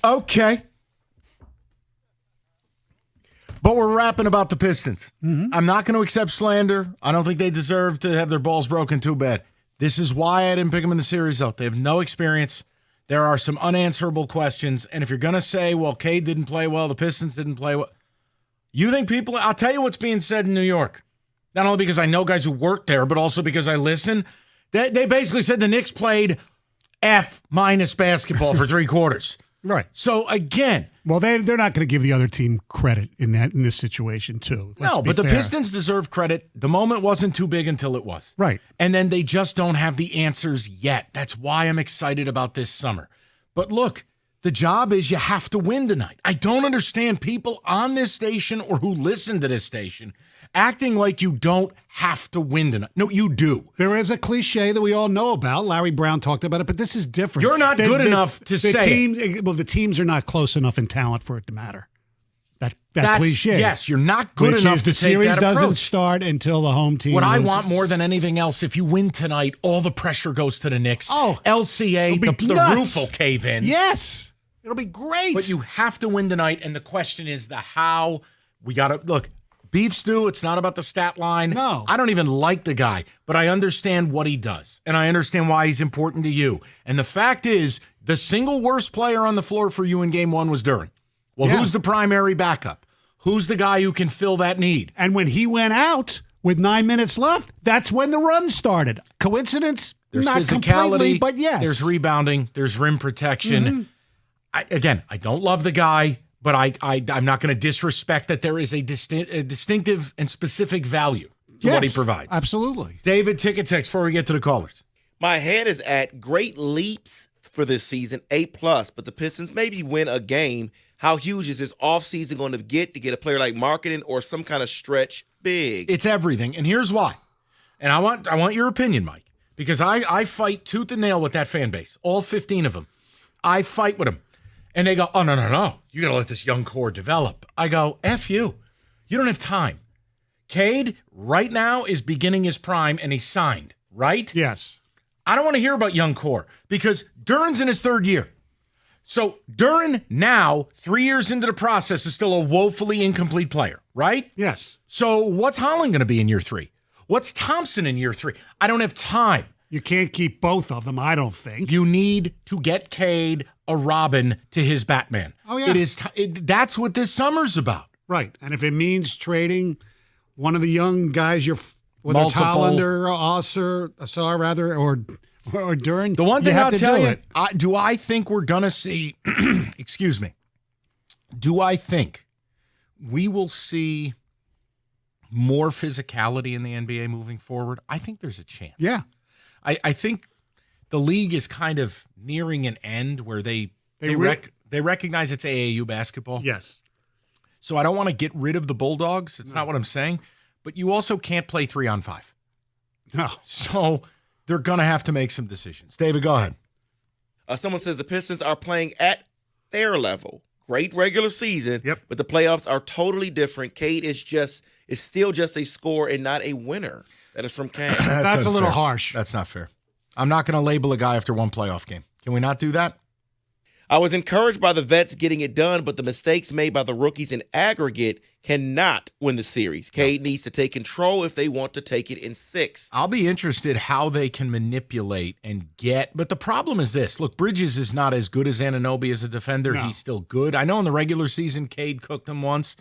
Okay. But we're rapping about the Pistons. I'm not going to accept slander. I don't think they deserve to have their balls broken too bad. This is why I didn't pick them in the series, though. They have no experience. There are some unanswerable questions. And if you're going to say, well, Cade didn't play well, the Pistons didn't play well, you think people, I'll tell you what's being said in New York. Not only because I know guys who work there, but also because I listen. They basically said the Knicks played F- basketball for 3 quarters. Right. So again, well, they're not going to give the other team credit in this situation too. No, but the Pistons deserve credit. The moment wasn't too big until it was. Right. And then they just don't have the answers yet. That's why I'm excited about this summer. But look, the job is you have to win tonight. I don't understand people on this station or who listen to this station acting like you don't have to win tonight. No, you do. There is a cliche that we all know about. Larry Brown talked about it, but this is different. You're not good enough to say it. Well, the teams are not close enough in talent for it to matter. That's cliche. Yes, you're not good enough to take that approach. The series doesn't start until the home team. What I loses. want more than anything else, if you win tonight, all the pressure goes to the Knicks. Oh, LCA, the roof will cave in. Yes. It'll be great. But you have to win tonight, and the question is the how. We got to look. Beef stew, it's not about the stat line. No. I don't even like the guy, but I understand what he does, and I understand why he's important to you. And the fact is, the single worst player on the floor for you in Game 1 was Duren. Well, who's the primary backup? Who's the guy who can fill that need? And when he went out with 9 minutes left, that's when the run stared. Coincidence? There's not physicality, completely, but yes. There's rebounding, there's rim protection. Mm-hmm. I don't love the guy, but I'm not going to disrespect that there is a distinctive and specific value to what he provides. Absolutely. David, ticket text before we get to the callers. My head is at great leaps for this season, A+, but the Pistons maybe win a game. How huge is this offseason going to get a player like marketing or some kind of stretch big? It's everything, and here's why. And I want your opinion, Mike, because I fight tooth and nail with that fan base, all 15 of them. I fight with them. And they go, oh, no. You got to let this young core develop. I go, F you. You don't have time. Cade right now is beginning his prime, and he's signed, right? Yes. I don't want to hear about young core because Duren's in his 3rd year. So Duren now, 3 years into the process, is still a woefully incomplete player, right? Yes. So what's Holland going to be in year 3? What's Thompson in year 3? I don't have time. You can't keep both of them, I don't think. You need to get Cade a Robin to his Batman. Oh, yeah. That's what this summer's about. Right. And if it means trading one of the young guys, whether it's Multiple. Holland or Assar, or Duren, The one thing I'll tell you, it. do I think we're going to see, excuse me, do I think we will see more physicality in the NBA moving forward? I think there's a chance. Yeah. I think the league is kind of nearing an end where they recognize it's AAU basketball. Yes. So I don't want to get rid of the Bulldogs. It's not what I'm saying. But you also can't play 3-on-5. No. So they're going to have to make some decisions. David, go ahead. Someone says the Pistons are playing at their level. Great regular season, but the playoffs are totally different. Cade is still just a scorer and not a winner. That is from Cam. That's a little harsh. That's not fair. I'm not going to label a guy after one playoff game. Can we not do that? I was encouraged by the vets getting it done, but the mistakes made by the rookies in aggregate cannot win the series. Cade needs to take control if they want to take it in 6. I'll be interested how they can manipulate and get. But the problem is this. Look, Bridges is not as good as Anunoby as a defender. No. He's still good. I know in the regular season, Cade cooked him once.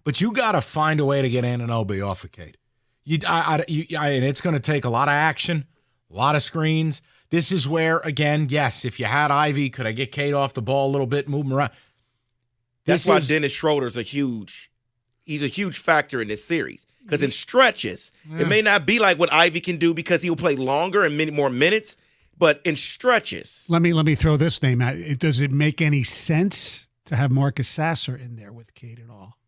But you got to find a way to get Anunoby off of Cade. And it's going to take a lot of action, a lot of screens. This is where, again, yes, if you had Ivy, could I get Cade off the ball a little bit, move him around? That's why Dennis Schroeder's he's a huge factor in this series. Because in stretches, it may not be like what Ivy can do because he'll play longer and many more minutes, but in stretches. Let me throw this name out. Does it make any sense to have Marcus Sasser in there with Cade at all?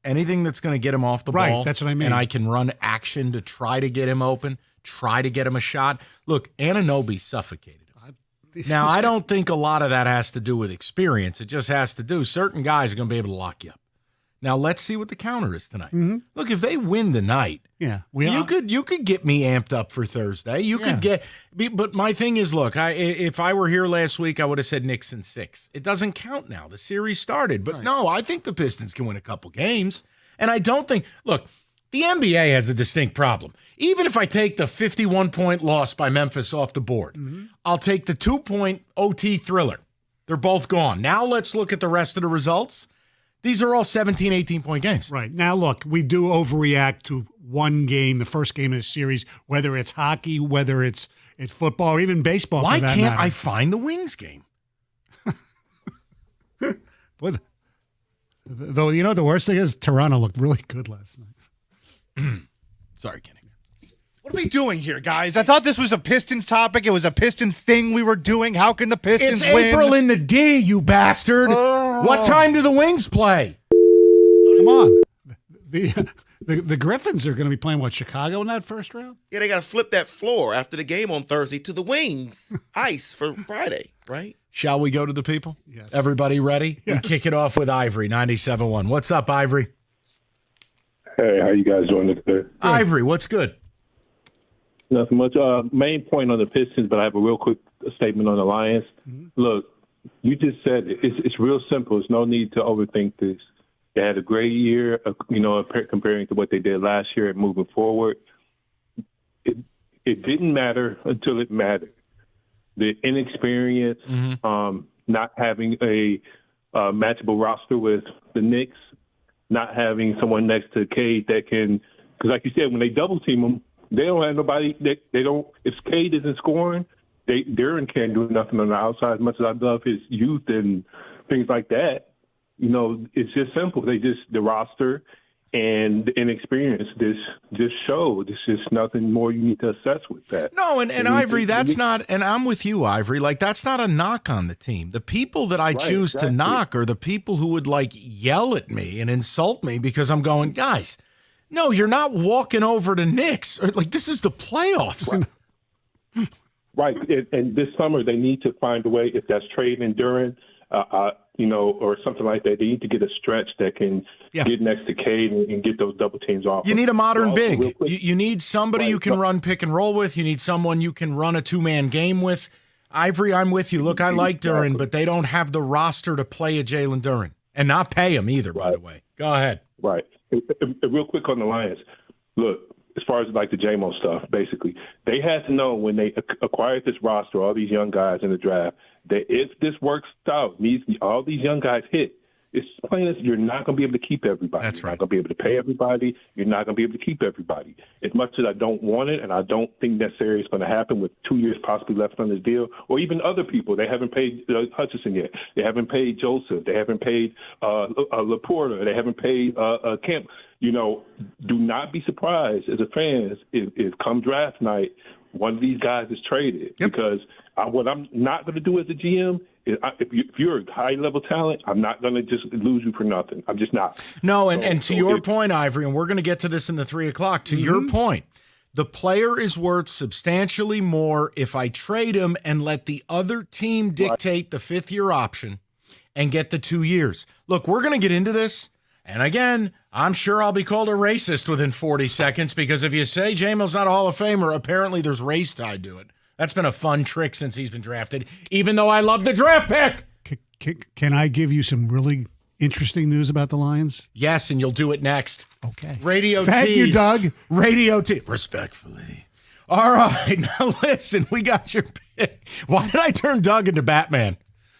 Anything that's going to get him off the ball. Right, that's what I mean. And I can run action to try to get him open, try to get him a shot. Look, Anunoby suffocated him. Now, I don't think a lot of that has to do with experience. It just has to do, certain guys are going to be able to lock you up. Now let's see what the counter is tonight. Look, if they win tonight, Yeah, you could get me amped up for Thursday. You could get, but my thing is, look, if I were here last week, I would have said Knicks in 6. It doesn't count now. The series started, but no, I think the Pistons can win a couple games, and I don't think. Look, the NBA has a distinct problem. Even if I take the 51-point loss by Memphis off the board, I'll take the 2-point OT thriller. They're both gone. Now let's look at the rest of the results. These are all 17, 18-point games. Right. Now, look, we do overreact to one game, the first game of the series, whether it's hockey, whether it's football, or even baseball. Why for that can't matter. I find the Wings game? Though, you know, the worst thing is Toronto looked really good last night. Sorry, Kenny. What are we doing here, guys? I thought this was a Pistons topic. It was a Pistons thing we were doing. How can the Pistons It's win? April in the D, you bastard. What time do the Wings play? Come on. The Griffins are going to be playing, Chicago in that first round? Yeah, they got to flip that floor after the game on Thursday to the Wings ice for Friday, right? Shall we go to the people? Yes. Everybody ready? Yes. We kick it off with Ivory, 97.1. What's up, Ivory? Hey, how you guys doing today? Ivory, what's good? Nothing much. Main point on the Pistons, but I have a real quick statement on the Lions. Look, you just said it's real simple. There's no need to overthink this. They had a great year, comparing to what they did last year and moving forward. It didn't matter until it mattered. The inexperience, not having a matchable roster with the Knicks, not having someone next to Cade that can, because like you said, when they double team them, they don't have nobody. They don't. If Cade isn't scoring, Duran can't do nothing on the outside. As much as I love his youth and things like that, it's just simple. The roster and the inexperience just showed. It's just nothing more you need to assess with that. No, and Ivory, that's not. And I'm with you, Ivory. Like, that's not a knock on the team. The people that I choose to knock are the people who would yell at me and insult me because I'm going, guys. No, you're not walking over to Knicks. This is the playoffs. Right. And this summer, they need to find a way, if that's trading Duran, or something like that. They need to get a stretch that can get next to Cade and get those double teams off. You need a modern big. You need somebody you can run pick and roll with. You need someone you can run a two-man game with. Ivory, I'm with you. Look, I like Duran, but they don't have the roster to play a Jalen Duran and not pay him either, by the way. Go ahead. Right. Real quick on the Lions. Look, as far as the Jamo stuff, basically, they had to know when they acquired this roster, all these young guys in the draft, that if this works out, all these young guys hit, it's plain as you're not going to be able to keep everybody. That's right. You're not going to be able to pay everybody. You're not going to be able to keep everybody. As much as I don't want it, and I don't think necessarily it's going to happen with 2 years possibly left on this deal, or even other people. They haven't paid Hutchison yet. They haven't paid Joseph. They haven't paid Laporta. They haven't paid Kemp. Do not be surprised as a fan if come draft night, one of these guys is traded. Yep. Because what I'm not going to do as a GM is if you're a high-level talent, I'm not going to just lose you for nothing. I'm just not. No, and to your point, Ivory, and we're going to get to this in the 3 o'clock, to your point, the player is worth substantially more if I trade him and let the other team dictate the fifth-year option and get the 2 years. Look, we're going to get into this. And again, I'm sure I'll be called a racist within 40 seconds because if you say Jamo's not a Hall of Famer, apparently there's race tied to it. That's been a fun trick since he's been drafted, even though I love the draft pick. Can I give you some really interesting news about the Lions? Yes, and you'll do it next. Okay. Radio Thank tease. you, Doug. Radio tease. Respectfully. All right. Now listen, we got your pick. Why did I turn Doug into Batman?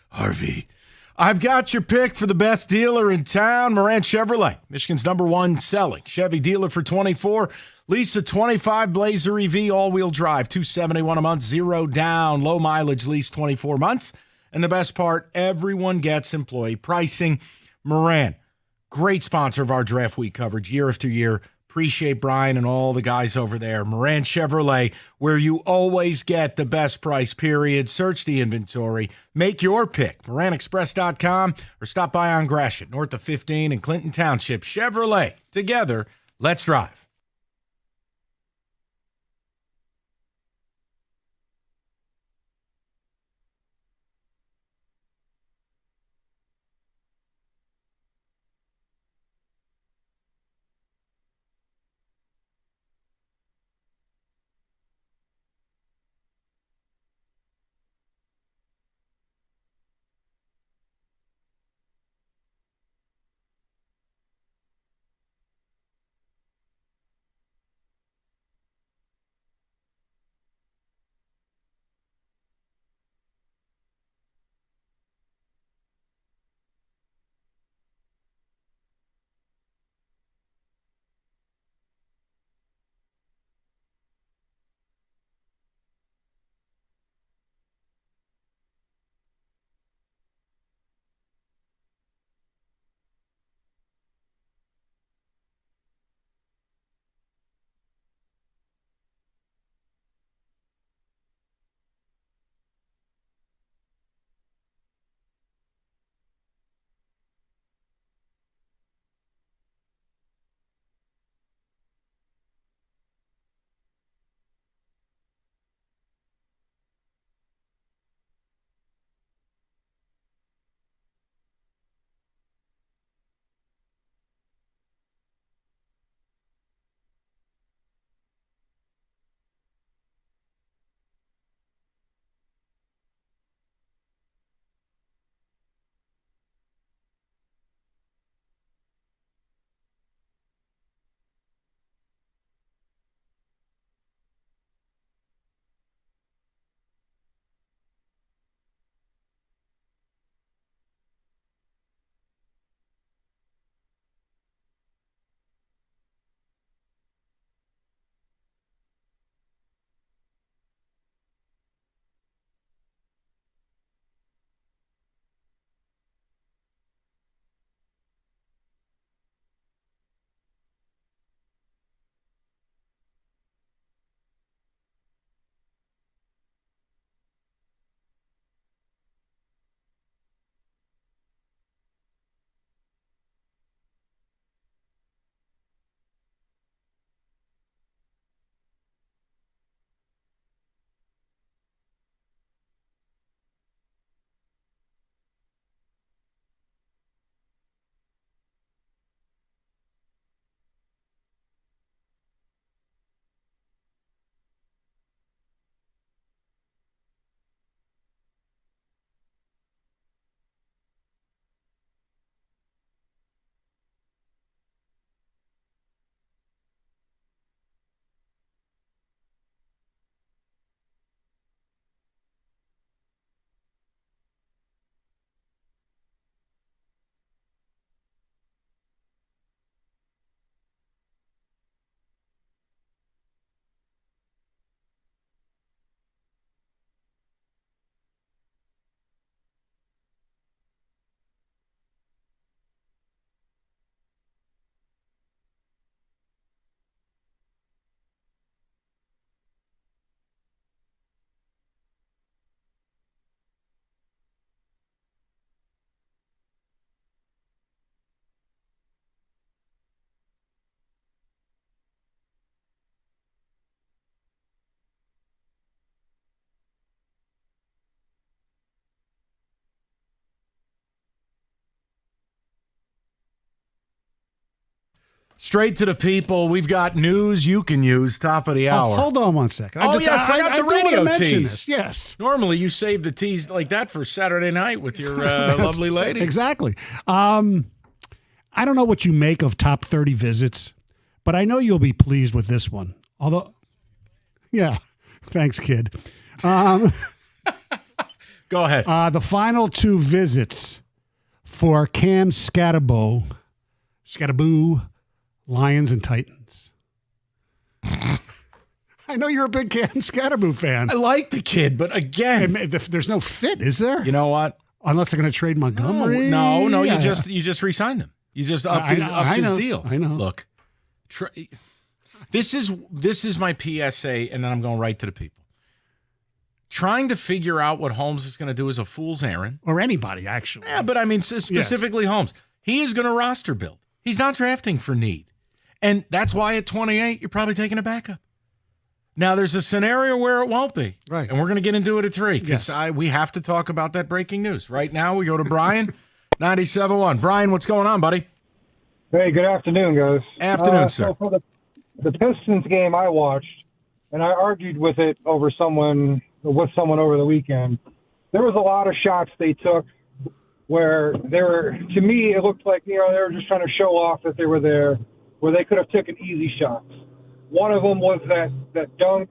Harvey. I've got your pick for the best dealer in town, Moran Chevrolet, Michigan's #1 selling Chevy dealer for 24. Lease a 25 Blazer EV all-wheel drive, $271 a month, 0 down, low mileage lease, 24 months. And the best part, everyone gets employee pricing. Moran, great sponsor of our draft week coverage year after year. Appreciate Brian and all the guys over there. Moran Chevrolet, where you always get the best price, period. Search the inventory. Make your pick. MoranExpress.com or stop by on Gratiot, north of 15 in Clinton Township. Chevrolet. Together, let's drive. Straight to the people. We've got news you can use. Top of the hour. Hold on one second. I forgot the radio tease. This. Yes. Normally you save the tease like that for Saturday night with your lovely lady. Exactly. I don't know what you make of top 30 visits, but I know you'll be pleased with this one. Although, yeah, thanks, kid. Go ahead. The final 2 visits for Cam Scatterbo, Lions and Titans. I know you're a big Cam Scatterbo fan. I like the kid, but again, there's no fit, is there? You know what? Unless they're going to trade Montgomery. No. Yeah. You just re-signed him. You just upped his deal. I know. Look, this is my PSA, and then I'm going right to the people. Trying to figure out what Holmes is going to do is a fool's errand. Or anybody, actually. Yeah, but I mean specifically Holmes. He is going to roster build. He's not drafting for need. And that's why at 28, you're probably taking a backup. Now, there's a scenario where it won't be. Right. And we're going to get into it at 3 because Yes. we have to talk about that breaking news. Right now, we go to Brian, 97.1. Brian, what's going on, buddy? Hey, good afternoon, guys. Afternoon, sir. So for the Pistons game I watched, and I argued with someone over the weekend, there was a lot of shots they took where to me, it looked like, they were just trying to show off that they were there, where they could have taken easy shots. One of them was that dunk,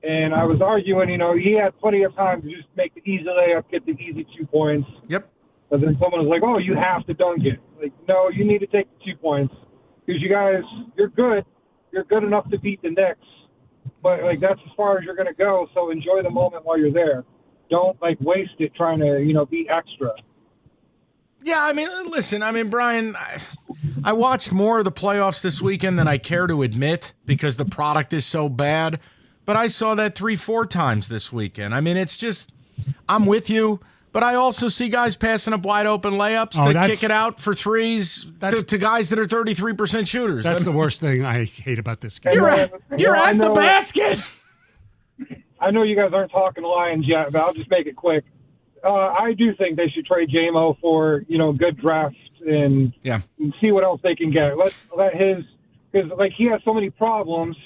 and I was arguing, he had plenty of time to just make the easy layup, get the easy 2 points. Yep. But then someone was like, oh, you have to dunk it. Like, no, you need to take the 2 points because you guys, you're good. You're good enough to beat the Knicks. But, that's as far as you're going to go, so enjoy the moment while you're there. Don't, waste it trying to, be extra. Yeah, listen, Brian, I watched more of the playoffs this weekend than I care to admit because the product is so bad. But I saw that 3-4 times this weekend. It's just, I'm with you. But I also see guys passing up wide open layups to kick it out for threes to guys that are 33% shooters. That's the worst thing I hate about this game. You're at the basket. I know you guys aren't talking Lions yet, but I'll just make it quick. I do think they should trade Jamo for, good draft and see what else they can get. Let his, because he has so many problems.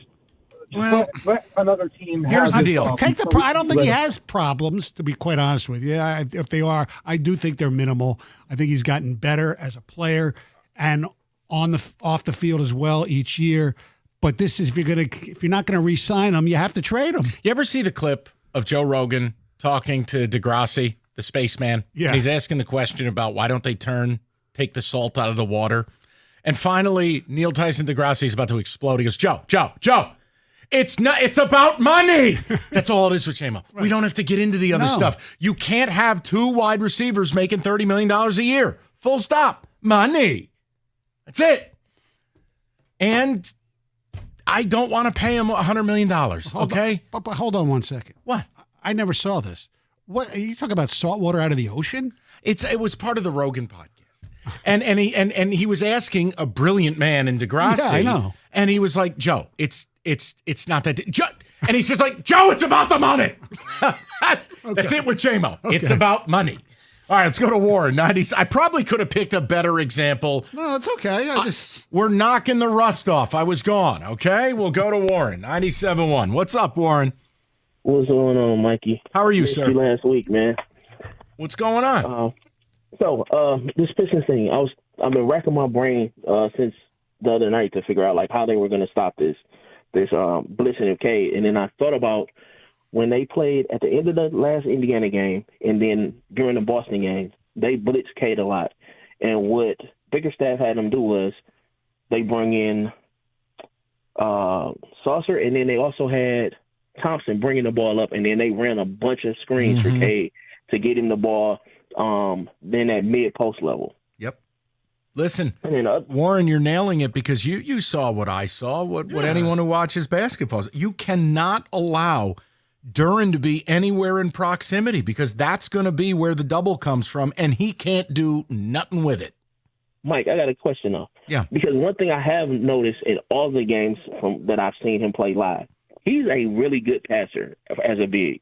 Well, let another team. Here's the deal. I don't think he let has problems, to be quite honest with you. If they are, I do think they're minimal. I think he's gotten better as a player and off the field as well each year. But this is if you're not gonna re-sign him, you have to trade him. You ever see the clip of Joe Rogan talking to Degrassi, the spaceman? Yeah. And he's asking the question about why don't they take the salt out of the water? And finally, Neil Tyson Degrassi is about to explode. He goes, Joe. It's about money. That's all it is with Jamo. Right. We don't have to get into the other stuff. You can't have 2 wide receivers making $30 million a year. Full stop. Money. That's it. And I don't want to pay him $100 million. Okay? But hold on one second. What? I never saw this. What are you talking about? Salt water out of the ocean? It was part of the Rogan podcast. And he was asking a brilliant man in Degrassi. Yeah, I know. And he was like, Joe, it's not that. And he's just like, Joe, it's about the money. That's it with Jamo. Okay. It's about money. All right, let's go to Warren. 90. I probably could have picked a better example. No, it's okay. We're knocking the rust off. I was gone. Okay, we'll go to Warren. 97.1. What's up, Warren? What's going on, Mikey? How are you, sir? Last week, man. What's going on? This Pistons thing, I've been racking my brain since the other night to figure out how they were going to stop this blitzing of Cade, and then I thought about when they played at the end of the last Indiana game, and then during the Boston game, they blitzed Cade a lot, and what Bickerstaff had them do was they bring in Saucer, and then they also had Thompson bringing the ball up, and then they ran a bunch of screens for Cade to get him the ball. Then at mid-post level. Yep. Listen, Warren, you're nailing it because you saw what I saw, what anyone who watches basketball. You cannot allow Duren to be anywhere in proximity because that's going to be where the double comes from, and he can't do nothing with it. Mike, I got a question, though. Yeah. Because one thing I have noticed in all the games that I've seen him play live, he's a really good passer as a big.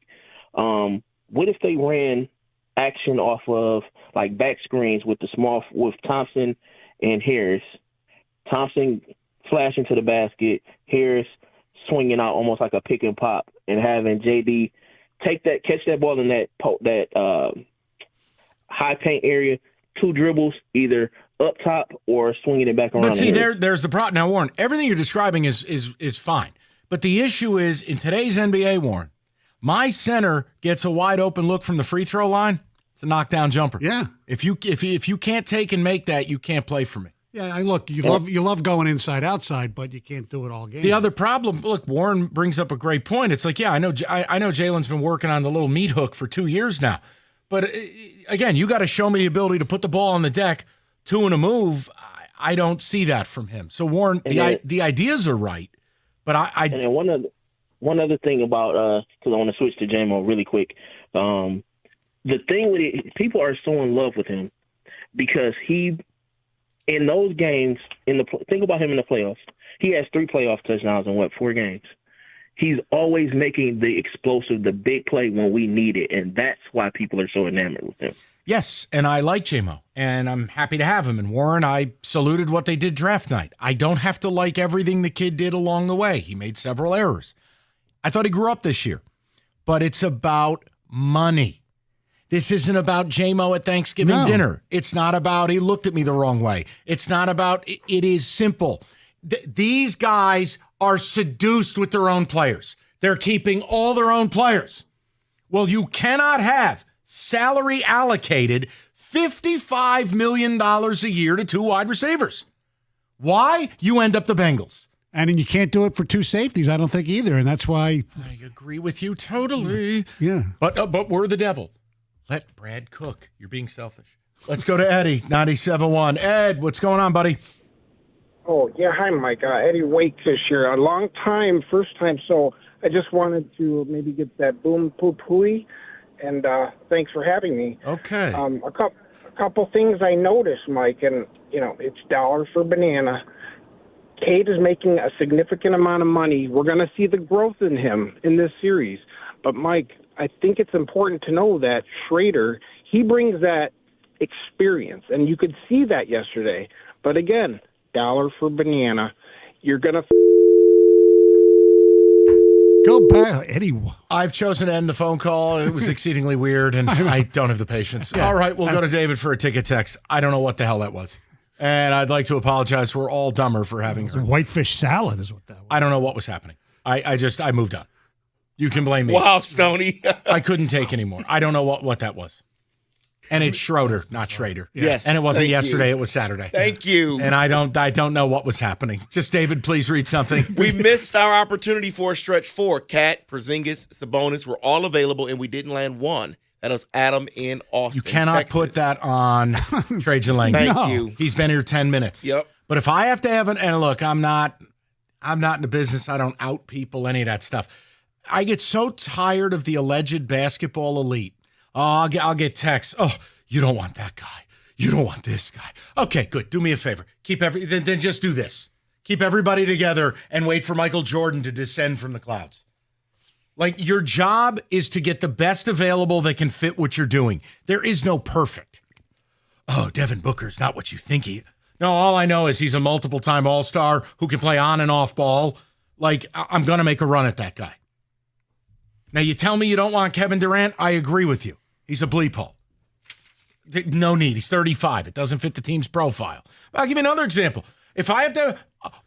What if they ran action off of back screens with Thompson and Harris, Thompson flashing to the basket, Harris swinging out almost like a pick and pop, and having JD catch that ball in that high paint area, 2 dribbles, either up top or swinging it back around. But see, there's the problem. Now, Warren, everything you're describing is fine. But the issue is, in today's NBA, Warren, my center gets a wide open look from the free throw line. It's a knockdown jumper. Yeah. If you can't take and make that, you can't play for me. Yeah, you love going inside outside, but you can't do it all game. The other problem, look, Warren brings up a great point. It's like, yeah, I know Jalen's been working on the little meat hook for 2 years now. But again, you got to show me the ability to put the ball on the deck, 2 in a move. I don't see that from him. So Warren, the ideas are right, but And then one other thing about because I want to switch to Jamo really quick. The thing with it, people are so in love with him because he, in those games, think about him in the playoffs. He has 3 playoff touchdowns in 4 games. He's always making the explosive, the big play when we need it, and that's why people are so enamored with him. Yes, and I like Jamo, and I'm happy to have him. And Warren, I saluted what they did draft night. I don't have to like everything the kid did along the way. He made several errors. I thought he grew up this year, but it's about money. This isn't about Jamo at Thanksgiving dinner. It's not about he looked at me the wrong way. It's not about it is simple. These guys are seduced with their own players. They're keeping all their own players. Well, you cannot have salary allocated $55 million a year to 2 wide receivers. Why? You end up the Bengals. And you can't do it for 2 safeties, I don't think either. And that's why I agree with you totally. Yeah. But we're the devil. Let Brad cook. You're being selfish. Let's go to Eddie, 97.1. Ed, what's going on, buddy? Oh, yeah. Hi, Mike. Eddie Wakefish here. A long time, first time. So I just wanted to maybe get that boom poo pooey, and thanks for having me. Okay. A couple things I noticed, Mike, and, it's dollar for banana. Cade is making a significant amount of money. We're going to see the growth in him in this series. But, Mike, I think it's important to know that Schrader, he brings that experience, and you could see that yesterday. But again, dollar for banana. You're going to go back, Eddie. I've chosen to end the phone call. It was exceedingly weird, and I don't have the patience. Yeah. All right, we'll go to David for a ticket text. I don't know what the hell that was. And I'd like to apologize. We're all dumber for having her. Whitefish salad is what that was. I don't know what was happening. I moved on. You can blame me. Wow, Stoney. I couldn't take anymore. I don't know what that was. And it's Schroeder, not Schrader. Yes. And it wasn't yesterday, it was Saturday. Thank you. And I don't know what was happening. Just David, please read something. We missed our opportunity for a stretch 4. Cat, Porzingis, Sabonis were all available, and we didn't land one. That was Adam in Austin, You cannot Texas. put that on Trajan Lang. Thank you. He's been here 10 minutes. Yep. But if I have to have and look, I'm not in the business. I don't out people, any of that stuff. I get so tired of the alleged basketball elite. Oh, I'll get texts. Oh, you don't want that guy. You don't want this guy. Okay, good. Do me a favor. Then just do this. Keep everybody together and wait for Michael Jordan to descend from the clouds. Like, your job is to get the best available that can fit what you're doing. There is no perfect. Oh, Devin Booker's not what you think he. No, all I know is he's a multiple-time All-Star who can play on and off ball. Like, I'm going to make a run at that guy. Now, you tell me you don't want Kevin Durant, I agree with you. He's a bleep hole. No need. He's 35. It doesn't fit the team's profile. I'll give you another example. If I have to,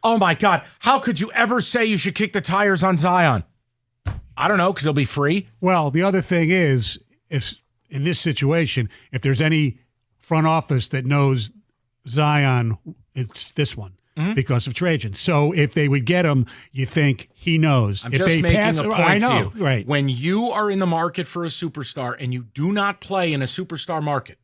oh my God, how could you ever say you should kick the tires on Zion? I don't know, because he'll be free. Well, the other thing is in this situation, if there's any front office that knows Zion, it's this one. Because of Trajan. So if they would get him, you think he knows. I'm if just they making a point I know, to you. right. When you are in the market for a superstar and you do not play in a superstar market,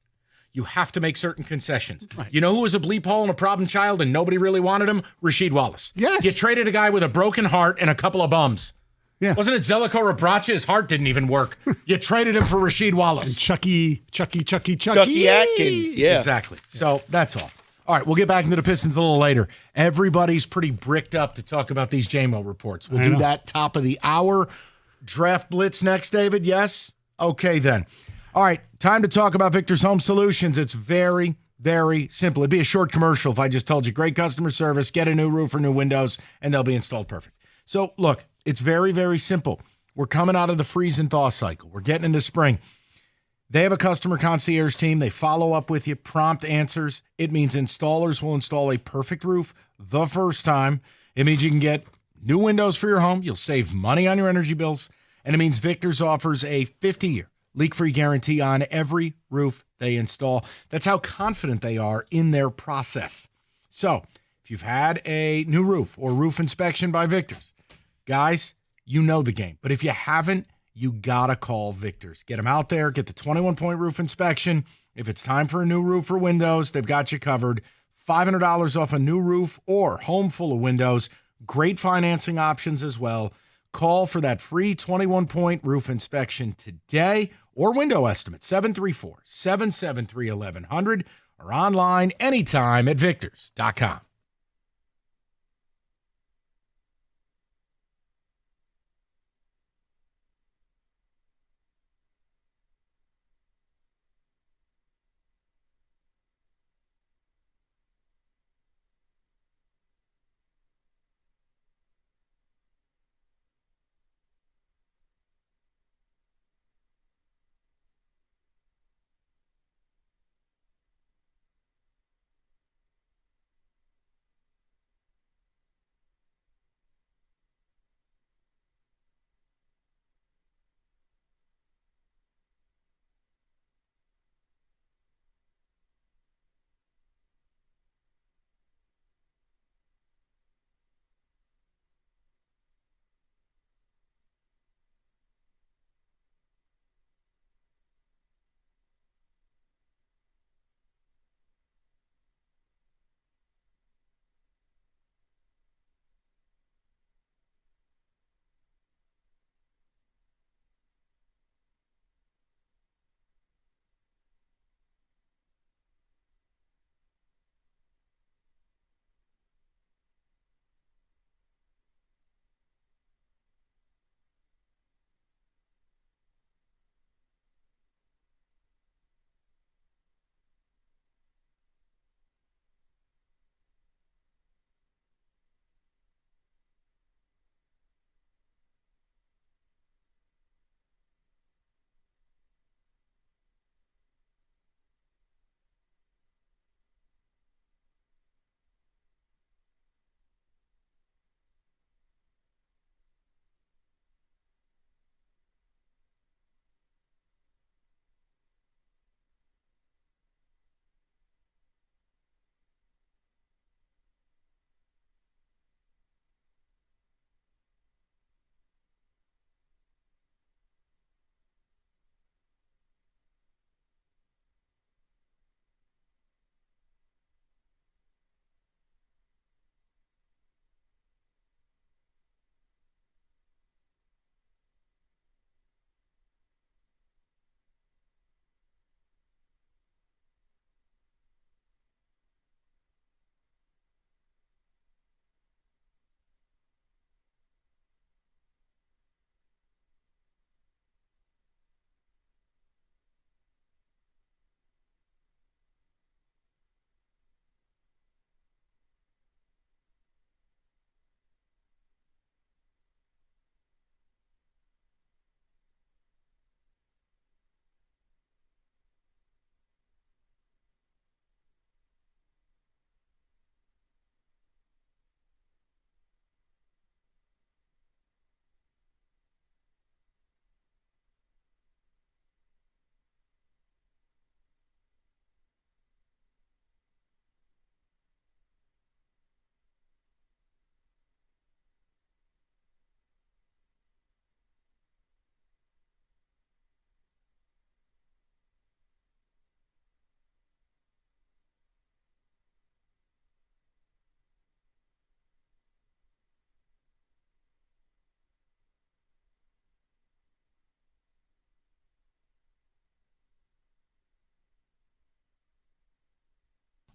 you have to make certain concessions. Right. You know who was a bleep hole and a problem child and nobody really wanted him? Rasheed Wallace. Yes. You traded a guy with a broken heart and a couple of bums. Yeah. Wasn't it Zeljko Rabracha? His heart didn't even work. You traded him for Rasheed Wallace. And Chucky Atkins. Yeah. Exactly. So that's all. All right, we'll get back into the Pistons a little later. Everybody's pretty bricked up to talk about these Jamo reports. We'll do that top of the hour. Draft Blitz next, David? Yes? Okay, then. All right, time to talk about Victor's Home Solutions. It's very, very simple. It'd be a short commercial if I just told you, great customer service, get a new roof or new windows, and they'll be installed perfect. So, look, it's very, very simple. We're coming out of the freeze and thaw cycle. We're getting into spring. They have a customer concierge team. They follow up with you, prompt answers. It means installers will install a perfect roof the first time. It means you can get new windows for your home. You'll save money on your energy bills. And it means Victor's offers a 50-year leak-free guarantee on every roof they install. That's how confident they are in their process. So, if you've had a new roof or roof inspection by Victor's, guys, you know the game. But if you haven't, you gotta call Victor's. Get them out there, get the 21-point roof inspection. If it's time for a new roof or windows, they've got you covered. $500 off a new roof or home full of windows. Great financing options as well. Call for that free 21-point roof inspection today or window estimate, 734-773-1100, or online anytime at victors.com.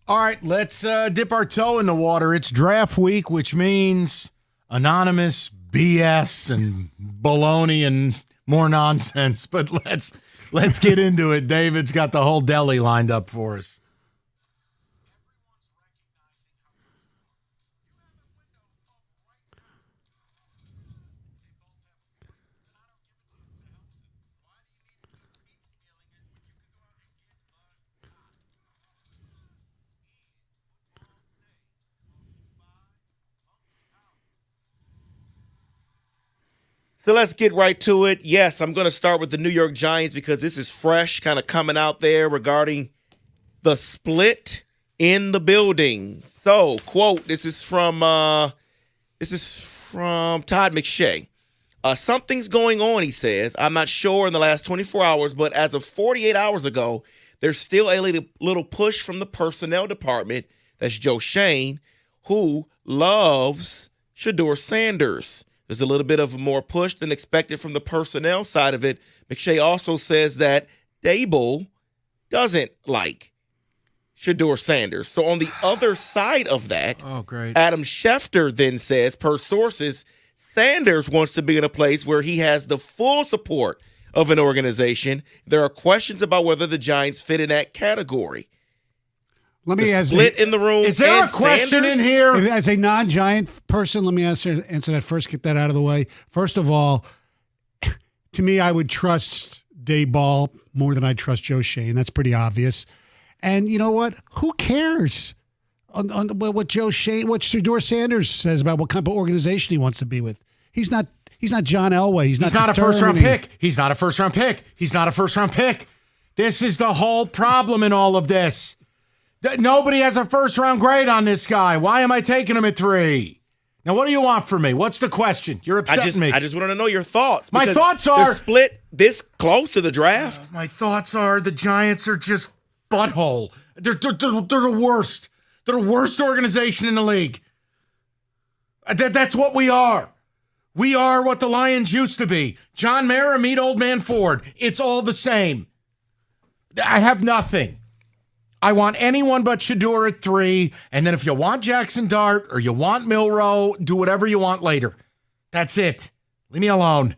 All right, let's dip our toe in the water. It's draft week, which means anonymous BS and baloney and more nonsense. But let's get into it. David's got the whole deli lined up for us. So let's get right to it. Yes, I'm going to start with the New York Giants because this is fresh, kind of coming out there regarding the split in the building. So, quote, this is from Todd McShay. Something's going on, he says. I'm not sure in the last 24 hours, but as of 48 hours ago, there's still a little push from the personnel department. That's Joe Shane, who loves Shedeur Sanders. There's a little bit of a more push than expected from the personnel side of it. McShay also says that Dable doesn't like Shedeur Sanders. So on the other side of that, Adam Schefter then says, per sources, Sanders wants to be in a place where he has the full support of an organization. There are questions about whether the Giants fit in that category. Let me ask split in the room. Is there a question in here? As a non-Giant person, let me answer that first, get that out of the way. First of all, to me, I would trust Daboll more than I trust Joe Shane. That's pretty obvious. And you know what? Who cares on what Joe Shane, what Shedeur Sanders says about what kind of organization he wants to be with? He's not John Elway. He's not a first-round pick. He's not a first-round pick. He's not a first-round pick. This is the whole problem in all of this. Nobody has a first-round grade on this guy. Why am I taking him at 3? Now, what do you want from me? What's the question? You're upsetting me. I just want to know your thoughts. My thoughts are... they're split this close to the draft. My thoughts are the Giants are just butthole. They're the worst. They're the worst organization in the league. That's what we are. We are what the Lions used to be. John Mara, meet Old Man Ford. It's all the same. I have nothing. I want anyone but Shedeur at 3, and then if you want Jackson Dart or you want Milroe, do whatever you want later. That's it. Leave me alone.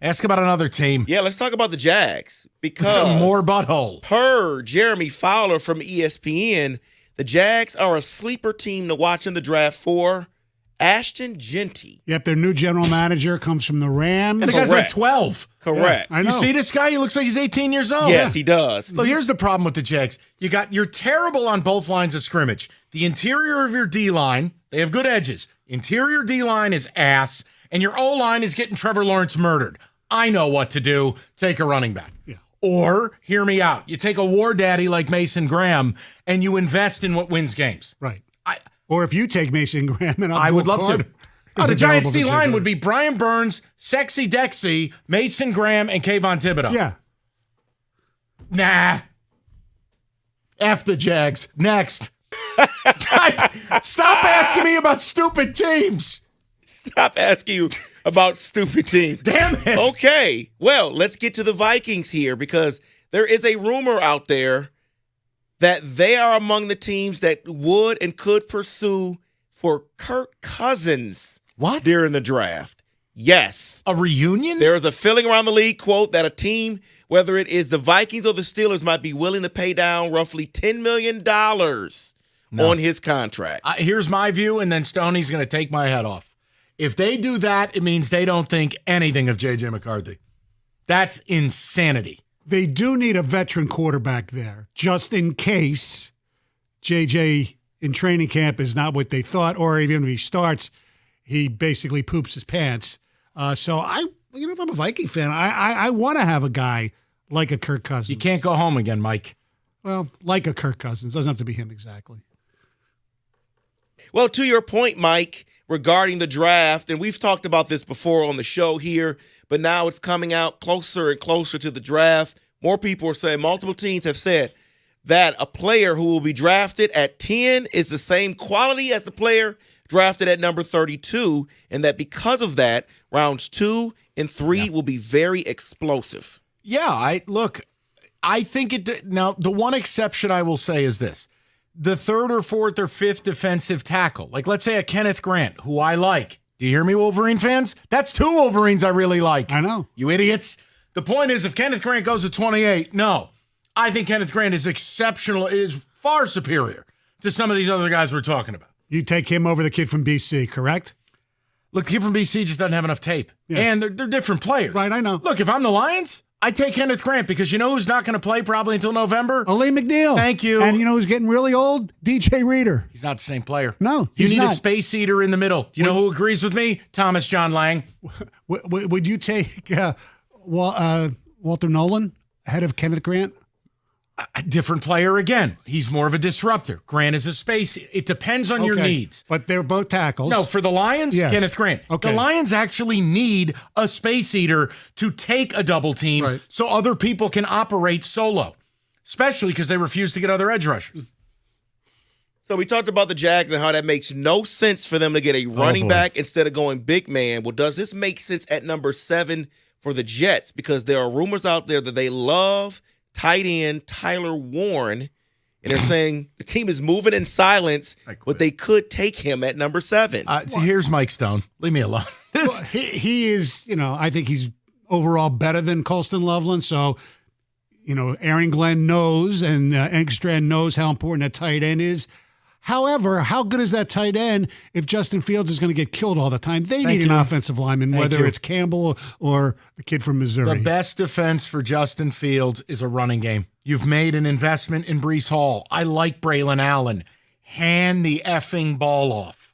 Ask about another team. Yeah, let's talk about the Jags. Because more butthole. Per Jeremy Fowler from ESPN, the Jags are a sleeper team to watch in the draft for Ashton Genty. Yep, their new general manager comes from the Rams. And the guy's like 12. Correct. Yeah, I know. You see this guy? He looks like he's 18 years old. Yes, he does. So here's the problem with the Jags. You're terrible on both lines of scrimmage. The interior of your D-line, they have good edges. Interior D-line is ass, and your O-line is getting Trevor Lawrence murdered. I know what to do. Take a running back. Yeah. Or, hear me out, you take a war daddy like Mason Graham, and you invest in what wins games. Right. Or if you take Mason Graham and I would love to. The Giants D-line would be Brian Burns, Sexy Dexy, Mason Graham, and Kayvon Thibodeau. Yeah. Nah. F the Jags. Next. Stop asking me about stupid teams. Stop asking you about stupid teams. Damn it. Okay. Well, let's get to the Vikings here because there is a rumor out there that they are among the teams that would and could pursue for Kirk Cousins during the draft. Yes. A reunion? There is a feeling around the league, quote, that a team, whether it is the Vikings or the Steelers, might be willing to pay down roughly $10 million on his contract. Here's my view, and then Stoney's going to take my head off. If they do that, it means they don't think anything of J.J. McCarthy. That's insanity. They do need a veteran quarterback there, just in case J.J. in training camp is not what they thought, or even if he starts, he basically poops his pants. So if I'm a Viking fan, I want to have a guy like a Kirk Cousins. You can't go home again, Mike. Well, like a Kirk Cousins. Doesn't have to be him exactly. Well, to your point, Mike, regarding the draft, and we've talked about this before on the show here, but now it's coming out closer and closer to the draft. More people are saying, multiple teams have said that a player who will be drafted at 10 is the same quality as the player drafted at number 32, and that because of that, rounds 2 and 3 will be very explosive. Yeah, I think now the one exception I will say is this. The 3rd or 4th or 5th defensive tackle, like let's say a Kenneth Grant, who I like. Do you hear me, Wolverine fans? That's 2 Wolverines I really like. I know. You idiots. The point is, if Kenneth Grant goes to 28, no. I think Kenneth Grant is exceptional, is far superior to some of these other guys we're talking about. You take him over the kid from BC, correct? Look, the kid from BC just doesn't have enough tape. Yeah. And they're different players. Right, I know. Look, if I'm the Lions, I take Kenneth Grant because you know who's not going to play probably until November? Lee McNeil. Thank you. And you know who's getting really old? DJ Reader. He's not the same player. No, You he's need not. a space eater in the middle. You know who agrees with me? Thomas John Lang. Would you take Walter Nolan ahead of Kenneth Grant? A different player again. He's more of a disruptor. Grant is a space. It depends on your needs. But they're both tackles. No, for the Lions, Yes. Kenneth Grant. Okay. The Lions actually need a space eater to take a double team so other people can operate solo, especially because they refuse to get other edge rushers. So we talked about the Jags and how that makes no sense for them to get a running back instead of going big man. Well, does this make sense at number 7 for the Jets? Because there are rumors out there that they love tight end Tyler Warren, and they're saying the team is moving in silence, but they could take him at number 7. So here's Mike Stone. Leave me alone. Well, he is, I think he's overall better than Colston Loveland. So, Aaron Glenn knows and Engstrand knows how important that tight end is. However, how good is that tight end if Justin Fields is going to get killed all the time? They need an offensive lineman, whether it's Campbell or the kid from Missouri. The best defense for Justin Fields is a running game. You've made an investment in Breece Hall. I like Braylon Allen. Hand the effing ball off.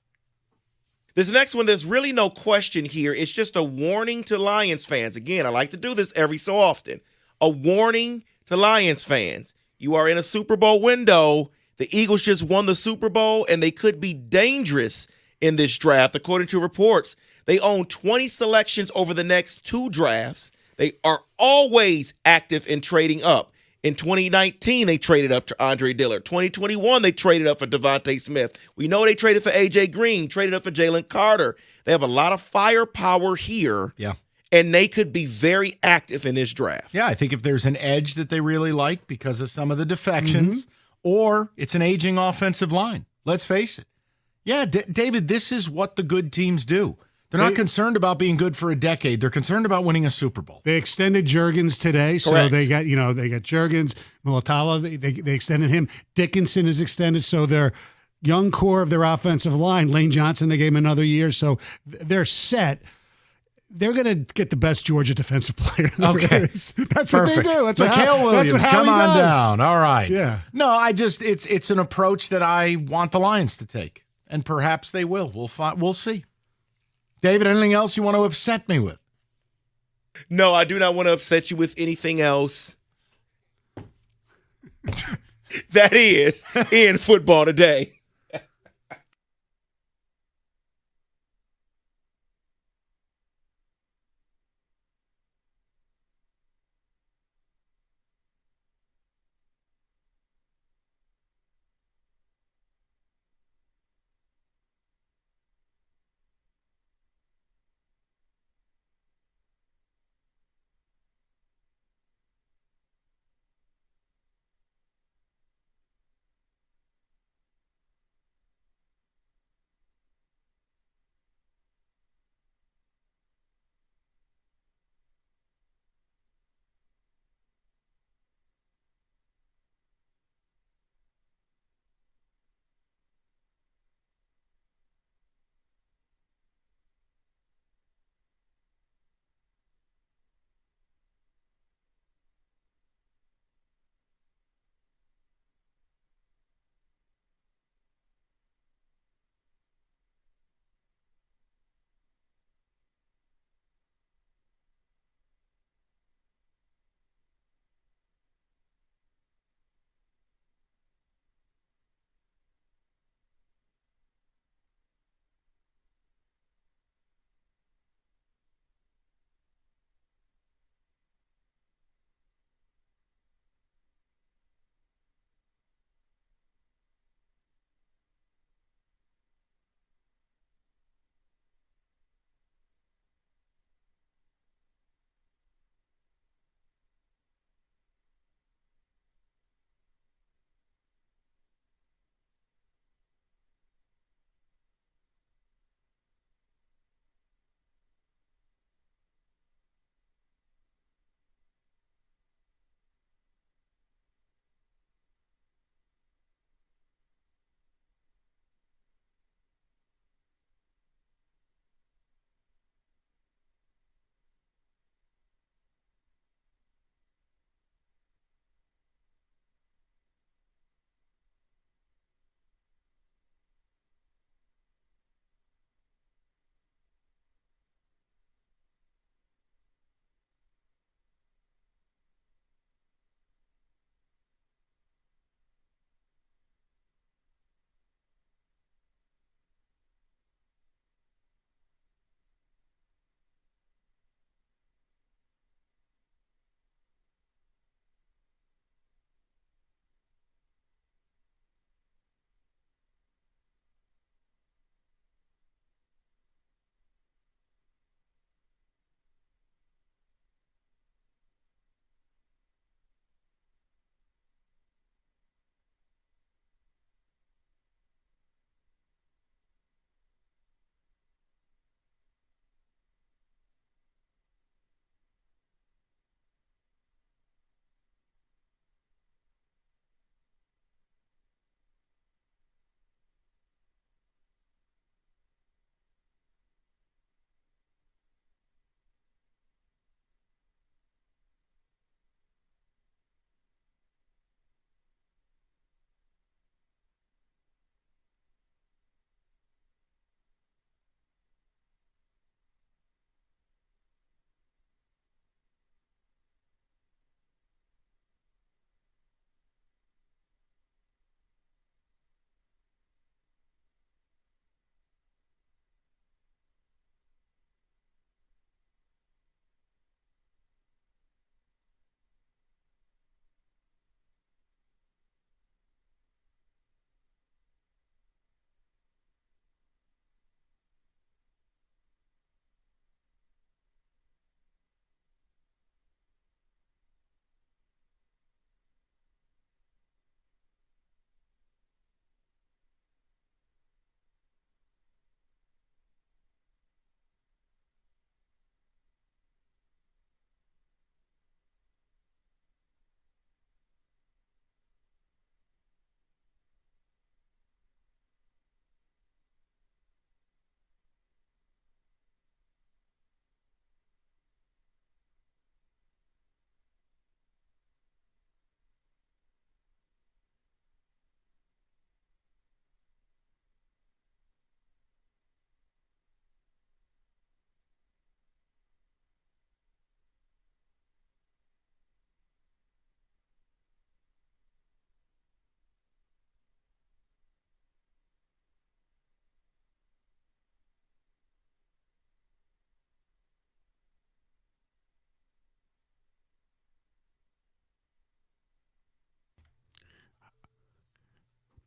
This next one, there's really no question here. It's just a warning to Lions fans. Again, I like to do this every so often. A warning to Lions fans. You are in a Super Bowl window. The Eagles just won the Super Bowl, and they could be dangerous in this draft. According to reports, they own 20 selections over the next 2 drafts. They are always active in trading up. In 2019, they traded up to Andre Dillard. 2021, they traded up for Devontae Smith. We know they traded for A.J. Green, traded up for Jalen Carter. They have a lot of firepower here. Yeah. And they could be very active in this draft. Yeah, I think if there's an edge that they really like because of some of the defections, or it's an aging offensive line. Let's face it. Yeah, David, this is what the good teams do. They're not concerned about being good for a decade. They're concerned about winning a Super Bowl. They extended Juergens today, so Correct. they got Juergens, Mulatalo. They extended him. Dickinson is extended, so their young core of their offensive line, Lane Johnson, they gave him another year, so they're set. They're going to get the best Georgia defensive player. That's Perfect. what they do. That's Mikhail Williams, come on down. All right. Yeah. No, it's an approach that I want the Lions to take, and perhaps they will. We'll see. David, anything else you want to upset me with? No, I do not want to upset you with anything else. That is in football today.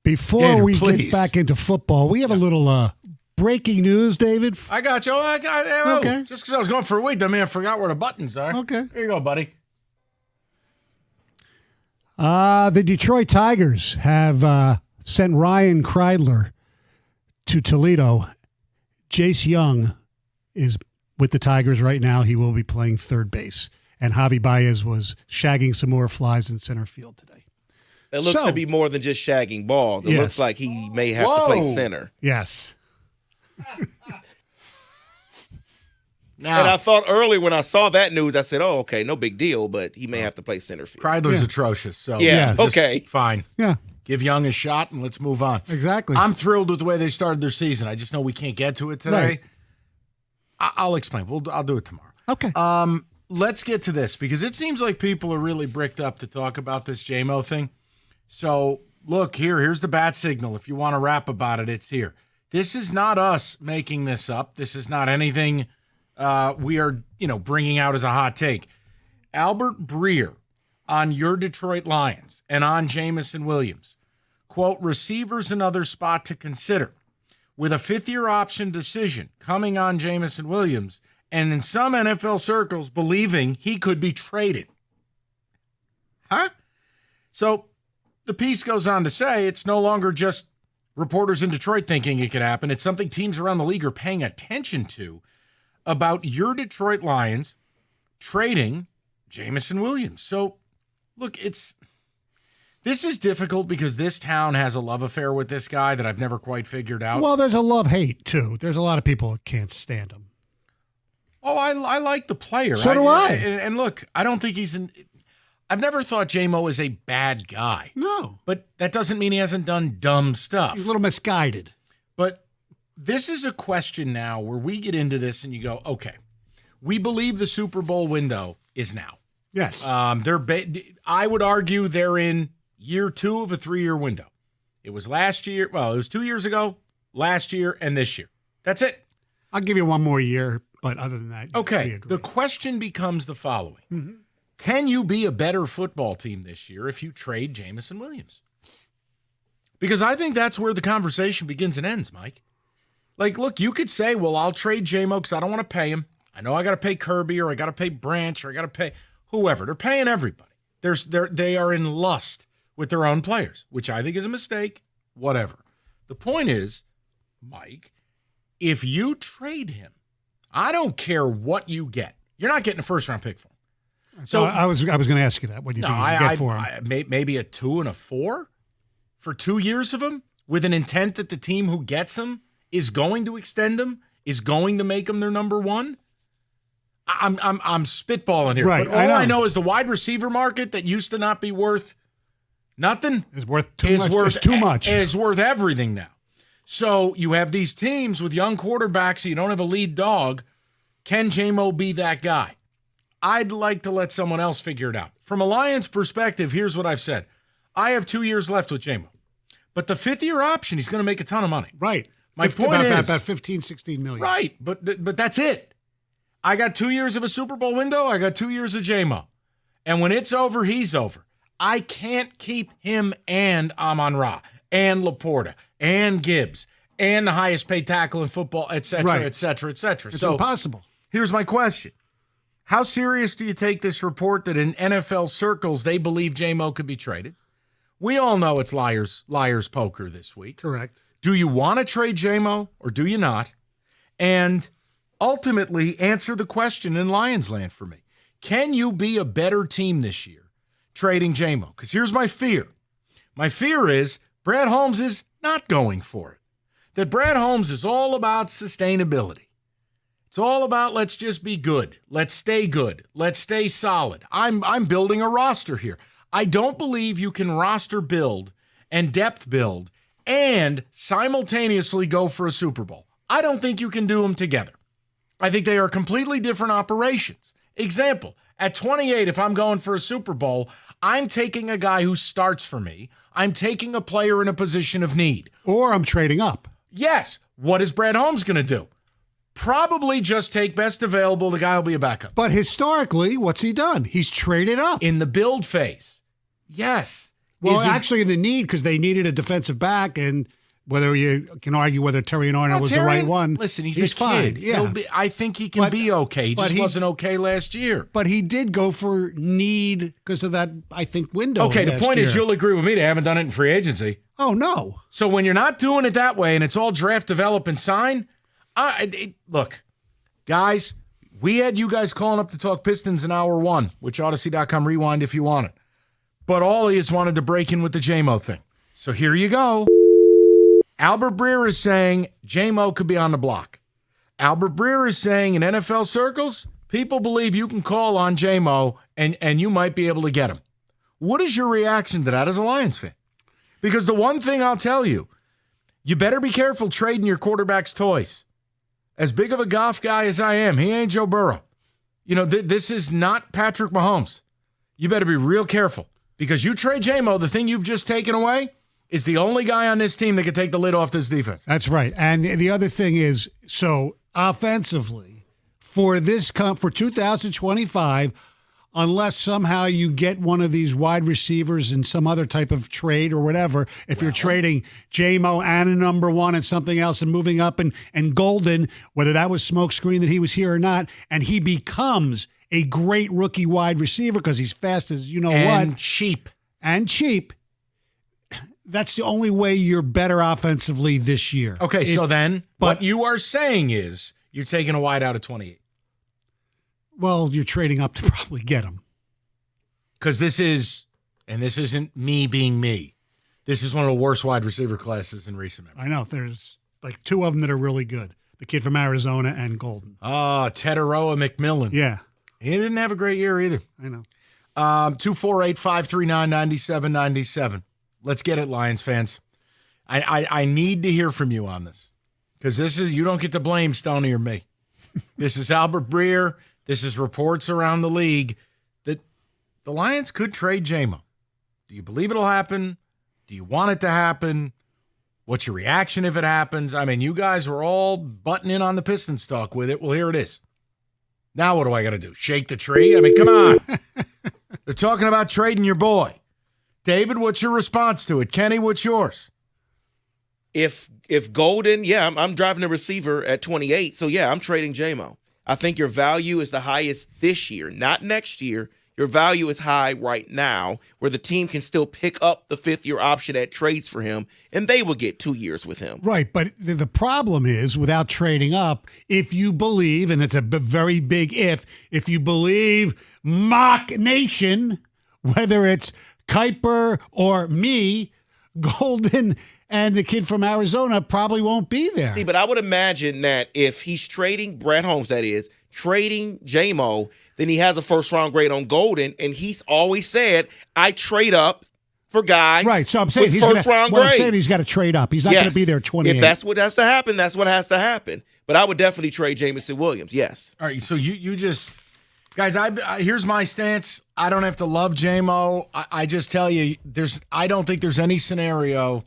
Before Gator, we please. get back into football, we have a little breaking news, David. I got you. Okay. Just because I was going for a week, doesn't mean I forgot where the buttons are. Okay. Here you go, buddy. The Detroit Tigers have sent Ryan Kreidler to Toledo. Jace Young is with the Tigers right now. He will be playing third base. And Javi Baez was shagging some more flies in center field today. It looks to be more than just shagging balls. It looks like he may have to play center. Yes. And I thought early when I saw that news, I said, oh, okay, no big deal, but he may have to play center field. Kreidler's atrocious. So yeah, just okay. Fine. Yeah. Give Young a shot and let's move on. Exactly. I'm thrilled with the way they started their season. I just know we can't get to it today. Right. I'll explain. I'll do it tomorrow. Okay. Let's get to this because it seems like people are really bricked up to talk about this Jamo thing. So look, here's the bat signal. If you want to rap about it, it's here. This is not us making this up. This is not anything we are, bringing out as a hot take. Albert Breer on your Detroit Lions and on Jameson Williams, quote, receivers another spot to consider with a fifth-year option decision coming on Jameson Williams and in some NFL circles believing he could be traded. Huh? So the piece goes on to say it's no longer just reporters in Detroit thinking it could happen. It's something teams around the league are paying attention to about your Detroit Lions trading Jameson Williams. So, look, this is difficult because this town has a love affair with this guy that I've never quite figured out. Well, there's a love-hate, too. There's a lot of people that can't stand him. Oh, I like the player. So do I. And look, I don't think I've never thought Jamo is a bad guy. No. But that doesn't mean he hasn't done dumb stuff. He's a little misguided. But this is a question now where we get into this and you go, okay, we believe the Super Bowl window is now. Yes. I would argue they're in year 2 of a 3-year window. It was last year. Well, it was 2 years ago, last year, and this year. That's it. I'll give you one more year, but other than that, okay. The question becomes the following. Mm-hmm. Can you be a better football team this year if you trade Jameson Williams? Because I think that's where the conversation begins and ends, Mike. Like, look, you could say, well, I'll trade Jamo because I don't want to pay him. I know I got to pay Kirby or I got to pay Branch or I got to pay whoever. They're paying everybody. They are in lust with their own players, which I think is a mistake, whatever. The point is, Mike, if you trade him, I don't care what you get. You're not getting a first-round pick for him. So I was going to ask you that. What do you think you get for him? Maybe a 2 and a 4 for 2 years of him with an intent that the team who gets him is going to extend him, is going to make him their number one. I'm spitballing here. Right, But all I know is the wide receiver market that used to not be worth nothing is worth too much. It's too much. It's worth everything now. So you have these teams with young quarterbacks, so you don't have a lead dog. Can Jamo be that guy? I'd like to let someone else figure it out. From a Lions perspective, here's what I've said. I have 2 years left with Jamo. But the 5th-year option, he's going to make a ton of money. Right. My point is about 15, 16 million. Right, but that's it. I got 2 years of a Super Bowl window. I got 2 years of Jamo. And when it's over, he's over. I can't keep him and Amon-Ra and Laporta and Gibbs and the highest paid tackle in football, et cetera, et cetera, et cetera. It's impossible. Here's my question. How serious do you take this report that in NFL circles they believe Jamo could be traded? We all know it's liar's poker this week. Correct. Do you want to trade Jamo or do you not? And ultimately answer the question in Lions land for me. Can you be a better team this year trading Jamo? Because here's my fear. My fear is Brad Holmes is not going for it. That Brad Holmes is all about sustainability. It's all about let's just be good. Let's stay good. Let's stay solid. I'm building a roster here. I don't believe you can roster build and depth build and simultaneously go for a Super Bowl. I don't think you can do them together. I think they are completely different operations. Example, at 28, if I'm going for a Super Bowl, I'm taking a guy who starts for me. I'm taking a player in a position of need. Or I'm trading up. Yes. What is Brad Holmes going to do? Probably just take best available. The guy will be a backup. But historically, what's he done? He's traded up. In the build phase. Yes. Well, Is he- actually, the need because they needed a defensive back, and whether you can argue whether Terry Arnold was the right one. Listen, he's a fine. kid. Yeah. I think he can be okay. He just wasn't okay last year. But he did go for need because of that, I think, window. Okay, the last point is year. you'll agree with me. They haven't done it in free agency. Oh, no. So when you're not doing it that way and it's all draft, develop, and sign, look, guys, we had you guys calling up to talk Pistons in hour one, which Odyssey.com rewind if you want it. But all he has wanted to break in with the Jamo thing. So here you go. Albert Breer is saying Jamo could be on the block. Albert Breer is saying in NFL circles, people believe you can call on Jamo and you might be able to get him. What is your reaction to that as a Lions fan? Because the one thing I'll tell you, you better be careful trading your quarterback's toys. As big of a golf guy as I am, he ain't Joe Burrow. You know, this is not Patrick Mahomes. You better be real careful because you trade Jamo, the thing you've just taken away, is the only guy on this team that can take the lid off this defense. That's right. And the other thing is, so offensively, for 2025, unless somehow you get one of these wide receivers in some other type of trade or whatever, if you're trading Jamo and a number one and something else and moving up and Golden, whether that was smokescreen that he was here or not, and he becomes a great rookie wide receiver because he's fast as you know and what. cheap. And cheap. That's the only way you're better offensively this year. Okay, so then what you are saying is you're taking a wide out of 28. Well, you're trading up to probably get him. Because this isn't me being me. This is one of the worst wide receiver classes in recent memory. I know. There's like two of them that are really good. The kid from Arizona and Golden. Teteroa McMillan. Yeah. He didn't have a great year either. I know. 248-539-9797. Let's get it, Lions fans. I need to hear from you on this. Because you don't get to blame Stoney or me. This is Albert Breer. This is reports around the league that the Lions could trade Jamo. Do you believe it'll happen? Do you want it to happen? What's your reaction if it happens? I mean, you guys were all butting in on the Pistons talk with it. Well, here it is. Now what do I got to do? Shake the tree? I mean, come on. They're talking about trading your boy. David, what's your response to it? Kenny, what's yours? If Golden, I'm driving the receiver at 28, so I'm trading Jamo. I think your value is the highest this year, not next year. Your value is high right now, where the team can still pick up the fifth-year option at trades for him, and they will get 2 years with him. Right, but the problem is, without trading up, if you believe, and it's a very big if you believe Mock Nation, whether it's Kuiper or me, Golden and the kid from Arizona probably won't be there. See, but I would imagine that if he's trading Brett Holmes, that is, trading Jamo, then he has a first-round grade on Golden, and he's always said, I trade up for guys right, so I'm saying with first-round grades. I'm saying he's got to trade up. He's not going to be there 28. If that's what has to happen, that's what has to happen. But I would definitely trade Jameson Williams, yes. All right, so you just – guys, here's my stance. I don't have to love Jamo. I just tell you, I don't think there's any scenario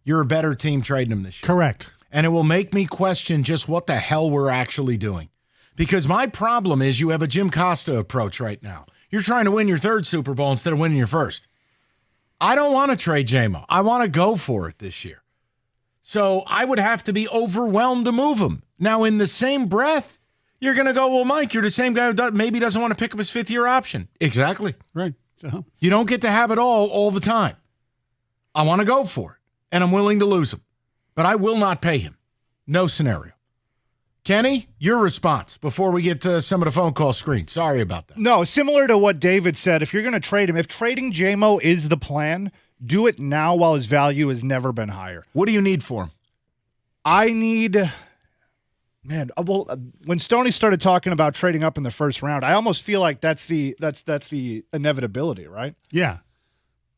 you're a better team trading him this year. Correct. And it will make me question just what the hell we're actually doing. Because my problem is you have a Jim Costa approach right now. You're trying to win your third Super Bowl instead of winning your first. I don't want to trade Jamo. I want to go for it this year. So I would have to be overwhelmed to move him. Now, in the same breath, you're going to go, well, Mike, you're the same guy who maybe doesn't want to pick up his fifth-year option. Exactly. Right. So you don't get to have it all the time. I want to go for it, and I'm willing to lose him. But I will not pay him. No scenario. Kenny, your response before we get to some of the phone call screen. Sorry about that. No, similar to what David said, if you're going to trade him, if trading Jamo is the plan, do it now while his value has never been higher. What do you need for him? I need... Man, well, when Stoney started talking about trading up in the first round, I almost feel like that's the inevitability, right? Yeah.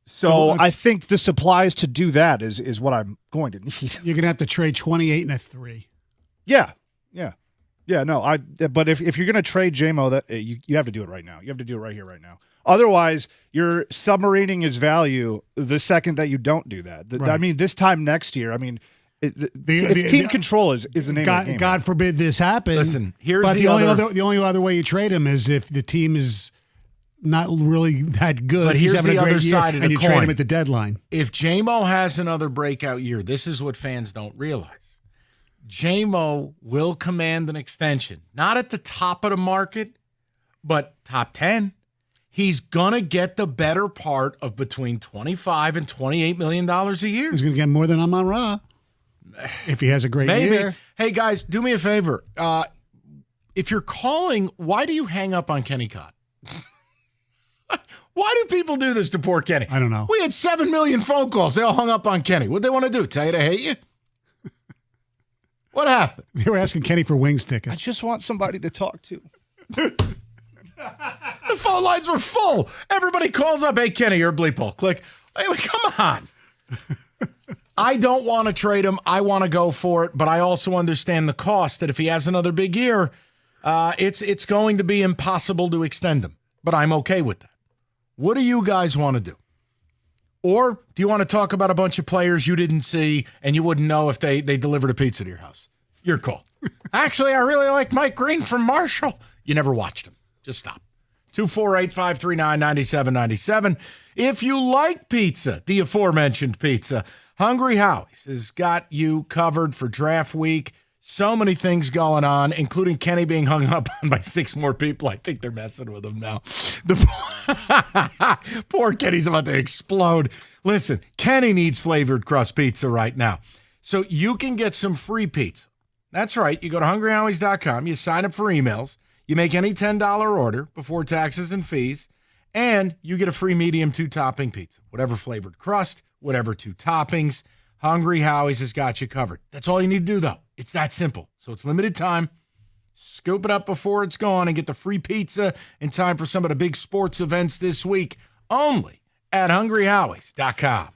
So I think the supplies to do that is what I'm going to need. You're going to have to trade 28 and a 3. Yeah. No, but if you're going to trade Jamo, that you have to do it right now. You have to do it right here, right now. Otherwise, you're submarining his value the second that you don't do that. Right. I mean, this time next year, I mean. It's team control is the name of the game. God forbid this happens. Listen, here's the only other way you trade him is if the team is not really that good. But He's here's having the a great other year, side of the and you coin. trade him at the deadline. If Jamo has another breakout year, this is what fans don't realize. Jamo will command an extension, not at the top of the market, but top 10. He's going to get the better part of between $25 and $28 million a year. He's going to get more than Amon-Ra if he has a great year. Hey, guys, do me a favor. If you're calling, why do you hang up on Kenny Cott? Why do people do this to poor Kenny? I don't know. We had 7 million phone calls. They all hung up on Kenny. What'd they want to do? Tell you to hate you? What happened? They were asking Kenny for Wings tickets. I just want somebody to talk to. The phone lines were full. Everybody calls up, hey, Kenny, you're a bleep hole. Click. Hey, come on. I don't want to trade him. I want to go for it, but I also understand the cost that if he has another big year, it's going to be impossible to extend him. But I'm okay with that. What do you guys want to do? Or do you want to talk about a bunch of players you didn't see and you wouldn't know if they delivered a pizza to your house? Your call. Actually, I really like Mike Green from Marshall. You never watched him. Just stop. 248-539-9797. If you like pizza, the aforementioned pizza, Hungry Howie's has got you covered for draft week. So many things going on, including Kenny being hung up on by 6 more people. I think they're messing with him now. Poor Kenny's about to explode. Listen, Kenny needs flavored crust pizza right now. So you can get some free pizza. That's right. You go to hungryhowies.com. You sign up for emails. You make any $10 order before taxes and fees, and you get a free medium 2-topping pizza. Whatever flavored crust, whatever 2 toppings, Hungry Howie's has got you covered. That's all you need to do, though. It's that simple. So it's limited time. Scoop it up before it's gone and get the free pizza in time for some of the big sports events this week, only at hungryhowies.com.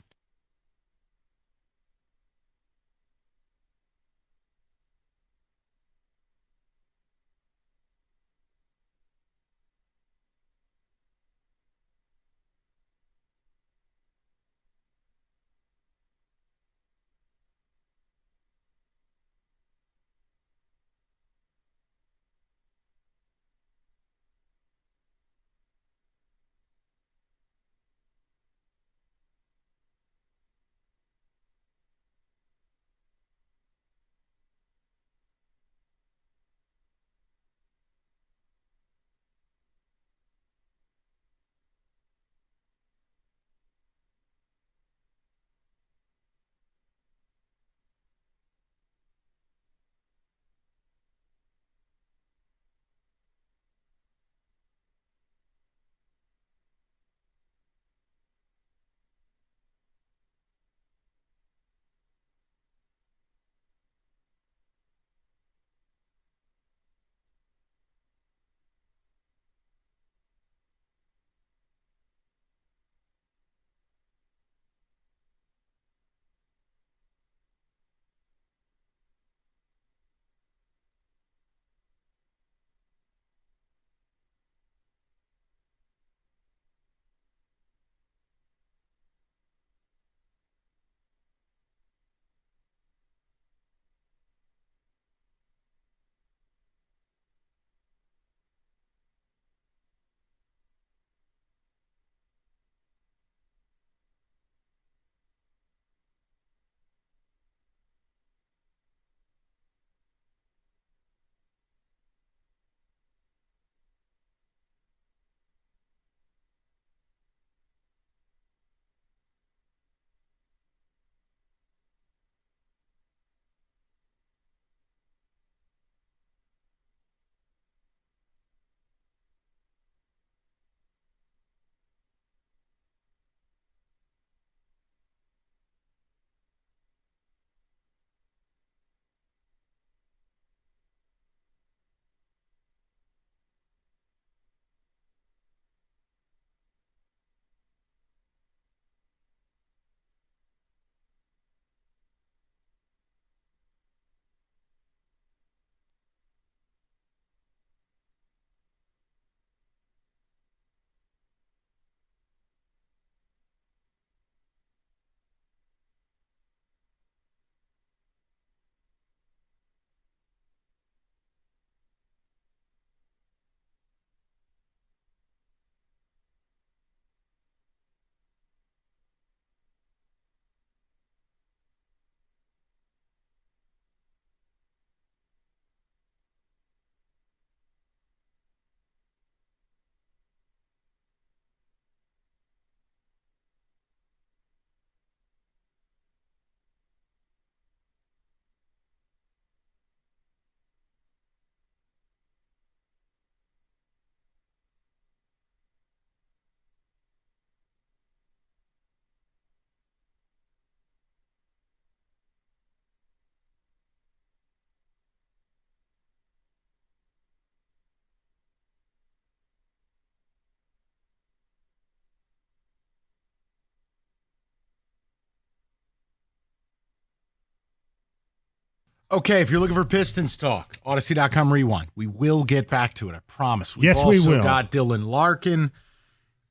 Okay, if you're looking for Pistons talk, Odyssey.com rewind. We will get back to it, I promise. Yes, we will. Also got Dylan Larkin.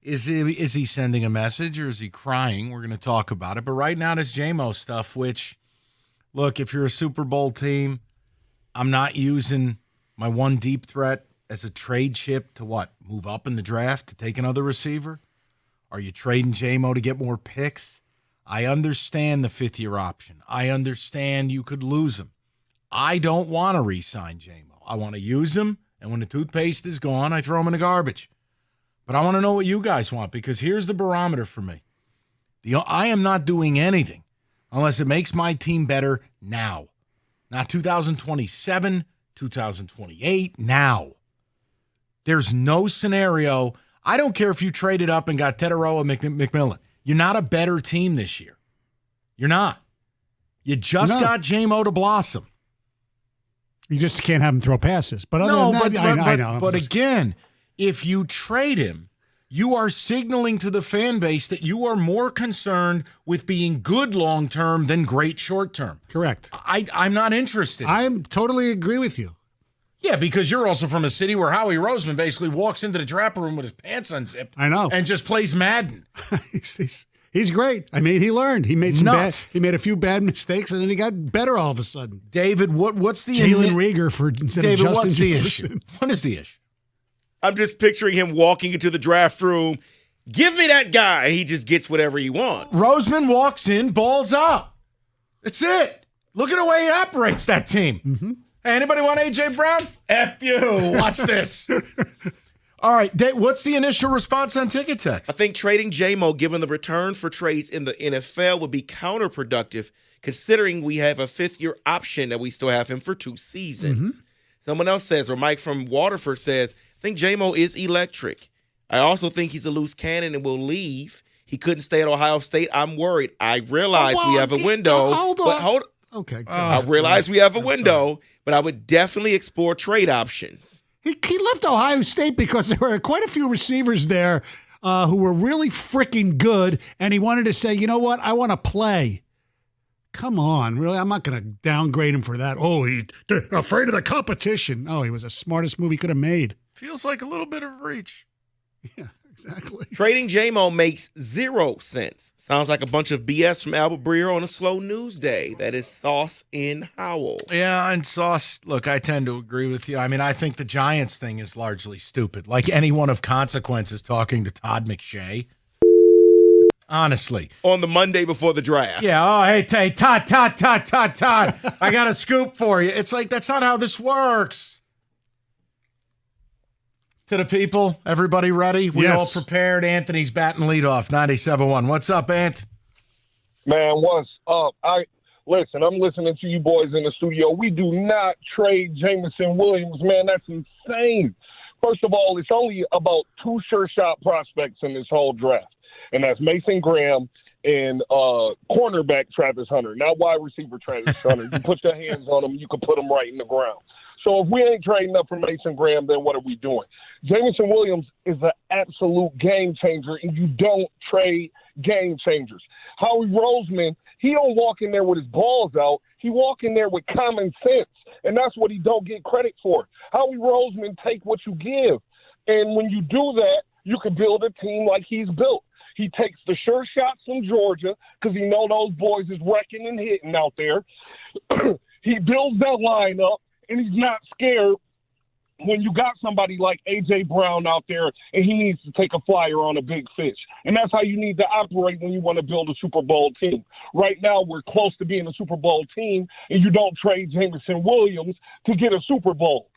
Is he sending a message or is he crying? We're going to talk about it. But right now, this Jamo stuff, which, look, if you're a Super Bowl team, I'm not using my one deep threat as a trade chip to what? Move up in the draft to take another receiver? Are you trading Jamo to get more picks? I understand the fifth-year option. I understand you could lose him. I don't want to re-sign Jamo. I want to use him, and when the toothpaste is gone, I throw him in the garbage. But I want to know what you guys want, because here's the barometer for me. I am not doing anything unless it makes my team better now. Not 2027, 2028, now. There's no scenario. I don't care if you traded up and got Teteroa McMillan. You're not a better team this year. You're not. You just got Jamo to blossom. You just can't have him throw passes. But other than that, I know. But again, if you trade him, you are signaling to the fan base that you are more concerned with being good long-term than great short-term. Correct. I'm not interested. I totally agree with you. Yeah, because you're also from a city where Howie Roseman basically walks into the draft room with his pants unzipped. I know. And just plays Madden. He's great. I mean, he learned. He made Nuts. He made a few bad mistakes, and then he got better all of a sudden. David, what's the Jalen Reagor instead of Justin what's the Jefferson. issue? What is the issue? I'm just picturing him walking into the draft room. Give me that guy. He just gets whatever he wants. Roseman walks in, balls up. That's it. Look at the way he operates that team. Mm-hmm. Hey, anybody want A.J. Brown? F you. Watch this. All right, Dave, what's the initial response on Ticket Text? I think trading Jamo, given the returns for trades in the NFL, would be counterproductive, considering we have a fifth-year option that we still have him for 2 seasons. Mm-hmm. Someone else says, or Mike from Waterford says, I think Jamo is electric. I also think he's a loose cannon and will leave. He couldn't stay at Ohio State. I'm worried. I realize we have a window. Hold on. But Okay. I realize we have a window, but I would definitely explore trade options. He left Ohio State because there were quite a few receivers there who were really freaking good, and he wanted to say, you know what, I want to play. Come on, really? I'm not going to downgrade him for that. Oh, he's afraid of the competition. Oh, he was the smartest move he could have made. Feels like a little bit of reach. Yeah, exactly. Trading Jamo makes 0 sense. Sounds like a bunch of BS from Albert Breer on a slow news day. That is Sauce in Howell. Yeah, and Sauce, look, I tend to agree with you. I mean, I think the Giants thing is largely stupid. Like anyone of consequence is talking to Todd McShay. Honestly. On the Monday before the draft. Yeah, oh, hey, Todd. I got a scoop for you. It's like, that's not how this works. To the people, everybody ready? We all prepared. Anthony's batting leadoff, 97.1. What's up, Anth? Man, what's up? I'm listening to you boys in the studio. We do not trade Jameson Williams, man. That's insane. First of all, it's only about 2 sure shot prospects in this whole draft, and that's Mason Graham and cornerback Travis Hunter, not wide receiver Travis Hunter. You put your hands on them, you can put them right in the ground. So if we ain't trading up for Mason Graham, then what are we doing? Jameson Williams is an absolute game changer, and you don't trade game changers. Howie Roseman, he don't walk in there with his balls out. He walk in there with common sense, and that's what he don't get credit for. Howie Roseman take what you give, and when you do that, you can build a team like he's built. He takes the sure shots from Georgia because he know those boys is wrecking and hitting out there. He builds that lineup. And he's not scared when you got somebody like A.J. Brown out there and he needs to take a flyer on a big fish. And that's how you need to operate when you want to build a Super Bowl team. Right now, we're close to being a Super Bowl team, and you don't trade Jameson Williams to get a Super Bowl.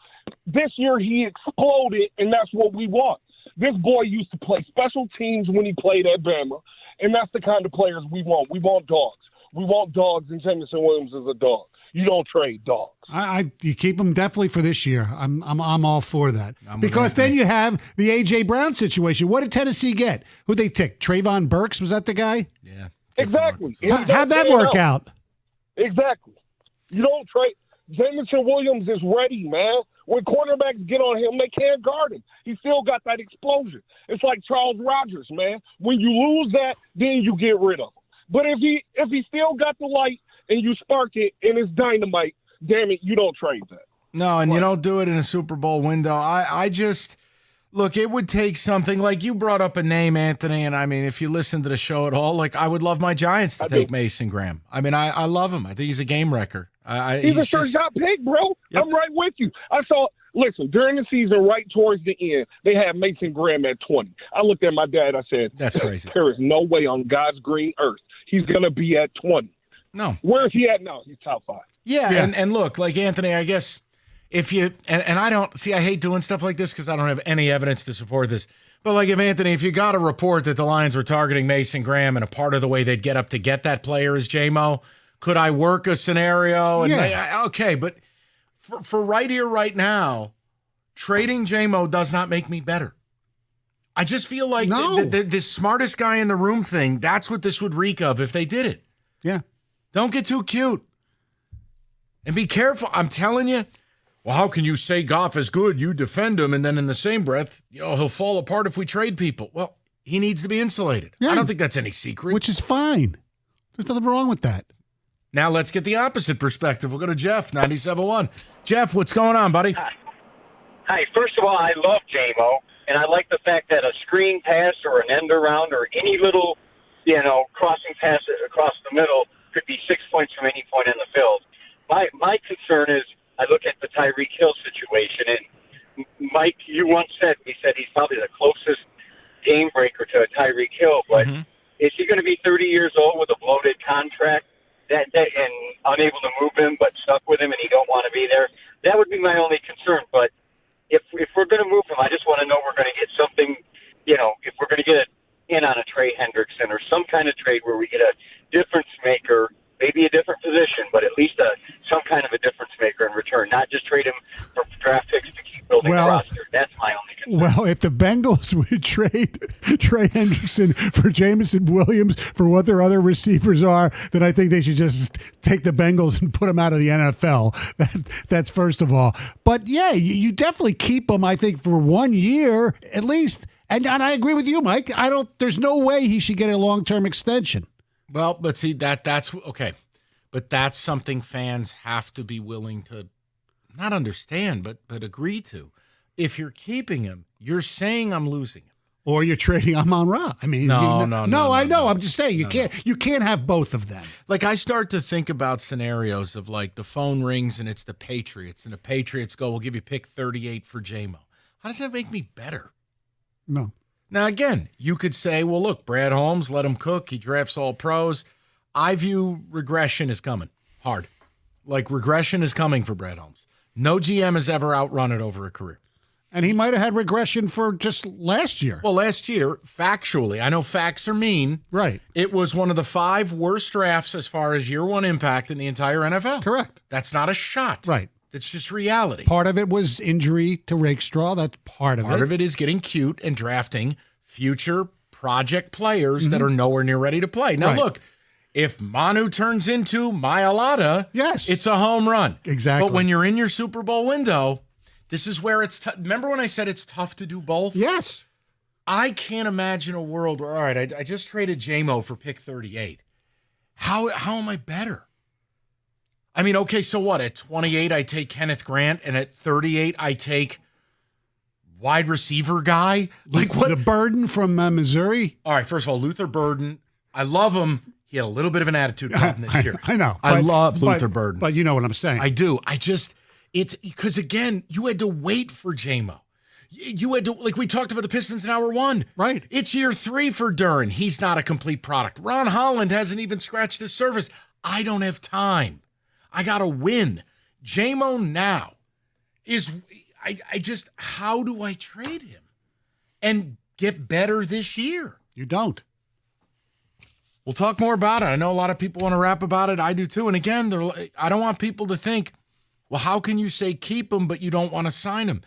This year, he exploded, and that's what we want. This boy used to play special teams when he played at Bama, and that's the kind of players we want. We want dogs. We want dogs, and Jameson Williams is a dog. You don't trade dogs. You keep them definitely for this year. I'm all for that because then you have the A.J. Brown situation. What did Tennessee get? Who'd they take? Trayvon Burks, was that the guy? Yeah, exactly. How'd that work out? Exactly. You don't trade. Jameson Williams is ready, man. When cornerbacks get on him, they can't guard him. He still got that explosion. It's like Charles Rogers, man. When you lose that, then you get rid of him. But if he still got the light and you spark it and it's dynamite, damn it, you don't trade that. No, and you don't do it in a Super Bowl window. I just look, it would take something like you brought up a name, Anthony, and I mean, if you listen to the show at all, like I would love my Giants to take Mason Graham. I mean, I love him. I think he's a game wrecker. He's a third shot pick, bro. Yep. I'm right with you. Listen, during the season, right towards the end, they had Mason Graham at 20. I looked at my dad. I said, "That's crazy. There is no way on God's green earth he's going to be at 20." No. Where is he at now? He's top 5. Yeah. And look, like Anthony, I guess if you and I don't see, I hate doing stuff like this because I don't have any evidence to support this. But like if you got a report that the Lions were targeting Mason Graham and a part of the way they'd get up to get that player is Jamo, could I work a scenario? And okay, but for right here, right now, trading Jamo does not make me better. I just feel like the smartest guy in the room thing, that's what this would reek of if they did it. Yeah. Don't get too cute. And be careful. I'm telling you, well, how can you say Goff is good? You defend him, and then in the same breath, he'll fall apart if we trade people. Well, he needs to be insulated. Yeah. I don't think that's any secret. Which is fine. There's nothing wrong with that. Now let's get the opposite perspective. We'll go to Jeff, 97.1. Jeff, what's going on, buddy? Hi. First of all, I love Jamo, and I like the fact that a screen pass or an end around or any little, crossing pass across the middle could be 6 points from any point in the field. My concern is I look at the Tyreek Hill situation, and Mike, you once said he's probably the closest game breaker to a Tyreek Hill, but is he going to be 30 years old with a bloated contract that and unable to move him but stuck with him and he don't want to be there? That would be my only concern. But if we're going to move him, I just want to know we're going to get something, if we're going to get in on a Trey Hendrickson or some kind of trade where we get a difference maker, maybe a different position, but at least some kind of a difference maker in return, not just trade him for draft picks to keep building the roster. That's my only concern. Well, if the Bengals would trade Trey Hendrickson for Jameson Williams for what their other receivers are, then I think they should just take the Bengals and put them out of the NFL. That's first of all. But, yeah, you definitely keep them, I think, for 1 year at least. And I agree with you, Mike. There's no way he should get a long-term extension. Well, but see, that's okay. But that's something fans have to be willing to not understand, but agree to. If you're keeping him, you're saying I'm losing him. Or you're trading Amon-Ra. I mean, no, I know. I'm just saying you can't have both of them. Like I start to think about scenarios of like the phone rings and it's the Patriots, and the Patriots go, "We'll give you pick 38 for Jamo." How does that make me better? No. Now, again, you could say, well, look, Brad Holmes, let him cook. He drafts all pros. I view regression is coming hard. Like regression is coming for Brad Holmes. No GM has ever outrun it over a career. And he might have had regression for just last year. Well, last year, factually, I know facts are mean. Right. It was one of the 5 worst drafts as far as year one impact in the entire NFL. Correct. That's not a shot. Right. It's just reality. Part of it was injury to Rakestraw. That's part of it. Part of it is getting cute and drafting future project players that are nowhere near ready to play. Now, look, if Manu turns into Mailata, yes, it's a home run. Exactly. But when you're in your Super Bowl window, this is where it's tough. Remember when I said it's tough to do both? Yes. I can't imagine a world where, all right, I just traded Jamo for pick 38. How am I better? I mean, okay, so what? At 28, I take Kenneth Grant, and at 38, I take wide receiver guy? Like what? The Burden from Missouri? All right, first of all, Luther Burden, I love him. He had a little bit of an attitude problem this year. I know. I love Luther Burden. But you know what I'm saying. I do. It's because, again, you had to wait for Jamo. You had to, like we talked about the Pistons in hour 1. Right. It's year 3 for Duren. He's not a complete product. Ron Holland hasn't even scratched the surface. I don't have time. I got to win. Jamo now is, how do I trade him and get better this year? You don't. We'll talk more about it. I know a lot of people want to rap about it. I do too. And again, I don't want people to think, well, how can you say keep him, but you don't want to sign him?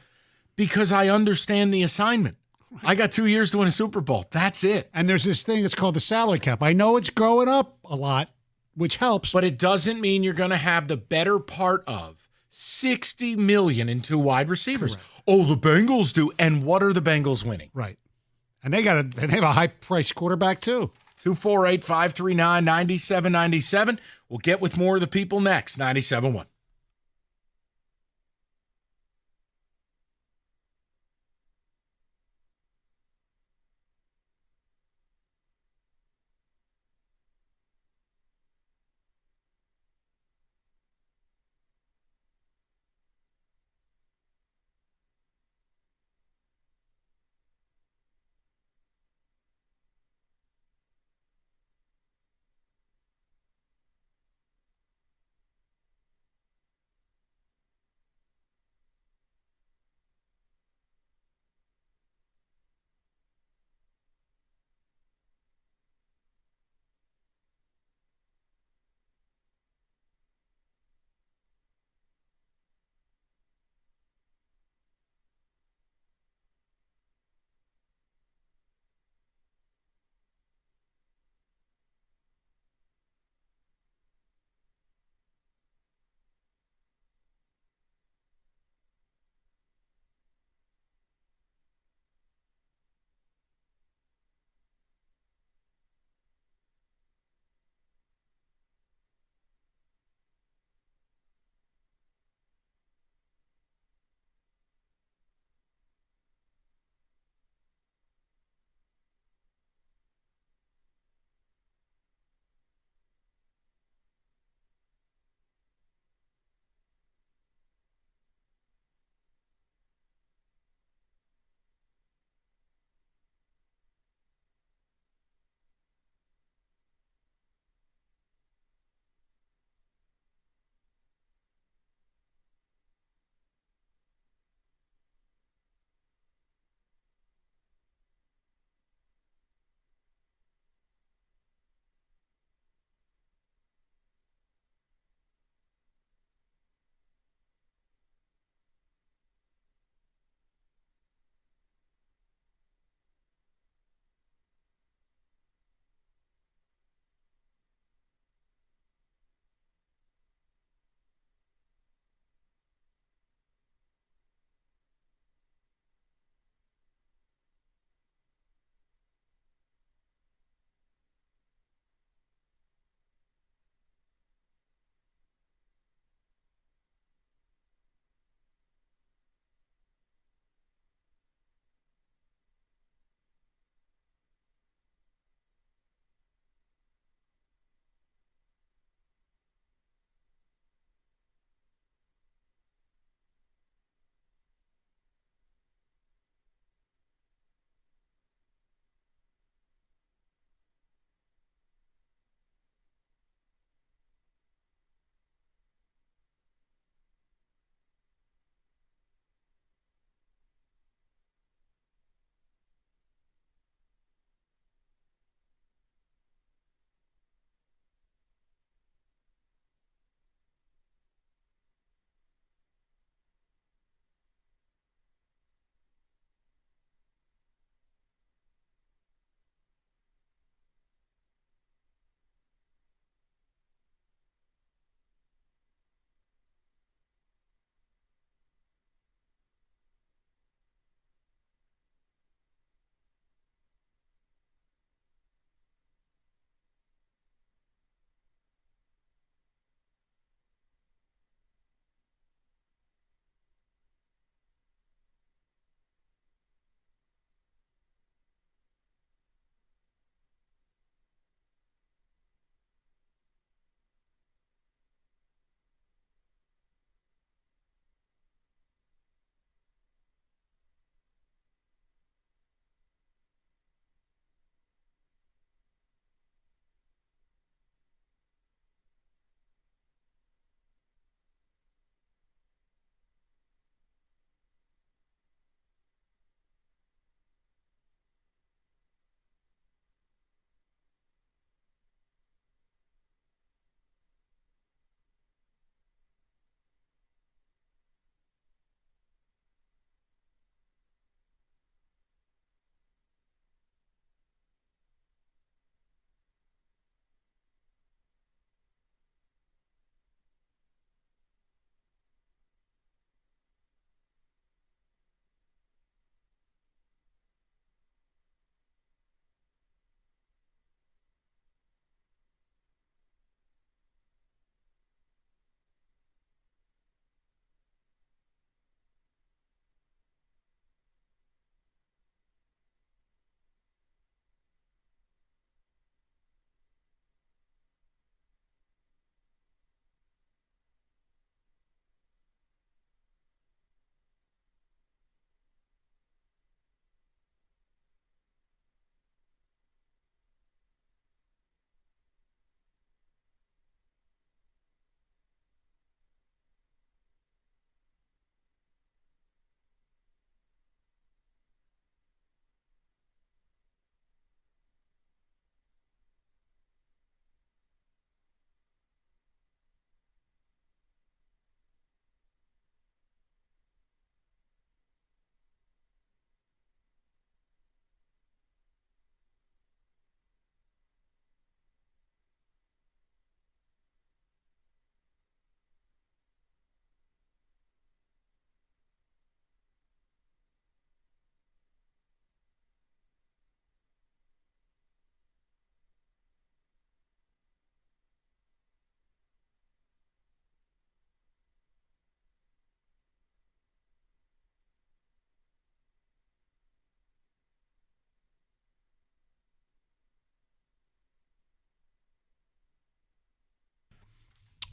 Because I understand the assignment. Right. I got 2 years to win a Super Bowl. That's it. And there's this thing, it's called the salary cap. I know it's growing up a lot, which helps. But it doesn't mean you're going to have the better part of $60 million in 2 wide receivers. Correct. Oh, the Bengals do. And what are the Bengals winning? Right. And they have a high-priced quarterback, too. 248-539-9797. We'll get with more of the people next. 97.1.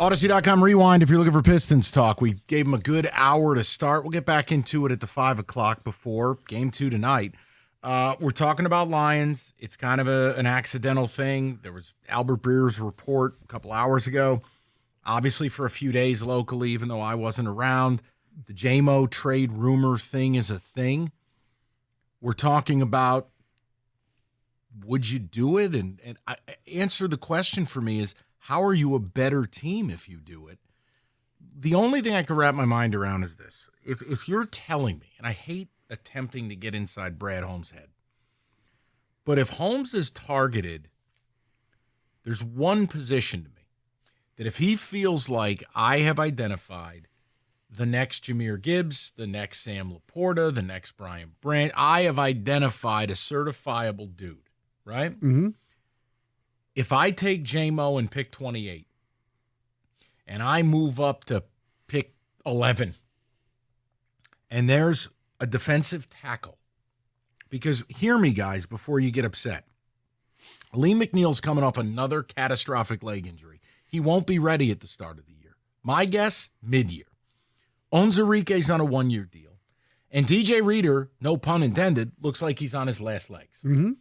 Odyssey.com rewind if you're looking for Pistons talk. We gave them a good hour to start. We'll get back into it at the 5 o'clock before Game 2 tonight. We're talking about Lions. It's kind of an accidental thing. There was Albert Breer's report a couple hours ago. Obviously for a few days locally, even though I wasn't around. The Jamo trade rumor thing is a thing. We're talking about, would you do it? And answer the question for me is, how are you a better team if you do it? The only thing I can wrap my mind around is this. If you're telling me, and I hate attempting to get inside Brad Holmes' head, but if Holmes is targeted, there's one position to me that if he feels like I have identified the next Jahmyr Gibbs, the next Sam Laporta, the next Brian Branch, I have identified a certifiable dude, right? Mm-hmm. If I take Jamo and pick 28, and I move up to pick 11, and there's a defensive tackle, because hear me, guys, before you get upset. Lee McNeil's coming off another catastrophic leg injury. He won't be ready at the start of the year. My guess, mid-year. Onwuzurike's on a 1-year deal. And DJ Reader, no pun intended, looks like he's on his last legs. Mm-hmm.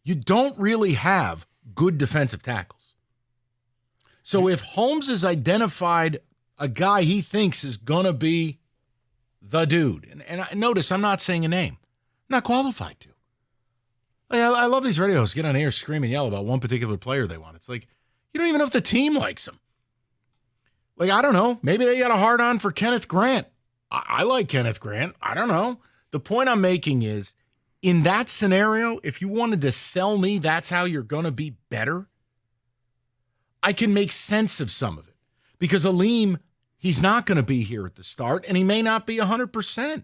You don't really have good defensive tackles. So if Holmes has identified a guy he thinks is going to be the dude, and notice I'm not saying a name. I'm not qualified to. Like, I love these radios get on air, scream and yell about one particular player they want. It's like, you don't even know if the team likes him. Like, I don't know. Maybe they got a hard on for Kenneth Grant. I like Kenneth Grant. I don't know. The point I'm making is, in that scenario, if you wanted to sell me that's how you're going to be better, I can make sense of some of it. Because Aleem, he's not going to be here at the start, and he may not be 100%.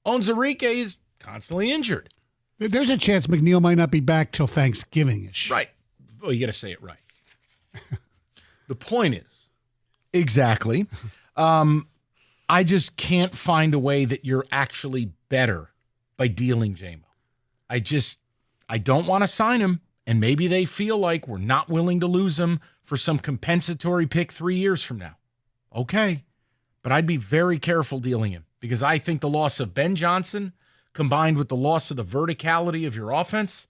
Onwuzurike is constantly injured. There's a chance McNeil might not be back till Thanksgiving-ish. Right. Well, you got to say it right. The point is, exactly, I just can't find a way that you're actually better by dealing Jamo. I don't want to sign him, and maybe they feel like we're not willing to lose him for some compensatory pick 3 years from now. Okay, but I'd be very careful dealing him, because I think the loss of Ben Johnson combined with the loss of the verticality of your offense,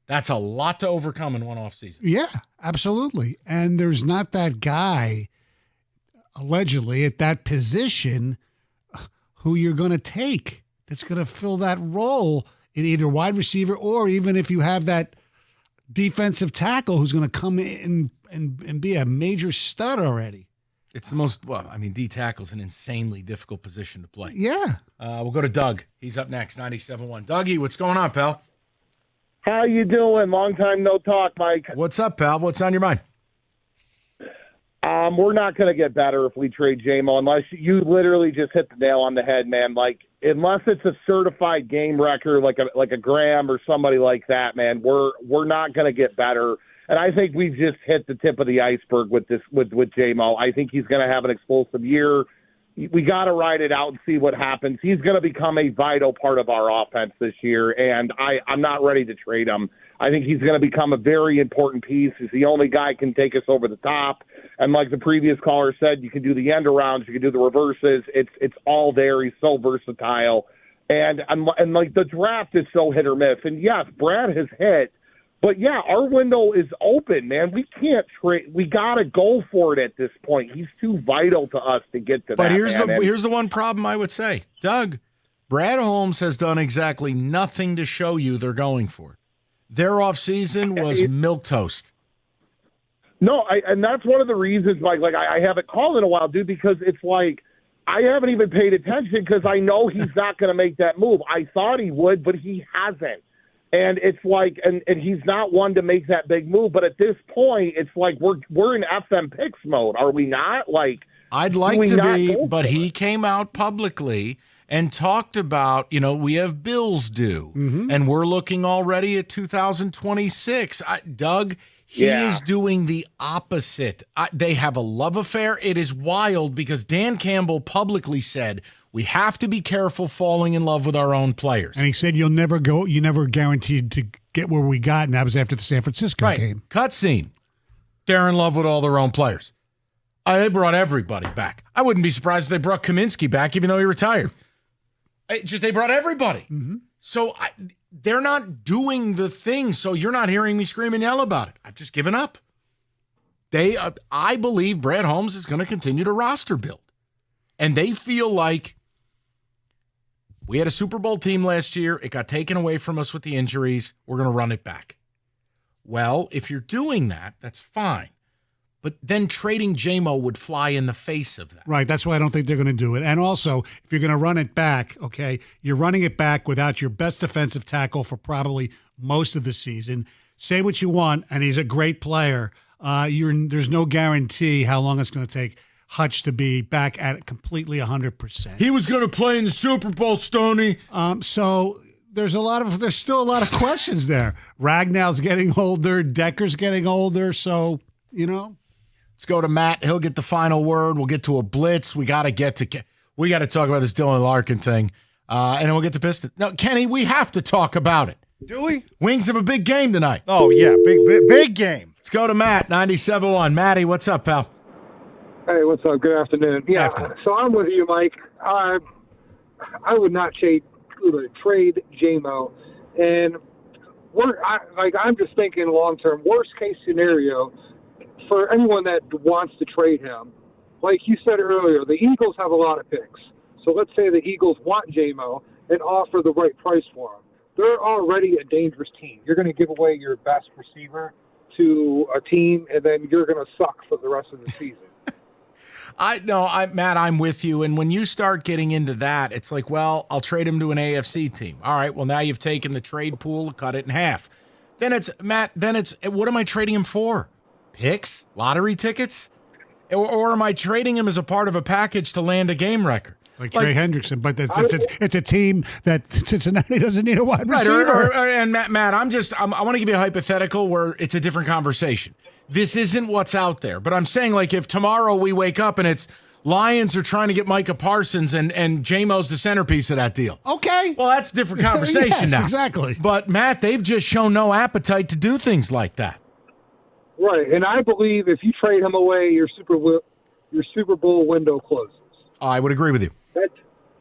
that's a lot to overcome in one offseason. Yeah, absolutely. And there's not that guy, allegedly, at that position who you're going to take that's going to fill that role in either wide receiver, or even if you have that defensive tackle who's going to come in and be a major stud already. It's the most, D tackle's an insanely difficult position to play. Yeah. We'll go to Doug. He's up next, 97.1. Dougie, what's going on, pal? How you doing? Long time no talk, Mike. What's up, pal? What's on your mind? We're not going to get better if we trade Jamo, unless you literally just hit the nail on the head, man. Like, unless it's a certified game wrecker like a Graham or somebody like that, man, we're not going to get better. And I think we've just hit the tip of the iceberg with Jamo. I think he's going to have an explosive year. We got to ride it out and see what happens. He's going to become a vital part of our offense this year, and I'm not ready to trade him. I think he's going to become a very important piece. He's the only guy who can take us over the top. And like the previous caller said, you can do the end arounds, you can do the reverses. It's all there. He's so versatile. And like the draft is so hit or miss. And yes, Brad has hit. But yeah, our window is open, man. We can't trade. We got to go for it at this point. He's too vital to us to get to that. But here's the one problem I would say. Doug, Brad Holmes has done exactly nothing to show you they're going for it. Their offseason was milquetoast. No, and that's one of the reasons, like I haven't called in a while, dude, because it's like I haven't even paid attention because I know he's not going to make that move. I thought he would, but he hasn't. And it's like, and he's not one to make that big move. But at this point, it's like we're in FM picks mode, are we not? Like, I'd like to be, but he came out publicly and talked about, we have bills due, and we're looking already at 2026. Doug, he is doing the opposite. They have a love affair. It is wild because Dan Campbell publicly said, we have to be careful falling in love with our own players. And he said, you never guaranteed to get where we got, and that was after the San Francisco game. Cutscene. They're in love with all their own players. They brought everybody back. I wouldn't be surprised if they brought Kaminsky back, even though he retired. They brought everybody. Mm-hmm. So they're not doing the thing, so you're not hearing me scream and yell about it. I've just given up. I believe Brad Holmes is going to continue to roster build. And they feel like we had a Super Bowl team last year. It got taken away from us with the injuries. We're going to run it back. Well, if you're doing that, that's fine. But then trading Jamo would fly in the face of that. Right. That's why I don't think they're going to do it. And also, if you're going to run it back, okay, you're running it back without your best defensive tackle for probably most of the season. Say what you want, and he's a great player. There's no guarantee how long it's going to take Hutch to be back at completely 100%. He was going to play in the Super Bowl, Stoney. So there's still a lot of questions there. Ragnall's getting older. Decker's getting older. So, Let's go to Matt. He'll get the final word. We'll get to a blitz. We got to talk about this Dylan Larkin thing. And then we'll get to Pistons. No, Kenny, we have to talk about it. Do we? Wings have a big game tonight. Oh, yeah. Big game. Let's go to Matt, 97.1. Matty, what's up, pal? Hey, what's up? Good afternoon. Yeah, afternoon. So I'm with you, Mike. I would not trade Jamo. And I'm just thinking long term, worst case scenario, for anyone that wants to trade him, like you said earlier, the Eagles have a lot of picks. So let's say the Eagles want Jamo and offer the right price for him. They're already a dangerous team. You're going to give away your best receiver to a team, and then you're going to suck for the rest of the season. Matt, I'm with you. And when you start getting into that, it's like, well, I'll trade him to an AFC team. All right, well, now you've taken the trade pool, cut it in half. Then it's, what am I trading him for? Picks? Lottery tickets? Or am I trading him as a part of a package to land a game record? Like Trey Hendrickson, but it's a team that Cincinnati doesn't need a wide receiver. Right, and Matt, I want to give you a hypothetical where it's a different conversation. This isn't what's out there, but I'm saying, like, if tomorrow we wake up and it's Lions are trying to get Micah Parsons and Jamo's the centerpiece of that deal. Okay. Well, that's a different conversation now. Exactly. But, Matt, they've just shown no appetite to do things like that. Right, and I believe if you trade him away, your Super Bowl window closes. I would agree with you.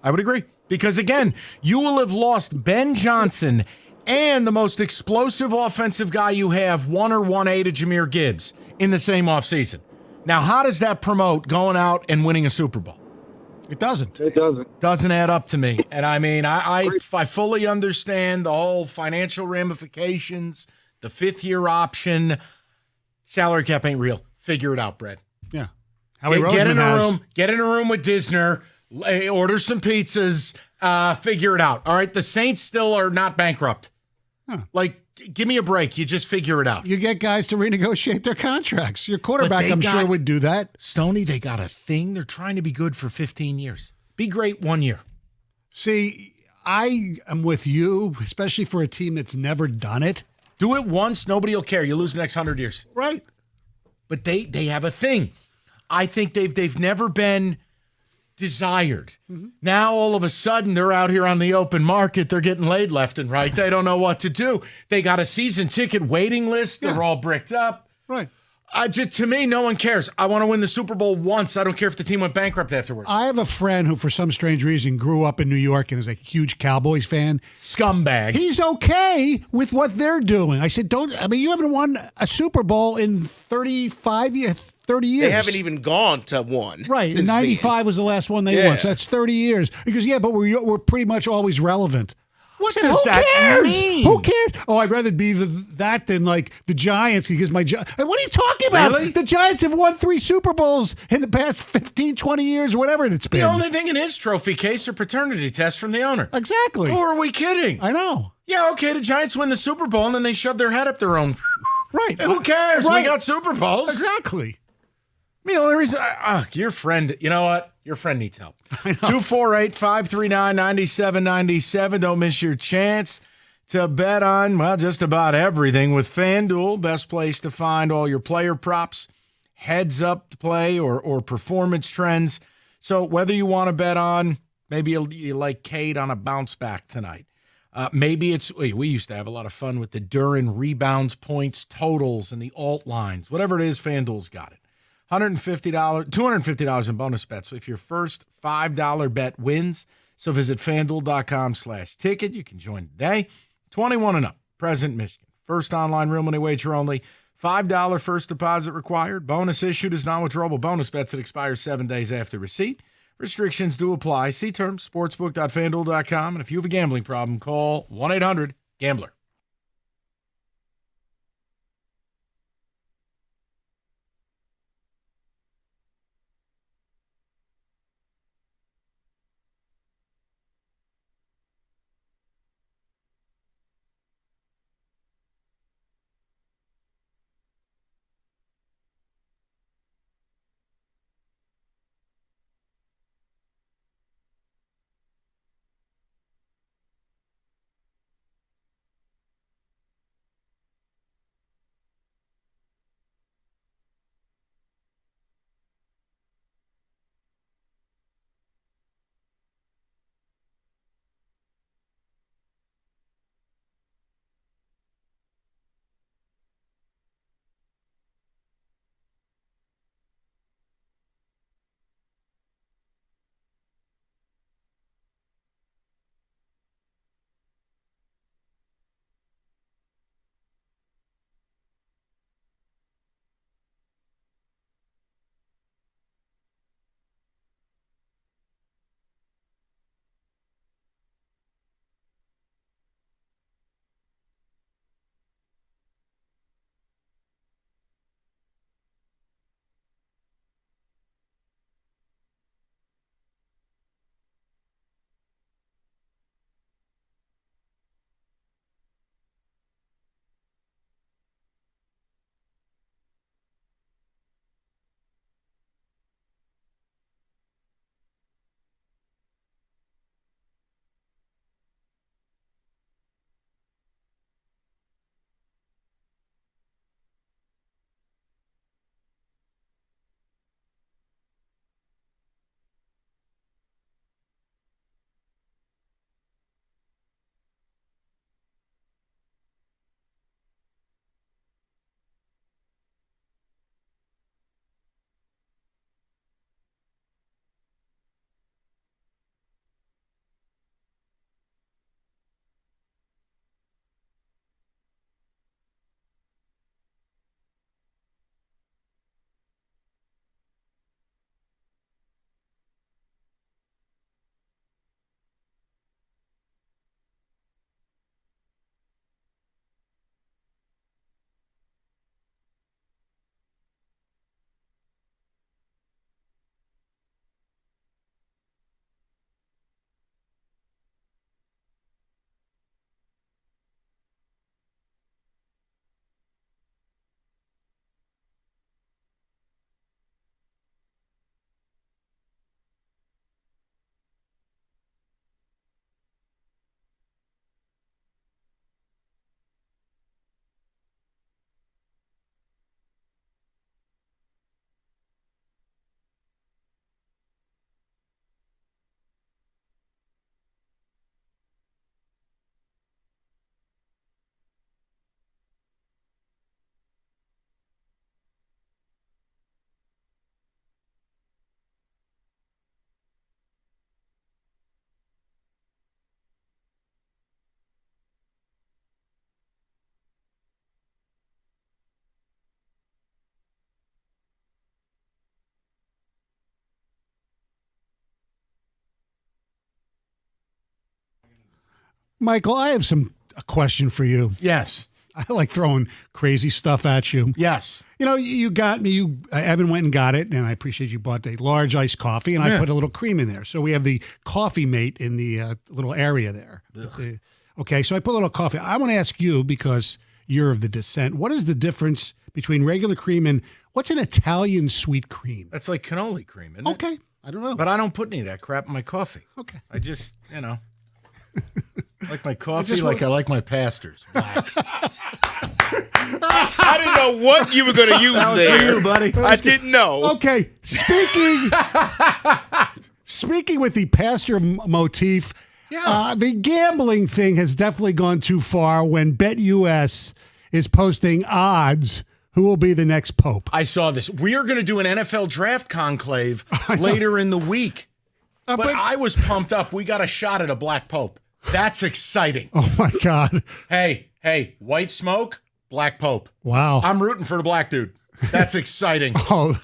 I would agree. Because, again, you will have lost Ben Johnson and the most explosive offensive guy you have, 1 or 1A to Jahmyr Gibbs, in the same offseason. Now, how does that promote going out and winning a Super Bowl? It doesn't. It doesn't. Doesn't add up to me. And, I mean, I fully understand the whole financial ramifications, the fifth-year option. Salary cap ain't real. Figure it out, Brad. Yeah. Get in a room with Disner. Order some pizzas. Figure it out. All right. The Saints still are not bankrupt. Huh. Like, give me a break. You just figure it out. You get guys to renegotiate their contracts. Your quarterback, I'm sure, would do that. Stoney, they got a thing. They're trying to be good for 15 years. Be great 1 year. See, I am with you, especially for a team that's never done it. Do it once. Nobody will care. You lose the next 100 years. Right. But they have a thing. I think they've never been desired. Mm-hmm. Now, all of a sudden, they're out here on the open market. They're getting laid left and right. They don't know what to do. They got a season ticket waiting list. They're all bricked up. Right. To me, no one cares. I want to win the Super Bowl once. I don't care if the team went bankrupt afterwards. I have a friend who, for some strange reason, grew up in New York and is a huge Cowboys fan. Scumbag. He's okay with what they're doing. I said, you haven't won a Super Bowl in 30 years. They haven't even gone to one. Right. In 95 was the last one they won. So that's 30 years. Because, but we're pretty much always relevant. What does that mean? Who cares? Oh, I'd rather be that than like the Giants because what are you talking about? Really? The Giants have won 3 Super Bowls in the past 15, 20 years, whatever it's been. The only thing in his trophy case are paternity tests from the owner. Exactly. Who are we kidding? I know. Yeah, okay, the Giants win the Super Bowl and then they shove their head up their own. Right. Who cares? Right. We got Super Bowls. Exactly. I mean, the only reason, your friend, you know what? Your friend needs help. 248-539-9797. Don't miss your chance to bet on, just about everything with FanDuel. Best place to find all your player props, heads up to play, or performance trends. So whether you want to bet on, maybe you like Cade on a bounce back tonight. Maybe we used to have a lot of fun with the Duran rebounds, points, totals, and the alt lines. Whatever it is, FanDuel's got it. $250 in bonus bets. So if your first $5 bet wins, so visit FanDuel.com/ticket. You can join today. 21 and up, present Michigan. First online real money wager only. $5 first deposit required. Bonus issued as non-withdrawable bonus bets that expire 7 days after receipt. Restrictions do apply. See terms, sportsbook.fanduel.com. And if you have a gambling problem, call 1-800-GAMBLER. Michael, I have a question for you. Yes. I like throwing crazy stuff at you. Yes. You know, you got me. Evan went and got it, and I appreciate you bought the large iced coffee, and I put a little cream in there. So we have the coffee mate in the little area there. Okay, so I put a little coffee. I want to ask you, because you're of the descent, what is the difference between regular cream and what's an Italian sweet cream? That's like cannoli cream, isn't it? Okay, I don't know. But I don't put any of that crap in my coffee. Okay. I just, like my coffee like I like my pastors. I didn't know what you were going to use that was there. for you, buddy. I didn't know. Okay, speaking with the pastor motif, the gambling thing has definitely gone too far when BetUS is posting odds Who will be the next pope? I saw this. We are going to do an NFL draft conclave later in the week. But I was pumped up. We got a shot at a black pope. That's exciting. Oh, my God. Hey, white smoke, black pope. Wow. I'm rooting for the black dude. That's exciting. Oh,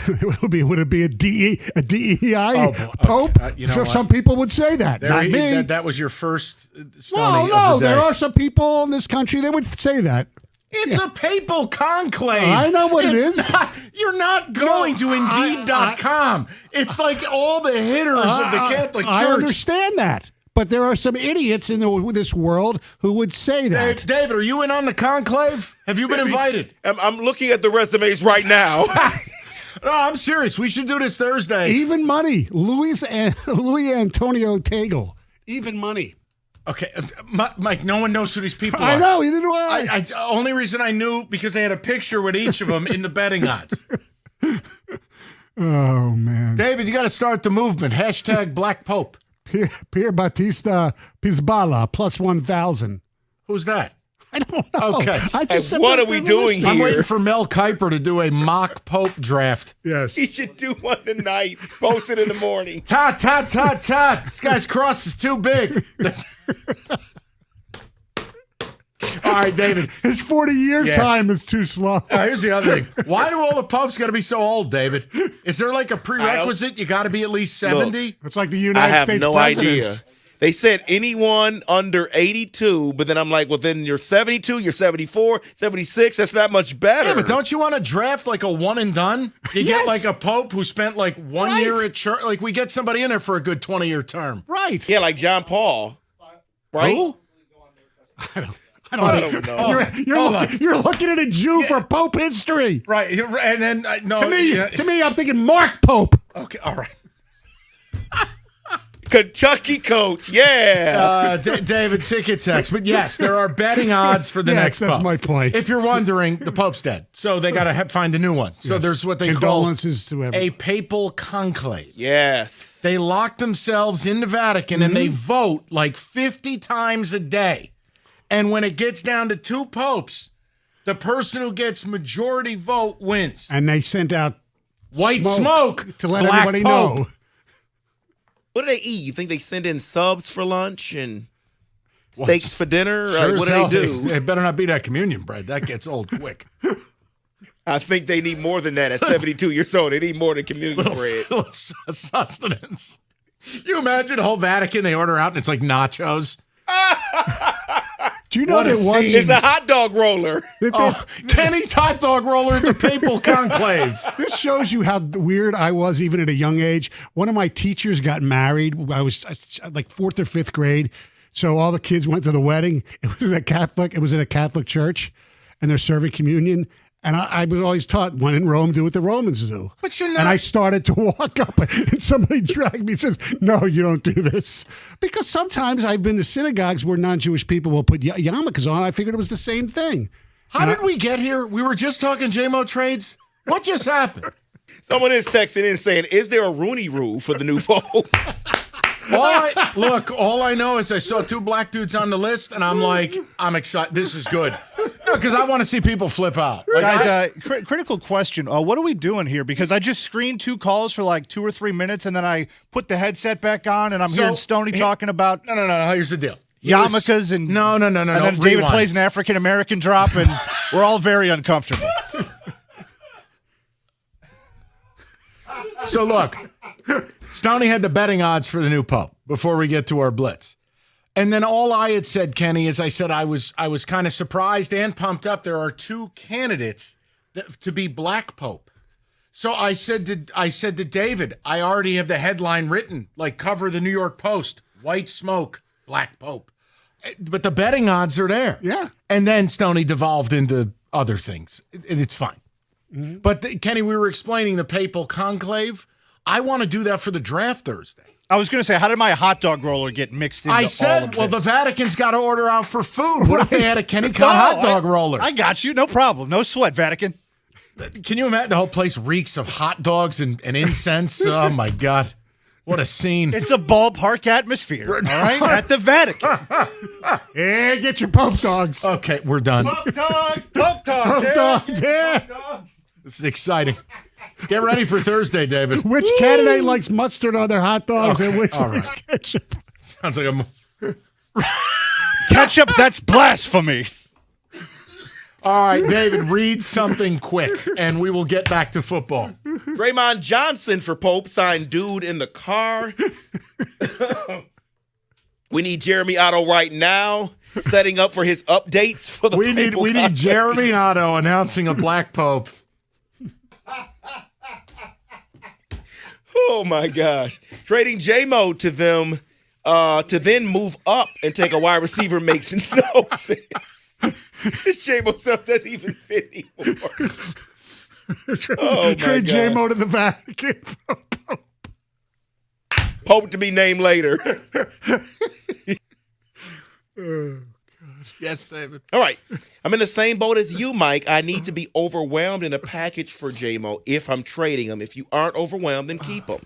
would it be a DEI pope? You know so what? some people would say that. Not me. That was your first Stoney No, of the day. there are some people in this country that would say that. It's a papal conclave. I know what it is. You're not going to Indeed.com. It's like all the hitters of the Catholic Church. I understand that. But there are some idiots in this world who would say that. David, are you in on the conclave? Have you been invited? I'm looking at the resumes right now. No, I'm serious. We should do this Thursday. Even money. Louis Antonio Tagle. Even money. Okay, Mike, no one knows who these people are. I know, either do I. Only reason I knew because they had a picture with each of them in the betting odds. Oh, man. David, you got to start the movement. # Black Pope. Pier Battista Pizbala, plus 1,000. Who's that? I don't know. Okay. What are we doing here? I'm waiting for Mel Kiper to do a mock Pope draft. Yes. He should do one tonight. Post it in the morning. Ta. This guy's cross is too big. All right, David. His 40-year time is too slow. Here's the other thing. Why do all the popes got to be so old, David? Is there like a prerequisite? You got to be at least 70? It's like the United States I have no presidents. idea. They said anyone under 82, but then I'm like, well, then you're 72, you're 74, 76. That's not much better. Yeah, but don't you want to draft like a one and done? You get like a pope who spent like 1 year at church. Like we get somebody in there for a good 20-year term. Right. Yeah, like John Paul. Right? Who? I don't know. You're looking at a Jew for Pope history. Right. And then, no. To me, I'm thinking Mark Pope. Okay, all right. Kentucky coach, yeah. David, ticket text. But yes, there are betting odds for the next that's Pope. my point. If you're wondering, the Pope's dead. So they got to find a new one. So there's what they Condolences call to everyone. a papal conclave. Yes. They lock themselves in the Vatican and they vote like 50 times a day. And when it gets down to 2 popes, the person who gets majority vote wins. And they sent out white smoke to let Black everybody Pope. know. What do they eat? You think they send in subs for lunch and steaks for dinner? Sure What as hell, do they do? It better not be that communion bread. That gets old quick. I think they need more than that at 72 years old. They need more than communion bread. Little sustenance. You imagine the whole Vatican, they order out and it's like nachos. Do you know What a that once scene. It's a hot dog roller. Kenny's hot dog roller at the papal conclave. This shows you how weird I was even at a young age. One of my teachers got married. I was like 4th or 5th grade. So all the kids went to the wedding. It was in a Catholic church, and they're serving communion. And I was always taught, when in Rome, do what the Romans do. But you're not. And I started to walk up, and somebody dragged me and says, no, you don't do this. Because sometimes I've been to synagogues where non-Jewish people will put yarmulkes on. I figured it was the same thing. How did we get here? We were just talking Jamo trades. What just happened? Someone is texting in saying, is there a Rooney rule for the new pope? All I know is I saw 2 black dudes on the list, and I'm like, I'm excited. This is good. Because I want to see people flip out. Guys, critical question. What are we doing here? Because I just screened 2 calls for like 2 or 3 minutes, and then I put the headset back on, and I'm hearing Stoney talking about No. Here's the deal. yarmulkes and No. And then David Rewind. plays an African American drop, and we're all very uncomfortable. So look, Stoney had the betting odds for the new pope before we get to our blitz. And then all I had said, Kenny, is I said I was kind of surprised and pumped up. There are 2 candidates to be black pope. So I said to David, I already have the headline written, like cover the New York Post, white smoke, black pope. But the betting odds are there. Yeah. And then Stoney devolved into other things. It's fine. Mm-hmm. But Kenny, we were explaining the papal conclave. I want to do that for the draft Thursday. I was going to say, how did my hot dog roller get mixed into all of this? Well, the Vatican's got to order out for food. What if they had a Kenny Con hot dog roller? I got you. No problem. No sweat, Vatican. Can you imagine the whole place reeks of hot dogs and incense? Oh, my God. What a scene. It's a ballpark atmosphere, all right? At the Vatican. Yeah, get your Pope dogs. Okay, we're done. Pope dogs, Pope dogs. Pope dogs, yeah. This is exciting. Get ready for Thursday, David. Which candidate likes mustard on their hot dogs and which all likes right. ketchup? Sounds like a... Ketchup, that's blasphemy. All right, David, read something quick, and we will get back to football. Draymond Johnson for Pope signed dude in the car. We need Jeremy Otto right now, setting up for his updates for the We need Jeremy Otto announcing a black pope. Oh my gosh. Trading Jamo to them to then move up and take a wide receiver makes no sense. This Jamo stuff doesn't even fit anymore. Oh my Trade God. Jamo to the Vatican. Pope to be named later. Yes, David. All right. I'm in the same boat as you, Mike. I need to be overwhelmed in a package for Jamo if I'm trading him. If you aren't overwhelmed, then keep him.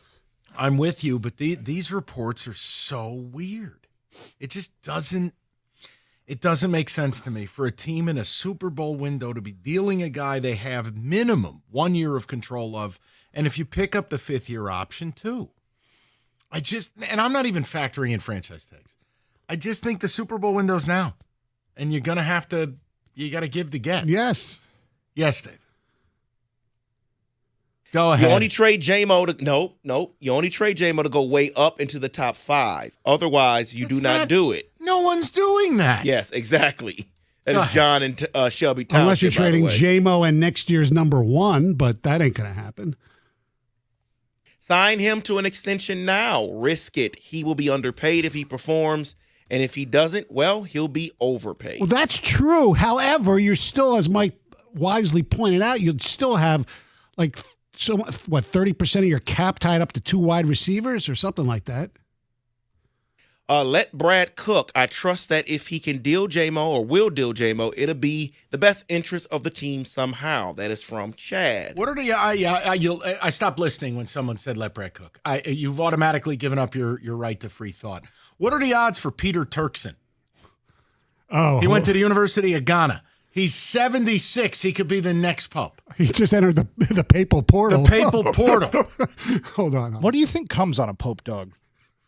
I'm with you, but these reports are so weird. It just doesn't make sense to me for a team in a Super Bowl window to be dealing a guy they have minimum 1 year of control of, and if you pick up the 5th-year option too. And I'm not even factoring in franchise tags. I just think the Super Bowl window's now, and you got to give to get. Yes. Yes, Dave. Go ahead. You only trade Jamo to You only trade Jamo to go way up into the top 5. Otherwise, you do not do it. No one's doing that. Yes, exactly. That Go is ahead. John and Shelby Township. Unless you're by the trading way. Jamo and next year's number 1, but that ain't going to happen. Sign him to an extension now. Risk it. He will be underpaid if he performs. And if he doesn't, well, he'll be overpaid. Well, that's true. However, you're still, as Mike wisely pointed out, you'd still have 30% of your cap tied up to 2 wide receivers or something like that. Let Brad cook. I trust that if he can deal Jamo or will deal Jamo, it'll be the best interest of the team somehow. That is from Chad. What are the? I stopped listening when someone said let Brett cook. You've automatically given up your right to free thought. What are the odds for Peter Turkson? Oh, He went to the University of Ghana. He's 76. He could be the next pope. He just entered the papal portal. The papal portal. Hold on. What do you think comes on a Pope dog?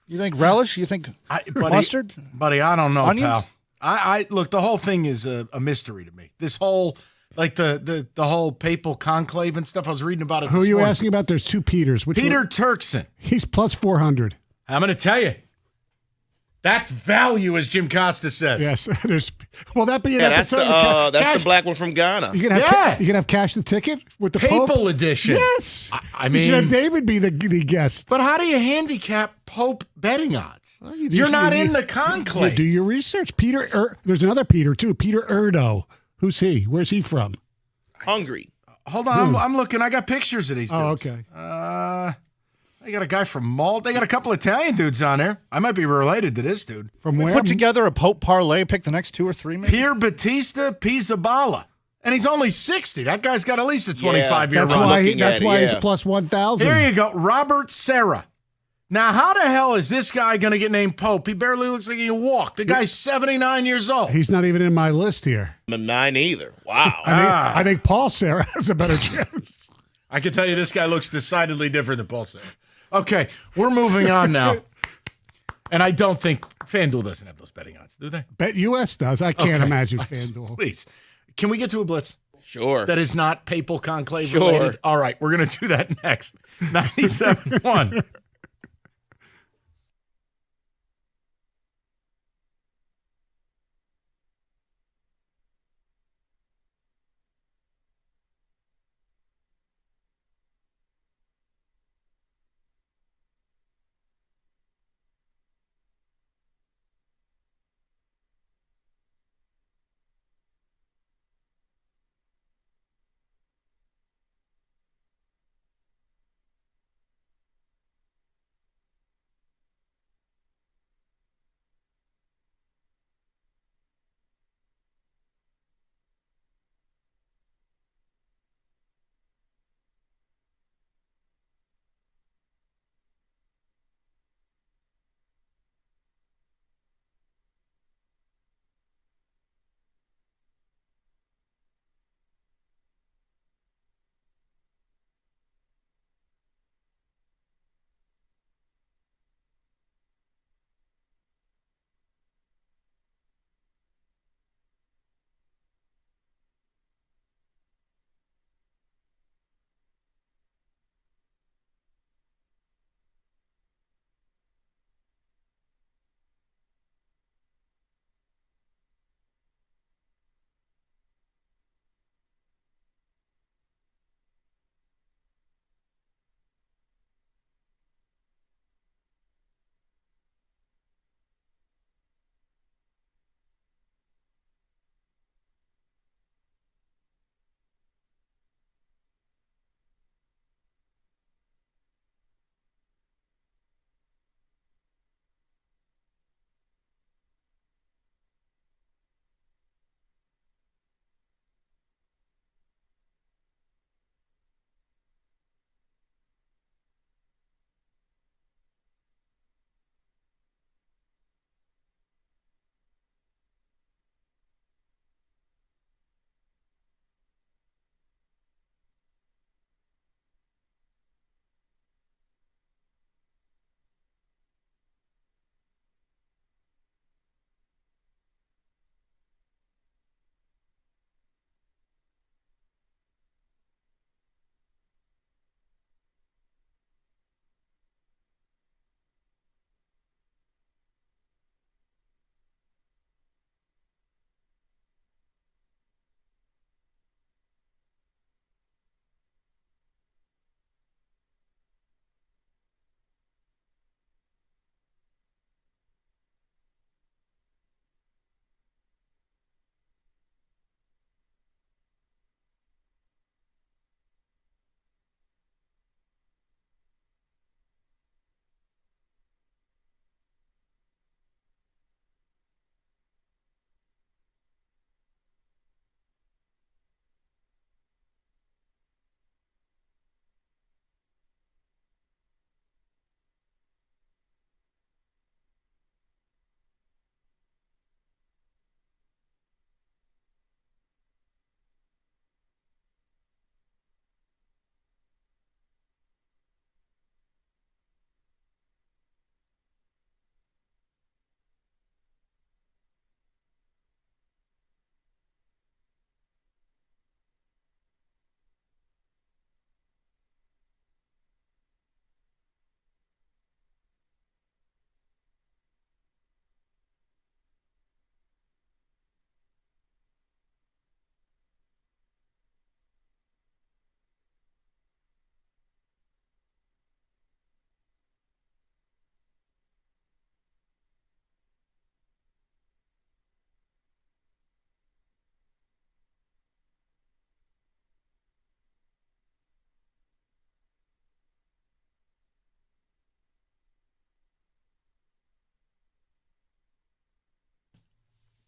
You think relish? You think mustard? Buddy, I don't know, Onions? pal. I look, the whole thing is a mystery to me. This whole, the whole papal conclave and stuff. I was reading about it. Who are this you morning. asking about? There's 2 Peters. Peter Turkson. He's plus 400. I'm going to tell you. That's value, as Jim Costa says. Yes. That be an that's episode? the black one from Ghana. You can have Cash the Ticket with the Papal Pope? edition. Yes. I You mean, should have David be the guest. But how do you handicap Pope betting odds? You're not in the conclave. You do your research. There's another Peter, too. Peter Erdo. Who's he? Where's he from? Hungry. Hold on. I'm looking. I got pictures of these dudes. Oh, okay. They got a guy from Malta. They got a couple Italian dudes on there. I might be related to this dude. From where? Put together a Pope parlay, pick the next 2 or 3 maybe? Pier Battista Pizzaballa. And he's only 60. That guy's got at least a 25-year That's run. why he's plus 1,000. Here you go. Robert Serra. Now, how the hell is this guy going to get named Pope? He barely looks like he can walk. The guy's 79 years old. He's not even in my list here. I'm 9 either. Wow. I think Paul Serra has a better chance. I can tell you this guy looks decidedly different than Paul Serra. Okay, we're moving on now. And I don't think FanDuel doesn't have those betting odds, do they? Bet US does. I can't imagine FanDuel. Please. Can we get to a blitz? Sure. That is not papal conclave Sure. related. All right, we're going to do that next. 97.1.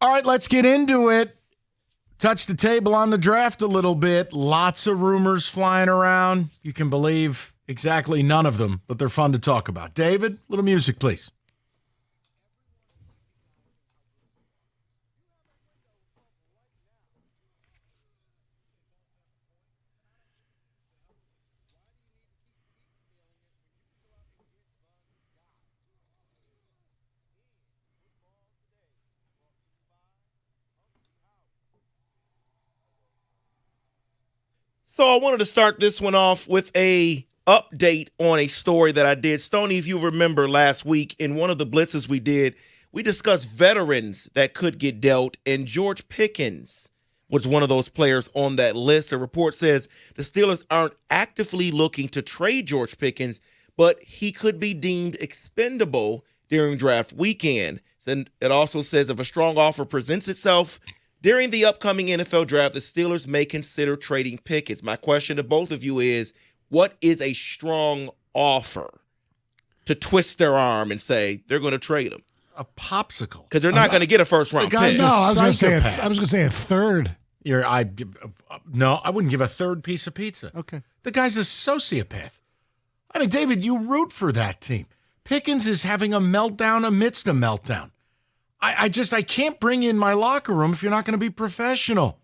All right, let's get into it. Touch the table on the draft a little bit. Lots of rumors flying around. You can believe exactly none of them, but they're fun to talk about. David, little music, please. So I wanted to start this one off with a update on a story that I did. Stoney, if you remember last week in one of the blitzes we did, we discussed veterans that could get dealt, and George Pickens was one of those players on that list. A report says the Steelers aren't actively looking to trade George Pickens, but he could be deemed expendable during draft weekend. And it also says if a strong offer presents itself during the upcoming NFL draft, the Steelers may consider trading Pickens. My question to both of you is, what is a strong offer to twist their arm and say they're going to trade him? A popsicle. Because they're not going to get a first-round pick. No, I was going to say a third. No, I wouldn't give a third piece of pizza. Okay. The guy's a sociopath. I mean, David, you root for that team. Pickens is having a meltdown amidst a meltdown. I can't bring you in my locker room if you're not going to be professional.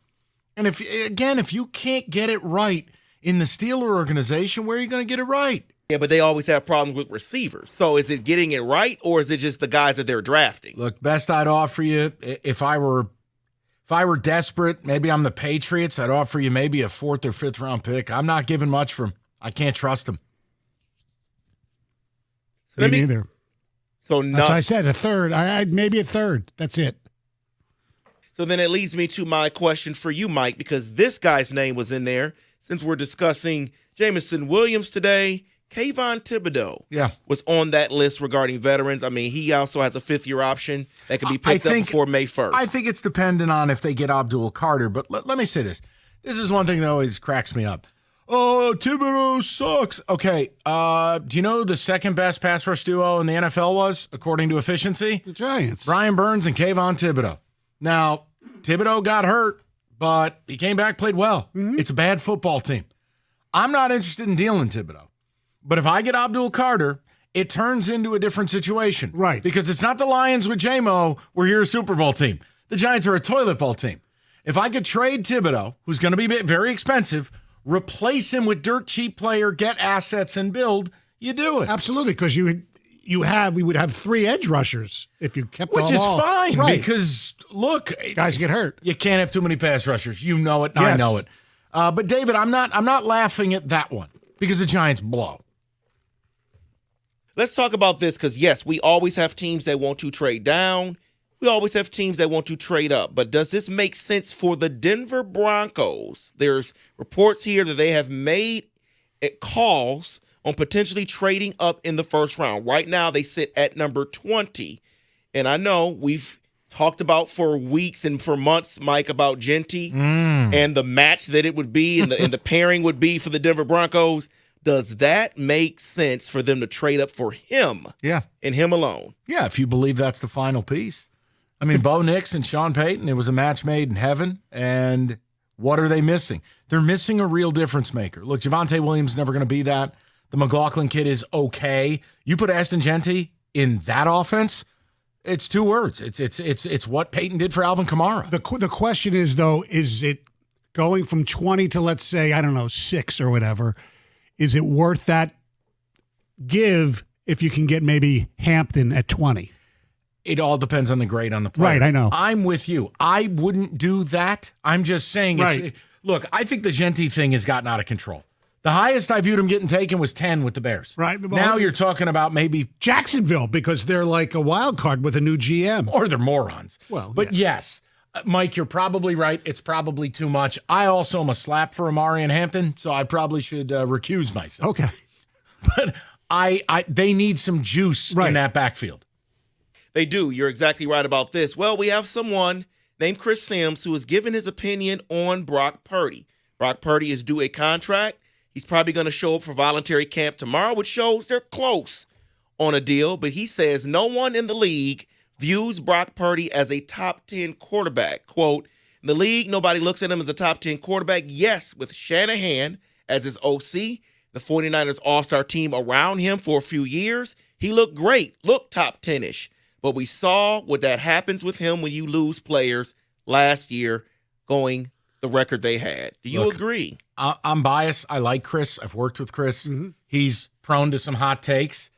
And if you can't get it right in the Steeler organization, where are you going to get it right? Yeah, but they always have problems with receivers. So is it getting it right, or is it just the guys that they're drafting? Look, best I'd offer you, if I were desperate, maybe I'm the Patriots, I'd offer you maybe a 4th or 5th round pick. I'm not giving much for him. I can't trust him. Me neither. So that's what I said, a third. Maybe a third. That's it. So then it leads me to my question for you, Mike, because this guy's name was in there. Since we're discussing Jameson Williams today, Kayvon Thibodeau was on that list regarding veterans. I mean, he also has a 5th-year option that can be picked up before May 1st. I think it's dependent on if they get Abdul Carter. But let me say this. This is one thing that always cracks me up. Oh, Thibodeau sucks. Okay, do you know who the second best pass rush duo in the NFL was, according to efficiency? The Giants. Brian Burns and Kayvon Thibodeau. Now, Thibodeau got hurt, but he came back, played well. Mm-hmm. It's a bad football team. I'm not interested in dealing Thibodeau. But if I get Abdul Carter, it turns into a different situation. Right. Because it's not the Lions with Jamo, we're here a Super Bowl team. The Giants are a toilet bowl team. If I could trade Thibodeau, who's going to be very expensive, replace him with dirt cheap player, get assets and build, you do it. Absolutely, because we would have 3 edge rushers if you kept which them is all. Fine right. Because look, guys get hurt. You can't have too many pass rushers. You know it, and yes. I know it. But David, I'm not laughing at that one because the Giants blow. Let's talk about this because, yes, we always have teams that want to trade down. We always have teams that want to trade up. But does this make sense for the Denver Broncos? There's reports here that they have made calls on potentially trading up in the first round. Right now, they sit at number 20. And I know we've talked about for weeks and for months, Mike, about Genty and the match that it would be and the pairing would be for the Denver Broncos. Does that make sense for them to trade up for him? Yeah. And him alone? Yeah, if you believe that's the final piece. I mean, Bo Nix and Sean Payton, it was a match made in heaven. And what are they missing? They're missing a real difference maker. Look, Javonte Williams is never going to be that. The McLaughlin kid is okay. You put Ashton Genty in that offense, it's 2 words. It's what Peyton did for Alvin Kamara. The question is, though, is it going from 20 to, let's say, 6 or whatever? Is it worth that give if you can get maybe Hampton at 20? It all depends on the grade on the player. Right, I know. I'm with you. I wouldn't do that. I'm just saying. Right. Look, I think the Genty thing has gotten out of control. The highest I viewed him getting taken was 10 with the Bears. Right. Well, now you're talking about maybe Jacksonville because they're like a wild card with a new GM. Or they're morons. Well, but yes, Mike, you're probably right. It's probably too much. I also am a slap for Amari and Hampton, so I probably should recuse myself. Okay. But they need some juice in that backfield. They do. You're exactly right about this. Well, we have someone named Chris Sims who has given his opinion on Brock Purdy. Brock Purdy is due a contract. He's probably going to show up for voluntary camp tomorrow, which shows they're close on a deal. But he says no one in the league views Brock Purdy as a top 10 quarterback. Quote, in the league, nobody looks at him as a top 10 quarterback. Yes, with Shanahan as his OC, the 49ers all-star team around him for a few years, he looked great, looked top 10-ish. But we saw what that happens with him when you lose players last year going the record they had. Do you agree? I'm biased. I like Chris. I've worked with Chris. He's prone to some hot takes.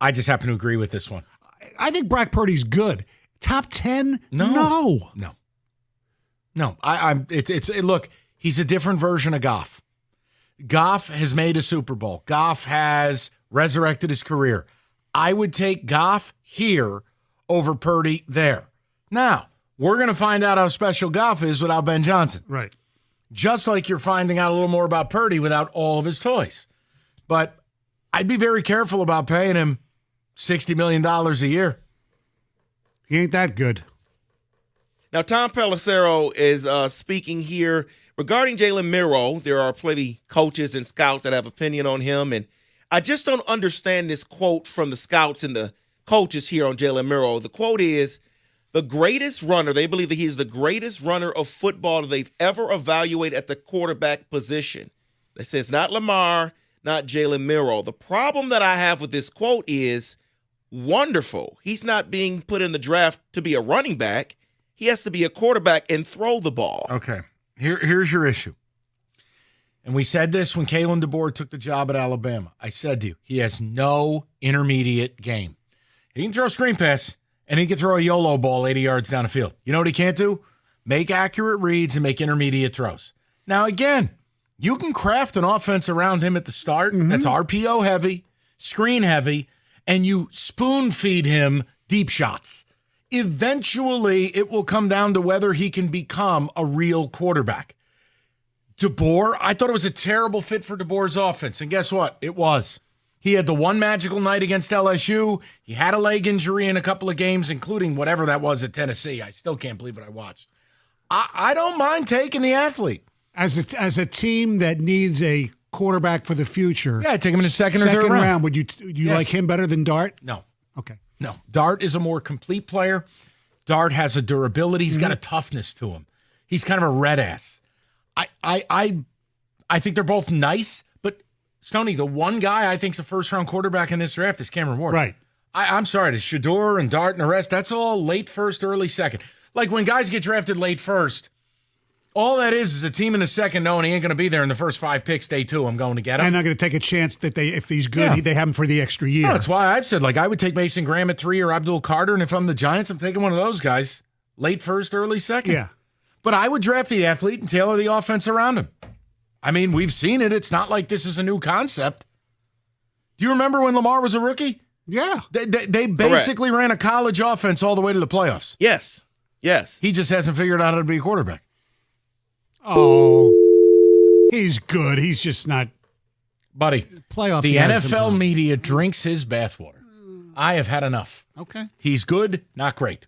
I just happen to agree with this one. I think Brock Purdy's good. Top 10? No. Look, he's a different version of Goff. Goff has made a Super Bowl. Goff has resurrected his career. I would take Goff here over Purdy there. Now, we're going to find out how special Goff is without Ben Johnson. Right. Just like you're finding out a little more about Purdy without all of his toys. But I'd be very careful about paying him $60 million a year. He ain't that good. Now, Tom Pelissero is speaking here regarding Jalen Miro. There are plenty coaches and scouts that have opinion on him, and I just don't understand this quote from the scouts and the coaches here on Jalen Miro. The quote is, the greatest runner, they believe that he is the greatest runner of football that they've ever evaluated at the quarterback position. They say it's not Lamar, not Jalen Miro. The problem that I have with this quote is, wonderful. He's not being put in the draft to be a running back. He has to be a quarterback and throw the ball. Okay. Here's your issue. And we said this when Kalen DeBoer took the job at Alabama. I said to you, he has no intermediate game. He can throw a screen pass, and he can throw a YOLO ball 80 yards down the field. You know what he can't do? Make accurate reads and make intermediate throws. Now, again, you can craft an offense around him at the start that's RPO heavy, screen heavy, and you spoon feed him deep shots. Eventually, it will come down to whether he can become a real quarterback. DeBoer, I thought it was a terrible fit for DeBoer's offense, and guess what? It was. He had the one magical night against LSU. He had a leg injury in a couple of games, including whatever that was at Tennessee. I still can't believe what I watched. I don't mind taking the athlete. As a team that needs a quarterback for the future. Yeah, I'd take him in the second or third round. Would you like him better than Dart? No. Okay. No. Dart is a more complete player. Dart has a durability. He's got a toughness to him. He's kind of a red ass. I think they're both nice, but Stoney, the one guy I think's a first-round quarterback in this draft is Cameron Ward. Right. I'm sorry, to Shador and Dart and the rest, that's all late first, early second. Like when guys get drafted late first, all that is a team in the second knowing he ain't going to be there in the first 5 picks, day 2. I'm going to get him. I'm not going to take a chance that if he's good, they have him for the extra year. No, that's why I've said, I would take Mason Graham at 3 or Abdul Carter, and if I'm the Giants, I'm taking one of those guys late first, early second. Yeah. But I would draft the athlete and tailor the offense around him. I mean, we've seen it. It's not like this is a new concept. Do you remember when Lamar was a rookie? Yeah. They basically ran a college offense all the way to the playoffs. Yes. He just hasn't figured out how to be a quarterback. Oh, he's good. He's just not. Buddy, playoffs. The NFL media drinks his bathwater. I have had enough. Okay. He's good, not great.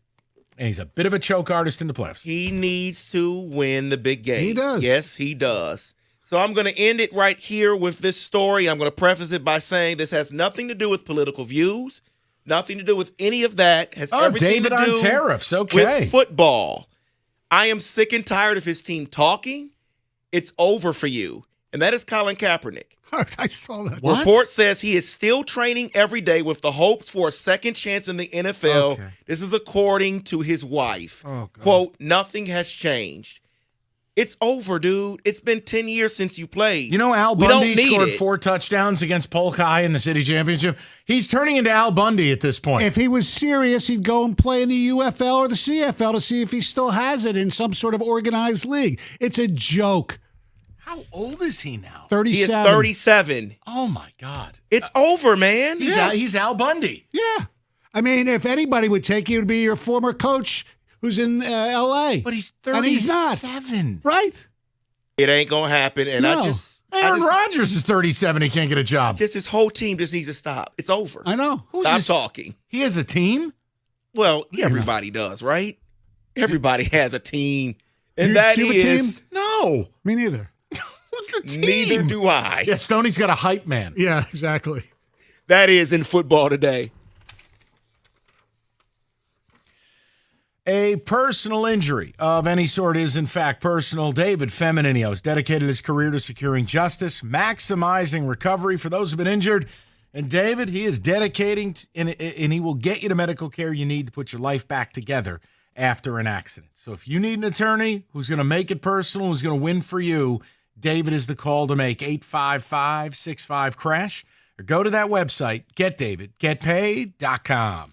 And he's a bit of a choke artist in the playoffs. He needs to win the big game. He does. Yes, he does. So I'm going to end it right here with this story. I'm going to preface it by saying this has nothing to do with political views, nothing to do with any of that. Has everything David to do on tariffs. Okay. with football. I am sick and tired of his team talking. It's over for you. And that is Colin Kaepernick. I saw that. What? Report says he is still training every day with the hopes for a second chance in the NFL. Okay. This is according to his wife. Oh, God. Quote, nothing has changed. It's over, dude. It's been 10 years since you played. You know, Al We Bundy don't need scored it. 4 touchdowns against Polk High in the city championship. He's turning into Al Bundy at this point. If he was serious, he'd go and play in the UFL or the CFL to see if he still has it in some sort of organized league. It's a joke. How old is he now? 37. He is 37. Oh, my God. It's over, man. He's Al Bundy. Yeah. I mean, if anybody would take you to be your former coach who's in L.A. But he's 37. And he's not. Right? It ain't going to happen. And No. Aaron Rodgers is 37. He can't get a job. Just his whole team just needs to stop. It's over. I know. Stop talking. He has a team? Well, everybody does, right? Everybody has a team. And You- that you have a is... team? No. Me neither. Who's the team? Neither do I. Yeah, Stoney's got a hype man. Yeah, exactly. That is in football today. a personal injury of any sort is, in fact, personal, David Femininio has dedicated his career to securing justice, maximizing recovery for those who've been injured. And David, he is dedicating, and he will get you the medical care you need to put your life back together after an accident. So if you need an attorney who's going to make it personal, who's going to win for you, David is the call to make. 855-65-CRASH. Or go to that website, getdavidgetpaid.com.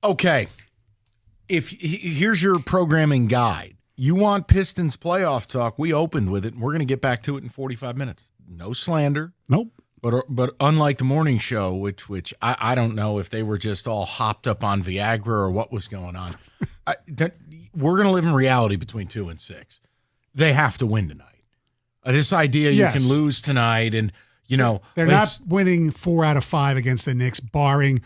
Okay. Here's your programming guide. You want Pistons playoff talk? We opened with it, and we're going to get back to it in 45 minutes. No slander. Nope. But unlike the morning show, which I don't know if they were just all hopped up on Viagra or what was going on, we're going to live in reality between 2 and 6. They have to win tonight. This idea you can lose tonight, and they're not winning 4 out of 5 against the Knicks, barring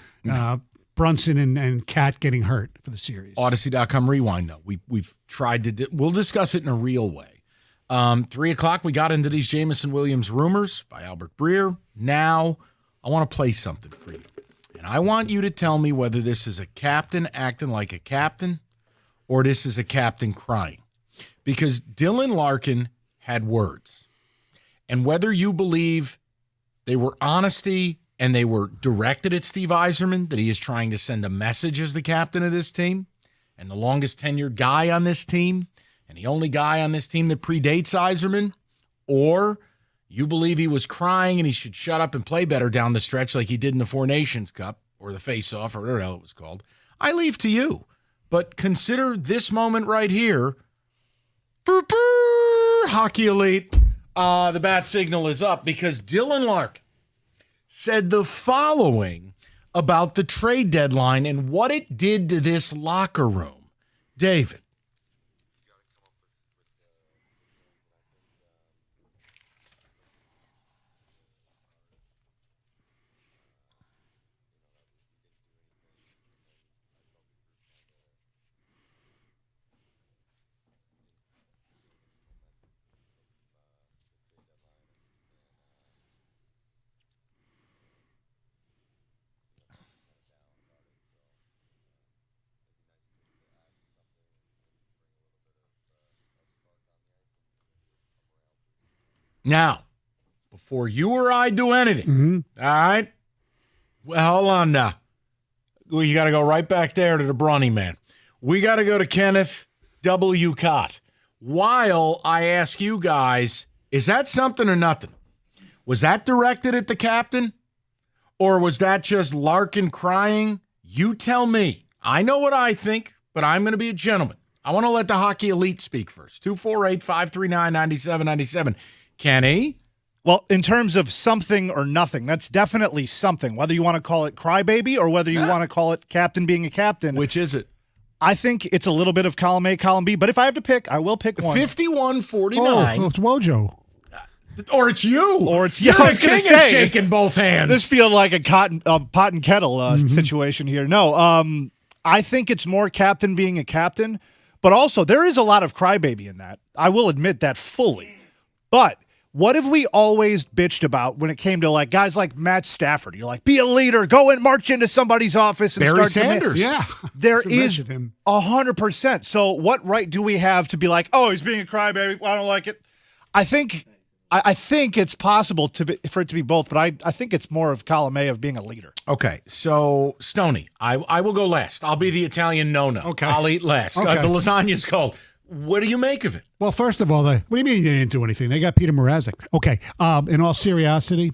Brunson and Cat getting hurt for the series. Odyssey.com rewind, though. We've tried to we'll discuss it in a real way. 3 o'clock, we got into these Jameson Williams rumors by Albert Breer. Now, I want to play something for you. And I want you to tell me whether this is a captain acting like a captain or this is a captain crying. Because Dylan Larkin had words. And whether you believe they were honesty and they were directed at Steve Yzerman, that he is trying to send a message as the captain of this team and the longest tenured guy on this team, and the only guy on this team that predates Yzerman, or you believe he was crying and he should shut up and play better down the stretch like he did in the Four Nations Cup or the face-off or whatever the hell it was called, I leave to you. But consider this moment right here. Hockey Elite. The bat signal is up because Dylan Larkin said the following about the trade deadline and what it did to this locker room. David. Now, before you or I do anything, all right? Well, hold on now. You got to go right back there to the Bronny man. We got to go to Kenneth W. Cott. While I ask you guys, is that something or nothing? Was that directed at the captain? Or was that just Larkin crying? You tell me. I know what I think, but I'm going to be a gentleman. I want to let the Hockey Elite speak first. 248-539-9797. Kenny? Well, in terms of something or nothing, that's definitely something. Whether you want to call it crybaby or whether you want to call it captain being a captain. Which is it? I think it's a little bit of column A, column B. But if I have to pick, I will pick one. 51-49. Oh, it's Wojo. Or it's you. Or it's You're I was the gonna king of say, shaking both hands. This feels like a pot and kettle situation here. No, I think it's more captain being a captain. But also, there is a lot of crybaby in that. I will admit that fully. But what have we always bitched about when it came to like guys like Matt Stafford? You're like, be a leader, go and march into somebody's office and Barry start Sanders. Yeah. There is 100%. So what right do we have to be like, oh, he's being a crybaby, I don't like it? I think it's possible for it to be both, but I think it's more of column A of being a leader. Okay, so Stoney, I will go last. I'll be the Italian no-no. Okay. I'll eat last. Okay. The lasagna's cold. What do you make of it? Well, first of all, what do you mean they didn't do anything? They got Peter Mrazek. Okay, in all seriousity,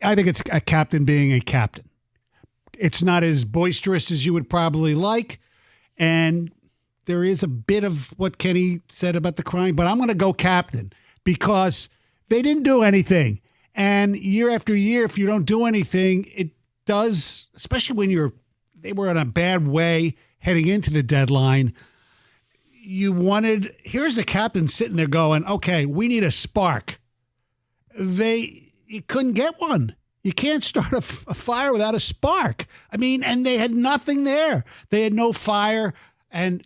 I think it's a captain being a captain. It's not as boisterous as you would probably like, and there is a bit of what Kenny said about the crying, but I'm going to go captain because they didn't do anything. And year after year, if you don't do anything, it does, especially when they were in a bad way heading into the deadline. Here's a captain sitting there going, okay, we need a spark. You couldn't get one. You can't start a fire without a spark. I mean, and they had nothing there. They had no fire. And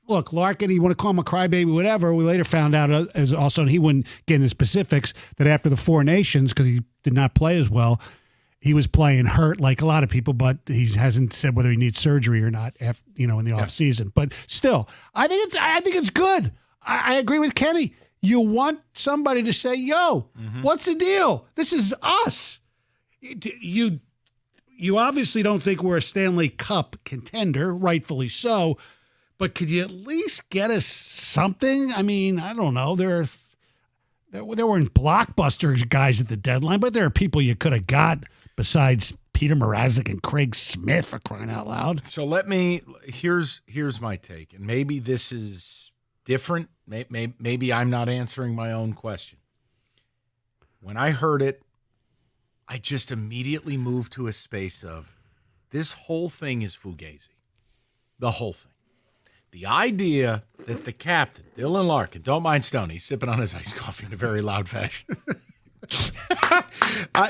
look, Larkin, you want to call him a crybaby, whatever. We later found out, as also, and he wouldn't get into specifics, that after the Four Nations, because he did not play as well, he was playing hurt like a lot of people, but he hasn't said whether he needs surgery or not, in the off season. But still, I think it's good. I agree with Kenny. You want somebody to say, "Yo, what's the deal? This is us." You obviously don't think we're a Stanley Cup contender, rightfully so. But could you at least get us something? I mean, I don't know. There weren't blockbuster guys at the deadline, but there are people you could have got besides Peter Mrazek and Craig Smith, for crying out loud. So here's my take, and maybe this is different. Maybe I'm not answering my own question. When I heard it, I just immediately moved to a space of this whole thing is fugazi. The whole thing. The idea that the captain, Dylan Larkin, don't mind Stoney, he's sipping on his iced coffee in a very loud fashion.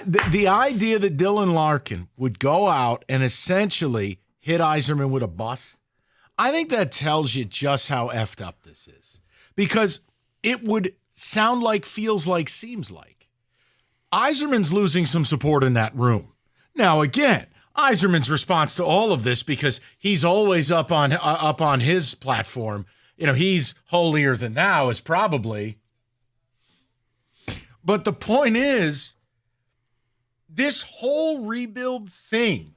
The idea that Dylan Larkin would go out and essentially hit Yzerman with a bus, I think that tells you just how effed up this is. Because it would sound like, feels like, seems like. Yzerman's losing some support in that room. Now, again, Yzerman's response to all of this, because he's always up on his platform, he's holier than thou, is probably. But the point is, this whole rebuild thing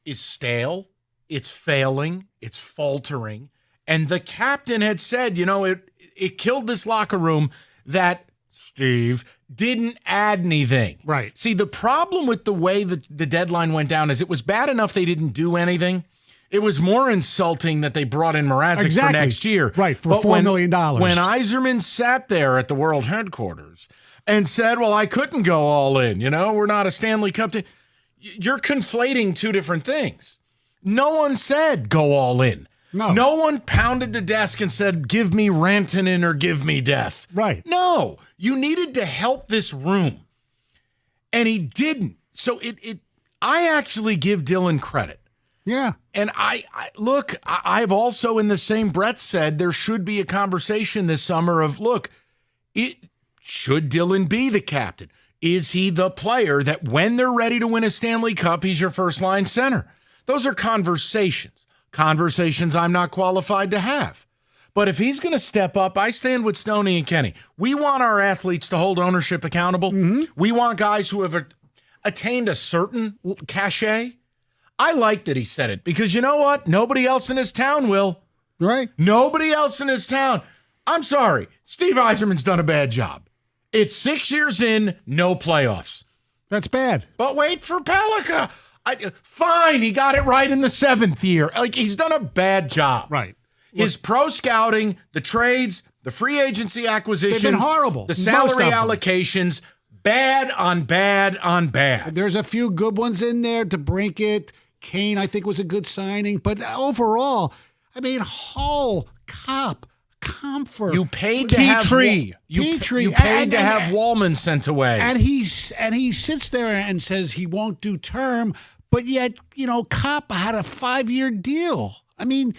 is stale, it's failing, it's faltering, and the captain had said, it killed this locker room that, Steve, didn't add anything. Right. See, the problem with the way the deadline went down is it was bad enough they didn't do anything. It was more insulting that they brought in Mrazek for next year. Right, for $4 million. When Yzerman sat there at the world headquarters and said, well, I couldn't go all in, we're not a Stanley Cup team. You're conflating two different things. No one said go all in. No one pounded the desk and said, give me Rantanen or give me death. Right. No, you needed to help this room. And he didn't. So I actually give Dylan credit. Yeah. And I've also in the same breath said there should be a conversation this summer of, should Dylan be the captain? Is he the player that when they're ready to win a Stanley Cup, he's your first line center? Those are conversations I'm not qualified to have. But if he's going to step up, I stand with Stoney and Kenny. We want our athletes to hold ownership accountable. Mm-hmm. We want guys who have attained a certain cachet. I like that he said it because you know what? Nobody else in his town will. Right. Nobody else in his town. I'm sorry. Steve Yzerman's done a bad job. It's 6 years in, no playoffs. That's bad. But wait for Pellica. Fine, he got it right in the 7th year. He's done a bad job. Right. His pro scouting, the trades, the free agency acquisitions. They've been horrible. The salary allocations, bad on bad on bad. There's a few good ones in there to break it. Kane, I think, was a good signing. But overall, Hull, Cup, Comfort. You paid to have Petrie. You paid to have Wallman sent away. And he sits there and says he won't do term, but yet, Kopp had a 5-year deal. The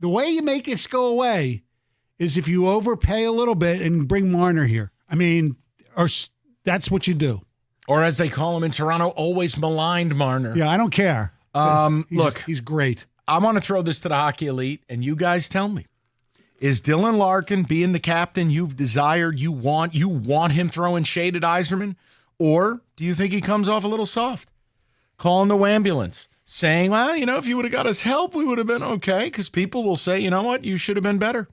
way you make this go away is if you overpay a little bit and bring Marner here. Or that's what you do. Or as they call him in Toronto, always maligned Marner. Yeah, I don't care. He's great. I want to throw this to the Hockey Elite, and you guys tell me. Is Dylan Larkin being the captain you've desired, you want him throwing shade at Yzerman? Or do you think he comes off a little soft? Calling the ambulance, saying, well, if you would have got us help, we would have been okay, because people will say, you know what, you should have been better.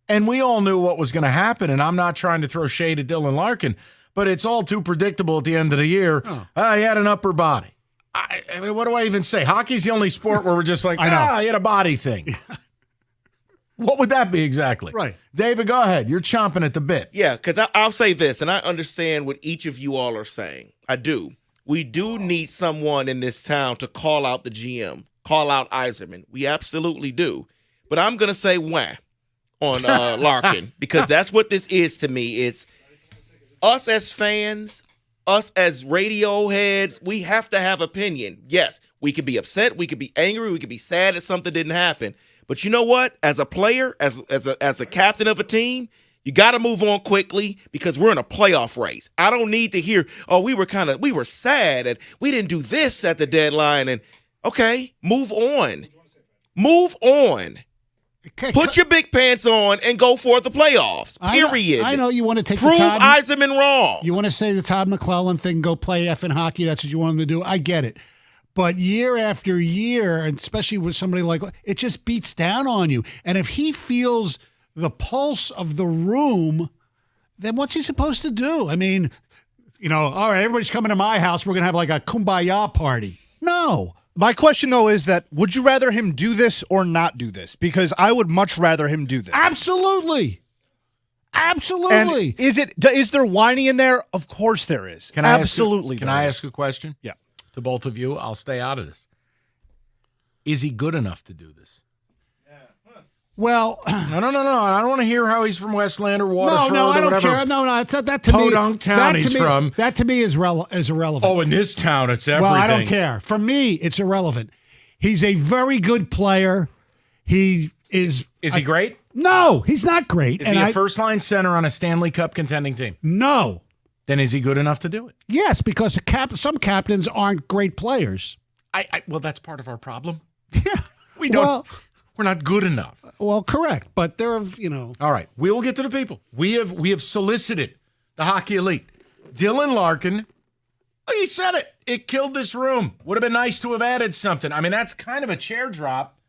And we all knew what was going to happen, and I'm not trying to throw shade at Dylan Larkin, but it's all too predictable at the end of the year. He had an upper body. What do I even say? Hockey's the only sport where we're just like, he had a body thing. What would that be exactly? Right. David, go ahead. You're chomping at the bit. Yeah, because I'll say this, and I understand what each of you all are saying. I do. We do need someone in this town to call out the GM, call out Yzerman. We absolutely do. But I'm going to say wah on Larkin, because that's what this is to me. It's us as fans, us as radio heads, we have to have opinion. Yes, we could be upset, we could be angry, we could be sad that something didn't happen. But you know what? As a player, as a captain of a team, you got to move on quickly because we're in a playoff race. I don't need to hear, we were sad and we didn't do this at the deadline. And okay, move on. Move on. Put your big pants on and go for the playoffs. Period. I know you want to take prove Yzerman wrong. You want to say the Todd McClellan thing, go play effing hockey. That's what you want him to do. I get it. But year after year, and especially with somebody like, it just beats down on you. And if he feels the pulse of the room, then what's he supposed to do? all right, everybody's coming to my house. We're going to have like a kumbaya party. No. My question, though, is that would you rather him do this or not do this? Because I would much rather him do this. Absolutely. Absolutely. And is there whining in there? Of course there is. Absolutely. Can I ask a question? Yeah. To both of you, I'll stay out of this. Is he good enough to do this? Well, no. I don't want to hear how he's from Westland or Waterford I or don't whatever. care. No, it's not that to me. Podunk town he's from. That to me is irrelevant. Oh, in this town, it's everything. Well, I don't care. For me, it's irrelevant. He's a very good player. He is. Is he great? No, he's not great. Is he a first-line center on a Stanley Cup contending team? No. Then is he good enough to do it? Yes, because some captains aren't great players. Well, that's part of our problem. Yeah. We don't. We're not good enough. Well, correct, but there are, All right, we will get to the people. We have solicited the hockey elite. Dylan Larkin, he said it. It killed this room. Would have been nice to have added something. I mean, that's kind of a chair drop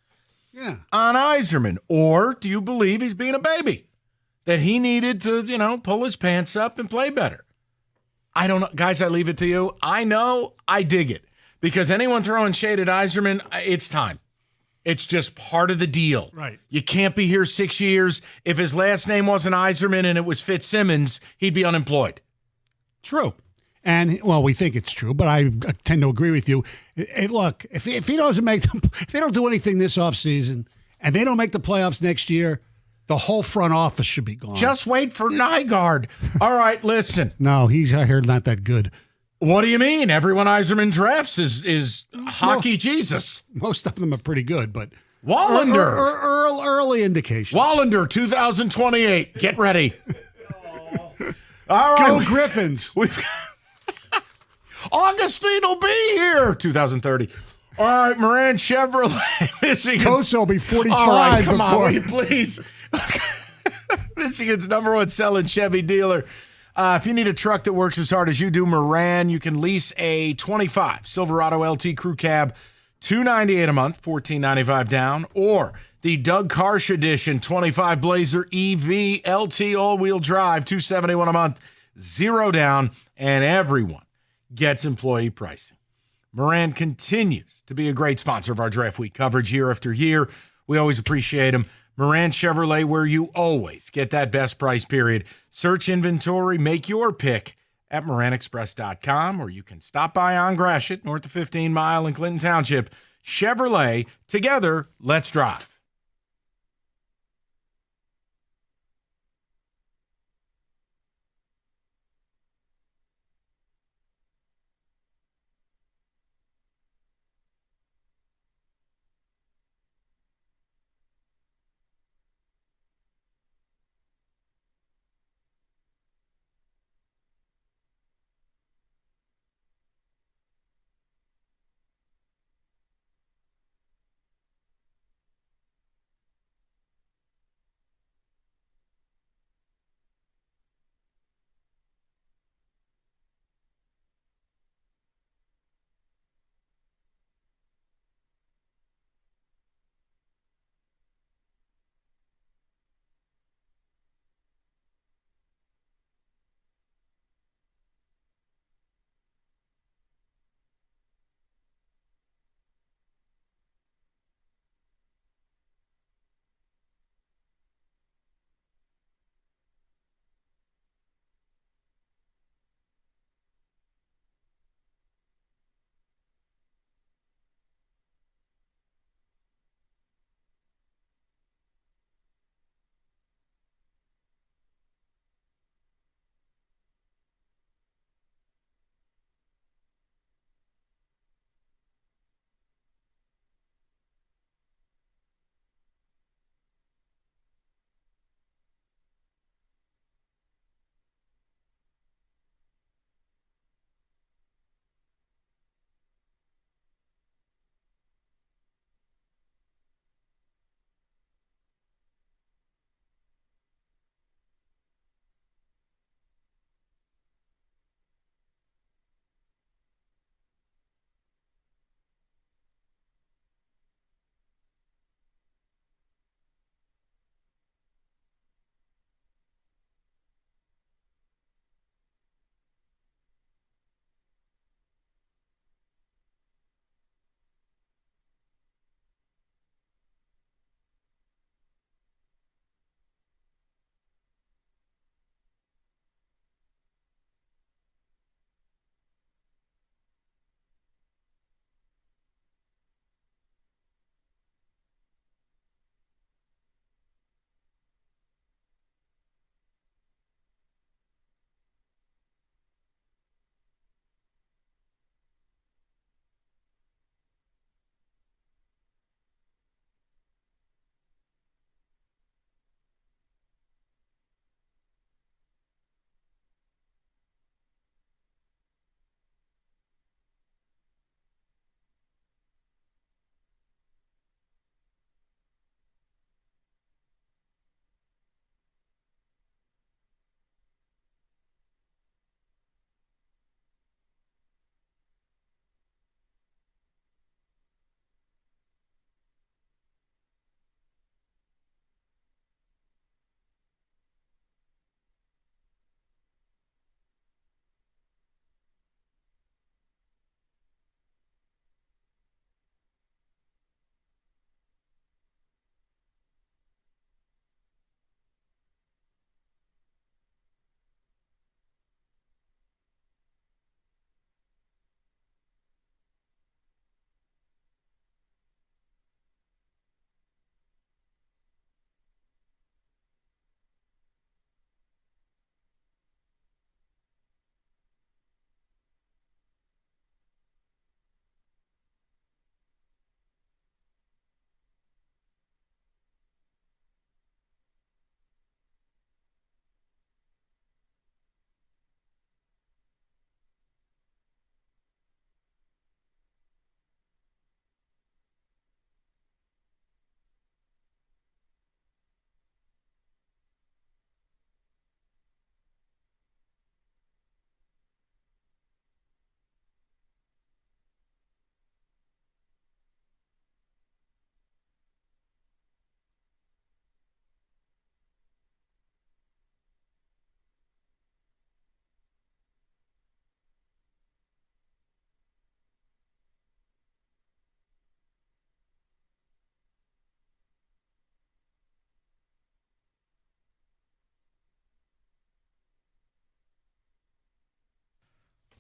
on Yzerman. Or do you believe he's being a baby? That he needed to, pull his pants up and play better? I don't know. Guys, I leave it to you. I know. I dig it. Because anyone throwing shade at Yzerman, it's time. It's just part of the deal. Right. You can't be here 6 years. If his last name wasn't Yzerman and it was Fitzsimmons, he'd be unemployed. True. And, well, we think it's true, but I tend to agree with you. Look, if he doesn't make them, if they don't do anything this offseason and they don't make the playoffs next year, the whole front office should be gone. Just wait for Nygaard. All right, listen. No, he's, I heard, not that good. What do you mean? Everyone Yzerman drafts is hockey Jesus. Most of them are pretty good, but Wallander. Early indications. Wallander, 2028. Get ready. All right. Go Griffins. Augustine will be here. 2030. All right, Moran Chevrolet. Michigan. Koso will be 45. All right, come on, will you please? Michigan's #1 selling Chevy dealer. If you need a truck that works as hard as you do, Moran, you can lease a 25 Silverado LT Crew Cab, $298 a month, $14.95 down, or the Doug Karsh Edition 25 Blazer EV LT all-wheel drive, $271 a month, 0 down, and everyone gets employee pricing. Moran continues to be a great sponsor of our Draft Week coverage year after year. We always appreciate him. Moran Chevrolet, where you always get that best price period. Search inventory, make your pick at moranexpress.com, or you can stop by on Gratiot, north of 15 Mile in Clinton Township. Chevrolet, together, let's drive.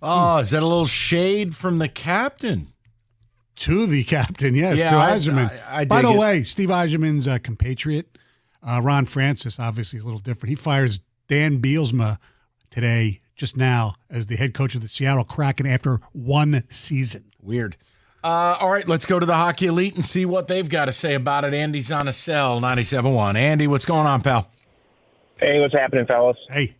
Oh, is that a little shade from the captain? To the captain, yes, Yeah, to Yzerman. I By dig the it. way, Steve Yzerman's compatriot, Ron Francis, obviously a little different. He fires Dan Bielsma today, just now, as the head coach of the Seattle Kraken after 1 season. Weird. All right, let's go to the Hockey Elite and see what they've got to say about it. Andy's on a cell, 97.1. Andy, what's going on, pal? Hey, what's happening, fellas? Hey.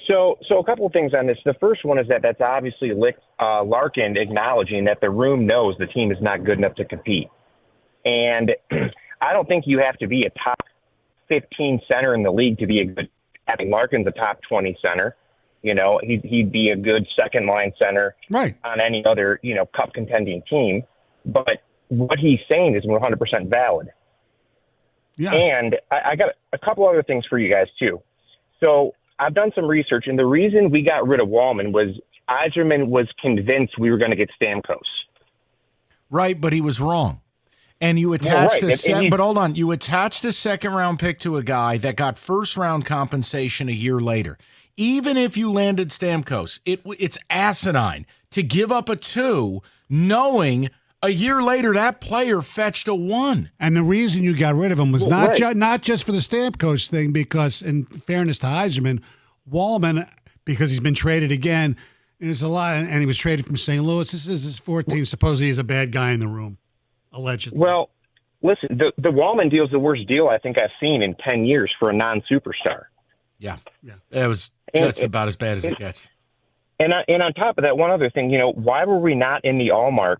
So a couple of things on this. The first one is that's obviously Larkin acknowledging that the room knows the team is not good enough to compete. And I don't think you have to be a top 15 center in the league to be a good – I mean, Larkin's a top 20 center. You know, he'd be a good second-line center on any other, cup-contending team. But what he's saying is 100% valid. Yeah. And I got a couple other things for you guys, too. So I've done some research, and the reason we got rid of Wallman was Yzerman was convinced we were going to get Stamkos. Right, but he was wrong. And you attached but hold on, you attached a second-round pick to a guy that got first-round compensation a year later. Even if you landed Stamkos, it's asinine to give up a 2 knowing a year later that player fetched a 1. And the reason you got rid of him was not just for the Stamkos thing, because in fairness to Yzerman, Wallman, because he's been traded again, there's a lot, and he was traded from St. Louis. This is his 4th team. Supposedly he's a bad guy in the room, allegedly. Well, listen, the Wallman deal is the worst deal I think I've seen in 10 years for a non-superstar. Yeah. It was just about as bad as it gets. And on top of that, one other thing, why were we not in the Allmark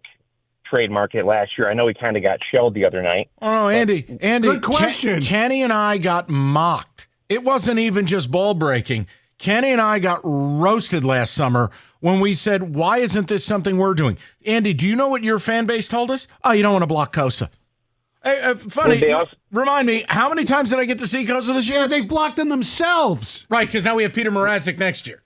trade market last year? I know we kind of got shelled the other night. Oh, Andy, good question. Kenny and I got mocked. It wasn't even just ball breaking. Kenny and I got roasted last summer when we said, why isn't this something we're doing? Andy, do you know what your fan base told us? Oh, you don't want to block Kosa. Hey, funny, remind me, how many times did I get to see Kosa this year? They blocked them themselves. Right, because now we have Peter Mrazek next year.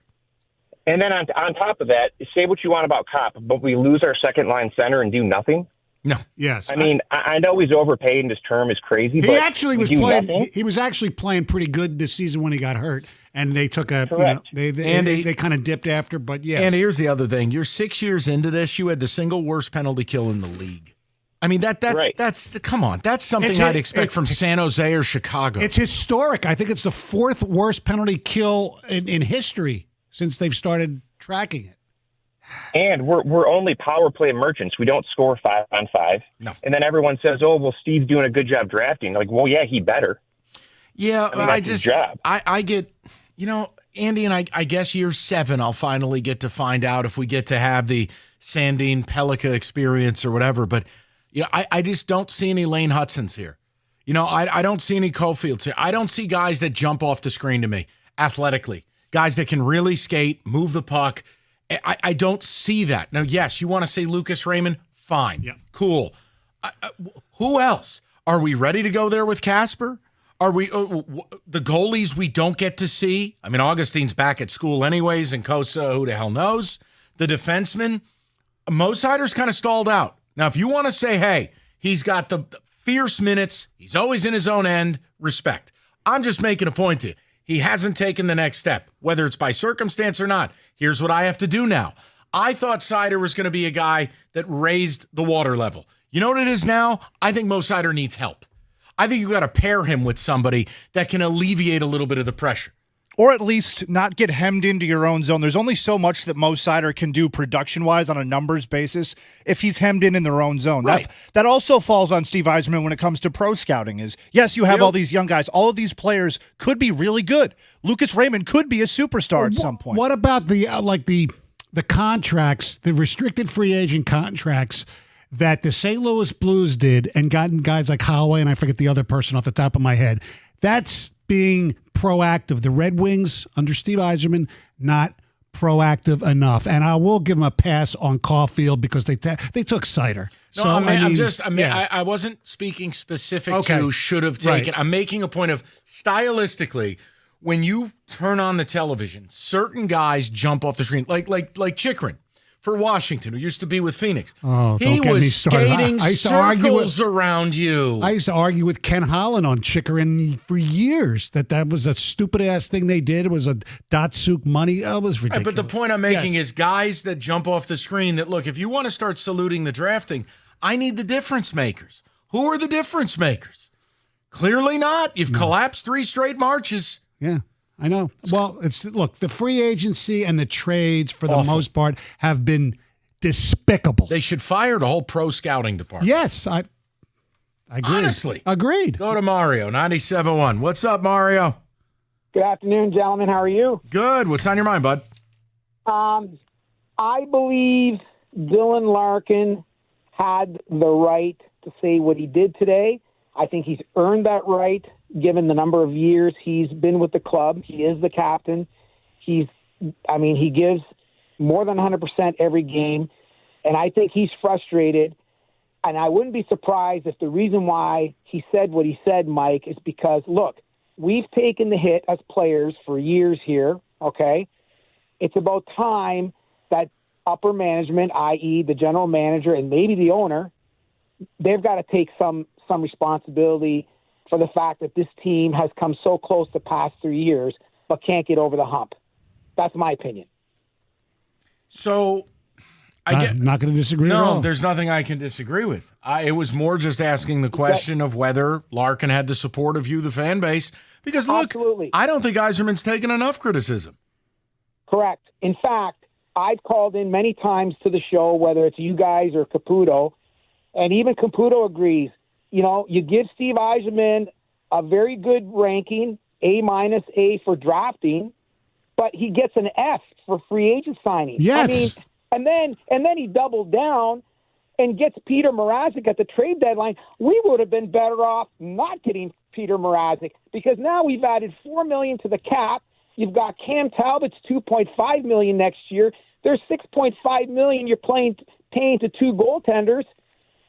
And then on top of that, say what you want about Kopp, but we lose our second-line center and do nothing? No. Yes. I mean, I know he's overpaid and his term is crazy, but he actually was playing. Nothing? He was actually playing pretty good this season when he got hurt, and they took a they kind of dipped after. But yes. And here's the other thing: you're 6 years into this. You had the single worst penalty kill in the league. I mean that's come on. That's something I'd expect from San Jose or Chicago. It's historic. I think it's the 4th worst penalty kill in history since they've started tracking it. And we're only power play merchants. We don't score 5-on-5. No. And then everyone says, "Oh, well, Steve's doing a good job drafting." Like, well, yeah, he better. Yeah, I mean, that's his job. I get, Andy, and I guess year 7, I'll finally get to find out if we get to have the Sandine Pellica experience or whatever. But I just don't see any Lane Hudsons here. I don't see any Cofields here. I don't see guys that jump off the screen to me athletically. Guys that can really skate, move the puck. I don't see that. Now, yes, you want to say Lucas Raymond? Fine. Yeah. Cool. Who else? Are we ready to go there with Casper? Are we the goalies we don't get to see? I mean, Augustine's back at school anyways, and Kosa, who the hell knows? The defenseman, Mo Seider's kind of stalled out. Now, if you want to say, hey, he's got the fierce minutes, he's always in his own end, respect. I'm just making a point to you. He hasn't taken the next step, whether it's by circumstance or not. Here's what I have to do now. I thought Seider was going to be a guy that raised the water level. You know what it is now? I think Mo Seider needs help. I think you've got to pair him with somebody that can alleviate a little bit of the pressure. Or at least not get hemmed into your own zone. There's only so much that Mo Seider can do production-wise on a numbers basis if he's hemmed in their own zone. Right. That also falls on Steve Yzerman when it comes to pro scouting is, yes, you have all these young guys. All of these players could be really good. Lucas Raymond could be a superstar at some point. What about the contracts, the restricted free agent contracts that the St. Louis Blues did and gotten guys like Holloway, and I forget the other person off the top of my head? That's being proactive. The Red Wings under Steve Yzerman, not proactive enough. And I will give them a pass on Caulfield because they took Seider. No, so I wasn't speaking specific to should have taken. Right. I'm making a point of stylistically, when you turn on the television, certain guys jump off the screen, like Chikrin. for Washington, who used to be with Phoenix. Oh, He don't get me was started. skating I used to argue circles around you. I used to argue with Ken Holland on Chickering for years that was a stupid-ass thing they did. It was a Datsuk money. It was Right, ridiculous. but the point I'm making is guys that jump off the screen that, look, if you want to start saluting the drafting, I need the difference makers. Who are the difference makers? Clearly not. You've collapsed 3 straight marches. Yeah, I know. Well, look, the free agency and the trades, for the most part, have been despicable. They should fire the whole pro scouting department. Yes, I agree. Honestly. Agreed. Go to Mario, 97.1. What's up, Mario? Good afternoon, gentlemen. How are you? Good. What's on your mind, bud? I believe Dylan Larkin had the right to say what he did today. I think he's earned that right, given the number of years he's been with the club. He is the captain. He gives more than 100% every game, and I think he's frustrated. And I wouldn't be surprised if the reason why he said what he said, Mike, is because, look, we've taken the hit as players for years here, okay? It's about time that upper management, i.e. the general manager and maybe the owner, they've got to take some responsibility for the fact that this team has come so close the past 3 years but can't get over the hump. That's my opinion. So I'm not going to disagree at all. No, there's nothing I can disagree with. It was more just asking the question of whether Larkin had the support of you, the fan base. Because, look, Absolutely. I don't think Yzerman's taken enough criticism. Correct. In fact, I've called in many times to the show, whether it's you guys or Caputo, and even Caputo agrees. You know, you give Steve Yzerman a very good ranking, A- for drafting, but he gets an F for free agent signing. Yes. I mean, and then he doubled down and gets Peter Mrazek at the trade deadline. We would have been better off not getting Peter Mrazek, because now we've added $4 million to the cap. You've got Cam Talbot's $2.5 million next year. There's $6.5 million you're paying to 2 goaltenders,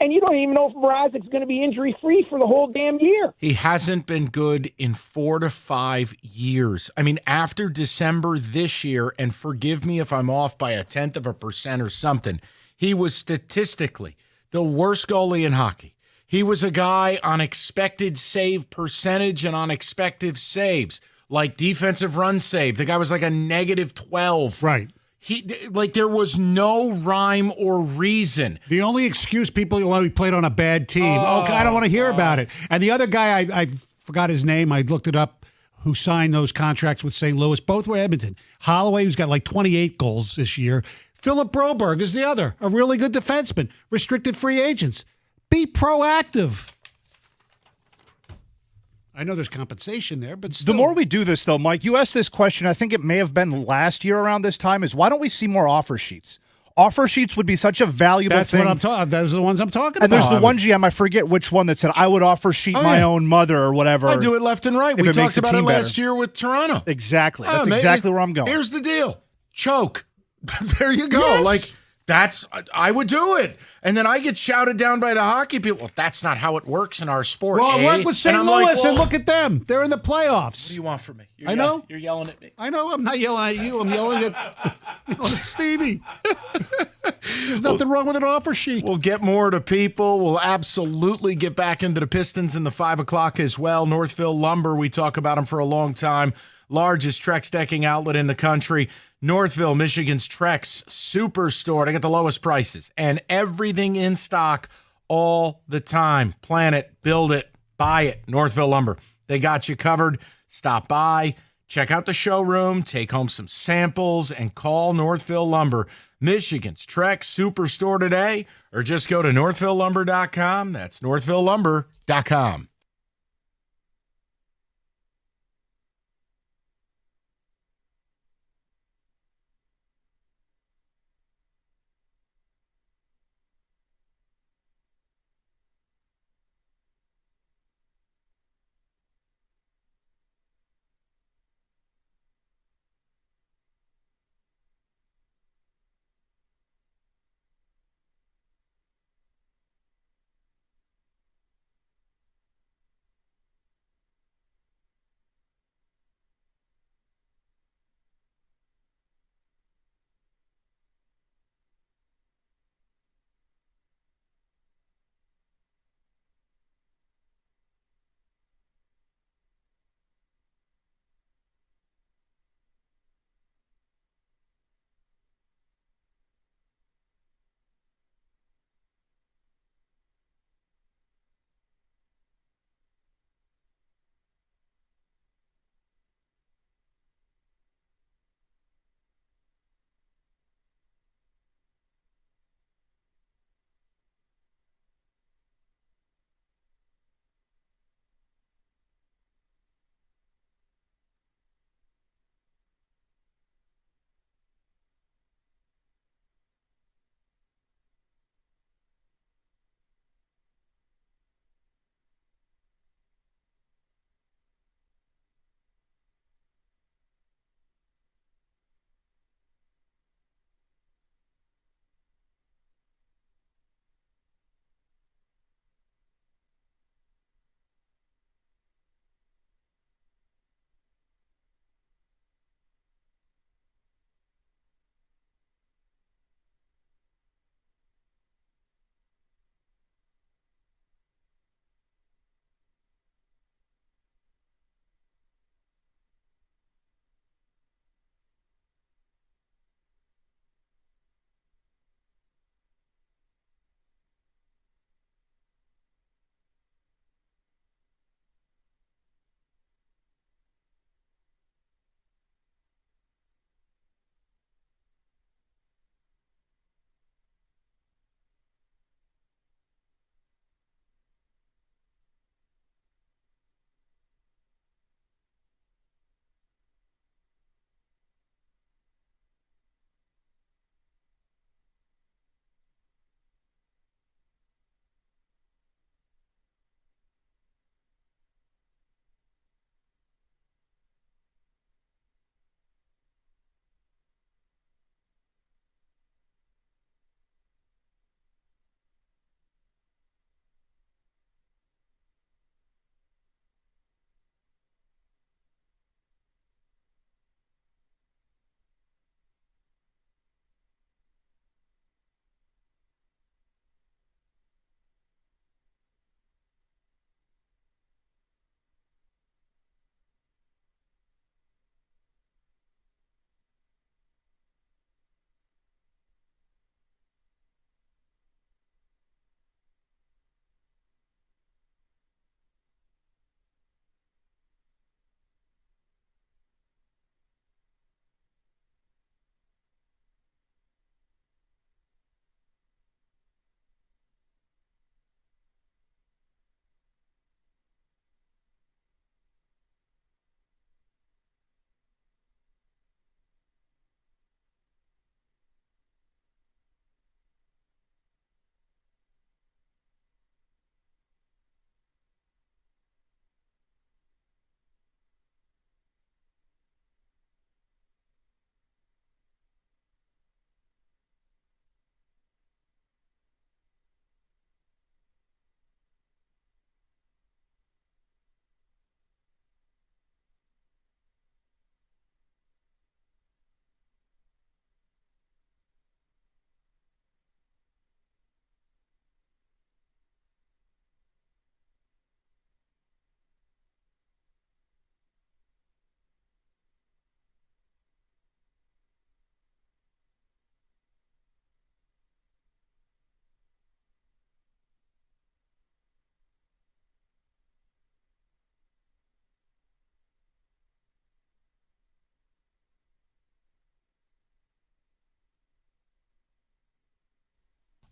and you don't even know if Mrazek's going to be injury-free for the whole damn year. He hasn't been good in 4 to 5 years. I mean, after December this year, and forgive me if I'm off by 0.1% or something, he was statistically the worst goalie in hockey. He was a guy on expected save percentage and on expected saves, like defensive run save. The guy was like a -12. Right. There was no rhyme or reason. The only excuse people, he played on a bad team. I don't want to hear about it. And the other guy, I forgot his name. I looked it up. Who signed those contracts with St. Louis? Both were Edmonton. Holloway, who's got like 28 goals this year. Philip Broberg is the other, a really good defenseman. Restricted free agents. Be proactive. I know there's compensation there, but still. The more we do this, though, Mike, you asked this question, I think it may have been last year around this time, is why don't we see more offer sheets? Offer sheets would be such a valuable That's thing. what I'm talking. Those are the ones I'm talking and about. there's the one GM, I forget which one, that said, I would offer sheet my own mother or whatever. I do it left and right. if We it makes talked the about it team last better. year with Toronto. Exactly. That's exactly where I'm going. Here's the deal. Choke. There you go. Yes. I would do it. And then I get shouted down by the hockey people. Well, that's not how it works in our sport. Well, work with St. And I'm Louis, like, well, and look at them. They're in the playoffs. What do you want from me? I know. You're yelling at me. I know. I'm not yelling at you. I'm yelling at Stevie. There's nothing wrong with an offer sheet. We'll get more to people. We'll absolutely get back into the Pistons in the 5 o'clock as well. Northville Lumber, we talk about them for a long time. Largest Trex decking outlet in the country. Northville, Michigan's Trex Superstore. They get the lowest prices and everything in stock all the time. Plan it, build it, buy it. Northville Lumber. They got you covered. Stop by, check out the showroom, take home some samples, and call Northville Lumber, Michigan's Trex Superstore today, or just go to northvillelumber.com. That's northvillelumber.com.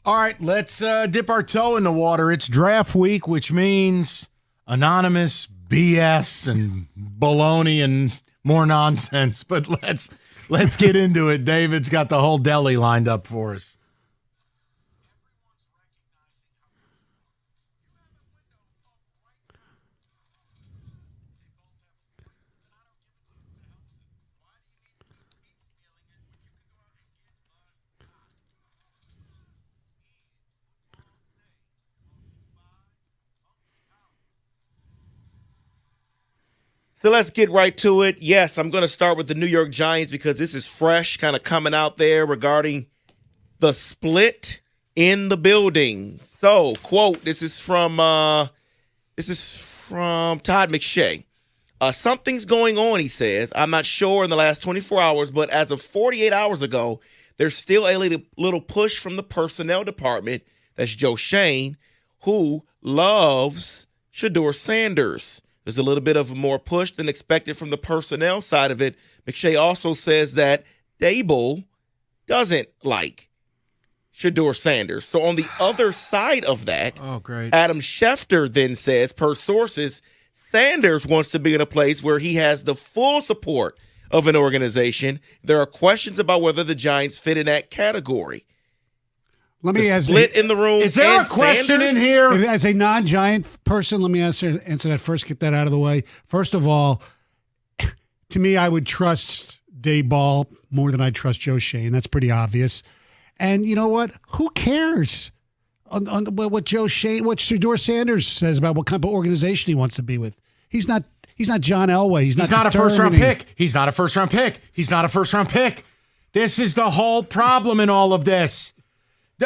All right, let's dip our toe in the water. It's draft week, which means anonymous BS and baloney and more nonsense. But let's get into it. David's got the whole deli lined up for us. So let's get right to it. Yes, I'm going to start with the New York Giants because this is fresh, kind of coming out there regarding the split in the building. So, quote, this is from Todd McShay. Something's going on, he says. I'm not sure in the last 24 hours, but as of 48 hours ago, there's still a little push from the personnel department, that's Joe Shane, who loves Shedeur Sanders. There's a little bit of a more push than expected from the personnel side of it. McShay also says that Dable doesn't like Shedeur Sanders. So on the other side of that, Adam Schefter then says, per sources, Sanders wants to be in a place where he has the full support of an organization. There are questions about whether the Giants fit in that category. Let me ask split in the room. Is there a question Sanders? in here? As a non-Giant person, let me answer that first, get that out of the way. First of all, to me, I would trust Daboll more than I trust Joe Shane. That's pretty obvious. And you know what? Who cares on what Joe Shane, what Shedeur Sanders says about what kind of organization he wants to be with? He's not John Elway. He's not a first-round pick. He's not a first-round pick. He's not a first-round pick. This is the whole problem in all of this.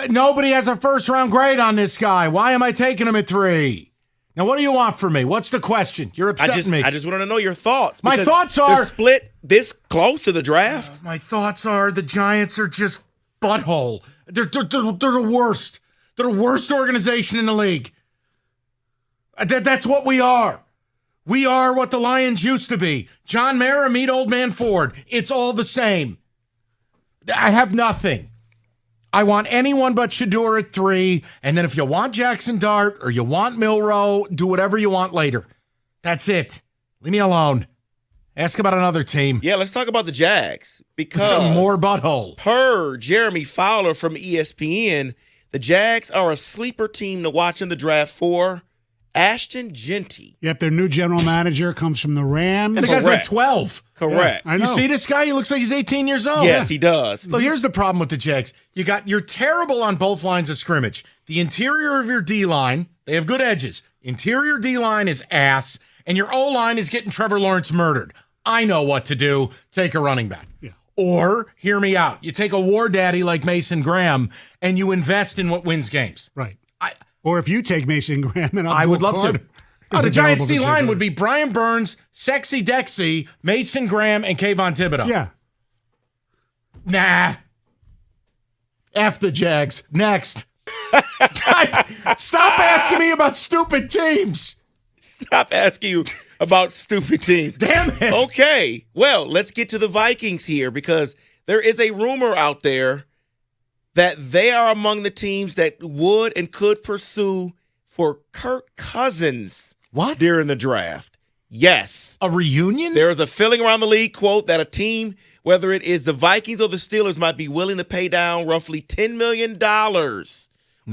Nobody has a first-round grade on this guy. Why am I taking him at 3? Now, what do you want from me? What's the question? You're upsetting me. I just want to know your thoughts. My thoughts are... they're split this close to the draft. My thoughts are the Giants are just butthole. They're the worst. They're the worst organization in the league. That's what we are. We are what the Lions used to be. John Mara, meet Old Man Ford. It's all the same. I have nothing. I want anyone but Shedeur at 3, and then if you want Jackson Dart or you want Milroe, do whatever you want later. That's it. Leave me alone. Ask about another team. Yeah, let's talk about the Jags. Because more butthole. Per Jeremy Fowler from ESPN, the Jags are a sleeper team to watch in the draft for Ashton Genty. Yep, their new general manager comes from the Rams. And the guy's like 12. Correct. Yeah, I know. You see this guy? He looks like he's 18 years old. Yes, he does. Look, here's the problem with the Jags. You're terrible on both lines of scrimmage. The interior of your D-line, they have good edges. Interior D-line is ass, and your O-line is getting Trevor Lawrence murdered. I know what to do. Take a running back. Yeah. Or, hear me out, you take a war daddy like Mason Graham, and you invest in what wins games. Right. Or if you take Mason Graham, and I would love to. The Giants D-line would be be Brian Burns, Sexy Dexy, Mason Graham, and Kayvon Thibodeau. Yeah. Nah. F the Jags. Next. Stop asking me about stupid teams. Stop asking you about stupid teams. Damn it. Okay. Well, let's get to the Vikings here because there is a rumor out there that they are among the teams that would and could pursue for Kirk Cousins during the draft. Yes. A reunion? There is a feeling around the league, quote, that a team, whether it is the Vikings or the Steelers, might be willing to pay down roughly $10 million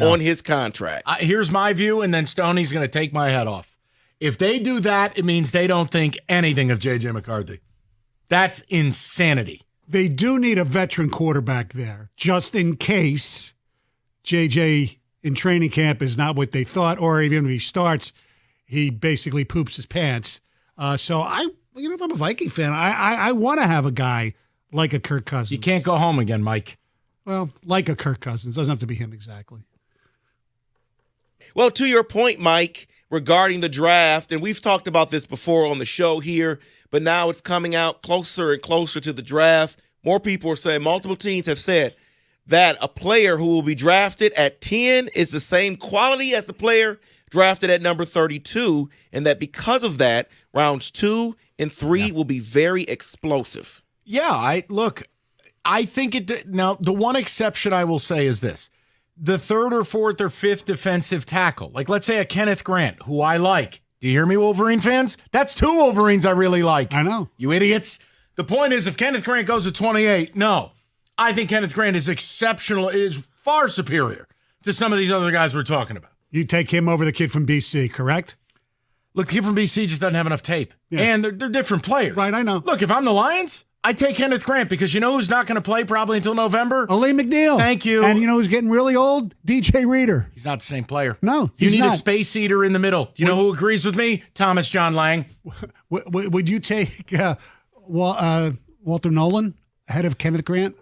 on his contract. Here's my view, and then Stoney's going to take my head off. If they do that, it means they don't think anything of J.J. McCarthy. That's insanity. They do need a veteran quarterback there, just in case J.J. in training camp is not what they thought, or even if he starts, he basically poops his pants. So if I'm a Viking fan, I want to have a guy like a Kirk Cousins. You can't go home again, Mike. Well, like a Kirk Cousins. Doesn't have to be him exactly. Well, to your point, Mike, regarding the draft, and we've talked about this before on the show here, but now it's coming out closer and closer to the draft. More people are saying, multiple teams have said that a player who will be drafted at 10 is the same quality as the player drafted at number 32, and that because of that, rounds 2 and 3 will be very explosive. Yeah, I think now the one exception I will say is this. the third or fourth or fifth defensive tackle. Like, let's say a Kenneth Grant, who I like. Do you hear me, Wolverine fans? That's 2 Wolverines I really like. I know. You idiots. The point is, if Kenneth Grant goes to 28, no. I think Kenneth Grant is exceptional, is far superior to some of these other guys we're talking about. You take him over the kid from BC, correct? Look, the kid from BC just doesn't have enough tape. Yeah. And they're different players. Right, I know. Look, if I'm the Lions, I take Kenneth Grant because you know who's not going to play probably until November? Lee McNeil. Thank you. And you know who's getting really old? DJ Reader. He's not the same player. No, you he's need not. a space eater in the middle. You know who agrees with me? Thomas John Lang. Would you take Walter Nolan ahead of Kenneth Grant?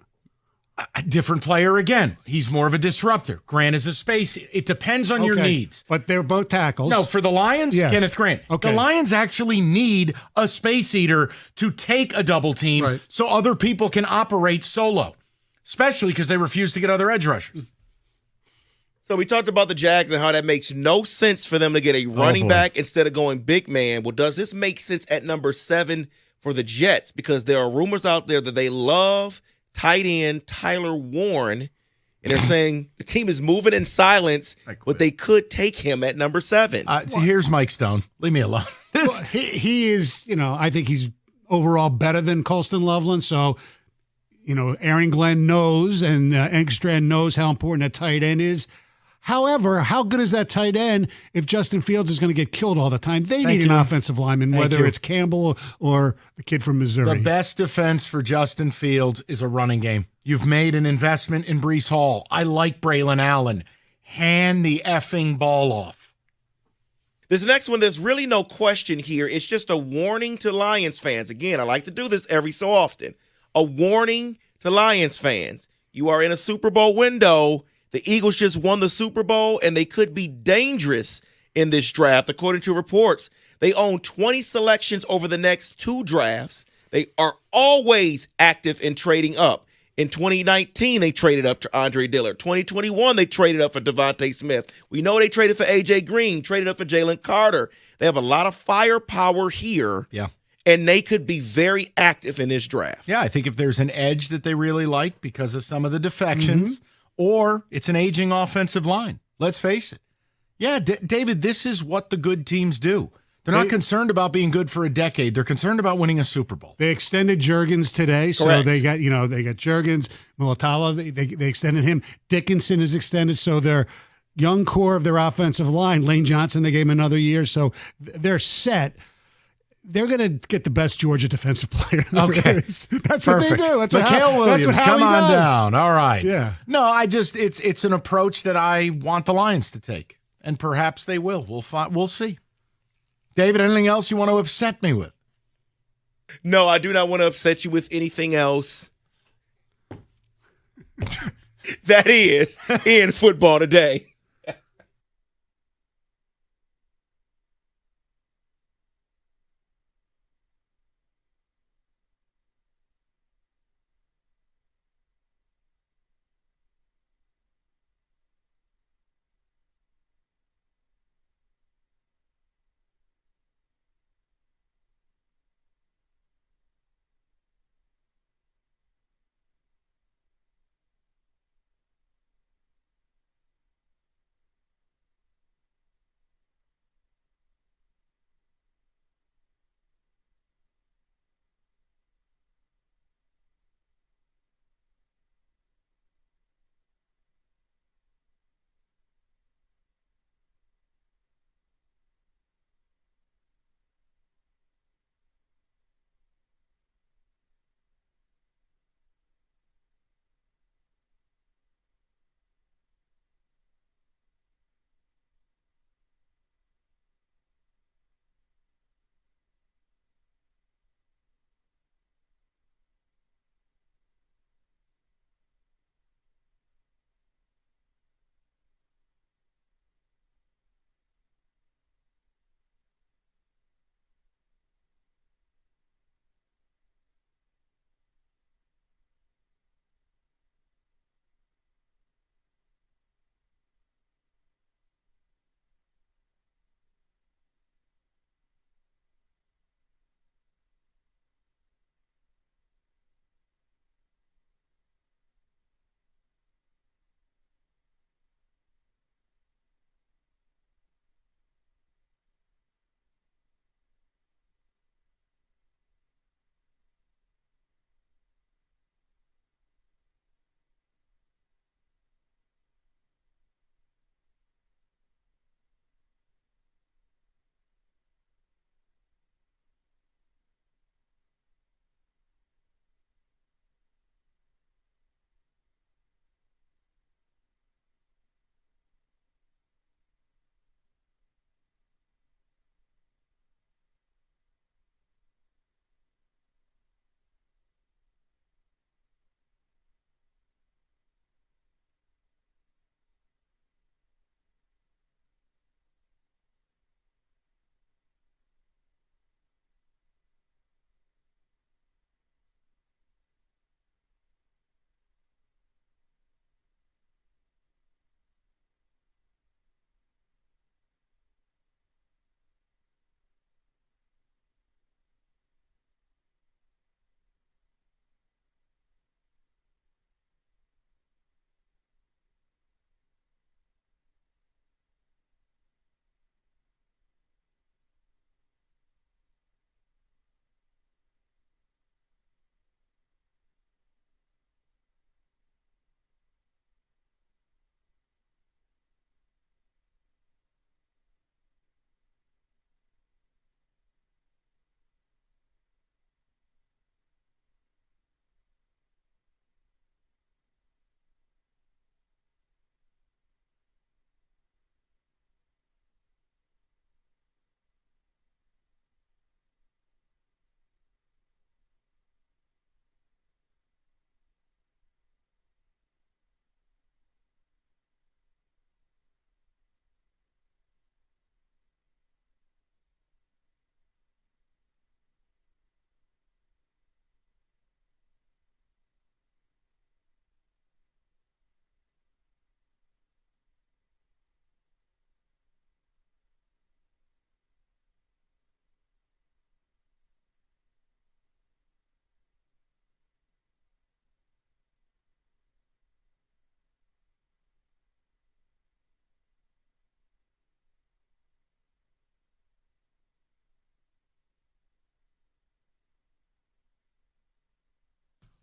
A different player again. He's more of a disruptor. Grant is a space. It depends on your needs. But they're both tackles. No, for the Lions, yes. Kenneth Grant. Okay. The Lions actually need a space eater to take a double team so other people can operate solo, especially because they refuse to get other edge rushers. So we talked about the Jags and how that makes no sense for them to get a running back instead of going big man. Well, does this make sense at number 7 for the Jets? Because there are rumors out there that they love tight end Tyler Warren, and they're saying the team is moving in silence, but they could take him at number 7. See, here's Mike Stone. Leave me alone. Well, he is, I think he's overall better than Colston Loveland. So, Aaron Glenn knows and Engstrand knows how important a tight end is. However, how good is that tight end if Justin Fields is going to get killed all the time? They need an offensive lineman, whether it's Campbell or the kid from Missouri. The best defense for Justin Fields is a running game. You've made an investment in Breece Hall. I like Braylon Allen. Hand the effing ball off. This next one, there's really no question here. It's just a warning to Lions fans. Again, I like to do this every so often. A warning to Lions fans. You are in a Super Bowl window. The Eagles just won the Super Bowl, and they could be dangerous in this draft. According to reports, they own 20 selections over the next 2 drafts. They are always active in trading up. In 2019, they traded up to Andre Dillard. 2021, they traded up for Devontae Smith. We know they traded for A.J. Green, traded up for Jalen Carter. They have a lot of firepower here. Yeah. And they could be very active in this draft. Yeah, I think if there's an edge that they really like because of some of the defections, or it's an aging offensive line. Let's face it. Yeah, David, this is what the good teams do. They're not concerned about being good for a decade. They're concerned about winning a Super Bowl. They extended Juergens today, so they got Juergens, Mulatalo. They extended him. Dickinson is extended, so their young core of their offensive line, Lane Johnson, they gave him another year, so they're set. They're going to get the best Georgia defensive player. Okay. That's Perfect. what they do. That's Mikhail Williams, come on down. All right. Yeah. No, it's an approach that I want the Lions to take, and perhaps they will. We'll see. David, anything else you want to upset me with? No, I do not want to upset you with anything else. That is in football today.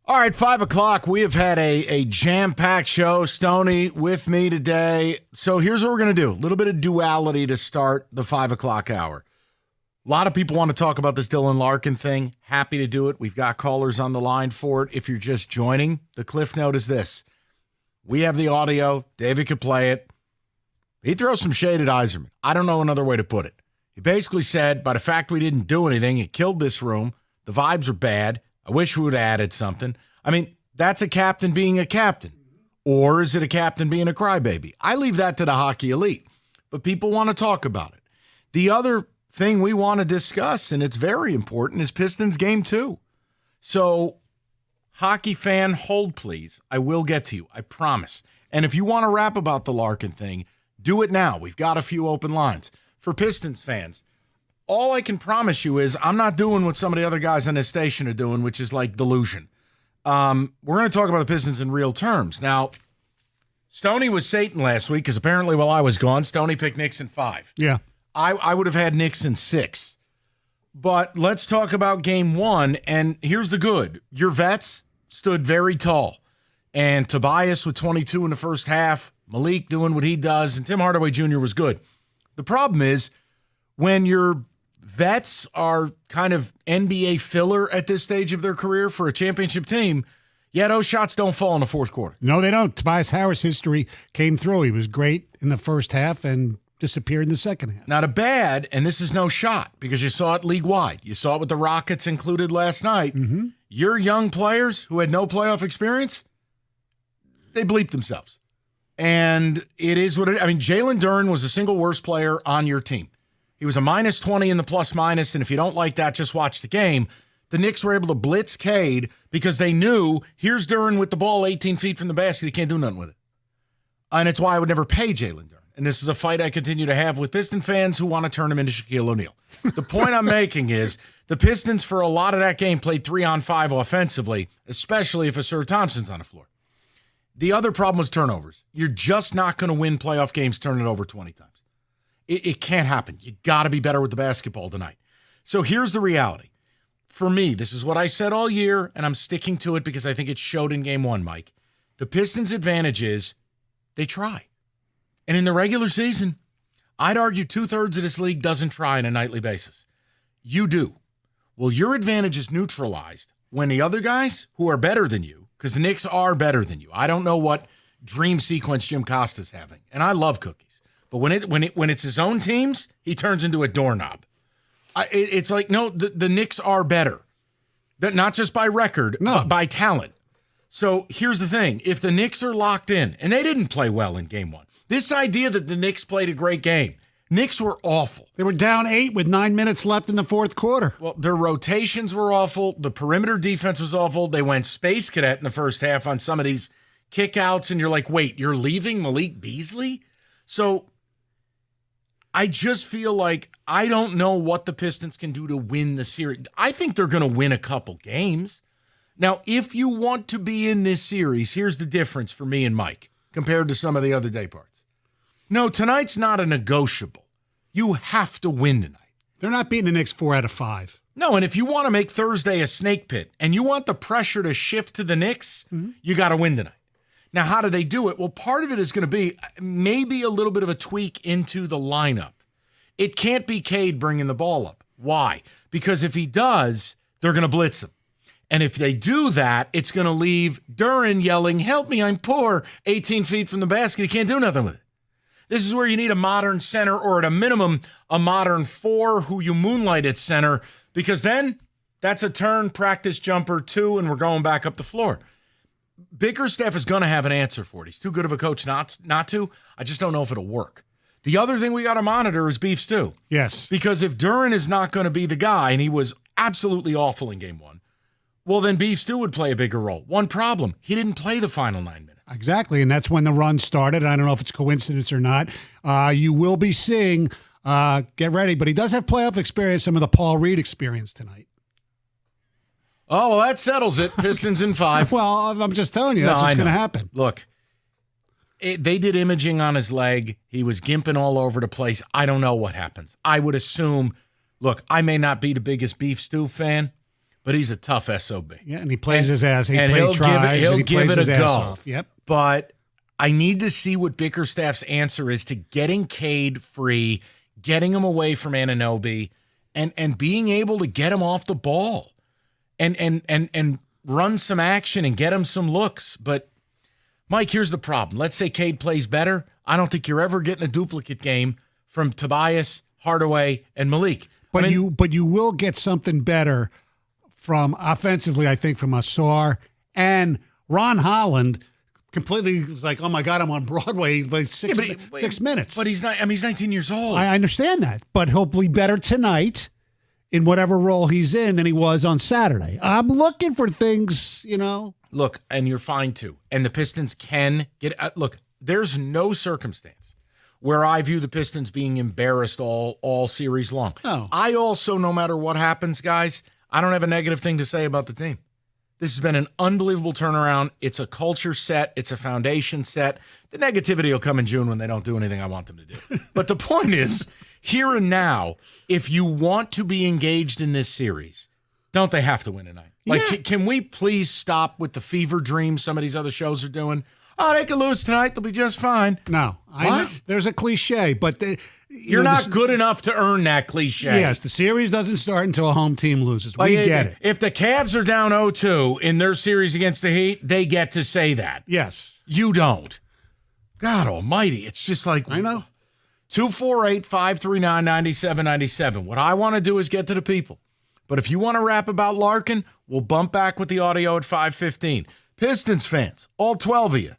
All right, 5 o'clock. We have had a jam-packed show. Stoney with me today. So here's what we're going to do. A little bit of duality to start the 5 o'clock hour. A lot of people want to talk about this Dylan Larkin thing. Happy to do it. We've got callers on the line for it. If you're just joining, the cliff note is this. We have the audio. David could play it. He throws some shade at Yzerman. I don't know another way to put it. He basically said, by the fact we didn't do anything, it killed this room. The vibes are bad. I wish we would have added something. I mean, that's a captain being a captain. Or is it a captain being a crybaby? I leave that to the hockey elite. But people want to talk about it. The other thing we want to discuss, and it's very important, is Pistons Game 2. So, hockey fan, hold please. I will get to you. I promise. And if you want to rap about the Larkin thing, do it now. We've got a few open lines. For Pistons fans, all I can promise you is I'm not doing what some of the other guys on this station are doing, which is like delusion. We're going to talk about the Pistons in real terms. Now, Stoney was Satan last week because apparently while I was gone, Stoney picked Knicks in 5. Yeah. I would have had Knicks in 6. But let's talk about Game 1, and here's the good. Your vets stood very tall. And Tobias with 22 in the first half, Malik doing what he does, and Tim Hardaway Jr. was good. The problem is when your vets are kind of NBA filler at this stage of their career for a championship team, those shots don't fall in the fourth quarter. No, they don't. Tobias Harris' history came through. He was great in the first half and disappeared in the second half. Not a bad, and this is no shot because you saw it league-wide. You saw it with the Rockets included last night. Mm-hmm. Your young players who had no playoff experience, they bleeped themselves. And it is what it is. I mean, Jalen Duren was the single worst player on your team. He was a minus 20 in the plus-minus, and if you don't like that, just watch the game. The Knicks were able to blitz Cade because they knew, here's Duren with the ball 18 feet from the basket. He can't do nothing with it. And it's why I would never pay Jalen Duren. And this is a fight I continue to have with Piston fans who want to turn him into Shaquille O'Neal. The point I'm making is the Pistons, for a lot of that game, played 3-on-5 offensively, especially if Asir Thompson's on the floor. The other problem was turnovers. You're just not going to win playoff games turning it over 20 times. It can't happen. You got to be better with the basketball tonight. So here's the reality. For me, this is what I said all year, and I'm sticking to it because I think it showed in Game 1, Mike. The Pistons' advantage is they try. And in the regular season, I'd argue 2/3 of this league doesn't try on a nightly basis. You do. Well, your advantage is neutralized when the other guys who are better than you, because the Knicks are better than you. I don't know what dream sequence Jim Costa's having, and I love cookies. But when it's his own teams, he turns into a doorknob. It's like, no, the Knicks are better. Not just by record, but by talent. So here's the thing. If the Knicks are locked in, and they didn't play well in Game 1, this idea that the Knicks played a great game, Knicks were awful. They were down 8 with 9 minutes left in the fourth quarter. Well, their rotations were awful. The perimeter defense was awful. They went Space Cadet in the first half on some of these kickouts, and you're like, wait, you're leaving Malik Beasley? So I just feel like I don't know what the Pistons can do to win the series. I think they're going to win a couple games. Now, if you want to be in this series, here's the difference for me and Mike compared to some of the other day parts. No, tonight's not a negotiable. You have to win tonight. They're not beating the Knicks 4 out of 5. No, and if you want to make Thursday a snake pit and you want the pressure to shift to the Knicks, you got to win tonight. Now, how do they do it? Well, part of it is going to be maybe a little bit of a tweak into the lineup. It can't be Cade bringing the ball up. Why? Because if he does, they're going to blitz him. And if they do that, it's going to leave Duren yelling, help me, I'm poor, 18 feet from the basket. He can't do nothing with it. This is where you need a modern center, or at a minimum, a modern 4 who you moonlight at center, because then that's a turn, practice jumper 2, and we're going back up the floor. Bickerstaff is going to have an answer for it. He's too good of a coach not to. I just don't know if it'll work. The other thing we got to monitor is Beef Stew. Yes. Because if Duren is not going to be the guy, and he was absolutely awful in Game 1, well, then Beef Stew would play a bigger role. One problem, he didn't play the final 9 minutes. Exactly, and that's when the run started. I don't know if it's coincidence or not. You will be seeing, get ready, but he does have playoff experience, some of the Paul Reed experience tonight. Oh, well, that settles it. Pistons in 5. Well, I'm just telling you, that's what's going to happen. Look, they did imaging on his leg. He was gimping all over the place. I don't know what happens. I would assume, look, I may not be the biggest Beef Stew fan, but he's a tough SOB. Yeah, and he plays his ass. He he'll he give plays it his a ass go. off. Yep. But I need to see what Bickerstaff's answer is to getting Cade free, getting him away from Anunoby, and being able to get him off the ball and run some action and get him some looks. But Mike, here's the problem. Let's say Cade plays better. I don't think you're ever getting a duplicate game from Tobias, Hardaway, and Malik. But you will get something better from offensively, I think, from Ausar and Ron Holland. Completely like, oh my God, I'm on Broadway by 6 minutes. But he's not. I mean, he's 19 years old. I understand that, but he'll be better tonight in whatever role he's in than he was on Saturday. I'm looking for things, Look, and you're fine too. And the Pistons can get. Look, there's no circumstance where I view the Pistons being embarrassed all series long. No. I also, no matter what happens, guys, I don't have a negative thing to say about the team. This has been an unbelievable turnaround. It's a culture set. It's a foundation set. The negativity will come in June when they don't do anything I want them to do. But the point is, here and now, if you want to be engaged in this series, don't they have to win tonight? Like, can we please stop with the fever dreams some of these other shows are doing? Oh, they can lose tonight. They'll be just fine. No. There's a cliche, but you're not good enough to earn that cliche. Yes, the series doesn't start until a home team loses. We get it. If the Cavs are down 0-2 in their series against the Heat, they get to say that. Yes. You don't. God almighty. It's just like, I know. 248-539-9797. What I want to do is get to the people. But if you want to rap about Larkin, we'll bump back with the audio at 5:15. Pistons fans, all 12 of you,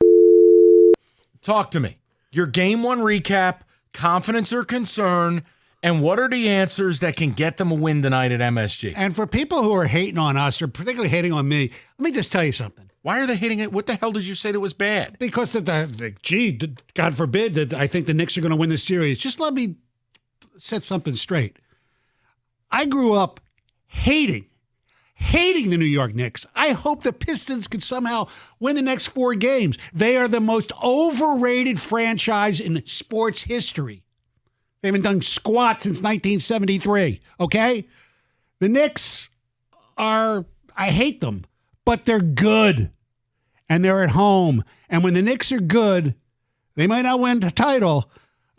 talk to me. Your game one recap, confidence or concern, and what are the answers that can get them a win tonight at MSG? And for people who are hating on us, or particularly hating on me, let me just tell you something. Why are they hating it? What the hell did you say that was bad? Because God forbid that I think the Knicks are going to win this series. Just let me set something straight. I grew up hating the New York Knicks. I hope the Pistons could somehow win the next 4 games. They are the most overrated franchise in sports history. They haven't done squat since 1973, okay? The Knicks I hate them, but they're good. And they're at home. And when the Knicks are good, they might not win the title,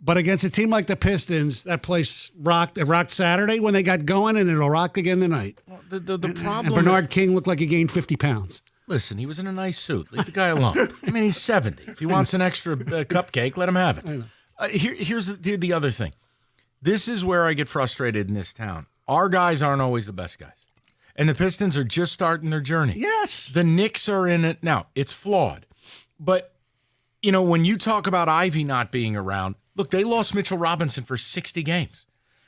but against a team like the Pistons, that place rocked. It rocked Saturday when they got going, and it'll rock again tonight. Well, the problem. And Bernard King looked like he gained 50 pounds. Listen, he was in a nice suit. Leave the guy alone. I mean, he's 70. If he wants an extra cupcake, let him have it. Here's the other thing. This is where I get frustrated in this town. Our guys aren't always the best guys. And the Pistons are just starting their journey. Yes. The Knicks are in it. Now, it's flawed. But, when you talk about Ivy not being around, look, they lost Mitchell Robinson for 60 games.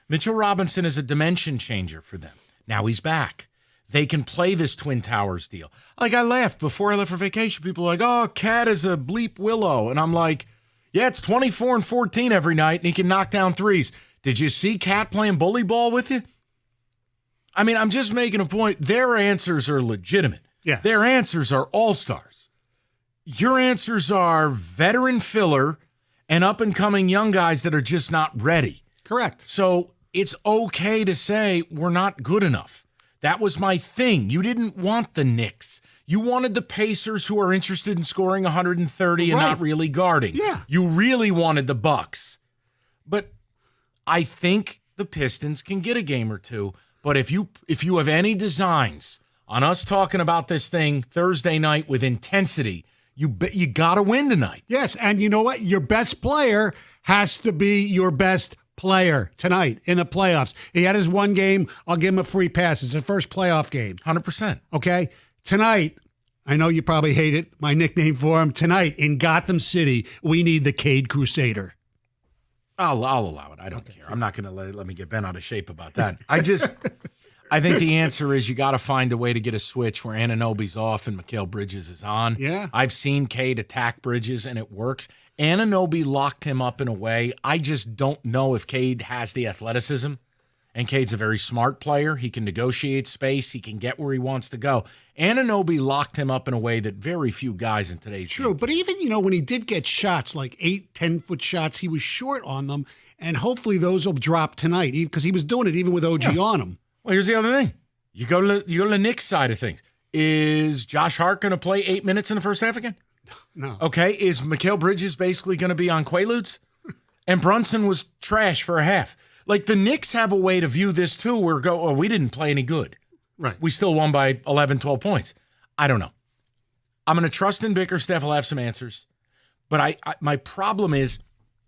Mitchell Robinson is a dimension changer for them. Now he's back. They can play this Twin Towers deal. Like, I laughed before I left for vacation. People are like, oh, Cat is a bleep willow. And I'm like, yeah, it's 24 and 14 every night, and he can knock down threes. Did you see Cat playing bully ball with you? I mean, I'm just making a point. Their answers are legitimate. Yes. Their answers are all-stars. Your answers are veteran filler and up-and-coming young guys that are just not ready. Correct. So it's okay to say we're not good enough. That was my thing. You didn't want the Knicks. You wanted the Pacers who are interested in scoring 130 and not really guarding. Yeah. You really wanted the Bucks. But I think the Pistons can get a game or two. But if you have any designs on us talking about this thing Thursday night with intensity, you got to win tonight. Yes, and you know what? Your best player has to be your best player tonight in the playoffs. He had his one game. I'll give him a free pass. It's his first playoff game. 100%. Okay? Tonight, I know you probably hate it, my nickname for him. Tonight in Gotham City, we need the Cade Crusader. I'll allow it. I don't care. I'm not going to let me get bent out of shape about that. I think the answer is you got to find a way to get a switch where Anunoby's off and Mikal Bridges is on. Yeah. I've seen Cade attack Bridges, and it works. Anunoby locked him up in a way. I just don't know if Cade has the athleticism. And Cade's a very smart player. He can negotiate space. He can get where he wants to go. Anunoby locked him up in a way that very few guys in today's True, game. but even, when he did get shots, like 8, 10-foot shots, he was short on them, and hopefully those will drop tonight because he was doing it even with OG on him. Well, here's the other thing. You go to the Knicks side of things. Is Josh Hart going to play 8 minutes in the first half again? No. Okay. Is Mikal Bridges basically going to be on Quaaludes? And Brunson was trash for a half. Like, the Knicks have a way to view this too, where we didn't play any good. Right. We still won by 11, 12 points. I don't know. I'm going to trust in Bickerstaff will have some answers. But my problem is,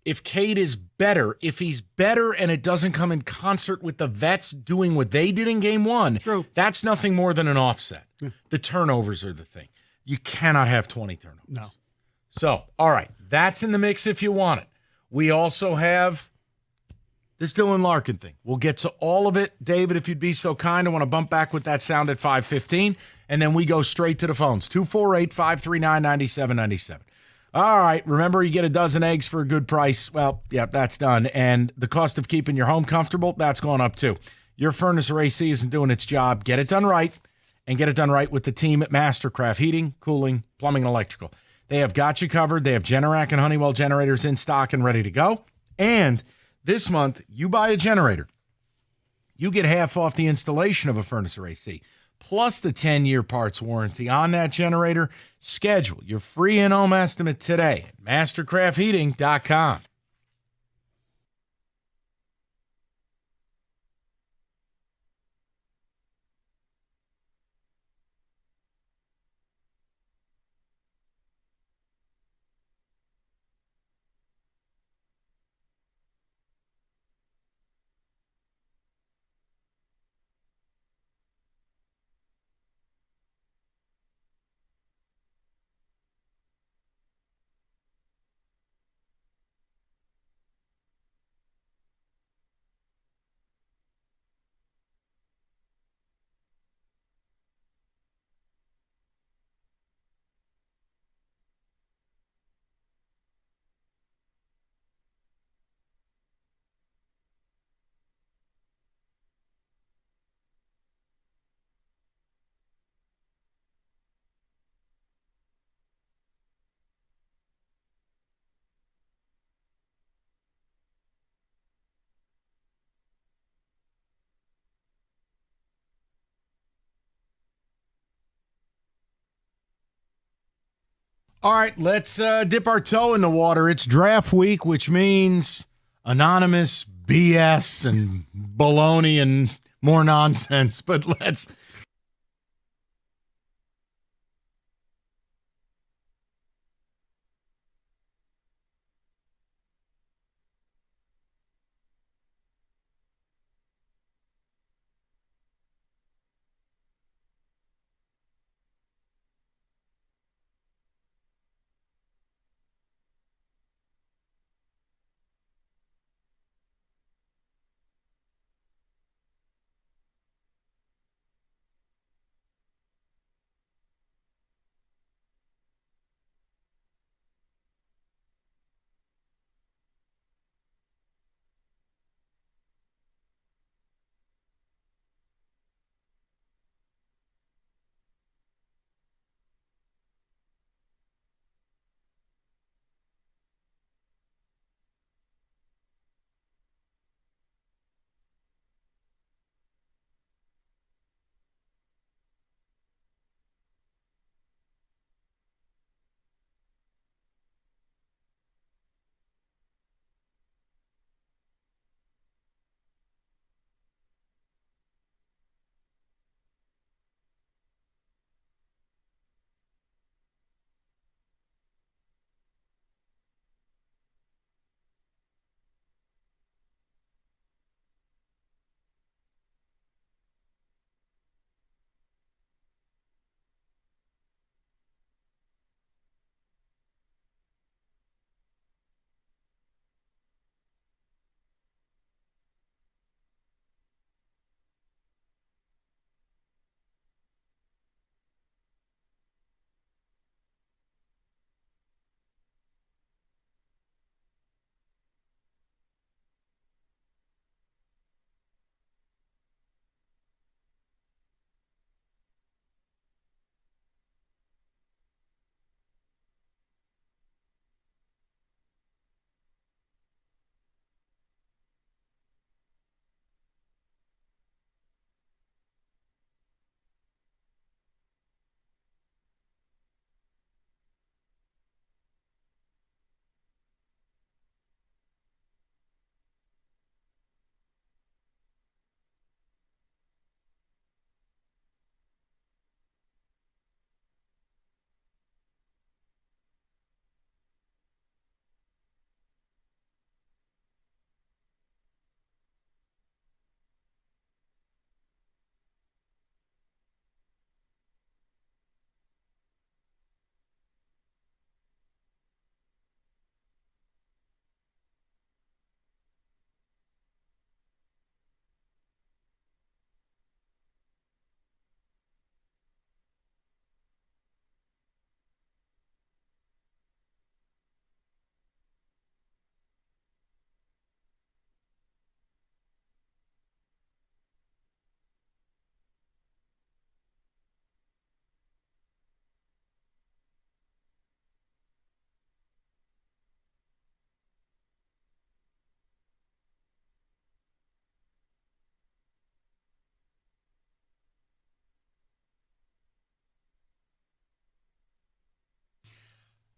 if Cade is better, if he's better and it doesn't come in concert with the vets doing what they did in game one, that's nothing more than an offset. Yeah. The turnovers are the thing. You cannot have 20 turnovers. No. So, all right, that's in the mix if you want it. We also have this Dylan Larkin thing. We'll get to all of it. David, if you'd be so kind, I want to bump back with that sound at 5:15, and then we go straight to the phones, 248-539-9797. All right, remember, you get a dozen eggs for a good price. Well, yeah, that's done. And the cost of keeping your home comfortable, that's gone up too. Your furnace or AC isn't doing its job. Get it done right, and get it done right with the team at Mastercraft Heating, Cooling, Plumbing, and Electrical. They have got you covered. They have Generac and Honeywell generators in stock and ready to go. And this month, you buy a generator, you get half off the installation of a furnace or AC, plus the 10-year parts warranty on that generator. Schedule your free in-home estimate today at mastercraftheating.com. All right, let's dip our toe in the water. It's draft week, which means anonymous BS and baloney and more nonsense. But let's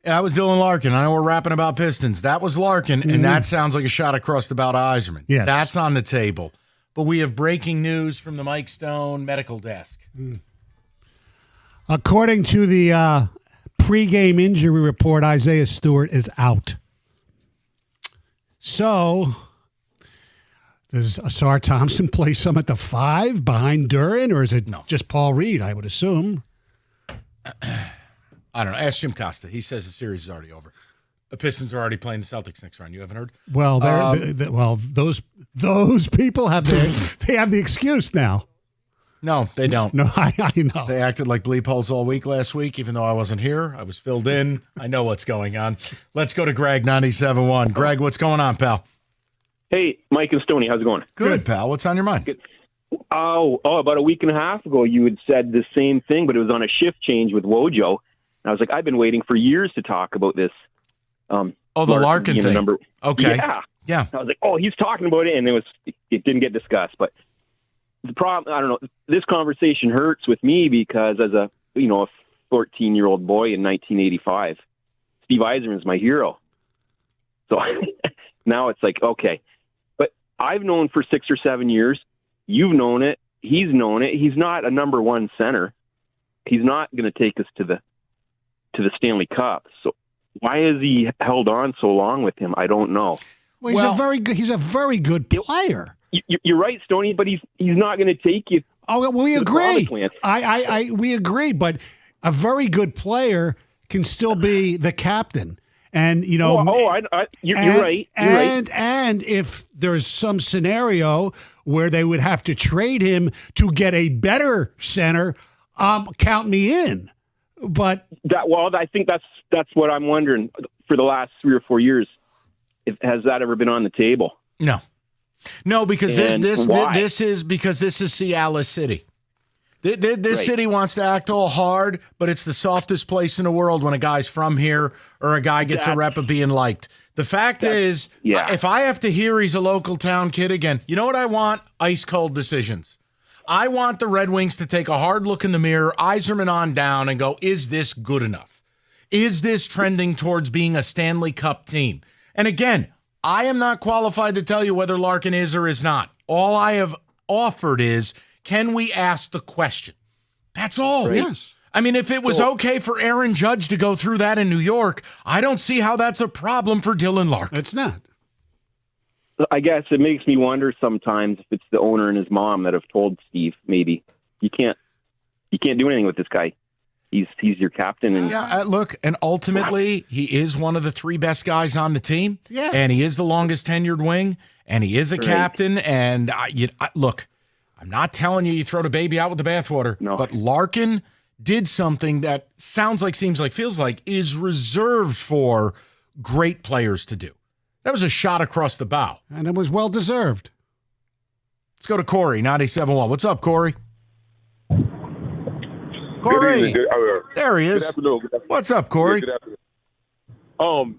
That was Dylan Larkin. I know we're rapping about Pistons. That was Larkin, and that sounds like a shot across the bow to Yzerman. Yes. That's on the table. But we have breaking news from the Mike Stone medical desk. According to the pregame injury report, Isaiah Stewart is out. So, does Asar Thompson play some at the 5 behind Duran, or is it just Paul Reed, I would assume? I don't know. Ask Jim Costa. He says the series is already over. The Pistons are already playing the Celtics next round. You haven't heard? Well, those people have they have the excuse now. No, they don't. No, I know. They acted like bleep holes all week last week, even though I wasn't here. I was filled in. I know what's going on. Let's go to Greg, 97.1. Greg, what's going on, pal? Hey, Mike and Stoney, how's it going? Good, pal. What's on your mind? Good. About a week and a half ago, you had said the same thing, but it was on a shift change with Wojo. And I was like, I've been waiting for years to talk about this. The Larkin thing. Okay. Yeah. I was like, he's talking about it, and it didn't get discussed. But the problem, I don't know, this conversation hurts with me because as a 14-year-old boy in 1985, Steve Yzerman is my hero. So now it's like, okay. But I've known for 6 or 7 years. You've known it. He's known it. He's not a number one center. He's not going to take us to the Stanley Cup. So why has he held on so long with him? I don't know. Well, he's a very good player. You're right, Stoney, but he's not going to take you. Oh, well, we agree. We agree, but a very good player can still be the captain. And you're right. You're right. And if there's some scenario where they would have to trade him to get a better center, count me in. But I think that's what I'm wondering. For the last 3 or 4 years, has that ever been on the table? No, because this is Cialis City. This city wants to act all hard, but it's the softest place in the world when a guy's from here or a guy gets a rep of being liked. The fact is, if I have to hear he's a local town kid again, you know what I want? Ice cold decisions. I want the Red Wings to take a hard look in the mirror, Yzerman on down, and go, is this good enough? Is this trending towards being a Stanley Cup team? And again, I am not qualified to tell you whether Larkin is or is not. All I have offered is, can we ask the question? That's all. Right. Yes. I mean, if it was okay for Aaron Judge to go through that in New York, I don't see how that's a problem for Dylan Larkin. It's not. I guess it makes me wonder sometimes if it's the owner and his mom that have told Steve, maybe you can't do anything with this guy. He's your captain. And look, and ultimately he is one of the 3 best guys on the team. Yeah, and he is the longest tenured wing, and he is a captain. And look, I'm not telling you throw the baby out with the bathwater, but Larkin did something that seems like, feels like is reserved for great players to do. That was a shot across the bow. And it was well-deserved. Let's go to Corey, 97.1. What's up, Corey? Corey. There he is. Good afternoon. What's up, Corey? Good afternoon.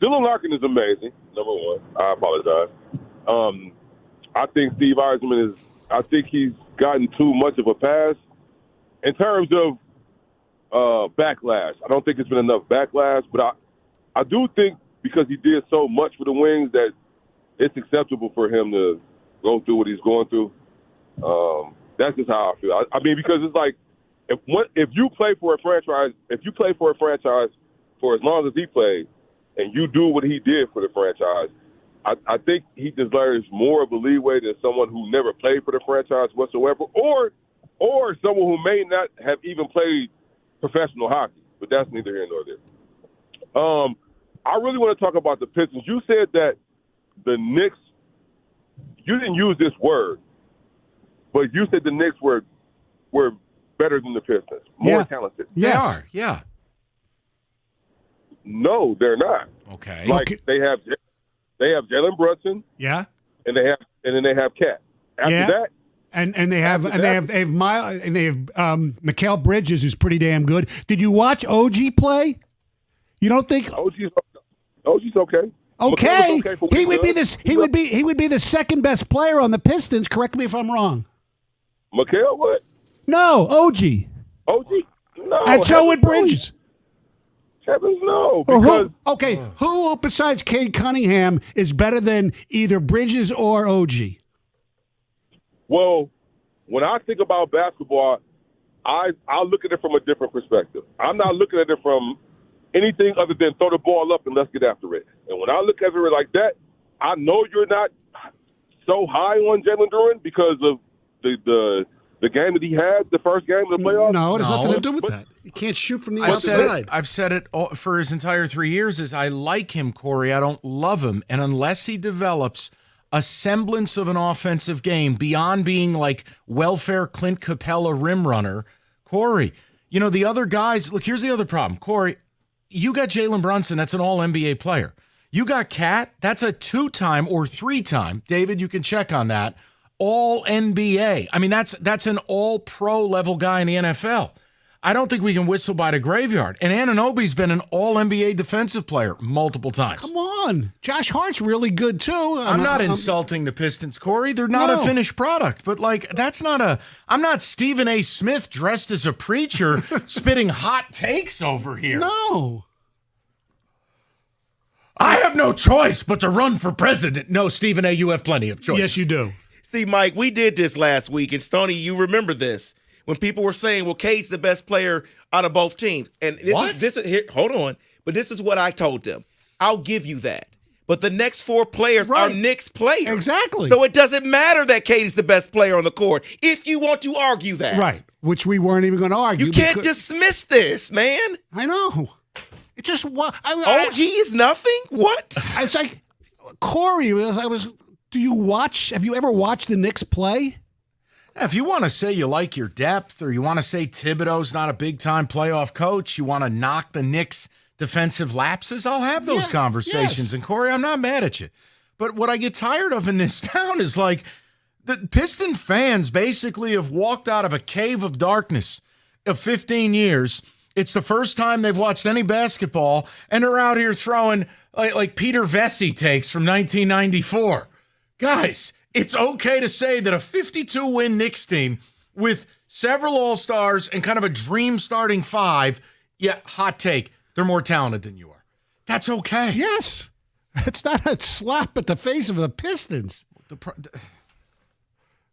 Dylan Larkin is amazing, number one. I apologize. I think Steve Yzerman I think he's gotten too much of a pass. In terms of backlash, I don't think it's been enough backlash, but I do think because he did so much for the Wings that it's acceptable for him to go through what he's going through. That's just how I feel. I mean, because it's like if you play for a franchise for as long as he played, and you do what he did for the franchise, I think he deserves more of a leeway than someone who never played for the franchise whatsoever, or someone who may not have even played professional hockey. But that's neither here nor there. I really want to talk about the Pistons. You said that the Knicks, you didn't use this word, but you said the Knicks were better than the Pistons, more talented. Yes. They are, yeah. No, they're not. Okay. They have Jalen Brunson. Yeah. And then they have Cat. After that. And they have Mikal Bridges, who's pretty damn good. Did you watch OG play? You don't think OG's okay? Okay, he would be the second best player on the Pistons. Correct me if I'm wrong. Mikal, what? No, OG. OG? No. And so would Bridges. Heavens no. Well, Because who besides Cade Cunningham is better than either Bridges or OG? well, when I think about basketball, I look at it from a different perspective. I'm not looking at it from anything other than throw the ball up and let's get after it. And when I look at it like that, I know you're not so high on Jalen Duren because of the game that he had, the first game of the playoffs. No, it has nothing to do with that. You can't shoot from the outside. I've said it for his entire 3 years is I like him, Corey. I don't love him. And unless he develops a semblance of an offensive game beyond being like welfare Clint Capella rim runner, Corey, the other guys, look, here's the other problem. Corey, you got Jalen Brunson, that's an all-NBA player. You got Cat, that's a 2-time or 3-time, David, you can check on that, all-NBA. I mean, that's an all-pro level guy in the NFL. I don't think we can whistle by the graveyard. And Anunoby's been an all-NBA defensive player multiple times. Come on. Josh Hart's really good, too. I'm not insulting the Pistons, Corey. They're not a finished product. But, I'm not Stephen A. Smith dressed as a preacher spitting hot takes over here. No. I have no choice but to run for president. No, Stephen A., you have plenty of choices. Yes, you do. See, Mike, we did this last week, and Stoney, you remember this. When people were saying, well, Cade's the best player out of both teams. And this is here, hold on. But this is what I told them. I'll give you that. But the next 4 players are Knicks players. Exactly. So it doesn't matter that Cade is the best player on the court if you want to argue that. Right. Which we weren't even going to argue. You can't dismiss this, man. I know. It just OG is nothing? What? It's like, Corey, do you watch? Have you ever watched the Knicks play? If you want to say you like your depth or you want to say Thibodeau's not a big-time playoff coach, you want to knock the Knicks' defensive lapses, I'll have those conversations. Yes. And, Corey, I'm not mad at you. But what I get tired of in this town is, like, the Piston fans basically have walked out of a cave of darkness of 15 years. It's the first time they've watched any basketball, and they're out here throwing, like Peter Vesey takes from 1994. Guys, it's okay to say that a 52-win Knicks team with several All-Stars and kind of a dream starting 5, hot take, they're more talented than you are. That's okay. Yes. It's not a slap at the face of the Pistons.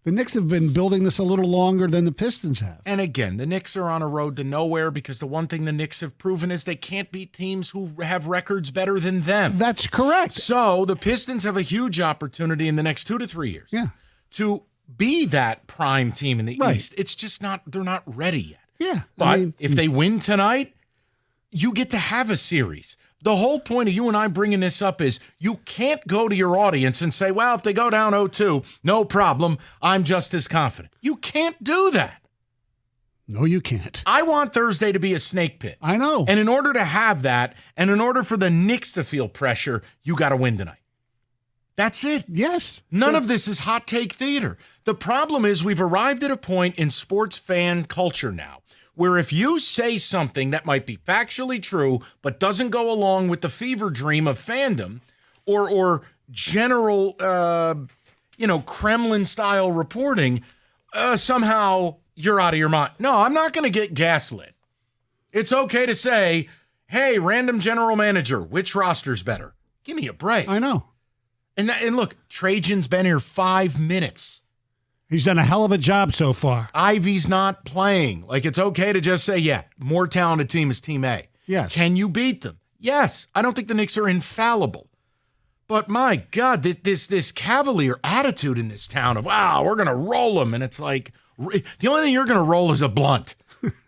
The Knicks have been building this a little longer than the Pistons have. And again, the Knicks are on a road to nowhere because the one thing the Knicks have proven is they can't beat teams who have records better than them. That's correct. So the Pistons have a huge opportunity in the next 2 to 3 years to be that prime team in the East. It's just they're not ready yet. Yeah. But if they win tonight, you get to have a series. The whole point of you and I bringing this up is you can't go to your audience and say, well, if they go down 0-2, no problem, I'm just as confident. You can't do that. No, you can't. I want Thursday to be a snake pit. I know. And in order to have that, and in order for the Knicks to feel pressure, you got to win tonight. That's it. Yes. None of this is hot take theater. The problem is we've arrived at a point in sports fan culture now where if you say something that might be factually true but doesn't go along with the fever dream of fandom or general, Kremlin-style reporting, somehow you're out of your mind. No, I'm not going to get gaslit. It's okay to say, hey, random general manager, which roster's better? Give me a break. I know. And look, Trajan's been here 5 minutes. He's done a hell of a job so far. Ivy's not playing. Like, it's okay to just say, more talented team is Team A. Yes. Can you beat them? Yes. I don't think the Knicks are infallible. But my God, this cavalier attitude in this town of, wow, we're going to roll them. And it's like, the only thing you're going to roll is a blunt.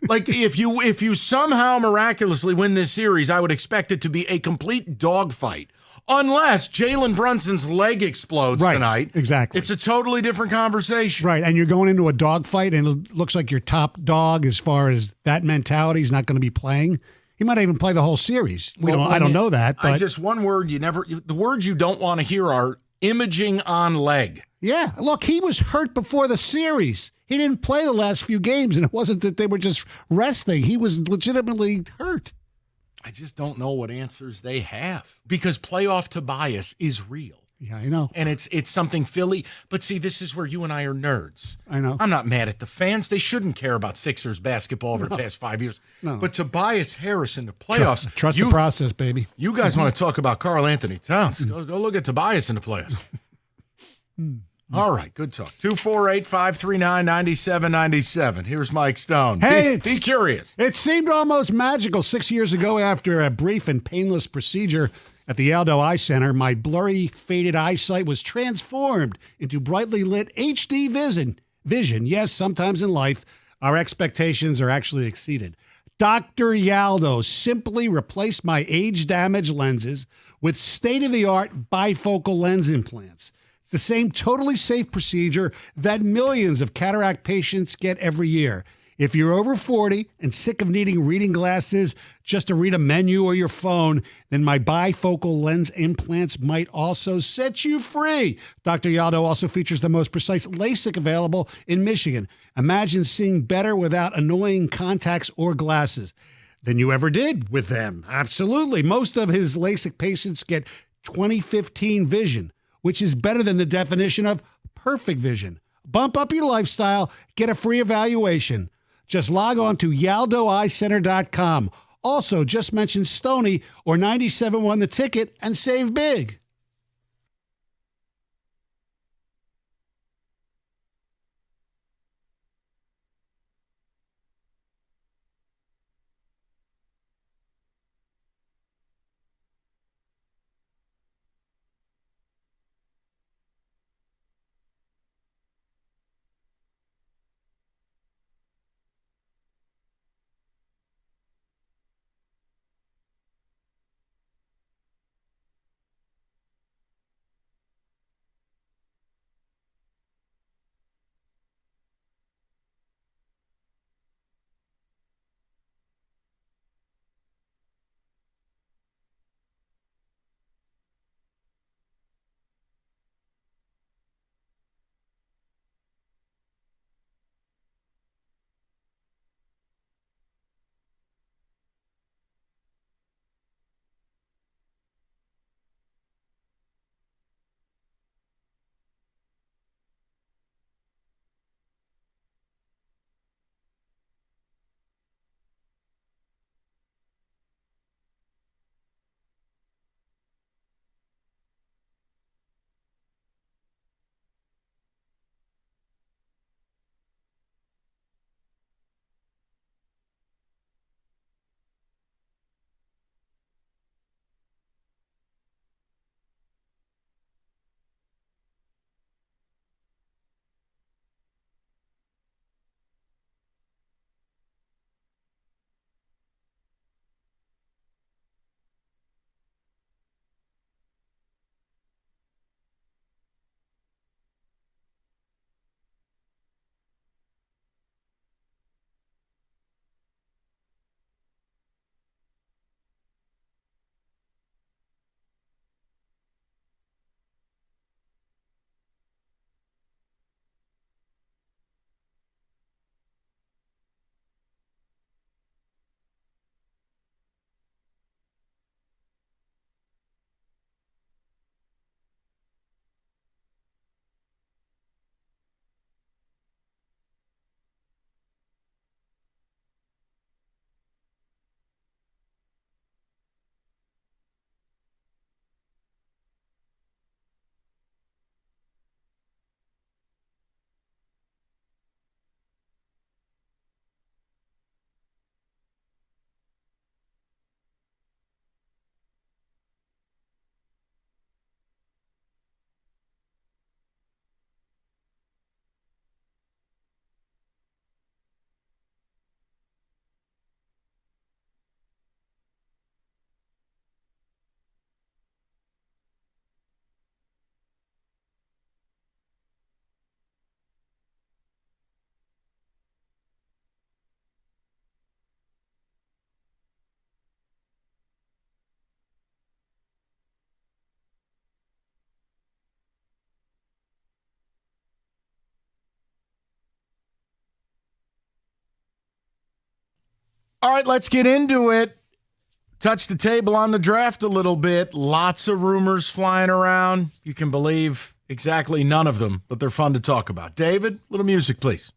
Like, if you somehow miraculously win this series, I would expect it to be a complete dogfight. Unless Jalen Brunson's leg explodes tonight. Exactly. It's a totally different conversation. Right, and you're going into a dogfight, and it looks like your top dog as far as that mentality is not going to be playing. He might even play the whole series. I don't know that. But just one word the words you don't want to hear are imaging on leg. Yeah, look, he was hurt before the series. He didn't play the last few games, and it wasn't that they were just resting. He was legitimately hurt. I just don't know what answers they have because playoff Tobias is real. Yeah, I know. And it's something Philly. But see, this is where you and I are nerds. I know. I'm not mad at the fans. They shouldn't care about Sixers basketball over the past 5 years. No. But Tobias Harris in the playoffs. Trust the process, baby. You guys want to talk about Karl Anthony Towns. Go look at Tobias in the playoffs. All right, good talk. 248-539-9797. Here's Mike Stone. Hey, be curious. It seemed almost magical 6 years ago after a brief and painless procedure at the Aldo Eye Center. My blurry, faded eyesight was transformed into brightly lit HD vision. Yes, sometimes in life, our expectations are actually exceeded. Dr. Yaldo simply replaced my age-damaged lenses with state-of-the-art bifocal lens implants. It's the same totally safe procedure that millions of cataract patients get every year. If you're over 40 and sick of needing reading glasses just to read a menu or your phone, then my bifocal lens implants might also set you free. Dr. Yaldo also features the most precise LASIK available in Michigan. Imagine seeing better without annoying contacts or glasses than you ever did with them. Absolutely. Most of his LASIK patients get 20/15 vision, which is better than the definition of perfect vision. Bump up your lifestyle. Get a free evaluation. Just log on to YaldoEyeCenter.com. Also, just mention Stoney or 97.1 The Ticket and save big. All right, let's get into it. touch the table on the draft a little bit. Lots of rumors flying around. You can believe exactly none of them, but they're fun to talk about. David, little music, please.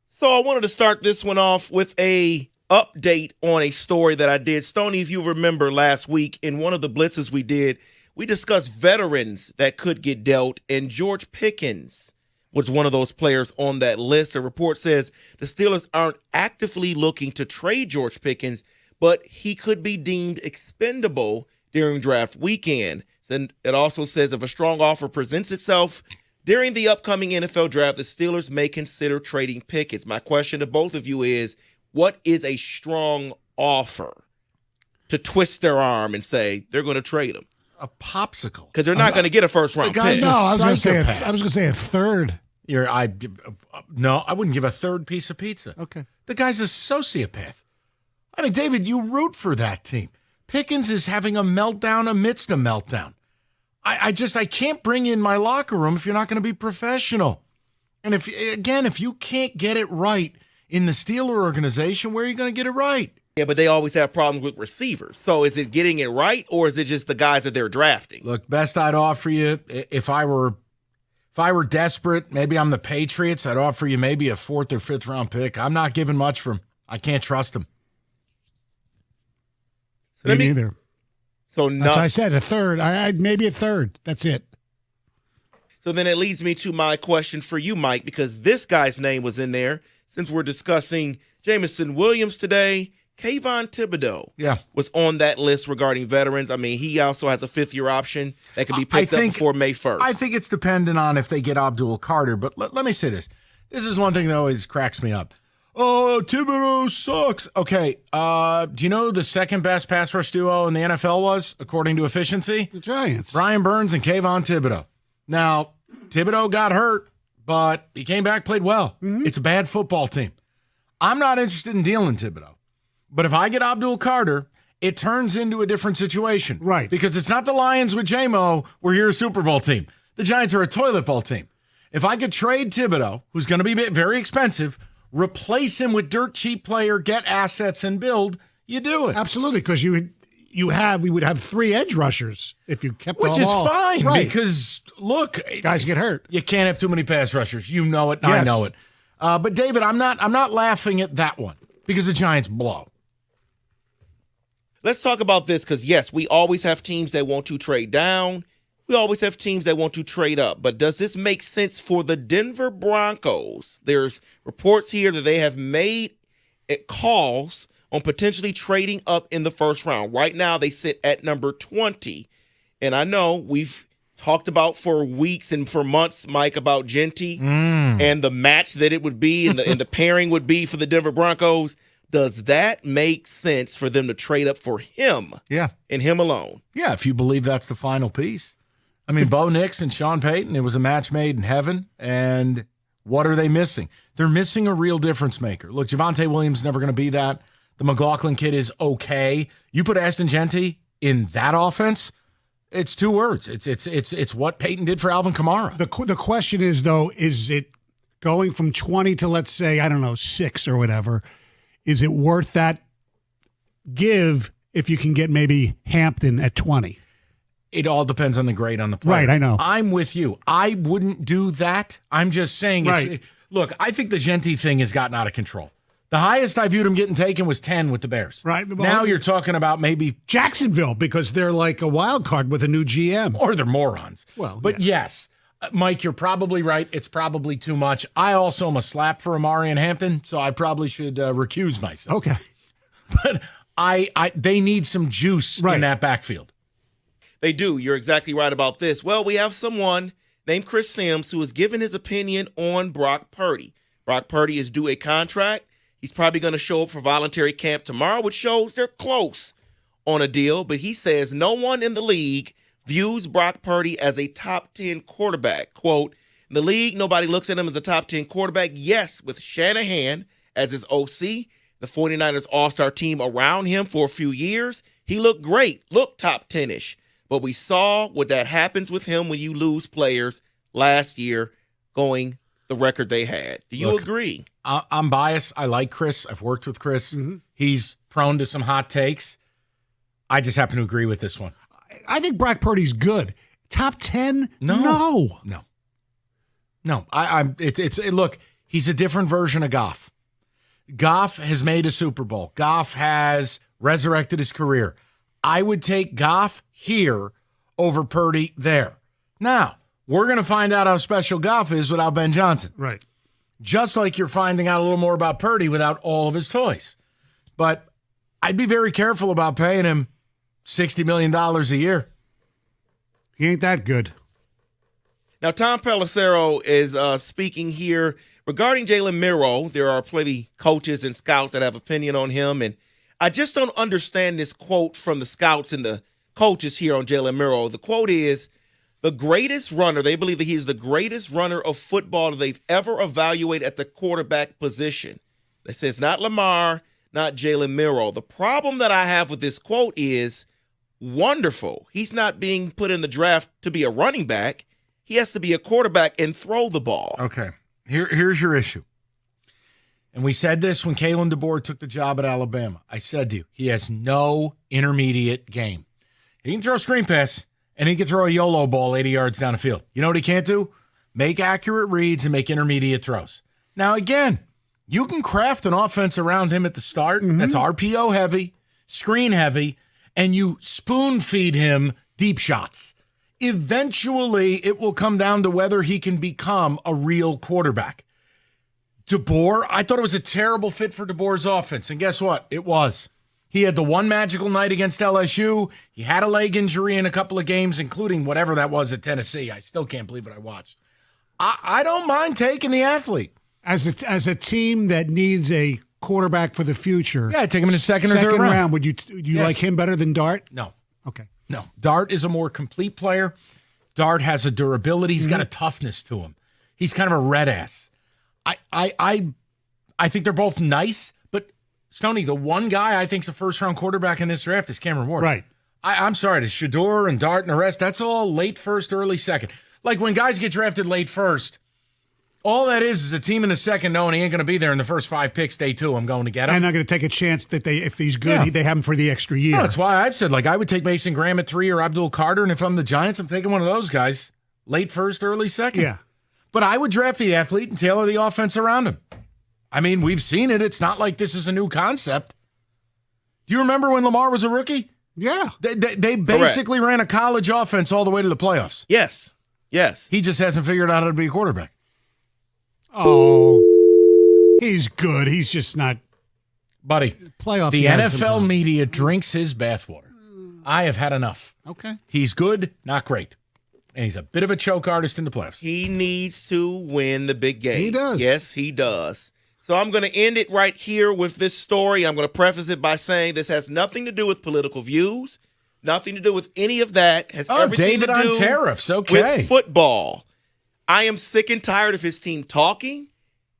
So I wanted to start this one off with a update on a story that I did. Stoney, if you remember last week in one of the blitzes we did, we discussed veterans that could get dealt, and George Pickens was one of those players on that list. A report says the Steelers aren't actively looking to trade George Pickens, but he could be deemed expendable during draft weekend. And it also says if a strong offer presents itself during the upcoming NFL draft, the Steelers may consider trading Pickens. My question to both of you is, what is a strong offer to twist their arm and say they're going to trade him? A popsicle. Because they're not going to get a first-round pick. No, I was going to say a third. No, I wouldn't give a third piece of pizza. Okay. The guy's a sociopath. I mean, David, you root for that team. Pickens is having a meltdown amidst a meltdown. I can't bring you in my locker room if you're not going to be professional. And if you can't get it right in the Steeler organization, where are you going to get it right? Yeah, but they always have problems with receivers. So is it getting it right, or is it just the guys that they're drafting? Look, best I'd offer you, if I were desperate, maybe I'm the Patriots, I'd offer you maybe a 4th or 5th round pick. I'm not giving much for him. I can't trust him. Me neither. So that's why I said a third. Maybe a third. That's it. So then it leads me to my question for you, Mike, because this guy's name was in there. Since we're discussing Jameson Williams today, Kayvon Thibodeau was on that list regarding veterans. I mean, he also has a 5th-year option that could be picked up before May 1st. I think it's dependent on if they get Abdul Carter. But let me say this. This is one thing that always cracks me up. Oh, Thibodeau sucks. Okay, do you know who the second best pass rush duo in the NFL was, according to efficiency? The Giants. Brian Burns and Kayvon Thibodeau. Now, Thibodeau got hurt, but he came back, played well. Mm-hmm. It's a bad football team. I'm not interested in dealing Thibodeau. But if I get Abdul Carter, it turns into a different situation. Right. Because it's not the Lions with Jamo, we're here a Super Bowl team. The Giants are a toilet bowl team. If I could trade Thibodeau, who's going to be very expensive, replace him with dirt cheap player, get assets and build, you do it. Absolutely, because we would have 3 edge rushers if you kept which them is all. Fine, right. because look, guys get hurt. You can't have too many pass rushers. You know it, yes. I know it. But David, I'm not laughing at that one because the Giants blow. Let's talk about this because, yes, we always have teams that want to trade down. We always have teams that want to trade up. But does this make sense for the Denver Broncos? There's reports here that they have made calls on potentially trading up in the first round. Right now, they sit at number 20. And I know we've talked about for weeks and for months, Mike, about Genty and the match that it would be and the pairing would be for the Denver Broncos. Does that make sense for them to trade up for him? Yeah. And him alone? Yeah, if you believe that's the final piece. I mean, Bo Nix and Sean Payton, it was a match made in heaven. And what are they missing? They're missing a real difference maker. Look, Javonte Williams never going to be that. The McLaughlin kid is okay. You put Ashton Genty in that offense, it's 2 words. It's what Peyton did for Alvin Kamara. The question is, though, is it going from 20 to, let's say, 6 or whatever? Is it worth that give if you can get maybe Hampton at 20? It all depends on the grade on the player. Right, I know. I'm with you. I wouldn't do that. I'm just saying. Right. Look, I think the Genty thing has gotten out of control. The highest I viewed him getting taken was 10 with the Bears. Right. Well, now you're talking about maybe Jacksonville because they're like a wild card with a new GM. Or they're morons. Well, but yes, Mike, you're probably right. It's probably too much. I also am a slap for Amari and Hampton, so I probably should recuse myself. Okay. But they need some juice in that backfield. They do. You're exactly right about this. Well, we have someone named Chris Sims who has given his opinion on Brock Purdy. Brock Purdy is due a contract. He's probably going to show up for voluntary camp tomorrow, which shows they're close on a deal. But he says no one in the league views Brock Purdy as a top 10 quarterback. Quote, In the league, nobody looks at him as a top 10 quarterback. Yes, with Shanahan as his OC, the 49ers all-star team around him for a few years, he looked great, looked top 10-ish. But we saw what that happens with him when you lose players last year going the record they had. Do you agree? I'm biased. I like Chris. I've worked with Chris. Mm-hmm. He's prone to some hot takes. I just happen to agree with this one. I think Brock Purdy's good. Top 10? No. Look, he's a different version of Goff. Goff has made a Super Bowl. Goff has resurrected his career. I would take Goff here over Purdy there. Now, we're going to find out how special Goff is without Ben Johnson. Right. Just like you're finding out a little more about Purdy without all of his toys. But I'd be very careful about paying him $60 million a year. He ain't that good. Now, Tom Pelissero is speaking here regarding Jalen Miro. There are plenty coaches and scouts that have opinion on him, and I just don't understand this quote from the scouts and the coaches here on Jalen Miro. The quote is, the greatest runner, they believe that he is the greatest runner of football that they've ever evaluated at the quarterback position. They say it's not Lamar, not Jalen Miro. The problem that I have with this quote is, wonderful. He's not being put in the draft to be a running back. He has to be a quarterback and throw the ball. Okay. Here's your issue. And we said this when Kalen DeBoer took the job at Alabama. I said to you, he has no intermediate game. He can throw a screen pass, and he can throw a YOLO ball 80 yards down the field. You know what he can't do? Make accurate reads and make intermediate throws. Now, again, you can craft an offense around him at the start that's RPO heavy, screen heavy, and you spoon feed him deep shots. Eventually, it will come down to whether he can become a real quarterback. DeBoer, I thought it was a terrible fit for DeBoer's offense, and guess what? It was. He had the one magical night against LSU. He had a leg injury in a couple of games, including whatever that was at Tennessee. I still can't believe what I watched. I don't mind taking the athlete. As a team that needs a quarterback for the future. Yeah, I'd take him in the second or third round. Would you like him better than Dart? No. Okay. No. Dart is a more complete player. Dart has a durability. He's got a toughness to him. He's kind of a red ass. I think they're both nice, but Stoney, the one guy I think is a first-round quarterback in this draft is Cameron Ward. Right. I'm sorry, to Shador and Dart and the rest, that's all late first, early second. Like when guys get drafted late first, all that is a team in the second knowing he ain't going to be there in the first 5 picks, day 2, I'm going to get him. I'm not going to take a chance that if he's good, they have him for the extra year. No, that's why I've said, I would take Mason Graham at 3 or Abdul Carter, and if I'm the Giants, I'm taking one of those guys. Late first, early second. Yeah. But I would draft the athlete and tailor the offense around him. I mean, we've seen it. It's not like this is a new concept. Do you remember when Lamar was a rookie? Yeah. They basically ran a college offense all the way to the playoffs. Yes. He just hasn't figured out how to be a quarterback. Oh, he's good. He's just not. Buddy, playoffs. The NFL media drinks his bathwater. I have had enough. Okay. He's good, not great. And he's a bit of a choke artist in the playoffs. He needs to win the big game. He does. Yes, he does. So I'm going to end it right here with this story. I'm going to preface it by saying this has nothing to do with political views, nothing to do with any of that. Has everything David to do on tariffs. Okay. with football. I am sick and tired of his team talking.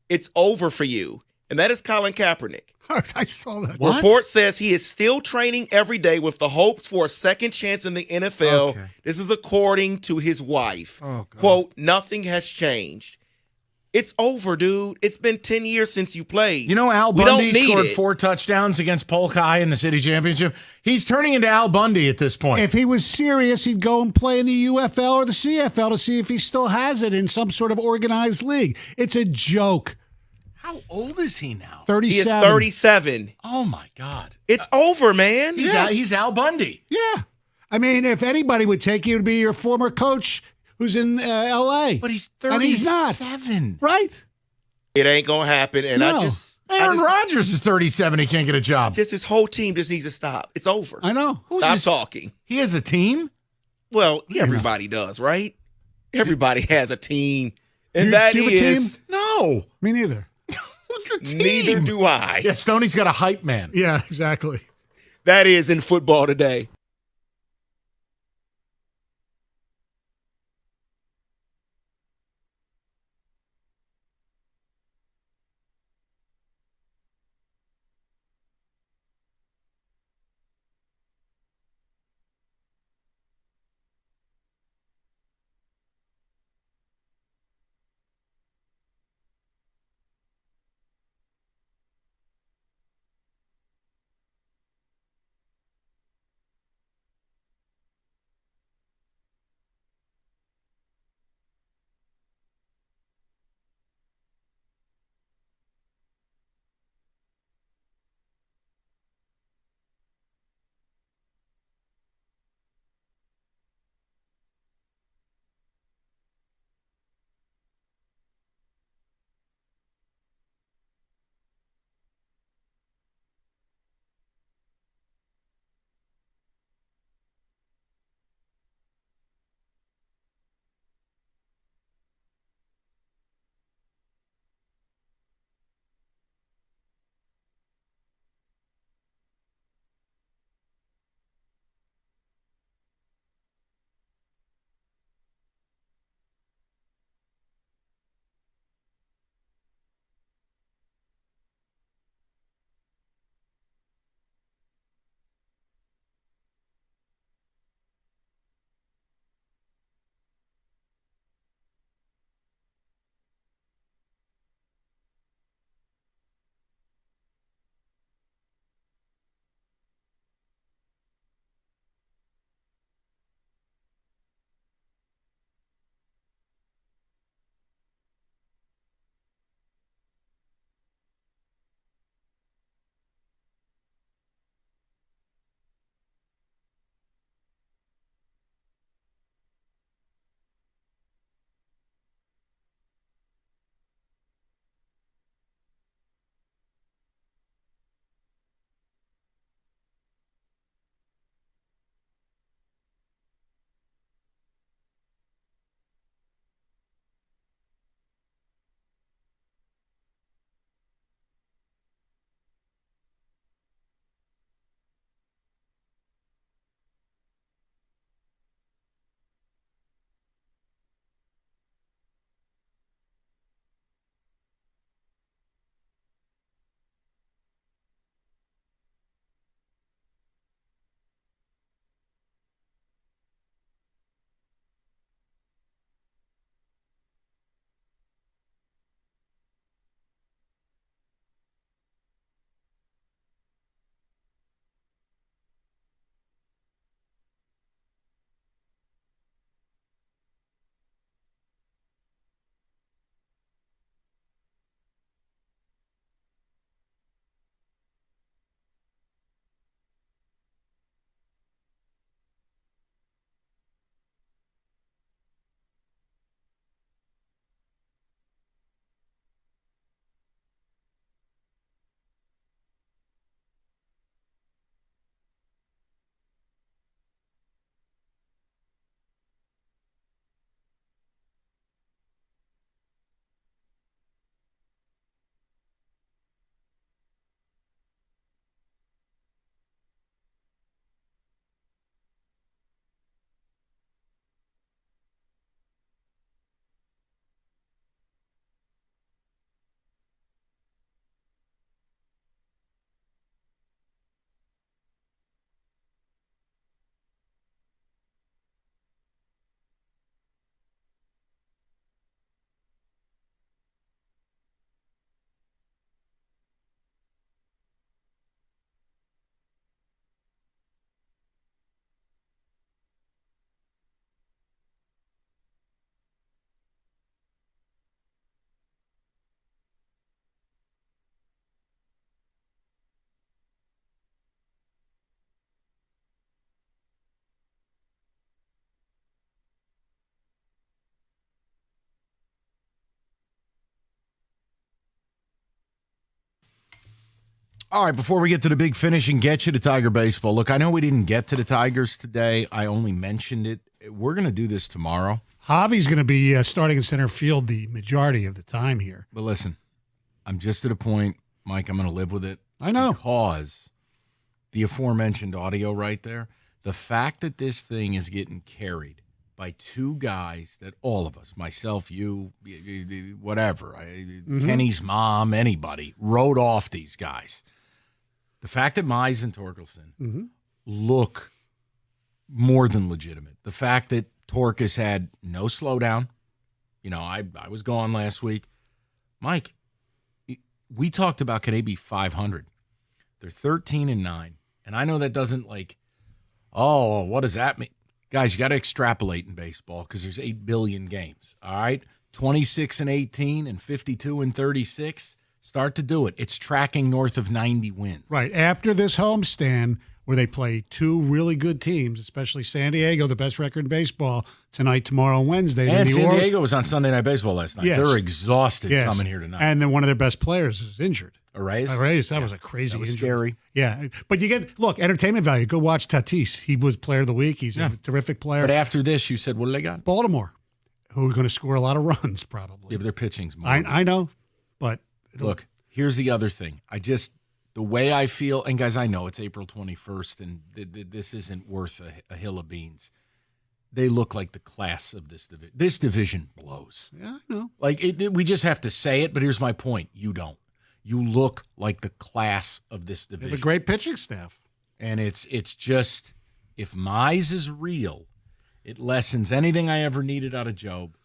It's over for you. And that is Colin Kaepernick. I saw that. Report says he is still training every day with the hopes for a second chance in the NFL. Okay. This is according to his wife. Oh, God. Quote, nothing has changed. It's over, dude. It's been 10 years since you played. You know, Al Bundy scored 4 touchdowns against Polk High in the city championship. He's turning into Al Bundy at this point. If he was serious, he'd go and play in the UFL or the CFL to see if he still has it in some sort of organized league. It's a joke. How old is he now? 37. He is 37. Oh, my God. It's over, man. He's Al Bundy. Yeah. I mean, if anybody would take you, it would be your former coach who's in L.A. But he's 37. And he's not. Right? It ain't going to happen. And No. Aaron Rodgers is 37. He can't get a job. Just his whole team just needs to stop. It's over. I know. Stop talking. He has a team? Well, everybody does, right? Everybody has a team. And You that have a is... team? No. Me neither. Who's the team? Neither do I. Yeah, Stoney's got a hype man. Yeah, exactly. That is in football today. All right, before we get to the big finish and get you to Tiger baseball, look, I know we didn't get to the Tigers today. I only mentioned it. We're going to do this tomorrow. Javi's going to be starting in center field the majority of the time here. But listen, I'm just at a point, Mike, I'm going to live with it. I know. Because the aforementioned audio right there, the fact that this thing is getting carried by two guys that all of us, myself, you, whatever, Kenny's mom, anybody, wrote off these guys. The fact that Mize and Torkelson look more than legitimate. The fact that Tork has had no slowdown. You know, I was gone last week. Mike, we talked about can they be 500? They're 13-9. And I know that doesn't what does that mean? Guys, you got to extrapolate in baseball because there's 8 billion games. All right? 26-18 and 52-36. Start to do it. It's tracking north of 90 wins. Right. After this homestand where they play two really good teams, especially San Diego, the best record in baseball, tonight, tomorrow, and Wednesday. And San Diego was on Sunday Night Baseball last night. Yes. They're exhausted coming here tonight. And then one of their best players is injured. Arraez? That was a crazy injury. Scary. Yeah. But entertainment value. Go watch Tatis. He was player of the week. He's a terrific player. But after this, you said, what do they got? Baltimore, who are going to score a lot of runs probably. Yeah, but their pitching's more. I know, but look, here's the other thing. The way I feel, and guys, I know it's April 21st, and this isn't worth a hill of beans. They look like the class of this division. This division blows. Yeah, I know. We just have to say it, but here's my point. You don't. You look like the class of this division. They have a great pitching staff. And it's just, if Mize is real, it lessens anything I ever needed out of Job.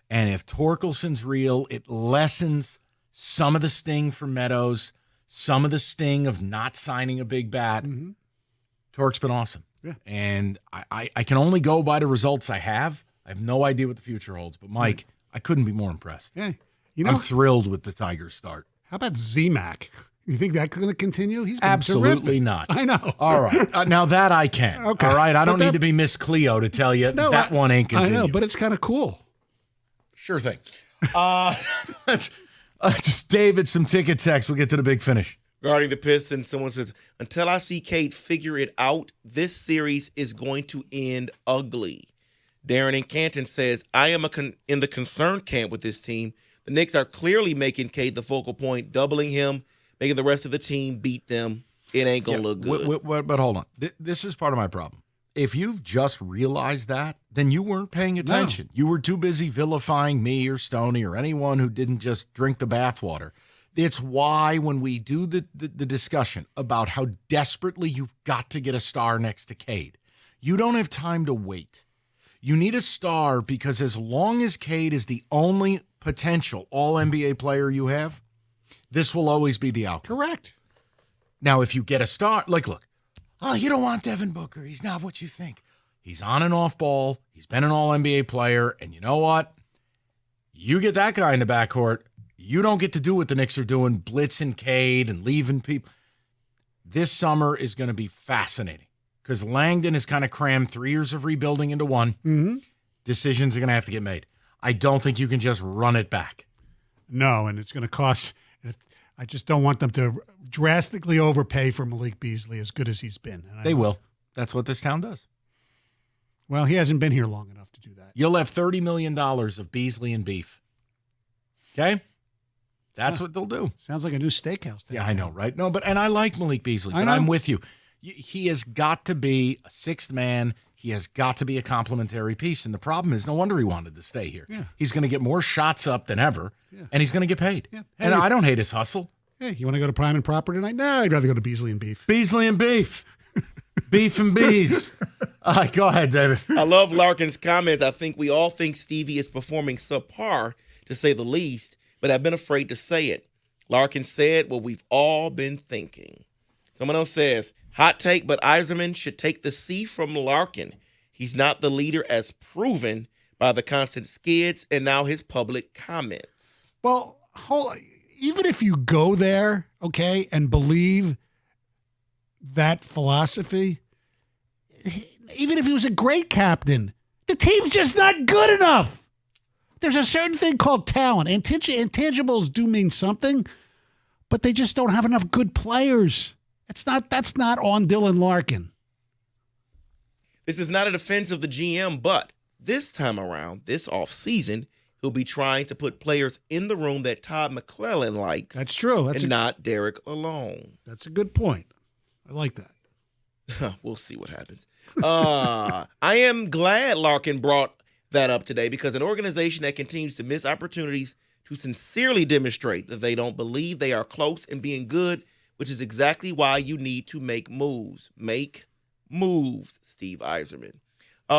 And if Torkelson's real, it lessens some of the sting for Meadows, some of the sting of not signing a big bat. Tork's been awesome. Yeah. And I can only go by the results I have. I have no idea what the future holds. But, Mike, I couldn't be more impressed. Yeah. I'm thrilled with the Tigers' start. How about Z-Mac? You think that's going to continue? He's been Absolutely terrific. not. I know. All right. Now that I can. Okay. All right. I don't need to be Miss Cleo to tell you that one ain't continue. I know, but it's kind of cool. Sure thing. Just David, some ticket text. We'll get to the big finish. Regarding the Pistons, someone says, until I see Cade figure it out, this series is going to end ugly. Darren in Canton says, I am in the concerned camp with this team. The Knicks are clearly making Cade the focal point, doubling him, making the rest of the team beat them. It ain't going to look good. But hold on. This is part of my problem. If you've just realized that, then you weren't paying attention. No. You were too busy vilifying me or Stoney or anyone who didn't just drink the bathwater. It's why when we do the discussion about how desperately you've got to get a star next to Cade, you don't have time to wait. You need a star because as long as Cade is the only potential all-NBA player you have, this will always be the outcome. Correct. Now, if you get a star, look, you don't want Devin Booker. He's not what you think. He's on and off ball. He's been an all-NBA player. And you know what? You get that guy in the backcourt, you don't get to do what the Knicks are doing, blitzing Cade and leaving people. This summer is going to be fascinating because Langdon has kind of crammed 3 years of rebuilding into one. Mm-hmm. Decisions are going to have to get made. I don't think you can just run it back. No, and it's going to cost. I just don't want them to drastically overpay for Malik Beasley as good as he's been. They will. That's what this town does. Well, he hasn't been here long enough to do that. You'll have $30 million of Beasley and beef. Okay? That's what they'll do. Sounds like a new steakhouse. Yeah, I know, right? No, and I like Malik Beasley, but I'm with you. He has got to be a sixth man. He has got to be a complementary piece. And the problem is, no wonder he wanted to stay here. Yeah. He's going to get more shots up than ever, and he's going to get paid. Yeah. And I don't hate his hustle. Hey, you want to go to Prime and Proper tonight? No, I'd rather go to Beasley and Beef. Beasley and Beef. Beef and bees. All right, go ahead, David. I love Larkin's comments. I think we all think Stevie is performing subpar, to say the least, but I've been afraid to say it. Larkin said what we've all been thinking. Someone else says, hot take, but Yzerman should take the C from Larkin. He's not the leader as proven by the constant skids and now his public comments. Well, even if you go there, okay, and believe that philosophy, even if he was a great captain, the team's just not good enough. There's a certain thing called talent. Intangibles do mean something, but they just don't have enough good players. That's not on Dylan Larkin. This is not a defense of the GM, but this time around, this offseason, he'll be trying to put players in the room that Todd McClellan likes. That's true. Not Derek alone. That's a good point. I like that. We'll see what happens. I am glad Larkin brought that up today, because an organization that continues to miss opportunities to sincerely demonstrate that they don't believe they are close and being good, which is exactly why you need to make moves. Make moves, Steve Yzerman.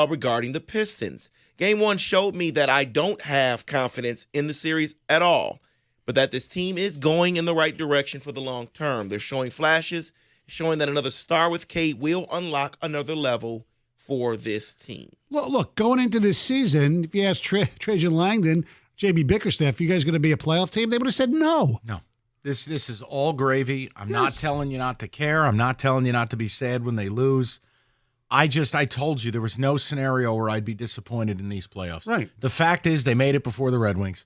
Regarding the Pistons, Game 1 showed me that I don't have confidence in the series at all, but that this team is going in the right direction for the long term. They're showing flashes, showing that another star with Cade will unlock another level for this team. Look, going into this season, if you asked Trajan Langdon, JB Bickerstaff, you guys going to be a playoff team? They would have said no. No. This is all gravy. I'm not telling you not to care. I'm not telling you not to be sad when they lose. I told you there was no scenario where I'd be disappointed in these playoffs. Right. The fact is they made it before the Red Wings.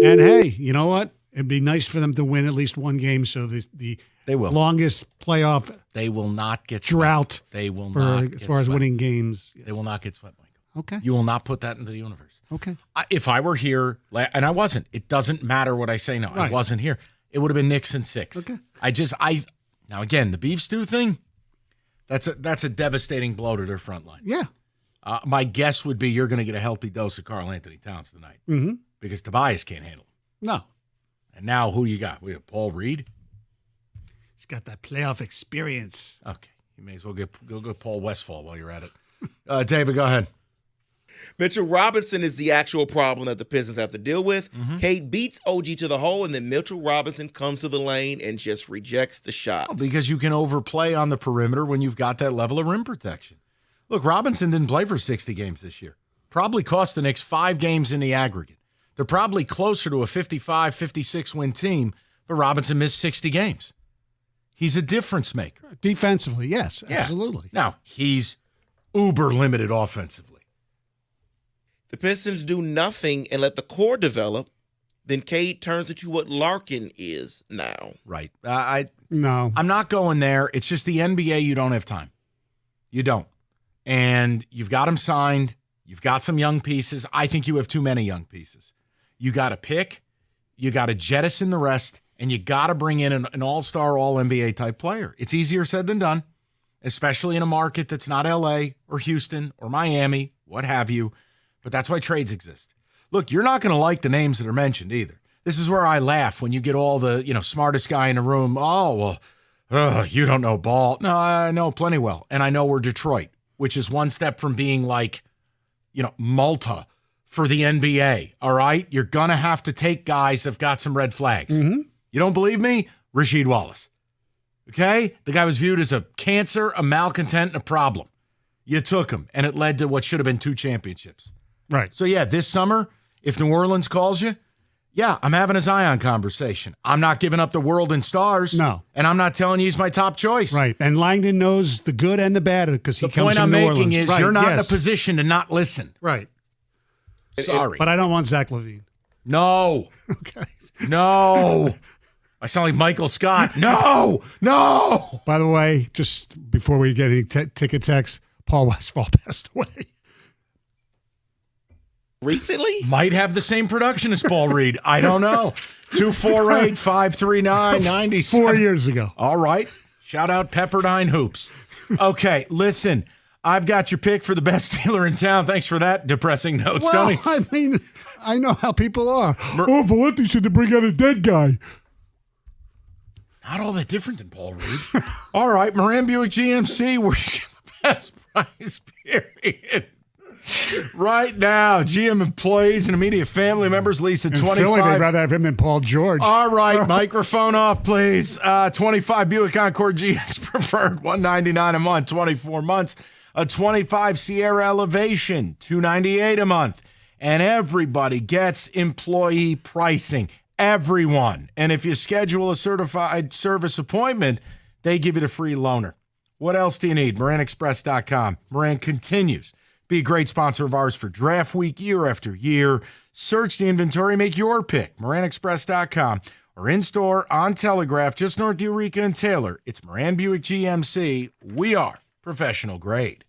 And hey, you know what? It'd be nice for them to win at least one game, so the they will. Longest playoff they will not get drought. Swept. They will not get as far as swept. Winning games. They will not get swept, Michael. Okay. You will not put that into the universe. Okay. If I were here, and I wasn't, it doesn't matter what I say now. Right. I wasn't here. It would have been Knicks in 6. Okay. Now again, the beef stew thing, that's a devastating blow to their front line. Yeah. My guess would be you're going to get a healthy dose of Karl Anthony Towns tonight because Tobias can't handle him. No. And now who you got? We have Paul Reed. He's got that playoff experience. Okay. You may as well go get Paul Westphal while you're at it. David, go ahead. Mitchell Robinson is the actual problem that the Pistons have to deal with. Cade beats OG to the hole, and then Mitchell Robinson comes to the lane and just rejects the shot. Well, because you can overplay on the perimeter when you've got that level of rim protection. Look, Robinson didn't play for 60 games this year. Probably cost the Knicks 5 games in the aggregate. They're probably closer to a 55, 56 win team, but Robinson missed 60 games. He's a difference maker. Defensively, yes, absolutely. Now, he's uber limited offensively. The Pistons do nothing and let the core develop, then Cade turns into what Larkin is now. Right. No. I'm not going there. It's just the NBA, you don't have time. You don't. And you've got him signed. You've got some young pieces. I think you have too many young pieces. You got to pick. You got to jettison the rest. And you got to bring in an all-star, all-NBA type player. It's easier said than done, especially in a market that's not L.A. or Houston or Miami, what have you. But that's why trades exist. Look, you're not going to like the names that are mentioned either. This is where I laugh when you get all the, smartest guy in the room. Oh, well, you don't know ball. No, I know plenty well. And I know we're Detroit, which is one step from being like, Malta for the NBA. All right? You're going to have to take guys that've got some red flags. Mm-hmm. You don't believe me? Rasheed Wallace. Okay? The guy was viewed as a cancer, a malcontent, and a problem. You took him, and it led to what should have been 2 championships. Right. So, yeah, this summer, if New Orleans calls you, yeah, I'm having a Zion conversation. I'm not giving up the world in stars. No. And I'm not telling you he's my top choice. Right. And Langdon knows the good and the bad because he comes from New Orleans. The point I'm making is right. you're not in a position to not listen. Right. Sorry. But I don't want Zach LaVine. No. Okay. No. I sound like Michael Scott. No. By the way, just before we get any ticket texts, Paul Westphal passed away. Recently? Might have the same production as Paul Reed. I don't know. 248-539-97. 4 years ago. All right. Shout out Pepperdine Hoops. Okay, listen. I've got your pick for the best dealer in town. Thanks for that depressing note, Stoney. I mean, I know how people are. Valenti should bring out a dead guy. Not all that different than Paul Reed. All right, Moran Buick GMC, where you get the best price, period. Right now, GM employees and immediate family members lease a 25. Philly, they'd rather have him than Paul George. All right, microphone off, please. 25 Buick Encore GX Preferred, $199 a month, 24 months. A 25 Sierra Elevation, $298 a month. And everybody gets employee pricing. Everyone. And if you schedule a certified service appointment, they give you the free loaner. What else do you need? MoranExpress.com. Moran continues. Be a great sponsor of ours for draft week, year after year. Search the inventory, make your pick. MoranExpress.com. or in-store on Telegraph, just north of Eureka and Taylor. It's Moran Buick GMC. We are professional grade.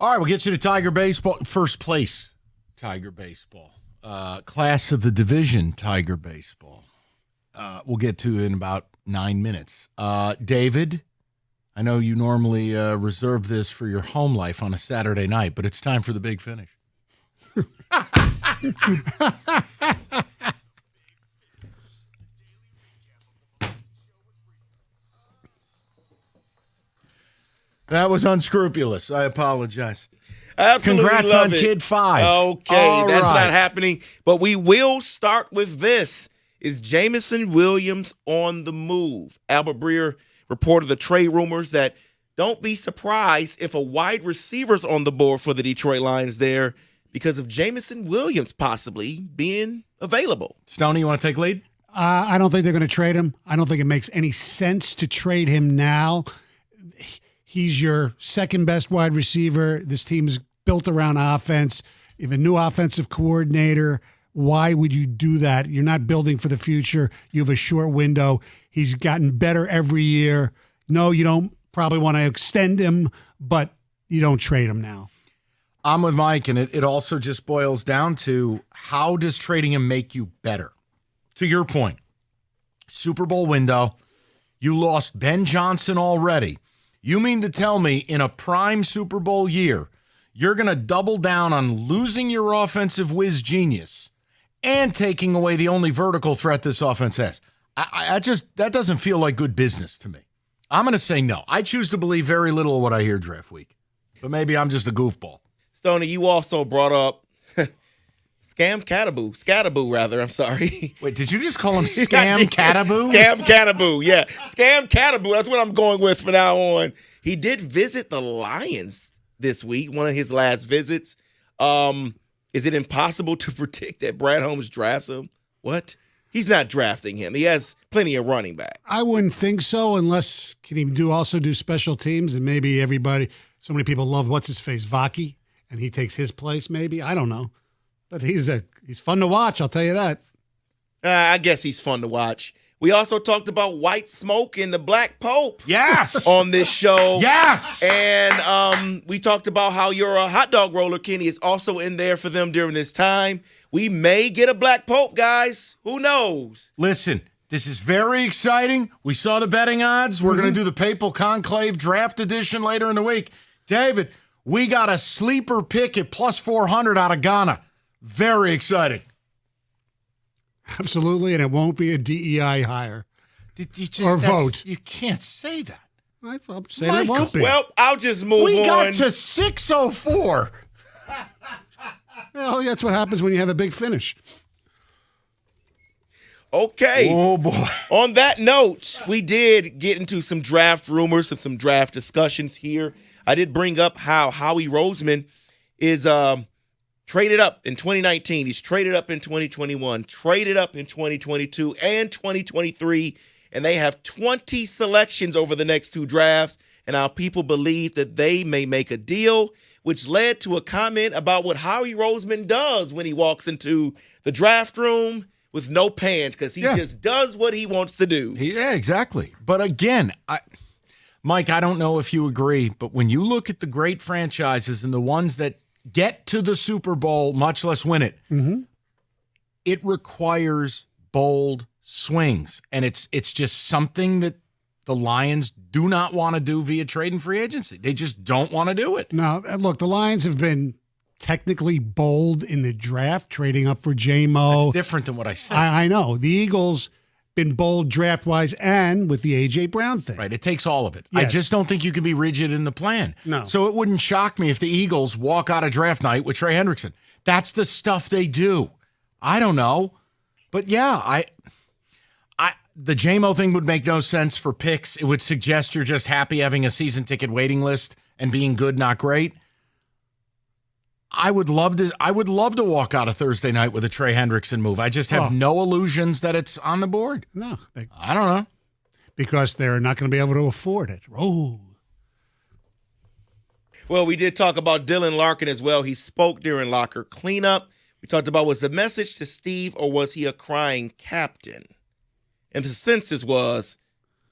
All right, we'll get you to Tiger Baseball. First place, Tiger Baseball. Class of the division, Tiger Baseball. We'll get to in about 9 minutes. David, I know you normally reserve this for your home life on a Saturday night, but it's time for the big finish. That was unscrupulous. I apologize. Absolutely Congrats love on it. Kid 5. Okay, All that's right. not happening. But we will start with this. Is Jameson Williams on the move? Albert Breer reported the trade rumors that don't be surprised if a wide receiver's on the board for the Detroit Lions there because of Jameson Williams possibly being available. Stoney, you want to take lead? I don't think they're going to trade him. I don't think it makes any sense to trade him now. He's your second best wide receiver. This team is built around offense. You have a new offensive coordinator. Why would you do that? You're not building for the future. You have a short window. He's gotten better every year. No, you don't probably want to extend him, but you don't trade him now. I'm with Mike, and it also just boils down to how does trading him make you better? To your point, Super Bowl window, you lost Ben Johnson already. You mean to tell me in a prime Super Bowl year, you're going to double down on losing your offensive whiz genius and taking away the only vertical threat this offense has? That doesn't feel like good business to me. I'm going to say no. I choose to believe very little of what I hear draft week, but maybe I'm just a goofball. Stoney, you also brought up Scattaboo rather. I'm sorry. Wait, did you just call him Scam Cattaboo? Scam Cattaboo, yeah. Scam Cattaboo. That's what I'm going with from now on. He did visit the Lions this week, one of his last visits. Is it impossible to predict that Brad Holmes drafts him? What? He's not drafting him. He has plenty of running back. I wouldn't think so unless can he also do special teams and maybe so many people love what's-his-face, Vaki, and he takes his place maybe. I don't know. But he's fun to watch, I'll tell you that. I guess he's fun to watch. We also talked about White Smoke and the Black Pope. Yes. On this show. Yes. And we talked about how your hot dog roller, Kenny, is also in there for them during this time. We may get a Black Pope, guys. Who knows? Listen, this is very exciting. We saw the betting odds. We're going to do the Papal Conclave Draft Edition later in the week. David, we got a sleeper pick at plus 400 out of Ghana. Very exciting. Absolutely, and it won't be a DEI hire or vote. You can't say that. I'll say that won't be. Well, I'll just move on. We got to 604. Well, that's what happens when you have a big finish. Okay. Oh, boy. On that note, we did get into some draft rumors and some draft discussions here. I did bring up how Howie Roseman is traded up in 2019. He's traded up in 2021, traded up in 2022 and 2023, and they have 20 selections over the next two drafts, and our people believe that they may make a deal, which led to a comment about what Howie Roseman does when he walks into the draft room with no pants because he just does what he wants to do. Yeah, exactly. But again, Mike, I don't know if you agree, but when you look at the great franchises and the ones that get to the Super Bowl, much less win it, it requires bold swings. And it's just something that the Lions do not want to do via trade and free agency. They just don't want to do it. No, look, the Lions have been technically bold in the draft, trading up for Jamo. That's different than what I said. I know. The Eagles been bold draft-wise and with the A.J. Brown thing. Right, it takes all of it. Yes. I just don't think you can be rigid in the plan. No. So it wouldn't shock me if the Eagles walk out of draft night with Trey Hendrickson. That's the stuff they do. I don't know. But yeah, the Jamo thing would make no sense for picks. It would suggest you're just happy having a season ticket waiting list and being good, not great. I would love to walk out of Thursday night with a Trey Hendrickson move. I just have no illusions that it's on the board. No. I don't know. Because they're not going to be able to afford it. Oh. Well, we did talk about Dylan Larkin as well. He spoke during locker cleanup. We talked about, was the message to Steve or was he a crying captain? And the census was,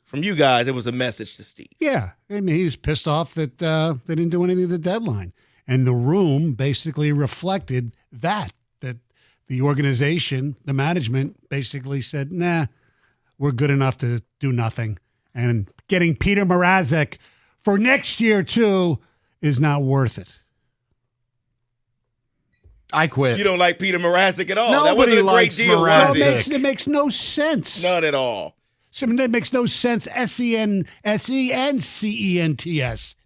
from you guys, it was a message to Steve. Yeah. I mean, he was pissed off that they didn't do anything at the deadline. And the room basically reflected that the organization, the management, basically said, nah, we're good enough to do nothing. And getting Peter Mrazek for next year, too, is not worth it. I quit. You don't like Peter Mrazek at all. Nobody that wasn't a great likes deal, Mrazek. was It makes no sense. None at all. So that makes no sense. SENCENTS.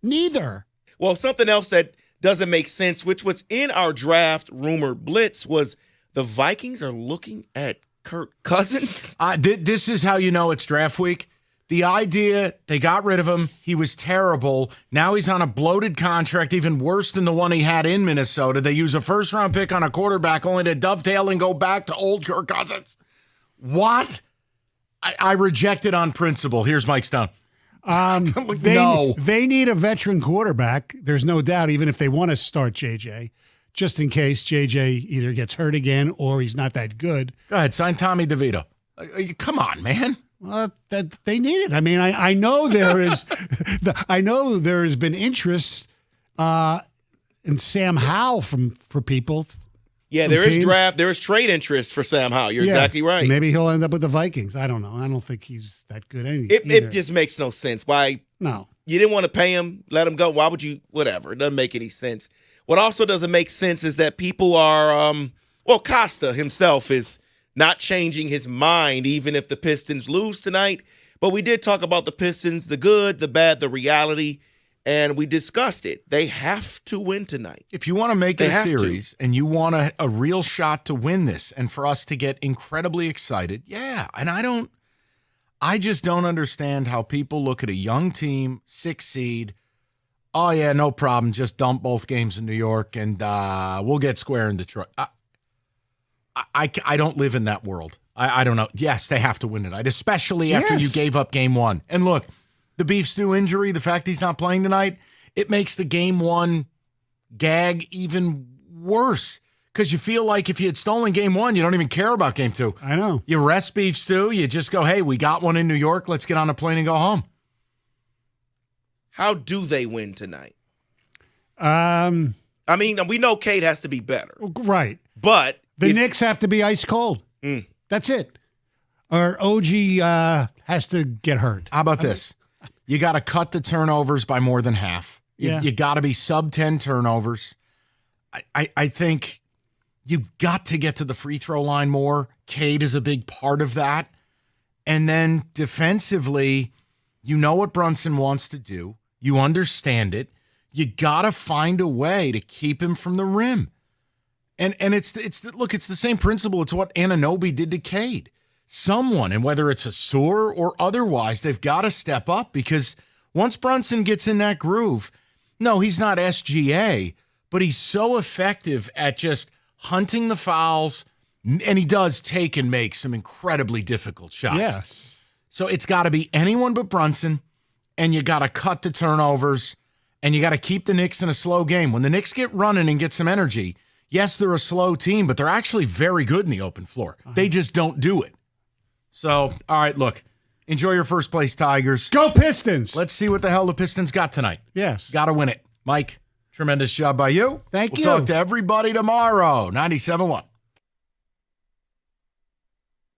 Neither. Well, something else that doesn't make sense, which was in our draft rumor blitz, was the Vikings are looking at Kirk Cousins. This is how you know it's draft week. The idea, they got rid of him. He was terrible. Now he's on a bloated contract, even worse than the one he had in Minnesota. They use a first-round pick on a quarterback only to dovetail and go back to old Kirk Cousins. What? I reject it on principle. Here's Mike Stone. They need a veteran quarterback. There's no doubt, even if they want to start JJ, just in case JJ either gets hurt again or he's not that good. Go ahead, sign Tommy DeVito. Come on, man. Well, that they need it. I mean, I know there is, I know there has been interest in Sam Howell for people. Yeah, there is trade interest for Sam Howell. You're exactly right. Maybe he'll end up with the Vikings. I don't know. I don't think he's that good either. It just makes no sense. Why? No. You didn't want to pay him, let him go. Why would you? Whatever. It doesn't make any sense. What also doesn't make sense is that people are, Costa himself is not changing his mind, even if the Pistons lose tonight. But we did talk about the Pistons, the good, the bad, the reality, and we discussed it. They have to win tonight. If you want to make it a series and you want a real shot to win this and for us to get incredibly excited, yeah. And I just don't understand how people look at a young team, 6 seed. Oh, yeah, no problem. Just dump both games in New York and we'll get square in Detroit. I don't live in that world. I don't know. Yes, they have to win tonight, especially after you gave up game 1. And look, the Beef Stew injury, the fact he's not playing tonight, it makes the game 1 gag even worse because you feel like if you had stolen game 1, you don't even care about game 2. I know. You rest Beef Stew. You just go, hey, we got one in New York. Let's get on a plane and go home. How do they win tonight? I mean, we know Cade has to be better. Right. But the Knicks have to be ice cold. That's it. Or OG has to get hurt. How about this? You got to cut the turnovers by more than half. You got to be sub 10 turnovers. I think you've got to get to the free throw line more. Cade is a big part of that. And then defensively, you know what Brunson wants to do. You understand it. You got to find a way to keep him from the rim. And it's the same principle. It's what Anunoby did to Cade. Someone, and whether it's a Soar or otherwise, they've got to step up because once Brunson gets in that groove, no, he's not SGA, but he's so effective at just hunting the fouls, and he does take and make some incredibly difficult shots. Yes. So it's got to be anyone but Brunson, and you got to cut the turnovers, and you got to keep the Knicks in a slow game. When the Knicks get running and get some energy, yes, they're a slow team, but they're actually very good in the open floor. They just don't do it. So, all right, look, enjoy your first place, Tigers. Go Pistons. Let's see what the hell the Pistons got tonight. Yes. Got to win it. Mike, tremendous job by you. Thank you. We'll talk to everybody tomorrow. 97.1.